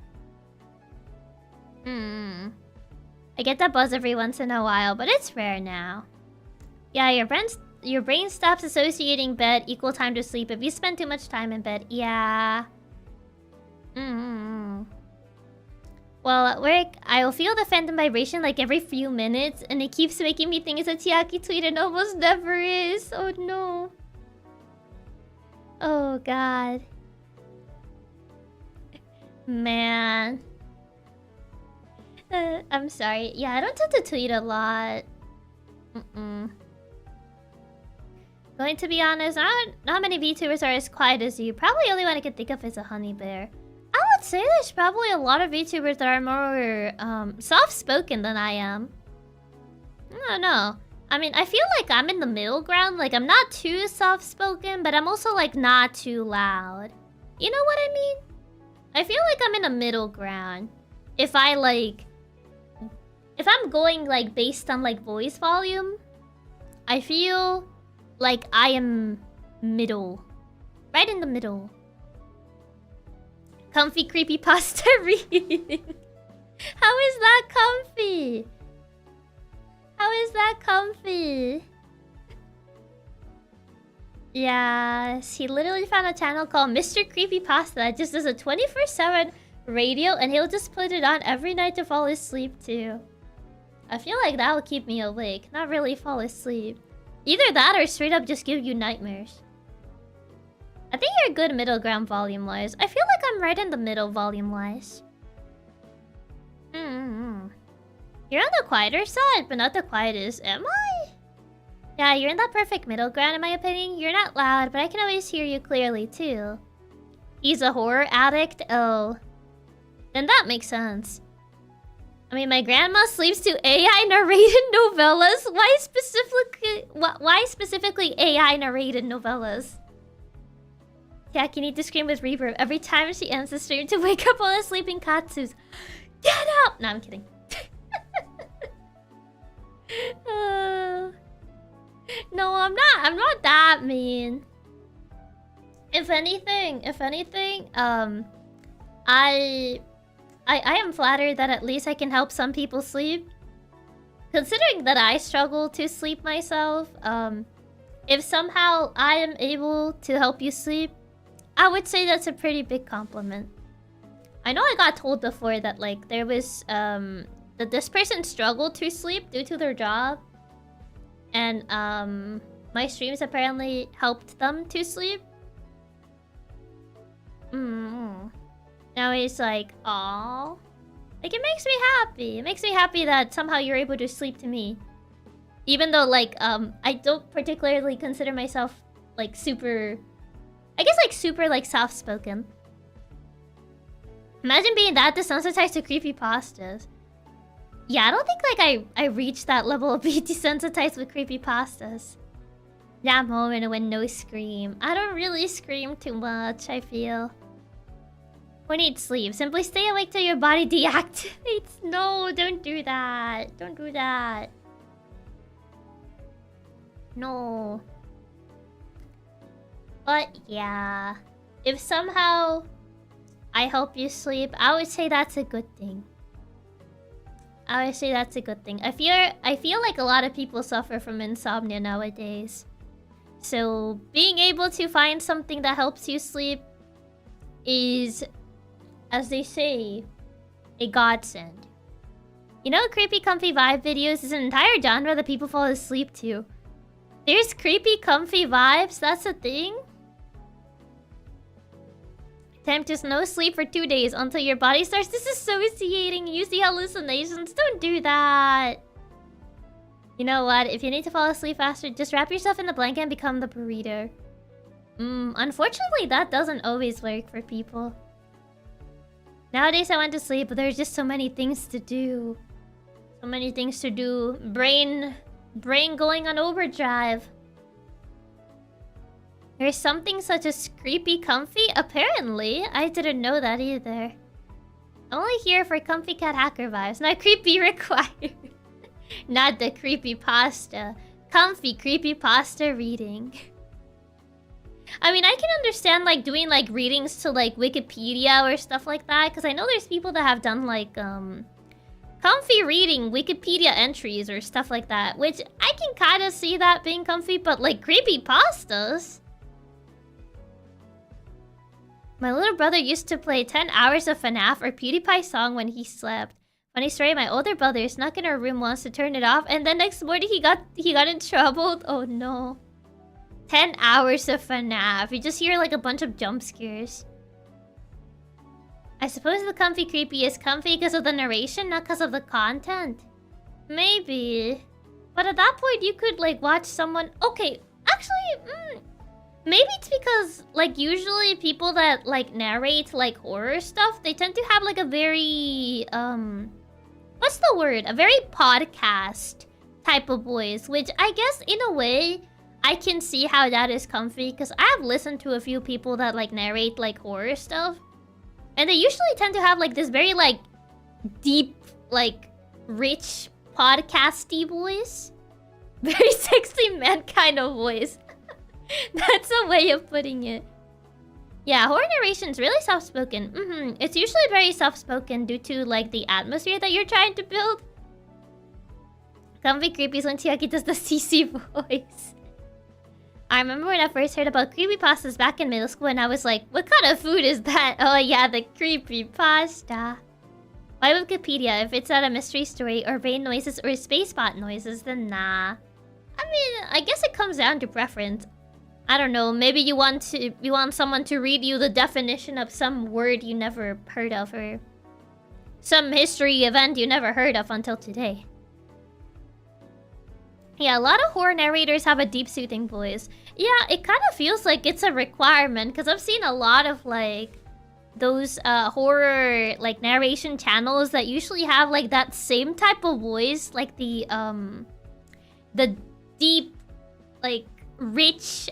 I get that buzz every once in a while, but it's rare now. Yeah, your brain stops associating bed equal time to sleep if you spend too much time in bed. Yeah. Well, at work, I'll feel the phantom vibration like every few minutes, and it keeps making me think it's a Chiaki tweet and almost never is. Oh no. Oh god. Man. I'm sorry. Yeah, I don't tend to tweet a lot. Going to be honest, not many VTubers are as quiet as you. Probably the only one I can think of is a honey bear. I would say there's probably a lot of VTubers that are more soft-spoken than I am. I don't know. I mean, I feel like I'm in the middle ground. Like, I'm not too soft-spoken, but I'm also, like, not too loud. You know what I mean? I feel like I'm in a middle ground. If I, like... If I'm going, like, based on, like, voice volume, I feel like I am middle. Right in the middle. Comfy creepypasta reading. How is that comfy? How is that comfy? Yes, he literally found a channel called Mr. Creepypasta that just does a 24/7 radio, and he'll just put it on every night to fall asleep too. I feel like that will keep me awake, not really fall asleep. Either that or straight up just give you nightmares. I think you're good middle ground volume-wise. I feel like I'm right in the middle volume-wise. You're on the quieter side, but not the quietest. Am I? Yeah, you're in that perfect middle ground in my opinion. You're not loud, but I can always hear you clearly too. He's a horror addict? Oh. Then that makes sense. I mean, my grandma sleeps to AI narrated novellas. Why specifically AI narrated novellas? Yeah, you need to scream with reverb every time she ends the stream to wake up all the sleeping Katsus. Get up! No, I'm kidding. No, I'm not. I'm not that mean. If anything, I am flattered that at least I can help some people sleep. considering that I struggle to sleep myself, if somehow I am able to help you sleep, I would say that's a pretty big compliment. I know I got told before that like there was that this person struggled to sleep due to their job, and my streams apparently helped them to sleep. Now it's like, aww. Like, it makes me happy. It makes me happy that somehow you're able to sleep to me. Even though, like, I don't particularly consider myself, like, super... I guess, like, super, like, soft-spoken. Imagine being that desensitized to creepypastas. Yeah, I don't think, like, I reached that level of being desensitized with creepypastas. That moment when no scream. I don't really scream too much, I feel. Who needs sleep? Simply stay awake till your body deactivates. No, don't do that. Don't do that. No. But yeah, if somehow I help you sleep, I would say that's a good thing. I would say that's a good thing. I feel like a lot of people suffer from insomnia nowadays. So being able to find something that helps you sleep is, as they say, a godsend. You know, creepy comfy vibe videos is an entire genre that people fall asleep to. There's creepy comfy vibes, that's a thing? Attempt just no sleep for 2 days until your body starts disassociating and you see hallucinations. Don't do that. You know what? If you need to fall asleep faster, just wrap yourself in the blanket and become the burrito. Unfortunately, that doesn't always work for people. Nowadays, I went to sleep, but there's just so many things to do. So many things to do. Brain going on overdrive. There's something such as creepy comfy? Apparently. I didn't know that either. Only here for comfy cat hacker vibes. Not creepy required. Not the creepy pasta. Comfy creepy pasta reading. I mean, I can understand like doing like readings to like Wikipedia or stuff like that, because I know there's people that have done like comfy reading Wikipedia entries or stuff like that, which I can kind of see that being comfy, but like creepy pastas. My little brother used to play 10 hours of FNAF or PewDiePie song when he slept. Funny story, my older brother snuck in our room once to turn it off, and then next morning he got in trouble. Oh no. 10 hours of FNAF. You just hear like a bunch of jump scares. I suppose the comfy creepy is comfy because of the narration, not because of the content. Maybe. But at that point, you could like watch someone... Okay, actually, maybe it's because like usually people that like narrate like horror stuff, they tend to have like a very... what's the word? A very podcast type of voice, which I guess in a way... I can see how that is comfy, because I have listened to a few people that like narrate like horror stuff. And they usually tend to have like this very like deep, like rich podcasty voice. Very sexy man kind of voice. That's a way of putting it. Yeah, horror narration is really soft-spoken. It's usually very soft-spoken due to like the atmosphere that you're trying to build. Comfy creepies when Chiaki does the CC voice. I remember when I first heard about creepypastas back in middle school, and I was like, what kind of food is that? Oh yeah, the creepypasta. Why Wikipedia? If it's not a mystery story, or rain noises, or spacebot noises, then nah. I mean, I guess it comes down to preference. I don't know, maybe you want someone to read you the definition of some word you never heard of, or some history event you never heard of until today. Yeah, a lot of horror narrators have a deep soothing voice. Yeah, it kind of feels like it's a requirement, because I've seen a lot of like those horror like narration channels that usually have like that same type of voice, like the deep, like rich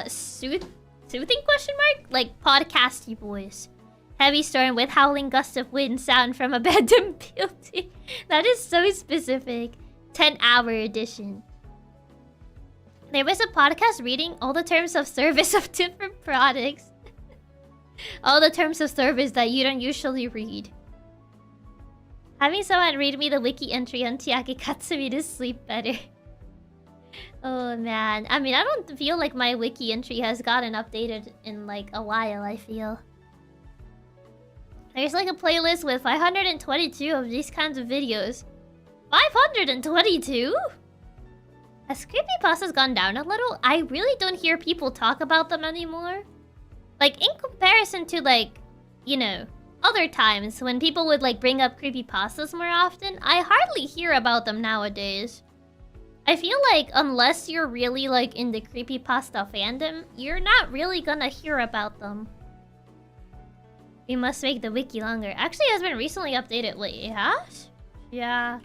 soothing question mark, like podcasty voice. Heavy storm with howling gusts of wind sound from abandoned building. That is so specific. 10-hour edition. There was a podcast reading all the terms of service of different products. All the terms of service that you don't usually read. Having someone read me the wiki entry on Chiaki Katsumi to sleep better. Oh man. I mean, I don't feel like my wiki entry has gotten updated in like a while, I feel. There's like a playlist with 522 of these kinds of videos. 522? Has creepypastas gone down a little? I really don't hear people talk about them anymore. Like, in comparison to, like, you know, other times when people would, like, bring up creepypastas more often, I hardly hear about them nowadays. I feel like unless you're really, like, in the creepypasta fandom, you're not really gonna hear about them. We must make the wiki longer. Actually, it has been recently updated. Wait, it has? Yeah.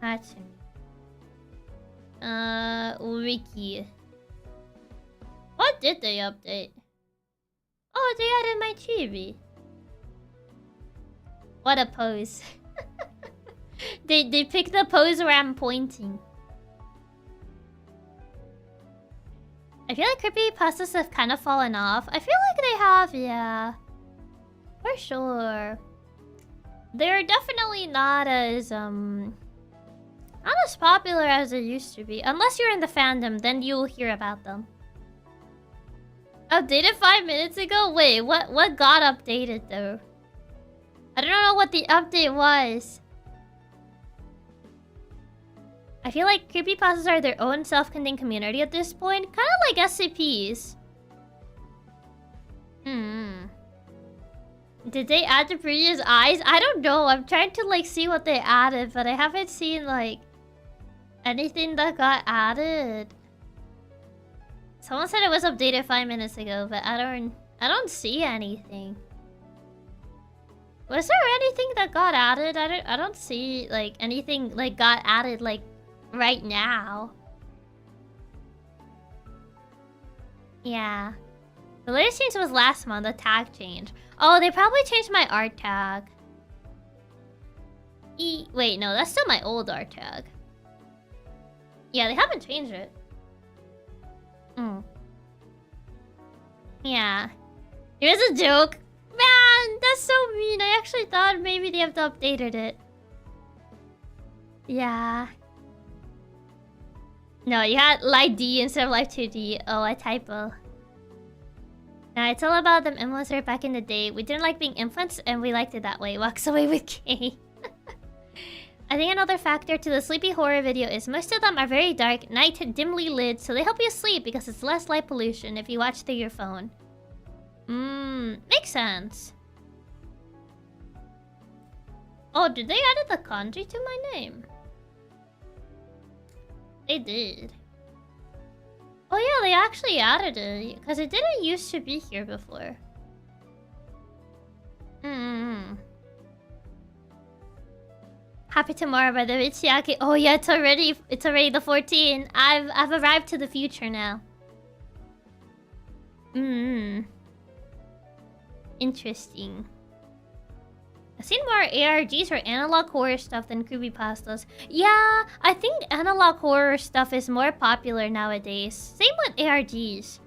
That's it. Wiki. What did they update? Oh, they added my chibi. What a pose. They picked the pose where I'm pointing. I feel like creepypastas have kind of fallen off. I feel like they have, yeah. For sure. They're definitely not as popular as they used to be. Unless you're in the fandom, then you'll hear about them. Updated 5 minutes ago? Wait, what got updated though? I don't know what the update was. I feel like creepypastas are their own self-contained community at this point. Kind of like SCPs. Did they add the previous eyes? I don't know. I'm trying to like see what they added, but I haven't seen like anything that got added. Someone said it was updated 5 minutes ago, but I don't see anything. Was there anything that got added? I don't see like anything like got added like right now. Yeah. The latest change was last month, the tag change. Oh, they probably changed my art tag. Wait, no, that's still my old art tag. Yeah, they haven't changed it. Yeah. Here's a joke. Man, that's so mean. I actually thought maybe they have updated it. Yeah. No, you had Light D instead of Life 2D. Oh, a typo. Nah, it's all about them influencers back in the day. We didn't like being influenced and we liked it that way. Walks away with K. I think another factor to the sleepy horror video is most of them are very dark, night dimly lit, so they help you sleep because it's less light pollution if you watch through your phone. Makes sense. Oh, did they add the kanji to my name? They did. Oh yeah, they actually added it, because it didn't used to be here before. Happy tomorrow by the Chiaki. Oh yeah, it's already the 14th. I've arrived to the future now. Interesting. I've seen more ARGs or analog horror stuff than creepypastas. Yeah, I think analog horror stuff is more popular nowadays. Same with ARGs.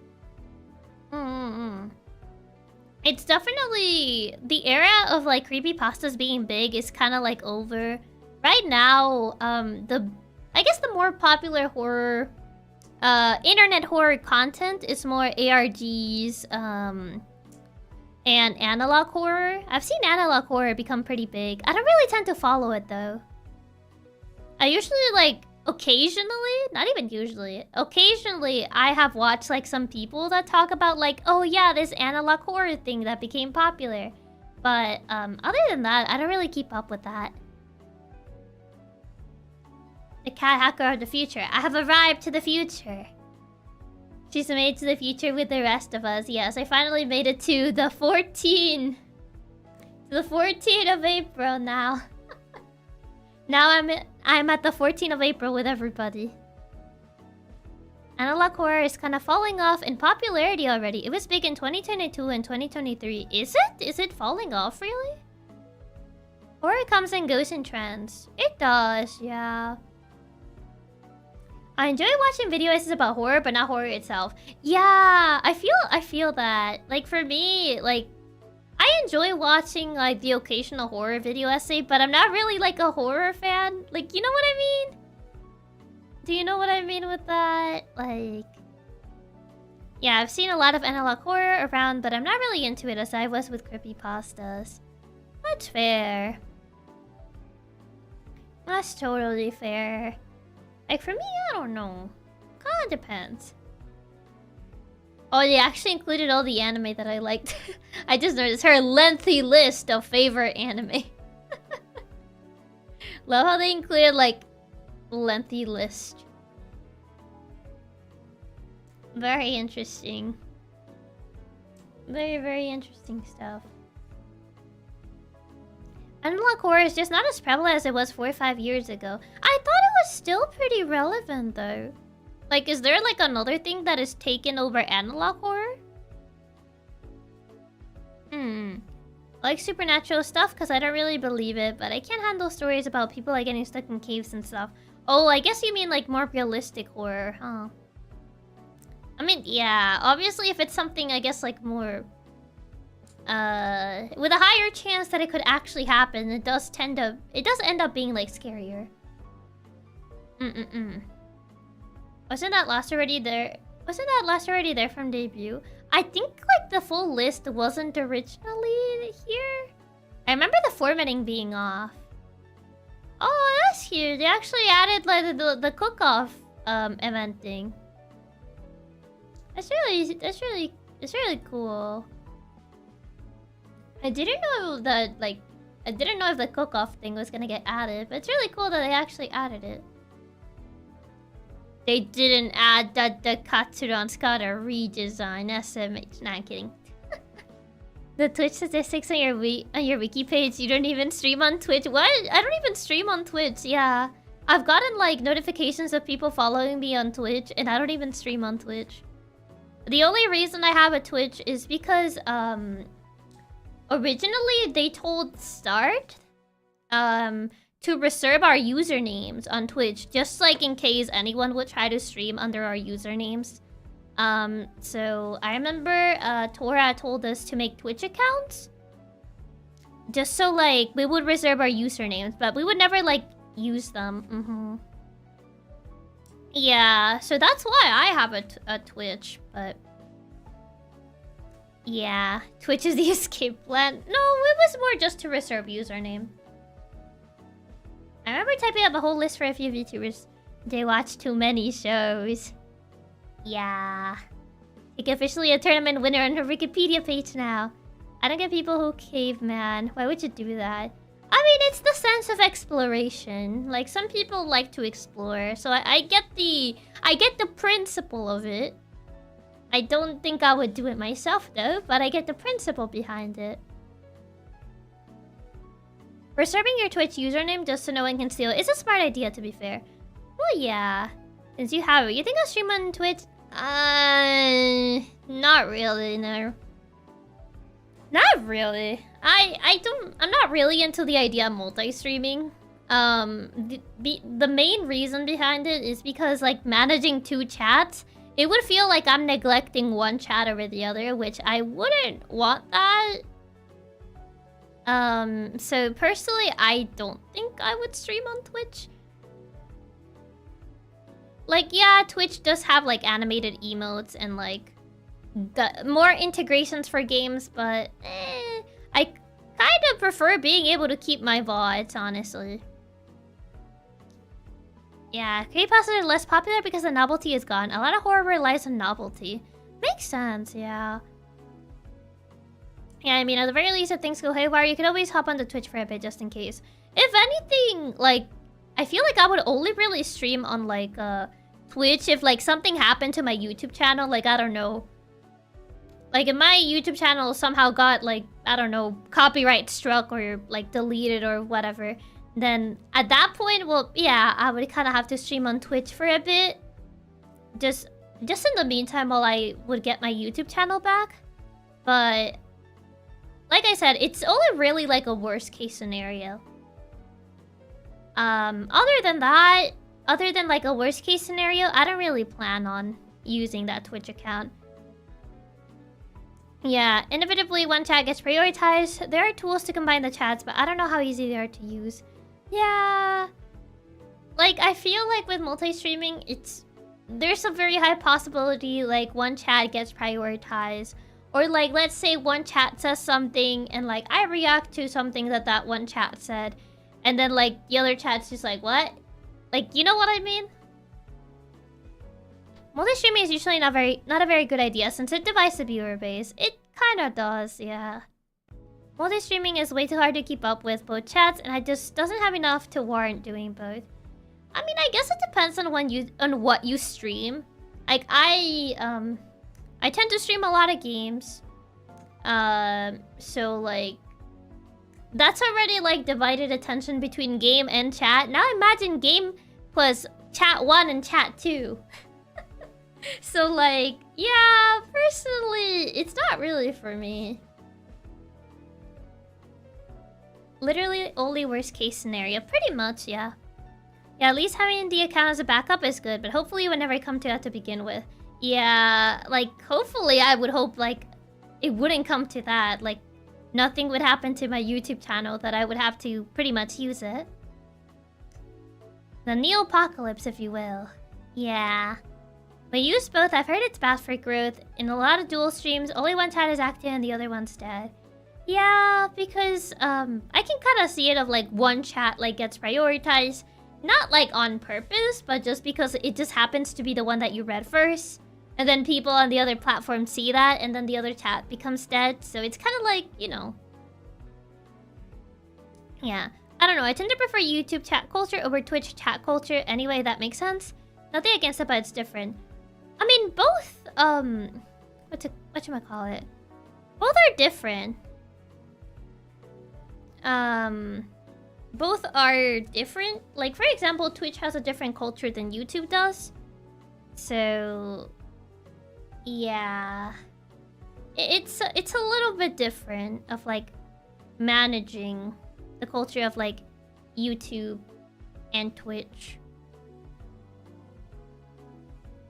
It's definitely... The era of like creepypastas being big is kind of like over. Right now, I guess the more popular horror... internet horror content is more ARGs, and analog horror. I've seen analog horror become pretty big. I don't really tend to follow it though. I usually like occasionally, not even usually, occasionally I have watched like some people that talk about like, oh yeah, this analog horror thing that became popular. But other than that, I don't really keep up with that. The cat hacker of the future. I have arrived to the future. She's made to the future with the rest of us. Yes, I finally made it to the 14th. To the 14th of April now. Now I'm at the 14th of April with everybody. Analog horror is kind of falling off in popularity already. It was big in 2022 and 2023. Is it? Is it falling off really? Horror comes and goes in trends. It does, yeah. I enjoy watching video essays about horror, but not horror itself. Yeah, I feel that. Like for me, like I enjoy watching like the occasional horror video essay, but I'm not really like a horror fan. Like, you know what I mean? Do you know what I mean with that? Like, yeah, I've seen a lot of analog horror around, but I'm not really into it as I was with creepypastas. That's fair. That's totally fair. Like, for me, I don't know. Kinda depends. Oh, they actually included all the anime that I liked. I just noticed her lengthy list of favorite anime. Love how they included, like, lengthy list. Very interesting. Very, very interesting stuff. Analog horror is just not as prevalent as it was 4 or 5 years ago. I thought it was still pretty relevant, though. Like, is there, like, another thing that is taken over analog horror? I like supernatural stuff because I don't really believe it, but I can't handle stories about people, like, getting stuck in caves and stuff. Oh, I guess you mean, like, more realistic horror, huh? I mean, yeah, obviously if it's something, I guess, like, more... with a higher chance that it could actually happen, it does end up being, like, scarier. Wasn't that last already there? Wasn't that last already there from debut? I think, like, the full list wasn't originally here. I remember the formatting being off. Oh, that's cute. They actually added, like, the cook-off, event thing. It's really cool. I didn't know that, like, I didn't know if the cook-off thing was gonna get added, but it's really cool that they actually added it. They didn't add that the Katsuran's got a redesign. SMH. Nah, I'm kidding. The Twitch statistics on your wiki page. You don't even stream on Twitch. What? I don't even stream on Twitch. Yeah, I've gotten like notifications of people following me on Twitch, and I don't even stream on Twitch. The only reason I have a Twitch is because originally they told Start to reserve our usernames on Twitch, just like in case anyone would try to stream under our usernames. So I remember Tora told us to make Twitch accounts, just so like we would reserve our usernames, but we would never like use them. Yeah, so that's why I have a Twitch, but yeah, Twitch is the escape plan. No, it was more just to reserve username. I remember typing up a whole list for a few VTubers. They watch too many shows. Yeah. Like officially a tournament winner on her Wikipedia page now. I don't get people who caveman. Why would you do that? I mean, it's the sense of exploration. Like, some people like to explore, so I get the principle of it. I don't think I would do it myself though, but I get the principle behind it. Reserving your Twitch username just so no one can steal it is a smart idea, to be fair. Well, yeah. Since you have it, you think I'll stream on Twitch? Not really, no. Not really. I'm not really into the idea of multi-streaming. The main reason behind it is because, like, managing 2 chats, it would feel like I'm neglecting one chat over the other, which I wouldn't want that. So personally, I don't think I would stream on Twitch. Like, yeah, Twitch does have, like, animated emotes and, like, more integrations for games, but I kind of prefer being able to keep my VODs, honestly. Yeah, creepypastas are less popular because the novelty is gone. A lot of horror relies on novelty. Makes sense, yeah. Yeah, I mean, at the very least, if things go haywire, you can always hop onto Twitch for a bit just in case. If anything, like, I feel like I would only really stream on, like, Twitch if, like, something happened to my YouTube channel. Like, I don't know. Like, if my YouTube channel somehow got, like, I don't know, copyright struck or, like, deleted or whatever, then at that point, well, yeah, I would kind of have to stream on Twitch for a bit. Just in the meantime while I would get my YouTube channel back. But like I said, it's only really like a worst case scenario. Other than like a worst case scenario, I don't really plan on using that Twitch account. Yeah, inevitably one chat gets prioritized. There are tools to combine the chats, but I don't know how easy they are to use. Yeah. Like, I feel like with multi-streaming, there's a very high possibility, like, one chat gets prioritized. Or, like, let's say one chat says something, and, like, I react to something that one chat said. And then, like, the other chat's just like, what? Like, you know what I mean? Multi-streaming is usually not a very good idea since it divides the viewer base. It kinda does, yeah. Multi-streaming is way too hard to keep up with both chats, and it just doesn't have enough to warrant doing both. I mean, I guess it depends on what you stream. Like I tend to stream a lot of games. So like that's already like divided attention between game and chat. Now imagine game plus chat 1 and chat 2. So like, yeah, personally, it's not really for me. Literally only worst case scenario. Pretty much, yeah. Yeah, at least having the account as a backup is good, but hopefully you would never come to that to begin with. Yeah, like, hopefully I would hope, like, it wouldn't come to that. Like, nothing would happen to my YouTube channel that I would have to pretty much use it. The Neo-apocalypse, if you will. Yeah. But use both, I've heard it's bad for growth. In a lot of dual streams, only one chat is active and the other one's dead. Yeah, because, I can kind of see it of, like, one chat, like, gets prioritized. Not, like, on purpose, but just because it just happens to be the one that you read first. And then people on the other platform see that, and then the other chat becomes dead. So it's kind of like, you know. Yeah. I don't know, I tend to prefer YouTube chat culture over Twitch chat culture. Anyway, that makes sense. Nothing against it, but it's different. I mean, both, whatchamacallit? Both are different. Both are different. Like, for example, Twitch has a different culture than YouTube does. So, yeah. It's a little bit different of, like, managing the culture of, like, YouTube and Twitch.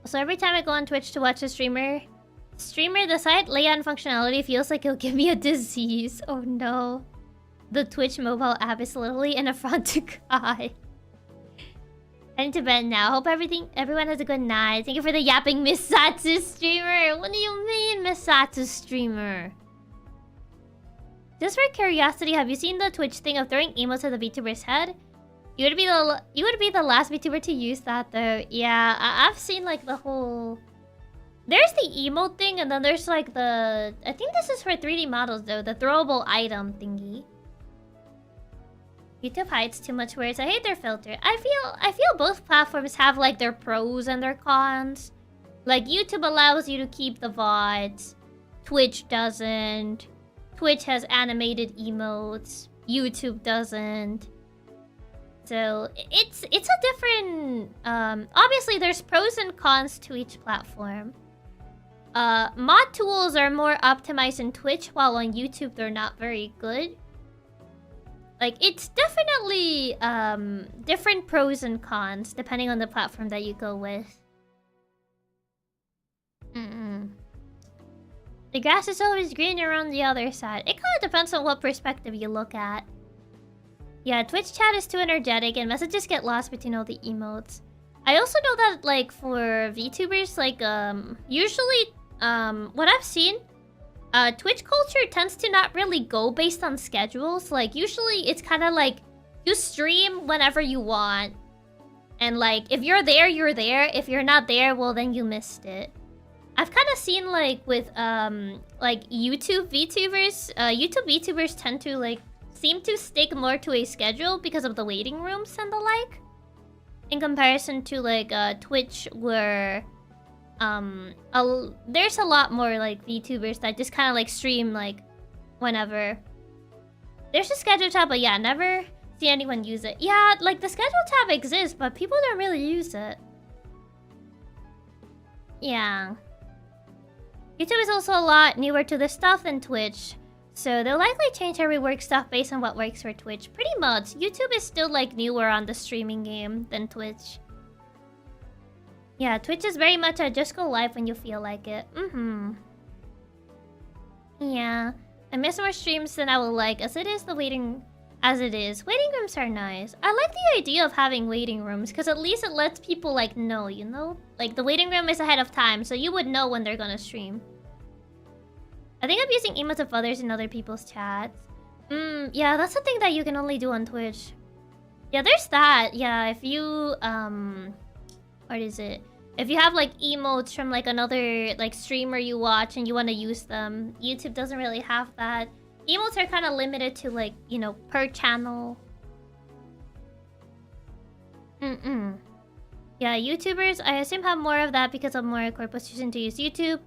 So every time I go on Twitch to watch a streamer, the site layout functionality feels like it'll give me a disease. Oh no. The Twitch mobile app is literally an affront to God. I need to bed now. Hope everyone has a good night. Thank you for the yapping Miss Satsu streamer. What do you mean, Miss Satsu streamer? Just for curiosity, have you seen the Twitch thing of throwing emotes at the VTuber's head? You would be the last VTuber to use that though. Yeah, I've seen like the whole. There's the emote thing, and then there's like the. I think this is for 3D models though. The throwable item thingy. YouTube hides too much words. I hate their filter. I feel both platforms have like their pros and their cons. Like YouTube allows you to keep the VODs. Twitch doesn't. Twitch has animated emotes. YouTube doesn't. So it's a different obviously there's pros and cons to each platform. Mod tools are more optimized in Twitch, while on YouTube they're not very good. Like, it's definitely different pros and cons depending on the platform that you go with. The grass is always greener on the other side. It kind of depends on what perspective you look at. Yeah, Twitch chat is too energetic and messages get lost between all the emotes. I also know that, like, for VTubers, like, usually, what I've seen, Twitch culture tends to not really go based on schedules. Like, usually it's kind of like, you stream whenever you want. And, like, if you're there, you're there. If you're not there, well, then you missed it. I've kind of seen, like, with, like, YouTube VTubers tend to, like, seem to stick more to a schedule because of the waiting rooms and the like. In comparison to, like, Twitch, where... there's a lot more like VTubers that just kind of like stream like whenever. There's a schedule tab, but yeah, never see anyone use it. Yeah, like the schedule tab exists, but people don't really use it. Yeah. YouTube is also a lot newer to this stuff than Twitch, so they'll likely change how we work stuff based on what works for Twitch. Pretty much, YouTube is still like newer on the streaming game than Twitch. Yeah, Twitch is very much a just go live when you feel like it. Yeah. I miss more streams than I would like, as it is the waiting... As it is. Waiting rooms are nice. I like the idea of having waiting rooms, because at least it lets people, like, know, you know? Like, the waiting room is ahead of time, so you would know when they're gonna stream. I think I'm using emotes of others in other people's chats. Yeah, that's a thing that you can only do on Twitch. Yeah, there's that. Yeah, if you, what is it? If you have, like, emotes from, like, another, like, streamer you watch and you want to use them, YouTube doesn't really have that. Emotes are kind of limited to, like, you know, per channel. Yeah, YouTubers, I assume, have more of that because of more corpus choosing to use YouTube.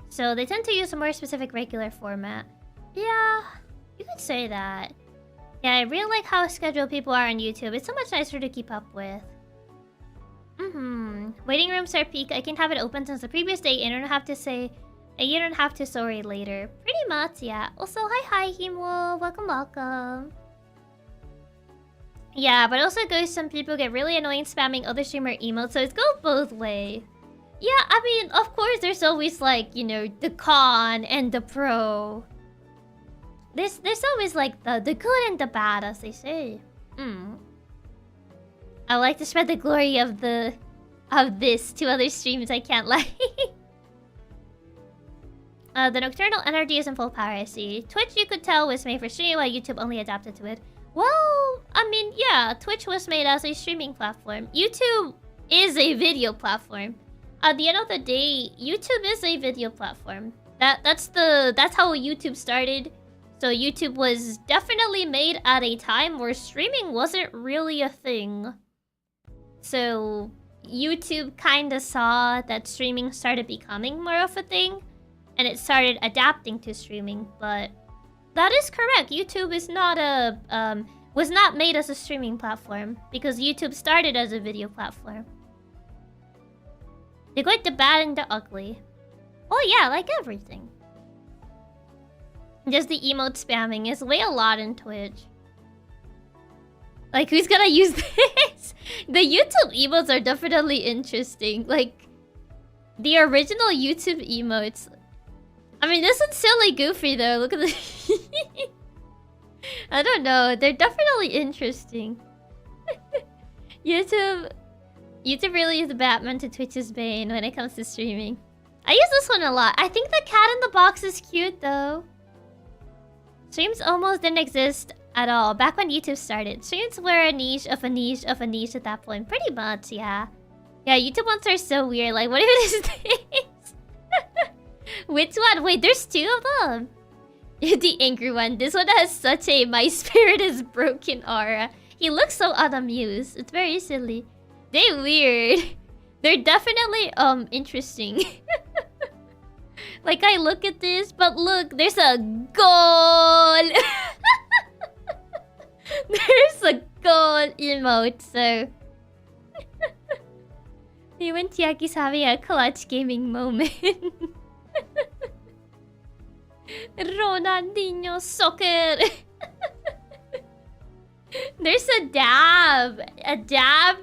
So they tend to use a more specific regular format. Yeah, you could say that. Yeah, I really like how scheduled people are on YouTube. It's so much nicer to keep up with. Waiting rooms are peak. I can have it open since the previous day and you don't have to say... And you don't have to sorry later. Pretty much, yeah. Also, hi, Himo. Welcome. Yeah, but also goes some people get really annoying spamming other streamer emotes, so it's go both ways. Yeah, I mean, of course, there's always, like, you know, the con and the pro. There's always, like, the good and the bad, as they say. I like to spread the glory of this to other streams, I can't lie. The nocturnal energy is in full power, I see. Twitch, you could tell, was made for streaming, while YouTube only adapted to it. Well, I mean, yeah, Twitch was made as a streaming platform. YouTube is a video platform. At the end of the day, YouTube is a video platform. That's how YouTube started. So YouTube was definitely made at a time where streaming wasn't really a thing. So YouTube kinda saw that streaming started becoming more of a thing. And it started adapting to streaming, but that is correct. YouTube is not was not made as a streaming platform because YouTube started as a video platform. They got the bad and the ugly. Oh yeah, like everything. Just the emote spamming is way a lot in Twitch. Like, who's gonna use this? The YouTube emotes are definitely interesting. Like, the original YouTube emotes. I mean, this one's silly goofy though. Look at the... I don't know. They're definitely interesting. YouTube really is the Batman to Twitch's Bane when it comes to streaming. I use this one a lot. I think the cat in the box is cute though. Streams almost didn't exist at all back when YouTube started. Streams were a niche of a niche of a niche at that point. Pretty much, yeah. Yeah, YouTube ones are so weird. Like, what is this? Which one? Wait, there's two of them. The angry one. This one has such a my spirit is broken aura. He looks so unamused. It's very silly. They're weird. They're definitely interesting. Like, I look at this, but look, there's a goal. There's a goal emote, so you and Chiaki's having a clutch gaming moment. Ronaldinho soccer. There's a dab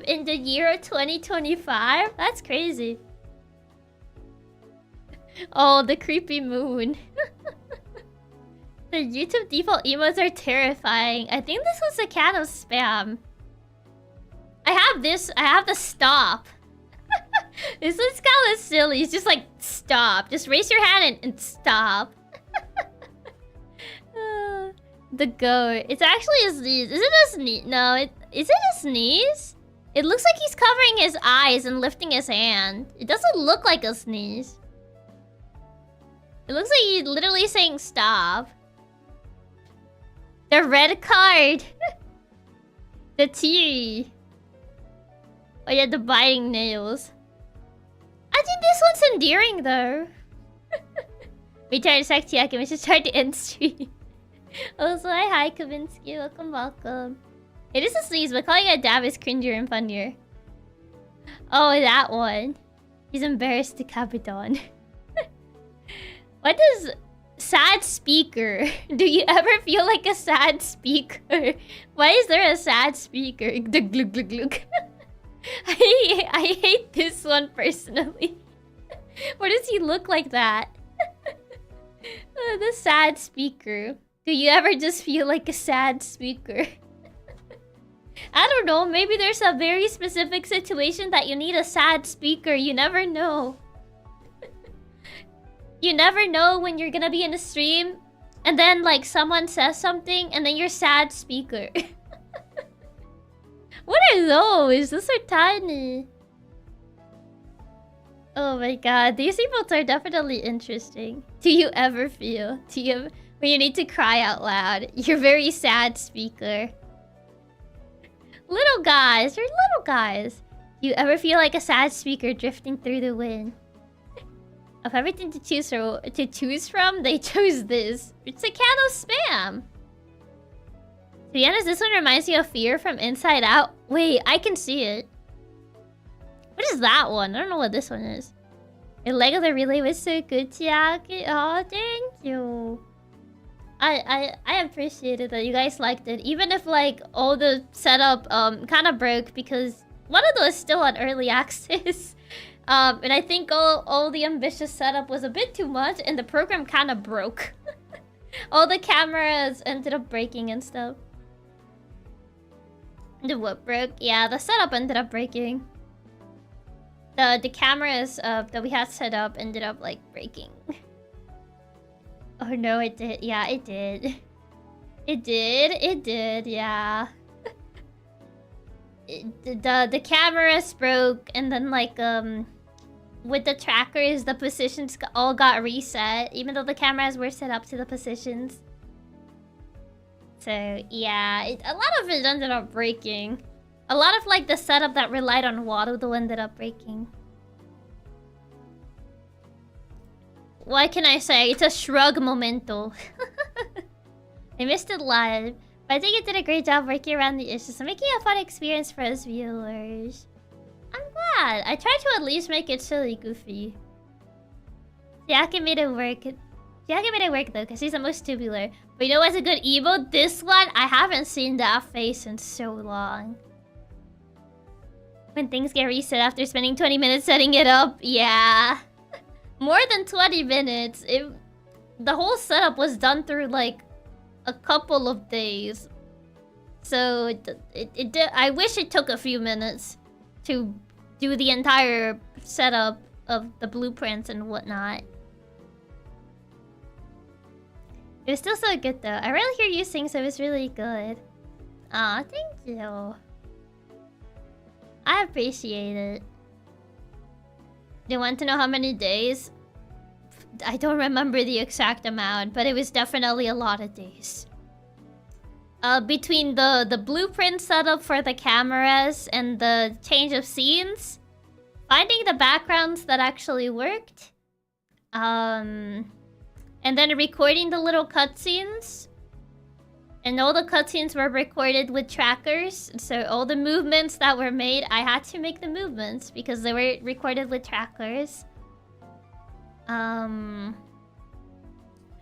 in the year 2025. That's crazy. Oh, the creepy moon. The YouTube default emotes are terrifying. I think this was a can of spam. I have the stop. This one's kind of silly. It's just like, stop. Just raise your hand and stop. The goat. It's actually a sneeze. Is it a sneeze? No, is it a sneeze? It looks like he's covering his eyes and lifting his hand. It doesn't look like a sneeze. It looks like he's literally saying stop. The red card. The teary. Oh yeah, the biting nails. I think this one's endearing though. We tried to sack Chiaki, we should try to end stream. Also, hi Kavinsky, welcome. It is a sneeze, but calling it a dab is cringier and funnier. Oh, that one. He's embarrassed to Capitan. What does sad speaker? Do you ever feel like a sad speaker? Why is there a sad speaker? The glug glug glug. I hate this one personally. Why does he look like that? The sad speaker. Do you ever just feel like a sad speaker? I don't know, maybe there's a very specific situation that you need a sad speaker. You never know. You never know when you're gonna be in a stream and then like someone says something and then you're sad speaker. What are those? Those are tiny. Oh my god, these emotes are definitely interesting. Do you ever feel? When you need to cry out loud? You're very sad speaker. Little guys, you're little guys. You ever feel like a sad speaker drifting through the wind? Of everything to choose from, they chose this. It's a can of spam. To be honest, this one reminds me of Fear from Inside Out. Wait, I can see it. What is that one? I don't know what this one is. Your leg of the relay was so good, Chiaki. Oh, thank you. I appreciated that you guys liked it, even if like all the setup kind of broke because one of those is still on early access. And I think all the ambitious setup was a bit too much, and the program kind of broke. All the cameras ended up breaking and stuff. The what broke? Yeah, the setup ended up breaking. The cameras that we had set up ended up like breaking. Oh no, it did. Yeah, it did. It did, yeah. The cameras broke, and then like with the trackers, the positions all got reset, even though the cameras were set up to the positions. So yeah, a lot of it ended up breaking. A lot of like the setup that relied on Waddle ended up breaking. What can I say? It's a shrug momento. I missed it live, but I think it did a great job working around the issues and making a fun experience for us viewers. I'm glad. I tried to at least make it silly goofy. Chiaki made it work. Chiaki made it work though, because he's the most tubular. But you know what's a good emote? This one, I haven't seen that face in so long. When things get reset after spending 20 minutes setting it up, yeah. More than 20 minutes. The whole setup was done through like a couple of days. So it did. I wish it took a few minutes to do the entire setup of the blueprints and whatnot. It was still so good though. I rarely hear you sing, so it was really good. Aw, thank you. I appreciate it. Do you want to know how many days? I don't remember the exact amount, but it was definitely a lot of days. Between the blueprint setup for the cameras and the change of scenes, finding the backgrounds that actually worked, and then recording the little cutscenes. And all the cutscenes were recorded with trackers, so all the movements that were made, I had to make the movements because they were recorded with trackers. And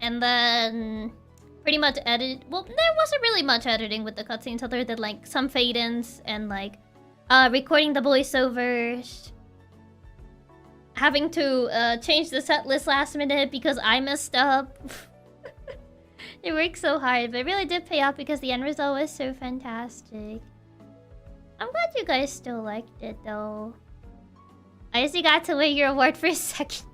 then pretty much edit. Well, there wasn't really much editing with the cutscenes other than like some fade-ins and like recording the voiceovers. Having to change the set list last minute because I messed up. It worked so hard, but it really did pay off because the end result was so fantastic. I'm glad you guys still liked it, though. I just got to win your award for a second.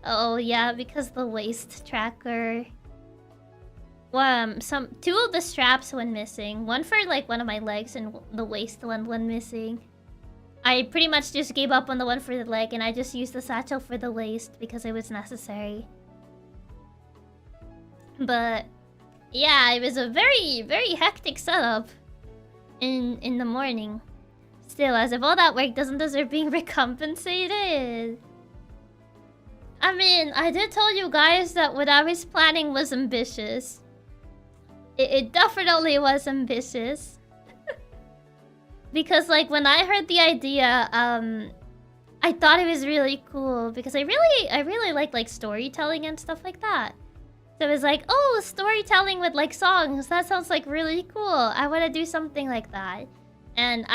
Oh, yeah, because the waist tracker. Well, two of the straps went missing. One for, like, one of my legs and the waist one went missing. I pretty much just gave up on the one for the leg and I just used the satchel for the waist because it was necessary. But yeah, it was a very, very hectic setup in the morning. Still, as if all that work doesn't deserve being recompensated. I mean, I did tell you guys that what I was planning was ambitious. It definitely was ambitious. Because like when I heard the idea, I thought it was really cool because I really like storytelling and stuff like that. So it was like, oh, storytelling with like songs. That sounds like really cool. I want to do something like that. And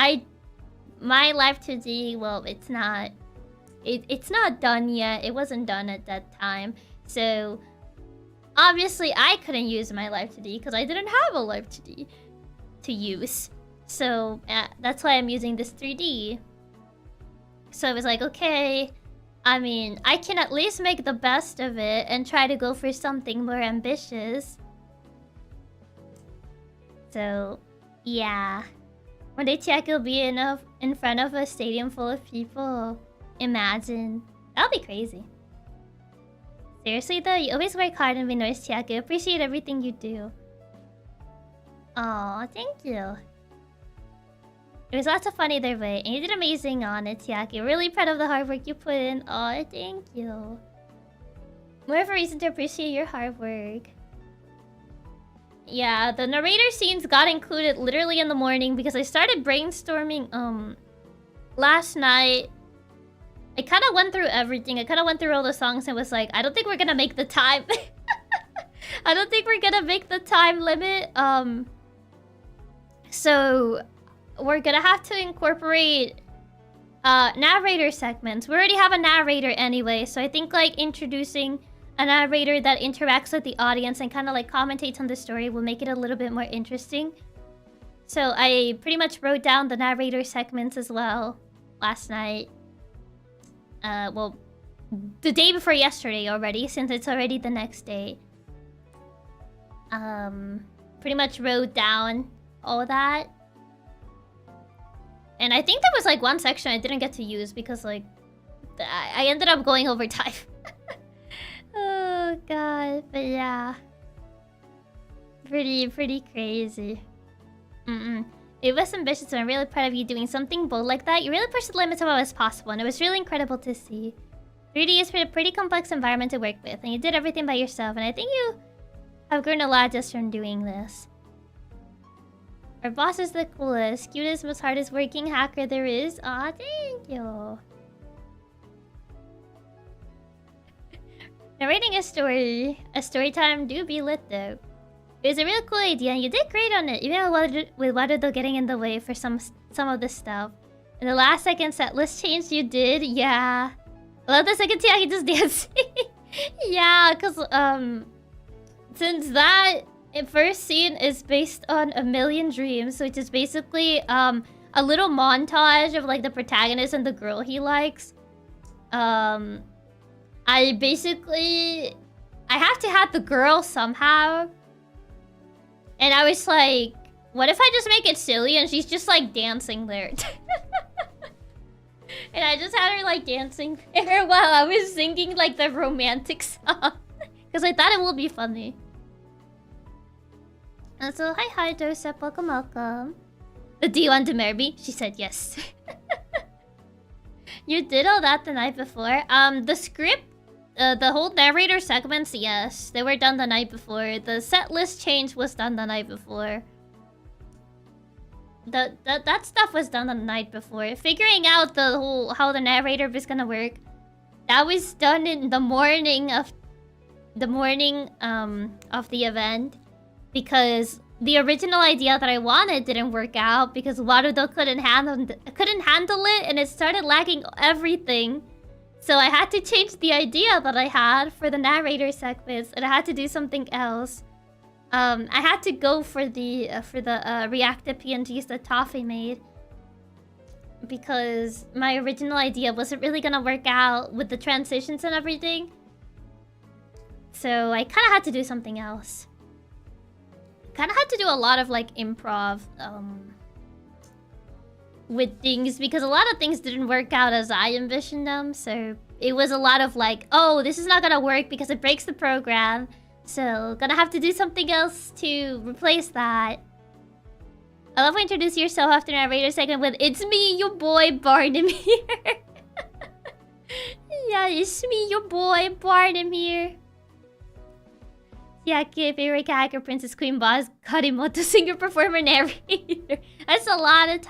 my live 2D, well, it's not done yet. It wasn't done at that time. So obviously I couldn't use my live 2D because I didn't have a live 2D to use. So that's why I'm using this 3D. So I was like, okay, I mean, I can at least make the best of it and try to go for something more ambitious. So, yeah. One day Chiaki will be in front of a stadium full of people. Imagine. That'll be crazy. Seriously though, you always work hard and be nice, Chiaki. Appreciate everything you do. Aw, thank you. It was lots of fun either way, and you did amazing on it, Chiaki. Really proud of the hard work you put in. Aw, thank you. More of a reason to appreciate your hard work. Yeah, the narrator scenes got included literally in the morning because I started brainstorming last night. I kind of went through everything. I kind of went through all the songs and was like, I don't think we're gonna make the time. I don't think we're gonna make the time limit. So we're gonna have to incorporate narrator segments. We already have a narrator anyway, so I think like introducing a narrator that interacts with the audience and kind of like commentates on the story will make it a little bit more interesting. So I pretty much wrote down the narrator segments as well last night. Well, the day before yesterday already, since it's already the next day. Pretty much wrote down all that. And I think there was like one section I didn't get to use because like I ended up going over time. Oh god, but yeah. Pretty crazy. It was ambitious and I'm really proud of you doing something bold like that. You really pushed the limits of what was possible and it was really incredible to see. 3D is a pretty complex environment to work with and you did everything by yourself and I think you have grown a lot just from doing this. Our boss is the coolest, cutest, most hardest working hacker there is. Aw, thank you. Narrating a story time do be lit though. It was a really cool idea and you did great on it, even with Warudo getting in the way for some of the stuff. In the last second set list change you did, yeah. I love the second Chiaki just dancing. Yeah, cause since that first scene is based on A Million Dreams, which is basically a little montage of like the protagonist and the girl he likes. I have to have the girl somehow. And I was like, what if I just make it silly and she's just like dancing there? And I just had her like dancing there while I was singing like the romantic song. Because I thought it would be funny. And so, hi Joseph, welcome. Do you want to marry me? She said yes. You did all that the night before? The script, the whole narrator segments, yes. They were done the night before. The set list change was done the night before. That stuff was done the night before. Figuring out the whole how the narrator was gonna work, that was done in the morning of the event, because the original idea that I wanted didn't work out because Warudo couldn't handle it and it started lagging everything. So I had to change the idea that I had for the narrator segments and I had to do something else. I had to go for the reactive PNGs that Toffee made because my original idea wasn't really gonna work out with the transitions and everything. So I kind of had to do something else. Kind of had to do a lot of like improv with things because a lot of things didn't work out as I envisioned them. So it was a lot of like, oh, this is not gonna work because it breaks the program. So, gonna have to do something else to replace that. I love how you introduce yourself after narrator segment with, it's me, your boy, Barnum here. Yeah, it's me, your boy, Barnum here. Chiaki, favorite hacker, Princess Queen Boss, Karimoto, singer, performer, narrator. That's a lot of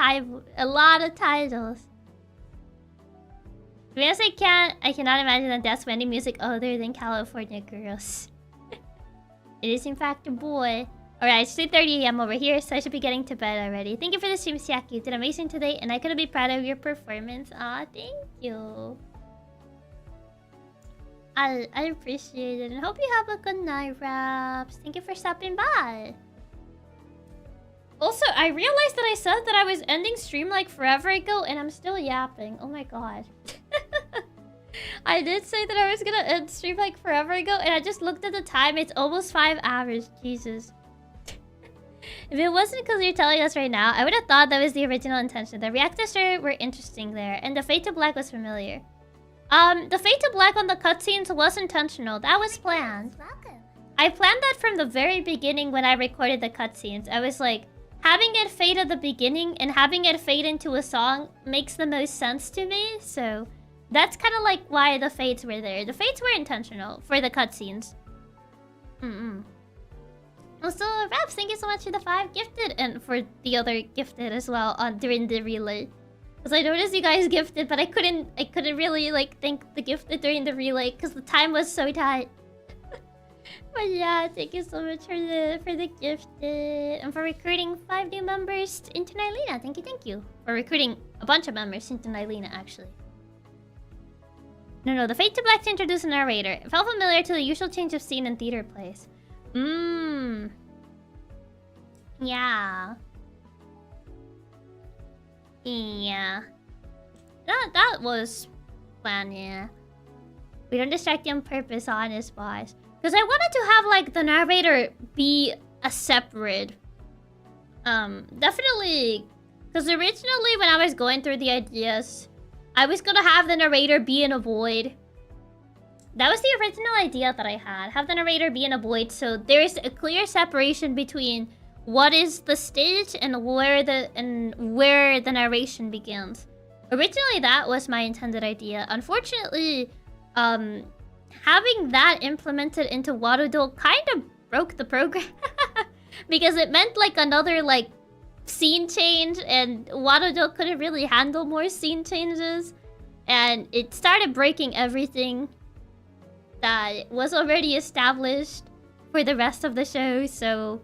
titles. To be honest, I cannot imagine that that's any music other than California Girls. It is in fact a boy. Alright, it's 3:30 AM over here, so I should be getting to bed already. Thank you for the stream, Chiaki. You did amazing today, and I couldn't be proud of your performance. Aw, thank you. I appreciate it, and hope you have a good night, Raps. Thank you for stopping by. Also, I realized that I said that I was ending stream like forever ago, and I'm still yapping. Oh my god. I did say that I was gonna end stream like forever ago, and I just looked at the time. It's almost 5 hours. Jesus. If it wasn't because you're telling us right now, I would have thought that was the original intention. The reactors were interesting there, and the Fade to Black was familiar. The Fade to Black on the cutscenes was intentional. That was planned. I planned that from the very beginning when I recorded the cutscenes. I was like, having it fade at the beginning and having it fade into a song makes the most sense to me, so that's kind of like why the fades were there. The fades were intentional for the cutscenes. Also, Raps, thank you so much for the 5 gifted and for the other gifted as well during the relay. Because I noticed you guys gifted, but I couldn't really like thank the gifted during the relay because the time was so tight. But yeah, thank you so much for the gifted and for recruiting 5 new members into Nylina. Thank you. For recruiting a bunch of members into Nylina, actually. No, the Fade to Black to introduce a narrator. It felt familiar to the usual change of scene in theater plays. Yeah. Yeah. That was planned, yeah. We don't distract you on purpose, honest boss. Because I wanted to have, like, the narrator be a separate... Definitely... Because originally, when I was going through the ideas, I was gonna have the narrator be in a void. That was the original idea that I had. Have the narrator be in a void, so there's a clear separation between what is the stage and where the narration begins. Originally, that was my intended idea. Unfortunately, having that implemented into Warudo kind of broke the program. Because it meant like another like scene change, and Warudo couldn't really handle more scene changes. And it started breaking everything that was already established for the rest of the show. So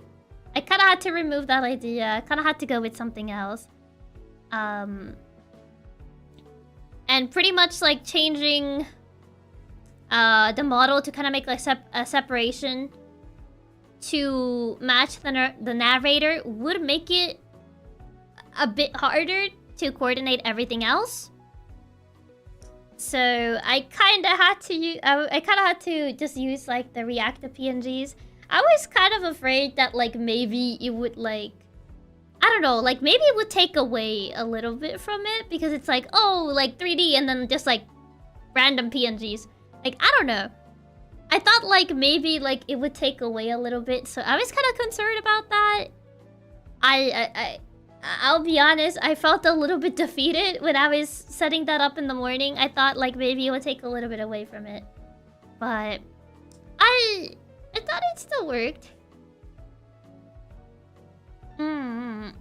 I kind of had to remove that idea. I kind of had to go with something else. And pretty much like changing the model to kind of make like a separation to match the narrator would make it a bit harder to coordinate everything else. So I kind of had to just use like the reactive PNGs. I was kind of afraid that like maybe it would like, I don't know, like maybe it would take away a little bit from it because it's like, oh, like 3D and then just like random PNGs. Like, I don't know. I thought like maybe like it would take away a little bit, so I was kind of concerned about that. I'll be honest, I felt a little bit defeated when I was setting that up in the morning. I thought like maybe it would take a little bit away from it. But I thought it still worked.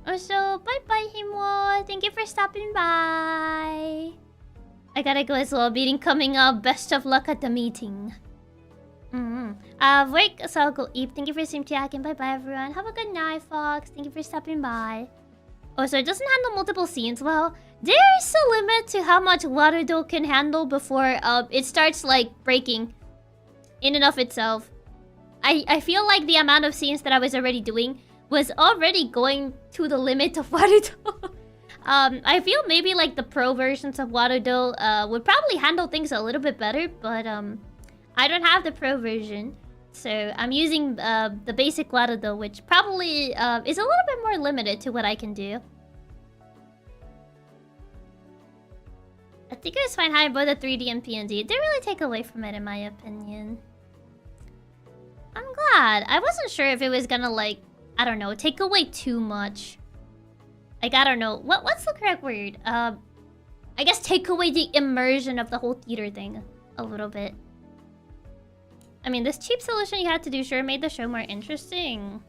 Also, bye-bye, Himwo. Thank you for stopping by. I gotta go as well. Meeting coming up. Best of luck at the meeting. Work, so I'll go eat. Thank you for stream checking. Bye-bye, everyone. Have a good night, Fox. Thank you for stopping by. Oh, so it doesn't handle multiple scenes. Well, there's a limit to how much Warudo can handle before it starts, like, breaking in and of itself. I feel like the amount of scenes that I was already doing was already going to the limit of Warudo. I feel maybe, like, the pro versions of Warudo would probably handle things a little bit better, but, I don't have the pro version. So I'm using the basic Warudo, which probably is a little bit more limited to what I can do. I think it was fine having both the 3D and PNG. It didn't really take away from it, in my opinion. I'm glad. I wasn't sure if it was gonna, like, I don't know, take away too much. Like, I don't know. What's the correct word? I guess take away the immersion of the whole theater thing a little bit. I mean, this cheap solution you had to do sure made the show more interesting.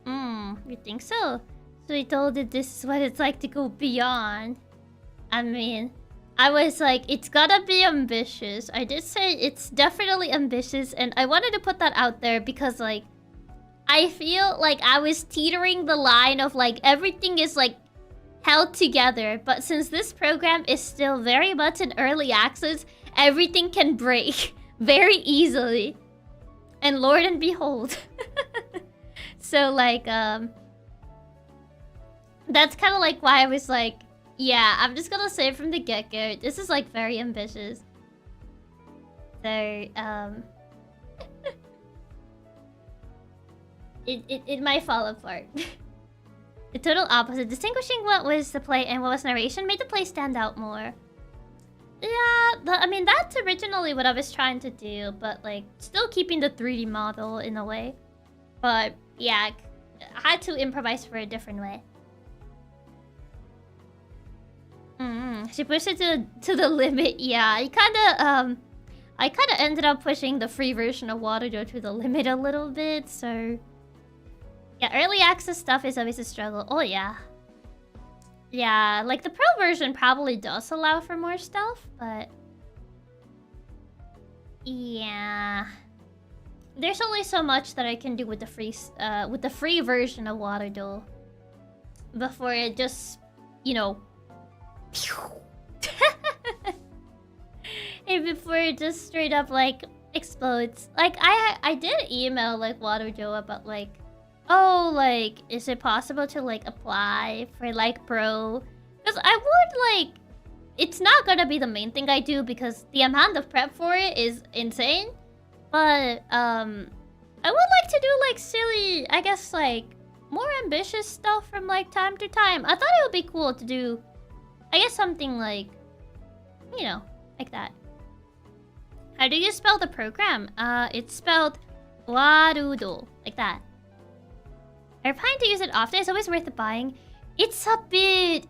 You think so? So he told that this is what it's like to go beyond. I mean, I was like, it's gotta be ambitious. I did say it's definitely ambitious, and I wanted to put that out there because, like, I feel like I was teetering the line of, like, everything is, like, held together. But since this program is still very much in early access, everything can break very easily. And Lord and behold. So like that's kind of like why I was like, yeah, I'm just gonna say from the get-go, this is like very ambitious. So it might fall apart. The total opposite. Distinguishing what was the play and what was narration made the play stand out more. Yeah, I mean, that's originally what I was trying to do, but like, still keeping the 3D model in a way. But yeah, I had to improvise for a different way. She pushed it to the limit. Yeah, I kind of ended up pushing the free version of Waterdo to the limit a little bit, so... Yeah, early access stuff is always a struggle. Oh, yeah. Yeah, like the pro version probably does allow for more stuff, but... Yeah... There's only so much that I can do with the free version of Waterdo before it just, you know... And before it just straight up, like, explodes. Like, I did email, like, Waterdo about, like... Oh, like, is it possible to, like, apply for, like, pro? Because I would, like... It's not gonna be the main thing I do because the amount of prep for it is insane. But, I would like to do, like, silly, I guess, like, more ambitious stuff from, like, time to time. I thought it would be cool to do, I guess, something like, you know, like that. How do you spell the program? It's spelled Warudo, like that. I plan to use it often. It's always worth buying. It's a bit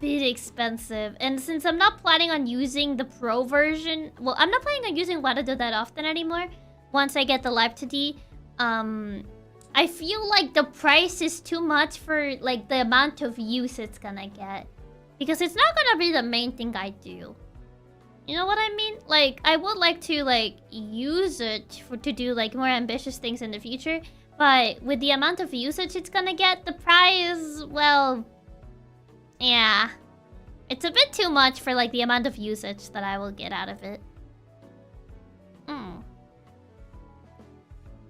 expensive. And since I'm not planning on using the pro version, well, I'm not planning on using Warudo that often anymore. Once I get the Live 2D, I feel like the price is too much for like the amount of use it's gonna get, because it's not gonna be the main thing I do. You know what I mean? Like, I would like to like use it to do like more ambitious things in the future. But with the amount of usage it's gonna get, the price, well... Yeah. It's a bit too much for, like, the amount of usage that I will get out of it. Having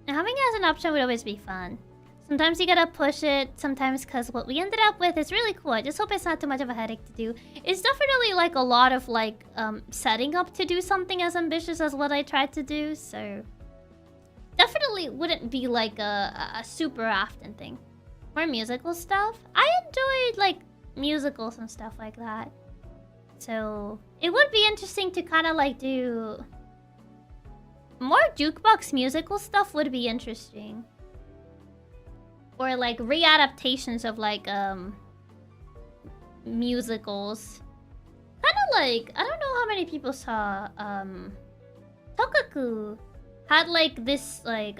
it as an option would always be fun. Sometimes you gotta push it, sometimes because what we ended up with is really cool. I just hope it's not too much of a headache to do. It's definitely, like, a lot of, like, setting up to do something as ambitious as what I tried to do, so... Definitely wouldn't be like a super often thing. More musical stuff? I enjoyed like musicals and stuff like that. So it would be interesting to kind of like do more Jukebox musical stuff would be interesting. Or like readaptations of like musicals. Kind of like, I don't know how many people saw Tokaku had like this like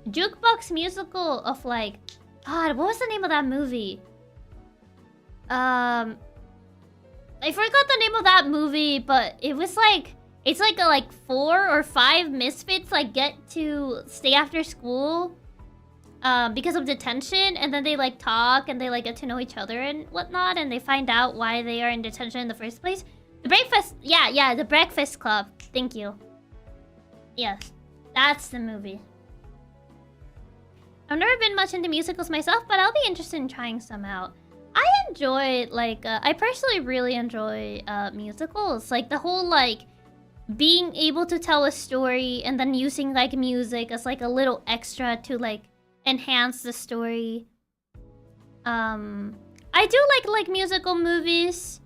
Jukebox musical of like, God, what was the name of that movie? I forgot the name of that movie, but it was like, it's like a 4 or 5 misfits like get to stay after school because of detention, and then they like talk and they like get to know each other and whatnot, and they find out why they are in detention in the first place. The Breakfast, yeah, the Breakfast Club. Thank you. Yes, that's the movie. I've never been much into musicals myself, but I'll be interested in trying some out. I enjoy, like, I personally really enjoy musicals. Like, the whole, like, being able to tell a story and then using, like, music as, like, a little extra to, like, enhance the story. I do like musical movies.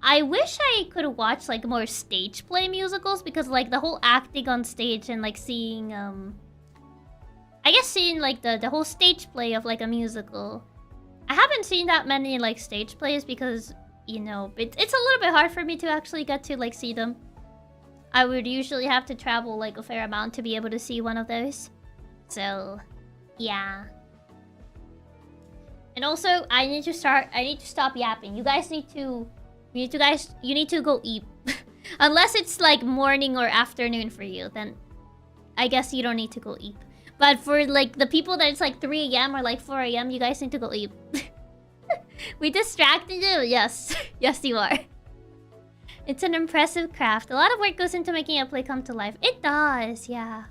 I wish I could watch like more stage play musicals, because like the whole acting on stage and like seeing I guess seeing like the whole stage play of like a musical. I haven't seen that many like stage plays because, you know, it's a little bit hard for me to actually get to like see them. I would usually have to travel like a fair amount to be able to see one of those. So, yeah. And also, I need to stop yapping. You guys need to you need to go eat. Unless it's like morning or afternoon for you, then I guess you don't need to go eat. But for like the people that it's like 3 AM or like 4 AM, you guys need to go eat. We distracted you? Yes. Yes, you are. It's an impressive craft. A lot of work goes into making a play come to life. It does, yeah.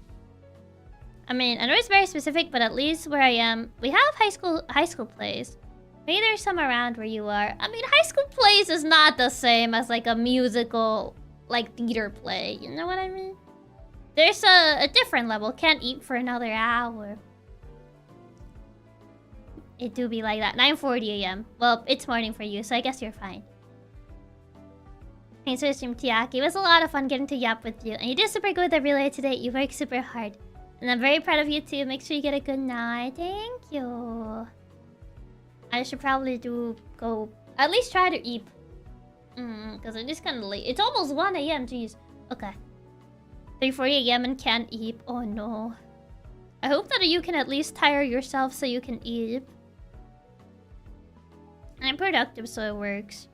I mean, I know it's very specific, but at least where I am, we have high school plays. Maybe there's some around where you are. I mean, high school plays is not the same as like a musical, like theater play. You know what I mean? There's a different level. Can't eat for another hour. It do be like that. 9:40 a.m. Well, it's morning for you, so I guess you're fine. Thanks for the stream, Chiaki. It was a lot of fun getting to yap with you. And you did super good with the relay today. You worked super hard. And I'm very proud of you too. Make sure you get a good night. Thank you. I should probably go at least try to eat. Because it is kind of late. It's almost 1 a.m. Jeez. Okay. 3:40 a.m. and can't eat. Oh no. I hope that you can at least tire yourself so you can eat. I'm productive so it works.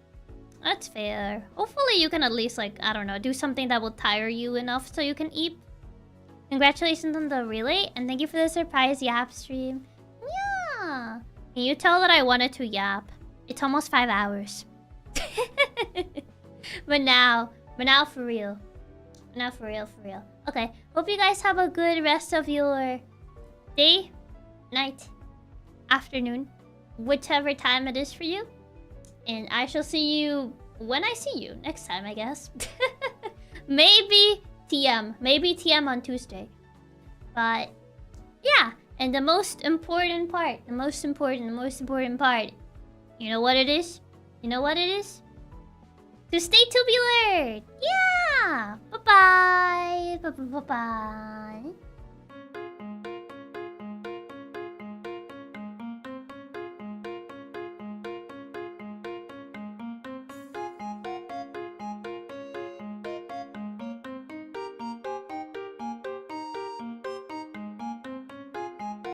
That's fair. Hopefully you can at least like, I don't know, do something that will tire you enough so you can eat. Congratulations on the relay and thank you for the surprise yap stream. Yeah. Can you tell that I wanted to yap? It's almost 5 hours. but now for real. Now for real. Okay, hope you guys have a good rest of your day, night, afternoon, whichever time it is for you. And I shall see you when I see you next time, I guess. Maybe TM on Tuesday. But yeah, and the most important part, you know what it is? To stay tubular! Yeah! Bye-bye! Bye-bye!